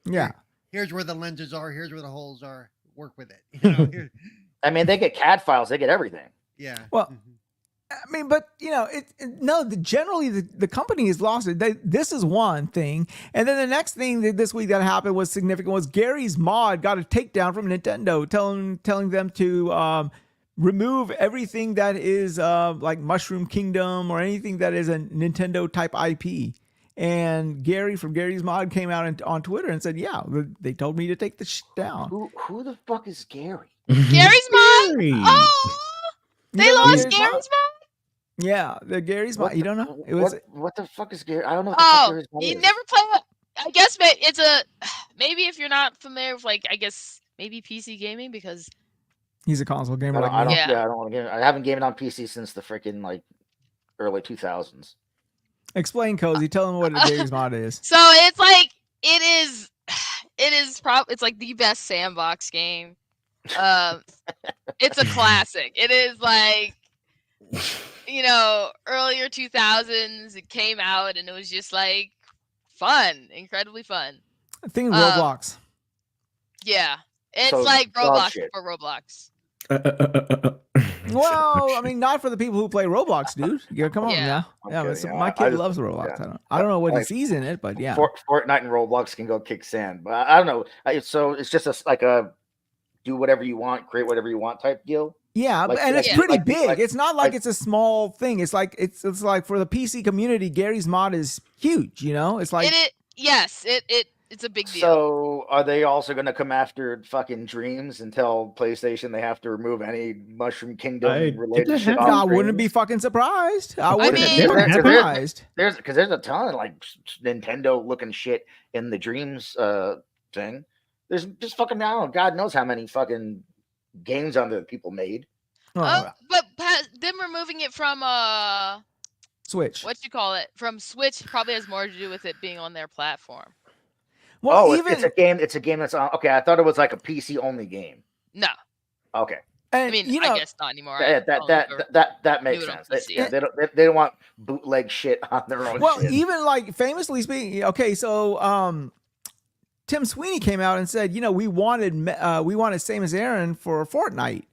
Speaker 1: Yeah.
Speaker 2: Here's where the lenses are. Here's where the holes are. Work with it.
Speaker 3: I mean, they get CAD files. They get everything.
Speaker 2: Yeah.
Speaker 1: Well, I mean, but generally the company has lost it. This is one thing, and then the next thing that this week that happened was significant was Gary's Mod got a takedown from Nintendo, telling them to remove everything that is like Mushroom Kingdom or anything that is a Nintendo type IP. And Gary from Gary's Mod came out on Twitter and said, "Yeah, they told me to take the shit down."
Speaker 3: Who the fuck is Gary?
Speaker 7: Gary's Mod. Oh, they lost Gary's Mod.
Speaker 1: Yeah, the Gary's Mod. You don't know? It was
Speaker 3: what the fuck is Gary? I don't know. What the fuck Gary's Mod
Speaker 7: you
Speaker 3: is.
Speaker 7: Never played it. I guess it's maybe if you're not familiar with maybe PC gaming, because
Speaker 1: he's a console gamer.
Speaker 3: I don't want to game. I haven't gamed on PC since the freaking early 2000s.
Speaker 1: Explain, Cozy. Tell them what a Gary's Mod is.
Speaker 7: So it's like it's like the best sandbox game. It's a classic. It is like earlier 2000s, it came out and it was just like fun, incredibly fun.
Speaker 1: I think Roblox.
Speaker 7: Yeah, it's
Speaker 3: So,
Speaker 7: like
Speaker 3: dog
Speaker 7: Roblox
Speaker 3: shit.
Speaker 7: for Roblox.
Speaker 1: Well, I mean, not for the people who play Roblox, dude. Yeah, come on
Speaker 7: Yeah.
Speaker 1: now. Yeah,
Speaker 3: Okay,
Speaker 1: but
Speaker 3: yeah,
Speaker 1: my
Speaker 3: I
Speaker 1: kid
Speaker 3: just-
Speaker 1: loves Roblox.
Speaker 3: yeah.
Speaker 1: I don't know what he
Speaker 3: Like,
Speaker 1: sees in it, but yeah.
Speaker 3: Fortnite and Roblox can go kick sand, but I don't know. So it's just like a do whatever you want, create whatever you want type deal.
Speaker 1: Yeah,
Speaker 3: Like-
Speaker 1: and it's
Speaker 7: like-
Speaker 1: pretty
Speaker 3: like-
Speaker 1: big.
Speaker 3: like-
Speaker 1: It's not like
Speaker 3: like-
Speaker 1: it's a small thing. It's like it's like for the PC community, Gary's mod is huge. It's like
Speaker 7: It's a big deal.
Speaker 3: So are they also going to come after fucking Dreams and tell PlayStation they have to remove any Mushroom Kingdom related
Speaker 4: didn't
Speaker 3: shit?
Speaker 4: have-
Speaker 3: on
Speaker 1: I wouldn't
Speaker 3: Dreams?
Speaker 1: be fucking surprised. I wouldn't
Speaker 7: mean-
Speaker 1: be fucking
Speaker 3: There's-
Speaker 1: surprised.
Speaker 3: There's a ton of like Nintendo looking shit in the Dreams thing. There's just fucking, I don't know, God knows how many fucking games on there that people made.
Speaker 1: Oh,
Speaker 7: But them removing it from
Speaker 1: Switch.
Speaker 7: from Switch probably has more to do with it being on their platform.
Speaker 1: Well,
Speaker 3: Oh,
Speaker 1: even
Speaker 3: it's a game. It's a game that's on. Okay, I thought it was like a PC only game.
Speaker 7: No,
Speaker 3: Okay,
Speaker 1: and,
Speaker 7: I mean,
Speaker 1: I
Speaker 7: guess not anymore.
Speaker 3: yeah, that makes
Speaker 7: do it on
Speaker 3: sense.
Speaker 7: PC.
Speaker 3: They don't want bootleg shit on their own.
Speaker 1: well,
Speaker 3: shit.
Speaker 1: even like famously speaking. Okay, so Tim Sweeney came out and said, we wanted Same as Aaron for Fortnite.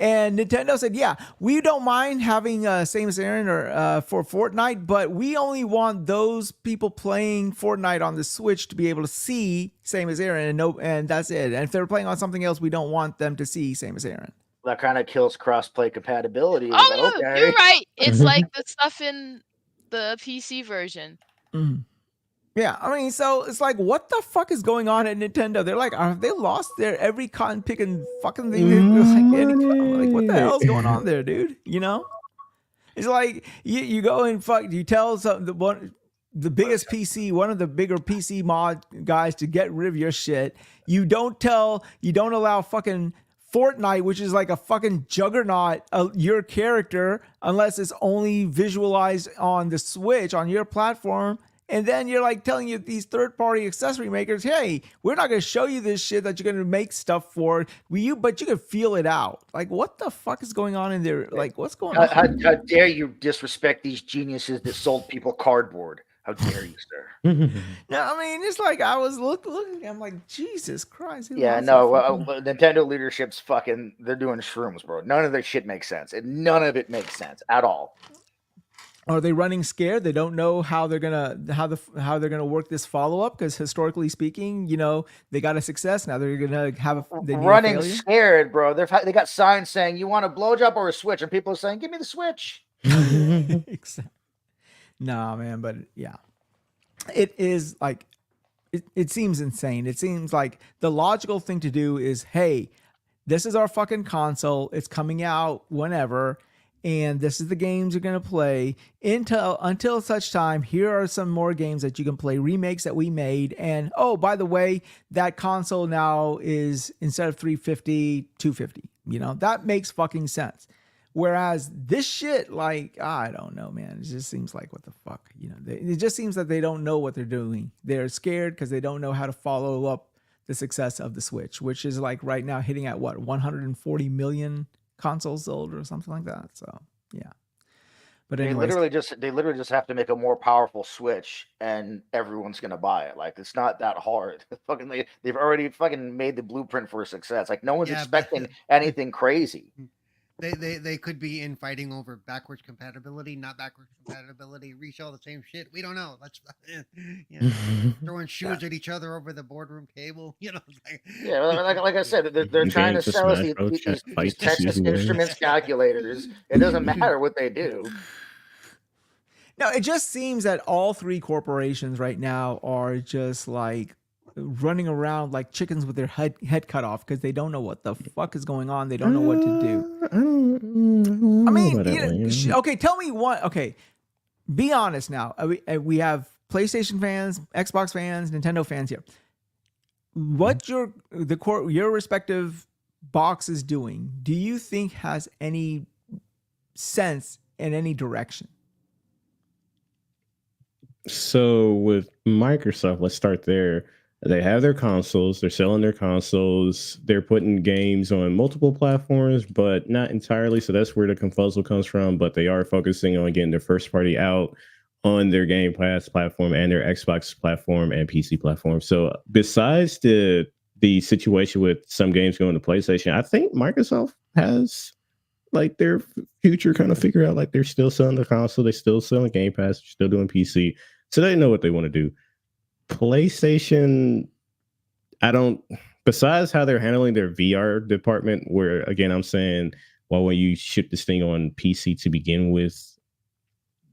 Speaker 1: And Nintendo said, yeah, we don't mind having Same as Aaron or for Fortnite, but we only want those people playing Fortnite on the Switch to be able to see Same as Aaron, and that's it. And if they're playing on something else, we don't want them to see Same as Aaron.
Speaker 3: That kind of kills cross-play compatibility.
Speaker 7: Oh no,
Speaker 3: Okay.
Speaker 7: you're right. It's like the stuff in the PC version.
Speaker 1: Mhm. Yeah, I mean, so it's like, what the fuck is going on at Nintendo? They're like, have they lost their every cotton picking fucking thing? Like, what the hell is going on there, dude? It's like you go and you tell the biggest PC, one of the bigger PC mod guys to get rid of your shit. You don't allow fucking Fortnite, which is like a fucking juggernaut, your character, unless it's only visualized on the Switch on your platform. And then you're like telling you these third-party accessory makers, hey, we're not going to show you this shit that you're going to make stuff for, but you can feel it out. Like, what the fuck is going on in there? Like, what's going on?
Speaker 3: How dare you disrespect these geniuses that sold people cardboard? How dare you, sir?
Speaker 1: No, I mean, it's like I was looking, I'm like, Jesus Christ.
Speaker 3: Yeah, no, Nintendo leadership's fucking, they're doing shrooms, bro. None of their shit makes sense. None of it makes sense at all.
Speaker 1: Are they running scared? They don't know how they're gonna work this follow up, because historically speaking, they got a success. Now they're gonna have
Speaker 3: running scared, bro. They got signs saying you want a blowjob or a Switch, and people are saying, "Give me the Switch."
Speaker 1: Nah, man, but yeah, it is like it seems insane. It seems like the logical thing to do is, hey, this is our fucking console. It's coming out whenever. And this is the games you're going to play until such time. Here are some more games that you can play, remakes that we made. And oh, by the way, that console now is, instead of $350, $250. That makes fucking sense. Whereas this shit, like, I don't know, man. It just seems like, what the fuck? It just seems that they don't know what they're doing. They're scared because they don't know how to follow up the success of the Switch, which is like right now hitting at what, 140 million consoles sold or something like that. So yeah, but anyways,
Speaker 3: they literally just have to make a more powerful Switch, and everyone's gonna buy it. Like, it's not that hard. They've already fucking made the blueprint for success. Like, no one's expecting anything crazy.
Speaker 2: They could be infighting over backwards compatibility, not backwards compatibility, resell the same shit. We don't know. Let's throwing shoes at each other over the boardroom table.
Speaker 3: Yeah, like I said, they're trying to sell us these Texas Instruments calculators. It doesn't matter what they do.
Speaker 1: No, it just seems that all three corporations right now are just like running around like chickens with their head cut off, because they don't know what the fuck is going on. They don't know what to do. I mean, okay, tell me one. Okay, be honest now. We have PlayStation fans, Xbox fans, Nintendo fans here. What your respective box is doing, do you think has any sense in any direction?
Speaker 4: So with Microsoft, let's start there. They have their consoles. They're selling their consoles. They're putting games on multiple platforms, but not entirely. So that's where the confuzzle comes from. But they are focusing on getting their first party out on their Game Pass platform and their Xbox platform and PC platform. So besides the situation with some games going to PlayStation, I think Microsoft has like their future kind of figured out. Like they're still selling the console, they're still selling Game Pass, they're still doing PC. So they know what they want to do. PlayStation, I don't, besides how they're handling their VR department, where again, I'm saying, well, when you ship this thing on PC to begin with,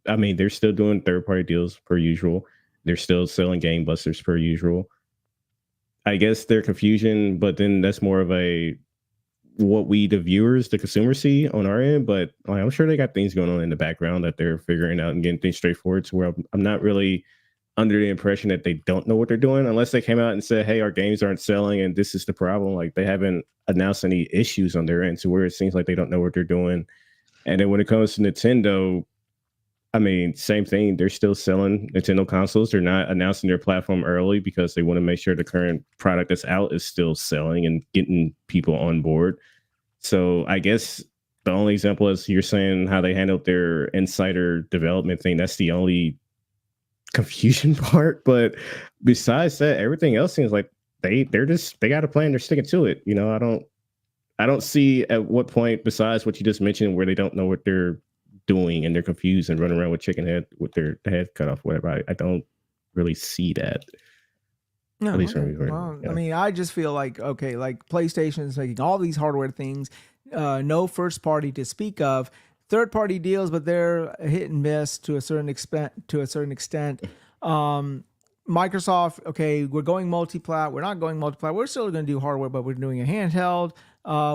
Speaker 4: I mean, they're still doing third-party deals per usual. They're still selling Game Busters per usual. I guess their confusion, but then that's more of a what we, the viewers, the consumers, see on our end. But like, I'm sure they got things going on in the background that they're figuring out and getting things straightforward. To where I'm not really under the impression that they don't know what they're doing, unless they came out and said, "Hey, our games aren't selling, and this is the problem." Like they haven't announced any issues on their end, to where it seems like they don't know what they're doing. And then when it comes to Nintendo, I mean, same thing. They're still selling Nintendo consoles. They're not announcing their platform early because they want to make sure the current product that's out is still selling and getting people on board. So I guess the only example is you're saying how they handled their insider development thing. That's the only confusion part. But besides that, everything else seems like they got a plan. They're sticking to it. You know, I don't see at what point, besides what you just mentioned, where they don't know what they're doing and they're confused and running around with chicken head with their head cut off, whatever. I don't really see that.
Speaker 1: No,
Speaker 4: At least
Speaker 1: okay.
Speaker 4: from
Speaker 1: Well,
Speaker 4: yeah.
Speaker 1: I mean, I just feel like, okay, like PlayStation is making all these hardware things, no first party to speak of, third party deals, but they're hit and miss to a certain extent. Microsoft, okay, we're going multi-plat. We're not going multi-plat. We're still going to do hardware, but we're doing a handheld.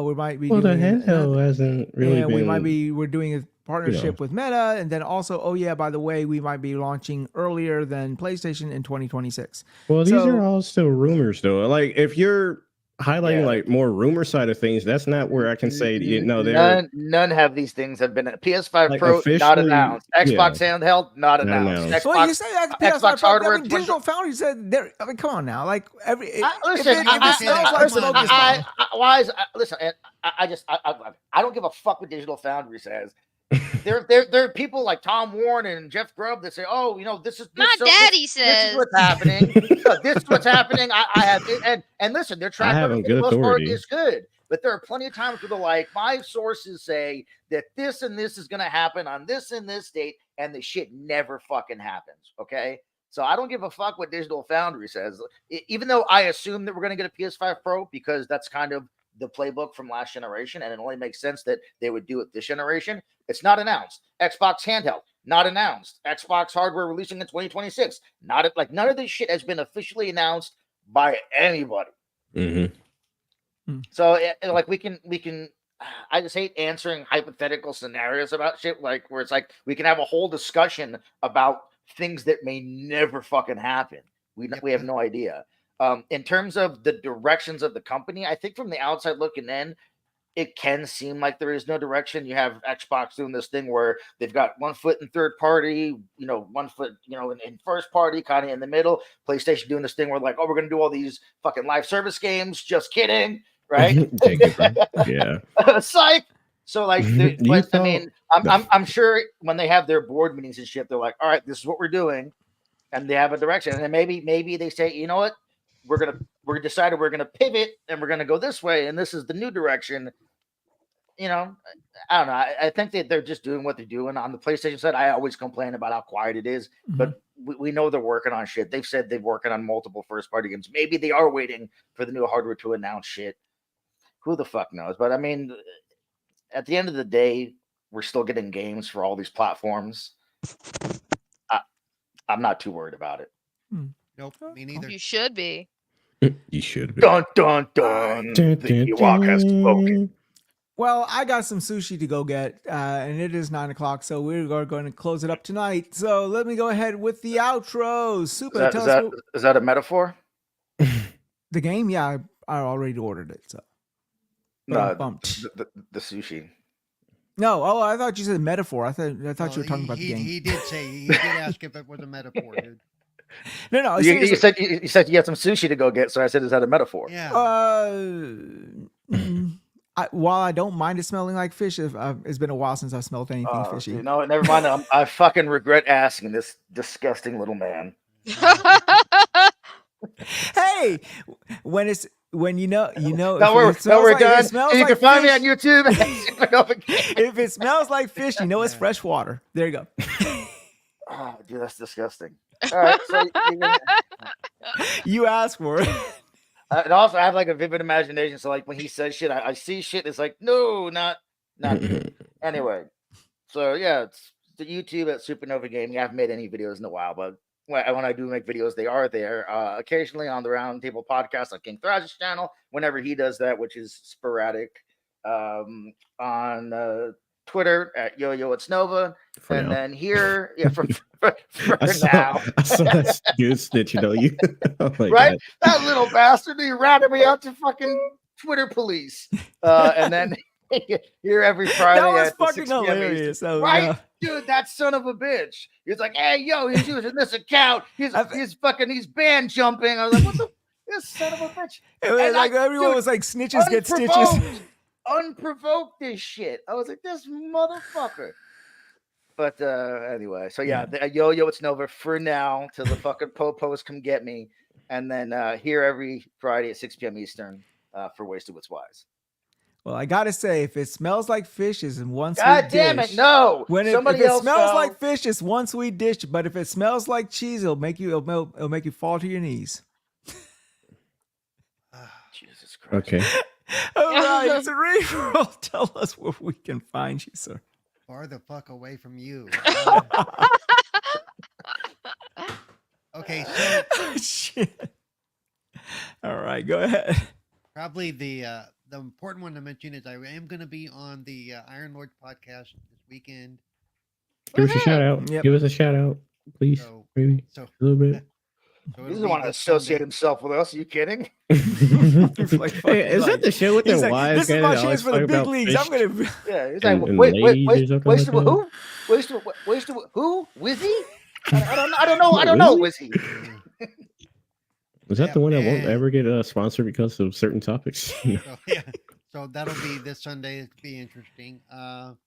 Speaker 1: We might be
Speaker 4: Well, the
Speaker 1: doing
Speaker 4: handheld hasn't really
Speaker 1: and
Speaker 4: been.
Speaker 1: we're doing a partnership with Meta, and then also, oh yeah, by the way, we might be launching earlier than PlayStation in 2026.
Speaker 4: Well, these are all still rumors, though. Like, if you're highlighting like more rumor side of things, that's not where I can say no. They're
Speaker 3: none have these things have been PS5
Speaker 4: like
Speaker 3: Pro not
Speaker 4: officially,
Speaker 3: announced, Xbox handheld not
Speaker 4: Not
Speaker 3: announced.
Speaker 4: announced.
Speaker 1: Well, you say that PS5
Speaker 3: Xbox
Speaker 1: Pro,
Speaker 3: hardware.
Speaker 1: I mean, Digital Foundry said there. I mean, come on now, like
Speaker 3: Listen,
Speaker 1: if it smells like smoke, it's fine.
Speaker 3: Wize, listen, I don't give a fuck what Digital Foundry says. There are people like Tom Warren and Jeff Grubb that say, "Oh, you know, this is
Speaker 7: daddy
Speaker 3: this
Speaker 7: says
Speaker 3: is what's happening. This is what's happening." I have and listen, their track record for the most part is good, but there are plenty of times where they're like, "My sources say that this and this is going to happen on this and this date," and the shit never fucking happens. Okay. So I don't give a fuck what Digital Foundry says, even though I assume that we're going to get a PS5 Pro because that's kind of the playbook from last generation, and it only makes sense that they would do it this generation. It's not announced. Xbox handheld, not announced. Xbox hardware releasing in 2026, not like none of this shit has been officially announced by anybody.
Speaker 4: Mm-hmm.
Speaker 3: So like we can. I just hate answering hypothetical scenarios about shit, like where it's like we can have a whole discussion about things that may never fucking happen. We have no idea. In terms of the directions of the company, I think from the outside looking in, it can seem like there is no direction. You have Xbox doing this thing where they've got 1 foot in third party, 1 foot, in first party, kind of in the middle. PlayStation doing this thing where like, oh, we're going to do all these fucking live service games. Just kidding. Right.
Speaker 4: Yeah.
Speaker 3: Psych. So like, I mean, I'm sure when they have their board meetings and shit, they're like, all right, this is what we're doing. And they have a direction. And then maybe they say, you know what? We're decided we're gonna pivot and we're gonna go this way, and this is the new direction. I don't know. I think that they're just doing what they're doing. On the PlayStation side, I always complain about how quiet it is, but we know they're working on shit. They've said they're working on multiple first-party games. Maybe they are waiting for the new hardware to announce shit. Who the fuck knows? But I mean, at the end of the day, we're still getting games for all these platforms. I'm not too worried about it.
Speaker 2: Nope, me neither.
Speaker 7: You should be.
Speaker 4: You should be.
Speaker 3: Dun dun dun. The Ewok has spoken.
Speaker 1: Well, I got some sushi to go get, and it is 9:00, so we're going to close it up tonight. So let me go ahead with the outro. Super.
Speaker 3: Is that a metaphor?
Speaker 1: The game? Yeah, I already ordered it. So
Speaker 3: no, the sushi.
Speaker 1: No, I thought you said metaphor. I thought you were talking about the game.
Speaker 2: He did ask if it was a metaphor, dude.
Speaker 1: No.
Speaker 3: You said you had some sushi to go get, so I said, is that a metaphor?
Speaker 2: Yeah.
Speaker 1: While I don't mind it smelling like fish, it's been a while since I smelled anything fishy.
Speaker 3: You know, never mind. I fucking regret asking this disgusting little man.
Speaker 1: Hey, when you know,
Speaker 3: Now we're done. You can find me on YouTube.
Speaker 1: If it smells like fish, you know it's fresh water. There you go.
Speaker 3: Oh, dude, that's disgusting. All right, so
Speaker 1: you asked for it.
Speaker 3: And also, I have like a vivid imagination. So, like when he says shit, I see shit. It's like, no, not. Anyway, so yeah, it's the YouTube at Supernova Gaming. I haven't made any videos in a while, but when I do make videos, they are there. Occasionally on the Roundtable podcast on King Thrash's channel, whenever he does that, which is sporadic. On Twitter at Yo It's Nova, and then here, for now.
Speaker 4: I saw that good snitch, you. Oh
Speaker 3: right?
Speaker 4: God.
Speaker 3: That little bastard, he ratted me out to fucking Twitter police. And then here every Friday.
Speaker 1: That was
Speaker 3: at
Speaker 1: fucking
Speaker 3: 6 p.m.
Speaker 1: hilarious.
Speaker 3: Eastern. Right? Dude, that son of a bitch. He's like, hey, yo, he's using this account. He's band jumping. I was like, what the? This son of a bitch.
Speaker 1: It was like everyone was like, snitches get stitches.
Speaker 3: Unprovoked this shit. I was like, this motherfucker. But anyway, so yeah, Yo It's Nova for now till the fucking popos come get me, and then here every Friday at 6 p.m. Eastern for Wasted with Wize.
Speaker 1: Well, I gotta say, if it smells like fish, it's one sweet
Speaker 3: God damn
Speaker 1: dish.
Speaker 3: it, no!
Speaker 1: If it smells like fish, it's one sweet dish. But if it smells like cheese, it'll make you fall to your knees.
Speaker 3: Jesus Christ.
Speaker 4: Okay.
Speaker 1: All right, so Reroll, tell us where we can find you, sir.
Speaker 2: Far the fuck away from you. Okay, so
Speaker 1: shit. All right, go ahead.
Speaker 2: Probably the important one to mention is I am going to be on the Iron Lord podcast this weekend.
Speaker 4: Give us a shout out.
Speaker 1: Yep.
Speaker 4: Give us a shout out, please. Maybe a little bit.
Speaker 2: So
Speaker 3: He doesn't want to associate himself with us. Are you kidding?
Speaker 4: Hey, is that the show with the Wize?
Speaker 1: This is my chance for the big leagues. I'm gonna.
Speaker 3: Yeah, he's
Speaker 4: And
Speaker 3: like,
Speaker 4: ladies or something
Speaker 3: who? Who? Wizzy? I don't know. Wizzy.
Speaker 4: Is that the one that won't ever get sponsored because of certain topics?
Speaker 2: So that'll be this Sunday. It'll be interesting. So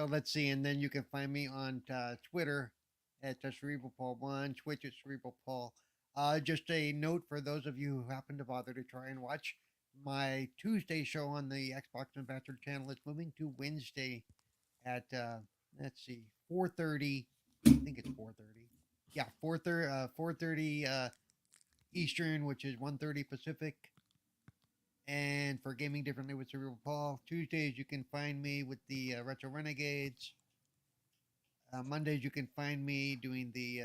Speaker 2: let's see, and then you can find me on Twitter at Cerebral Paul 1, Twitch at Cerebral Paul. Just a note for those of you who happen to bother to try and watch my Tuesday show on the Xbox Ambassador channel. It's moving to Wednesday at 4:30. I think it's 4:30. Yeah, 4:30 Eastern, which is 1:30 Pacific. And for Gaming Differently with Cerebral Paul, Tuesdays you can find me with the Retro Renegades. Mondays you can find me doing the.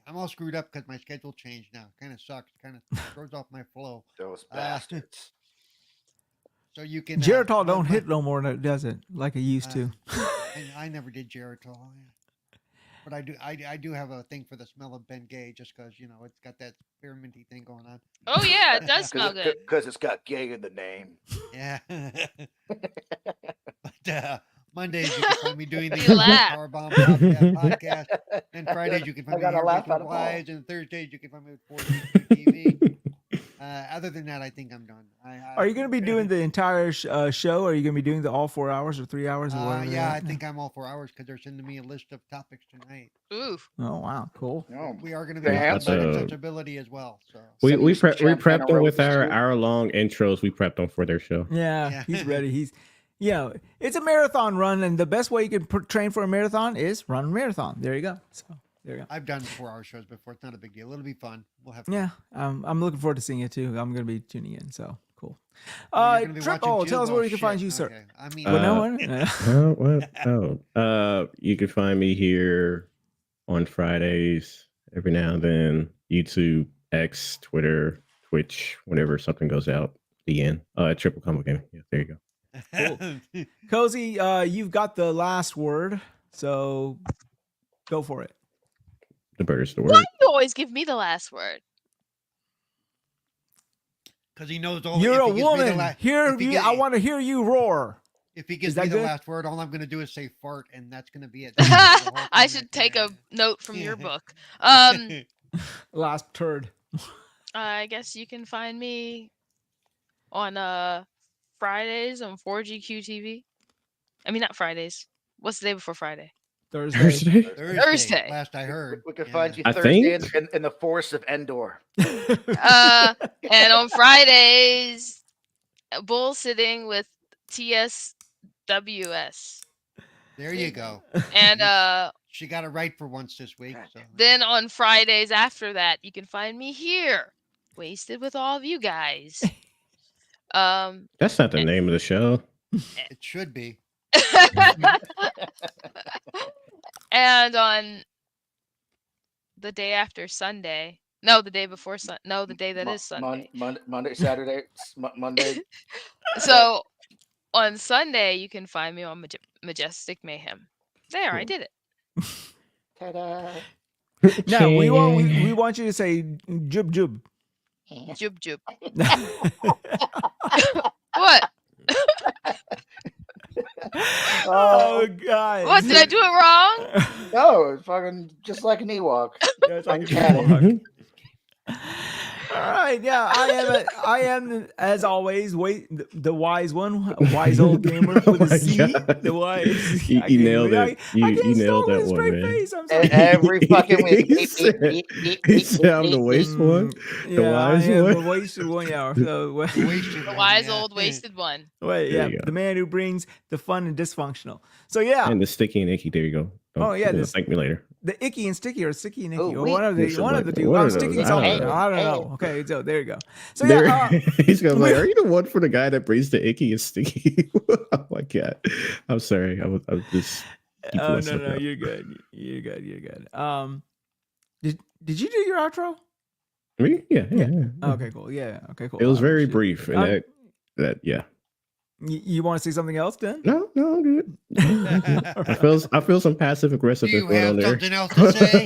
Speaker 2: I'm all screwed up because my schedule changed now. Kind of sucks. Kind of throws off my flow.
Speaker 3: Those bastards.
Speaker 2: So you can.
Speaker 1: Geritol don't hit no more, does it? Like it used to.
Speaker 2: I never did Geritol. But I do have a thing for the smell of Ben Gay, just because it's got that experimenty thing going on.
Speaker 7: Oh yeah, it does smell good.
Speaker 3: Because it's got gay in the name.
Speaker 2: Yeah. But Mondays you can find me doing the Power Bomb podcast, and Fridays you can find me here with Wize, and Thursdays you can find me with 4 TV. Other than that, I think I'm done.
Speaker 1: Are you going to be doing the entire show? Or are you going to be doing all 4 hours or 3 hours? Or whatever?
Speaker 2: Yeah, I think I'm all 4 hours because they're sending me a list of topics tonight.
Speaker 7: Ooh.
Speaker 1: Oh wow, cool.
Speaker 2: We are going to be accessibility as well. So
Speaker 4: we prepped them with our hour-long intros. We prepped them for their show.
Speaker 1: Yeah, he's ready. It's a marathon run, and the best way you can train for a marathon is run a marathon. There you go. So there you go.
Speaker 2: I've done 4-hour shows before. It's not a big deal. It'll be fun. We'll have fun.
Speaker 1: Yeah, I'm looking forward to seeing it too. I'm going to be tuning in. So cool.
Speaker 2: Triple,
Speaker 1: tell us where you can find you, sir.
Speaker 2: Okay. I mean,
Speaker 4: you can find me here on Fridays every now and then. YouTube, X, Twitter, Twitch, whenever something goes out. The end. Triple Combo Gaming. Yeah, there you go.
Speaker 1: Cool. Cozy, you've got the last word, so go for it.
Speaker 4: The bird's the word.
Speaker 7: Why do you always give me the last word?
Speaker 2: Because he knows all.
Speaker 1: You're a woman. I want to hear you roar.
Speaker 2: If he gives
Speaker 1: that
Speaker 2: me the
Speaker 1: good?
Speaker 2: last word, all I'm going to do is say fart, and that's going to be it. That's gonna be the whole
Speaker 7: I
Speaker 2: thing
Speaker 7: should
Speaker 2: right
Speaker 7: take
Speaker 2: there.
Speaker 7: a note from your
Speaker 2: Yeah.
Speaker 7: book.
Speaker 1: Last turd.
Speaker 7: I guess you can find me on Fridays on 4GQ TV. I mean, not Fridays. What's the day before Friday?
Speaker 1: Thursday.
Speaker 7: Thursday.
Speaker 2: Last I heard.
Speaker 3: We could
Speaker 2: Yeah.
Speaker 3: find you
Speaker 4: I
Speaker 3: Thursday
Speaker 4: think-
Speaker 3: in the forest of Endor.
Speaker 7: And on Fridays, bull sitting with TSWS.
Speaker 2: There you go.
Speaker 7: And
Speaker 2: She got it right for once this week. So.
Speaker 7: then on Fridays after that, you can find me here, wasted with all of you guys.
Speaker 4: That's not the name of the show.
Speaker 2: It should be.
Speaker 7: And on the day after Sunday, no, the day before no, the day that is Sunday.
Speaker 3: Monday, Saturday, Monday.
Speaker 7: So on Sunday, you can find me on Majestic Mayhem. There, I did it.
Speaker 3: Ta-da.
Speaker 1: No, we want you to say jub jub.
Speaker 7: Jub jub. What?
Speaker 1: Oh God!
Speaker 7: What, did I do it wrong?
Speaker 3: No, it's fucking just like an Ewok.
Speaker 1: Yeah, it's like an
Speaker 3: Uncanny.
Speaker 1: Ewok. All right, yeah, I am as always. The wise one, wise old gamer
Speaker 4: Oh
Speaker 1: with a
Speaker 4: my
Speaker 1: Z.
Speaker 4: God.
Speaker 1: The wise.
Speaker 4: You
Speaker 1: I can't
Speaker 4: nailed
Speaker 1: believe-
Speaker 4: it.
Speaker 1: I
Speaker 4: You
Speaker 1: can't
Speaker 4: nailed
Speaker 1: stop
Speaker 4: that
Speaker 1: with a
Speaker 4: one,
Speaker 1: straight
Speaker 4: man.
Speaker 1: face. I'm sorry.
Speaker 3: Every fucking week.
Speaker 4: He said I'm the waste one. The
Speaker 1: Yeah,
Speaker 4: wise
Speaker 1: I am
Speaker 4: one.
Speaker 1: the wasted one. Yeah. So,
Speaker 2: Wasted
Speaker 7: The
Speaker 2: one,
Speaker 7: wise
Speaker 2: yeah.
Speaker 7: old wasted one.
Speaker 1: wait,
Speaker 4: There
Speaker 1: yeah,
Speaker 4: you go.
Speaker 1: the man who brings the fun and dysfunctional. So yeah,
Speaker 4: And the sticky and icky. There you go.
Speaker 1: Oh, yeah, this-
Speaker 4: Thank me later.
Speaker 1: the icky and sticky, or sticky and icky,
Speaker 3: Oh,
Speaker 1: or
Speaker 3: wait.
Speaker 1: one of the
Speaker 4: Listen,
Speaker 1: one of
Speaker 4: like,
Speaker 1: the two.
Speaker 4: one
Speaker 1: I'm
Speaker 4: of those,
Speaker 1: sticky
Speaker 4: I
Speaker 1: something.
Speaker 4: don't know.
Speaker 1: I don't know. Okay, so there you go. So
Speaker 4: There-
Speaker 1: yeah,
Speaker 4: he's gonna be like, "Are you the one for the guy that brings the icky and sticky?" Oh my God! I'm sorry. I was just. keeping
Speaker 1: oh no,
Speaker 4: myself
Speaker 1: no,
Speaker 4: out.
Speaker 1: you're good. You're good. You're good. Did you do your outro?
Speaker 4: Me? Yeah.
Speaker 1: Okay, cool. Yeah. Okay, cool.
Speaker 4: It was very
Speaker 1: Shit.
Speaker 4: brief, and that yeah.
Speaker 1: You want to say something else, then?
Speaker 4: No, I'm good. I feel some passive
Speaker 2: Do
Speaker 4: aggressiveness
Speaker 2: you
Speaker 4: going
Speaker 2: have
Speaker 4: on there.
Speaker 2: something else to say?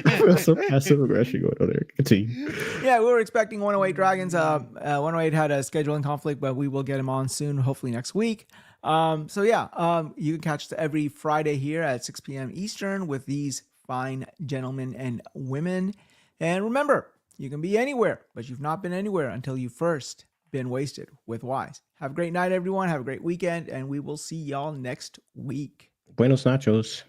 Speaker 4: I feel some passive aggression going on there. Continue.
Speaker 1: Yeah, we were expecting 108 Dragons. 108 had a scheduling conflict, but we will get him on soon, hopefully next week. So yeah, you can catch us every Friday here at 6 p.m. Eastern with these fine gentlemen and women. And remember, you can be anywhere, but you've not been anywhere until you first been wasted with Wize. Have a great night, everyone. Have a great weekend, and we will see y'all next week.
Speaker 4: Buenos nachos.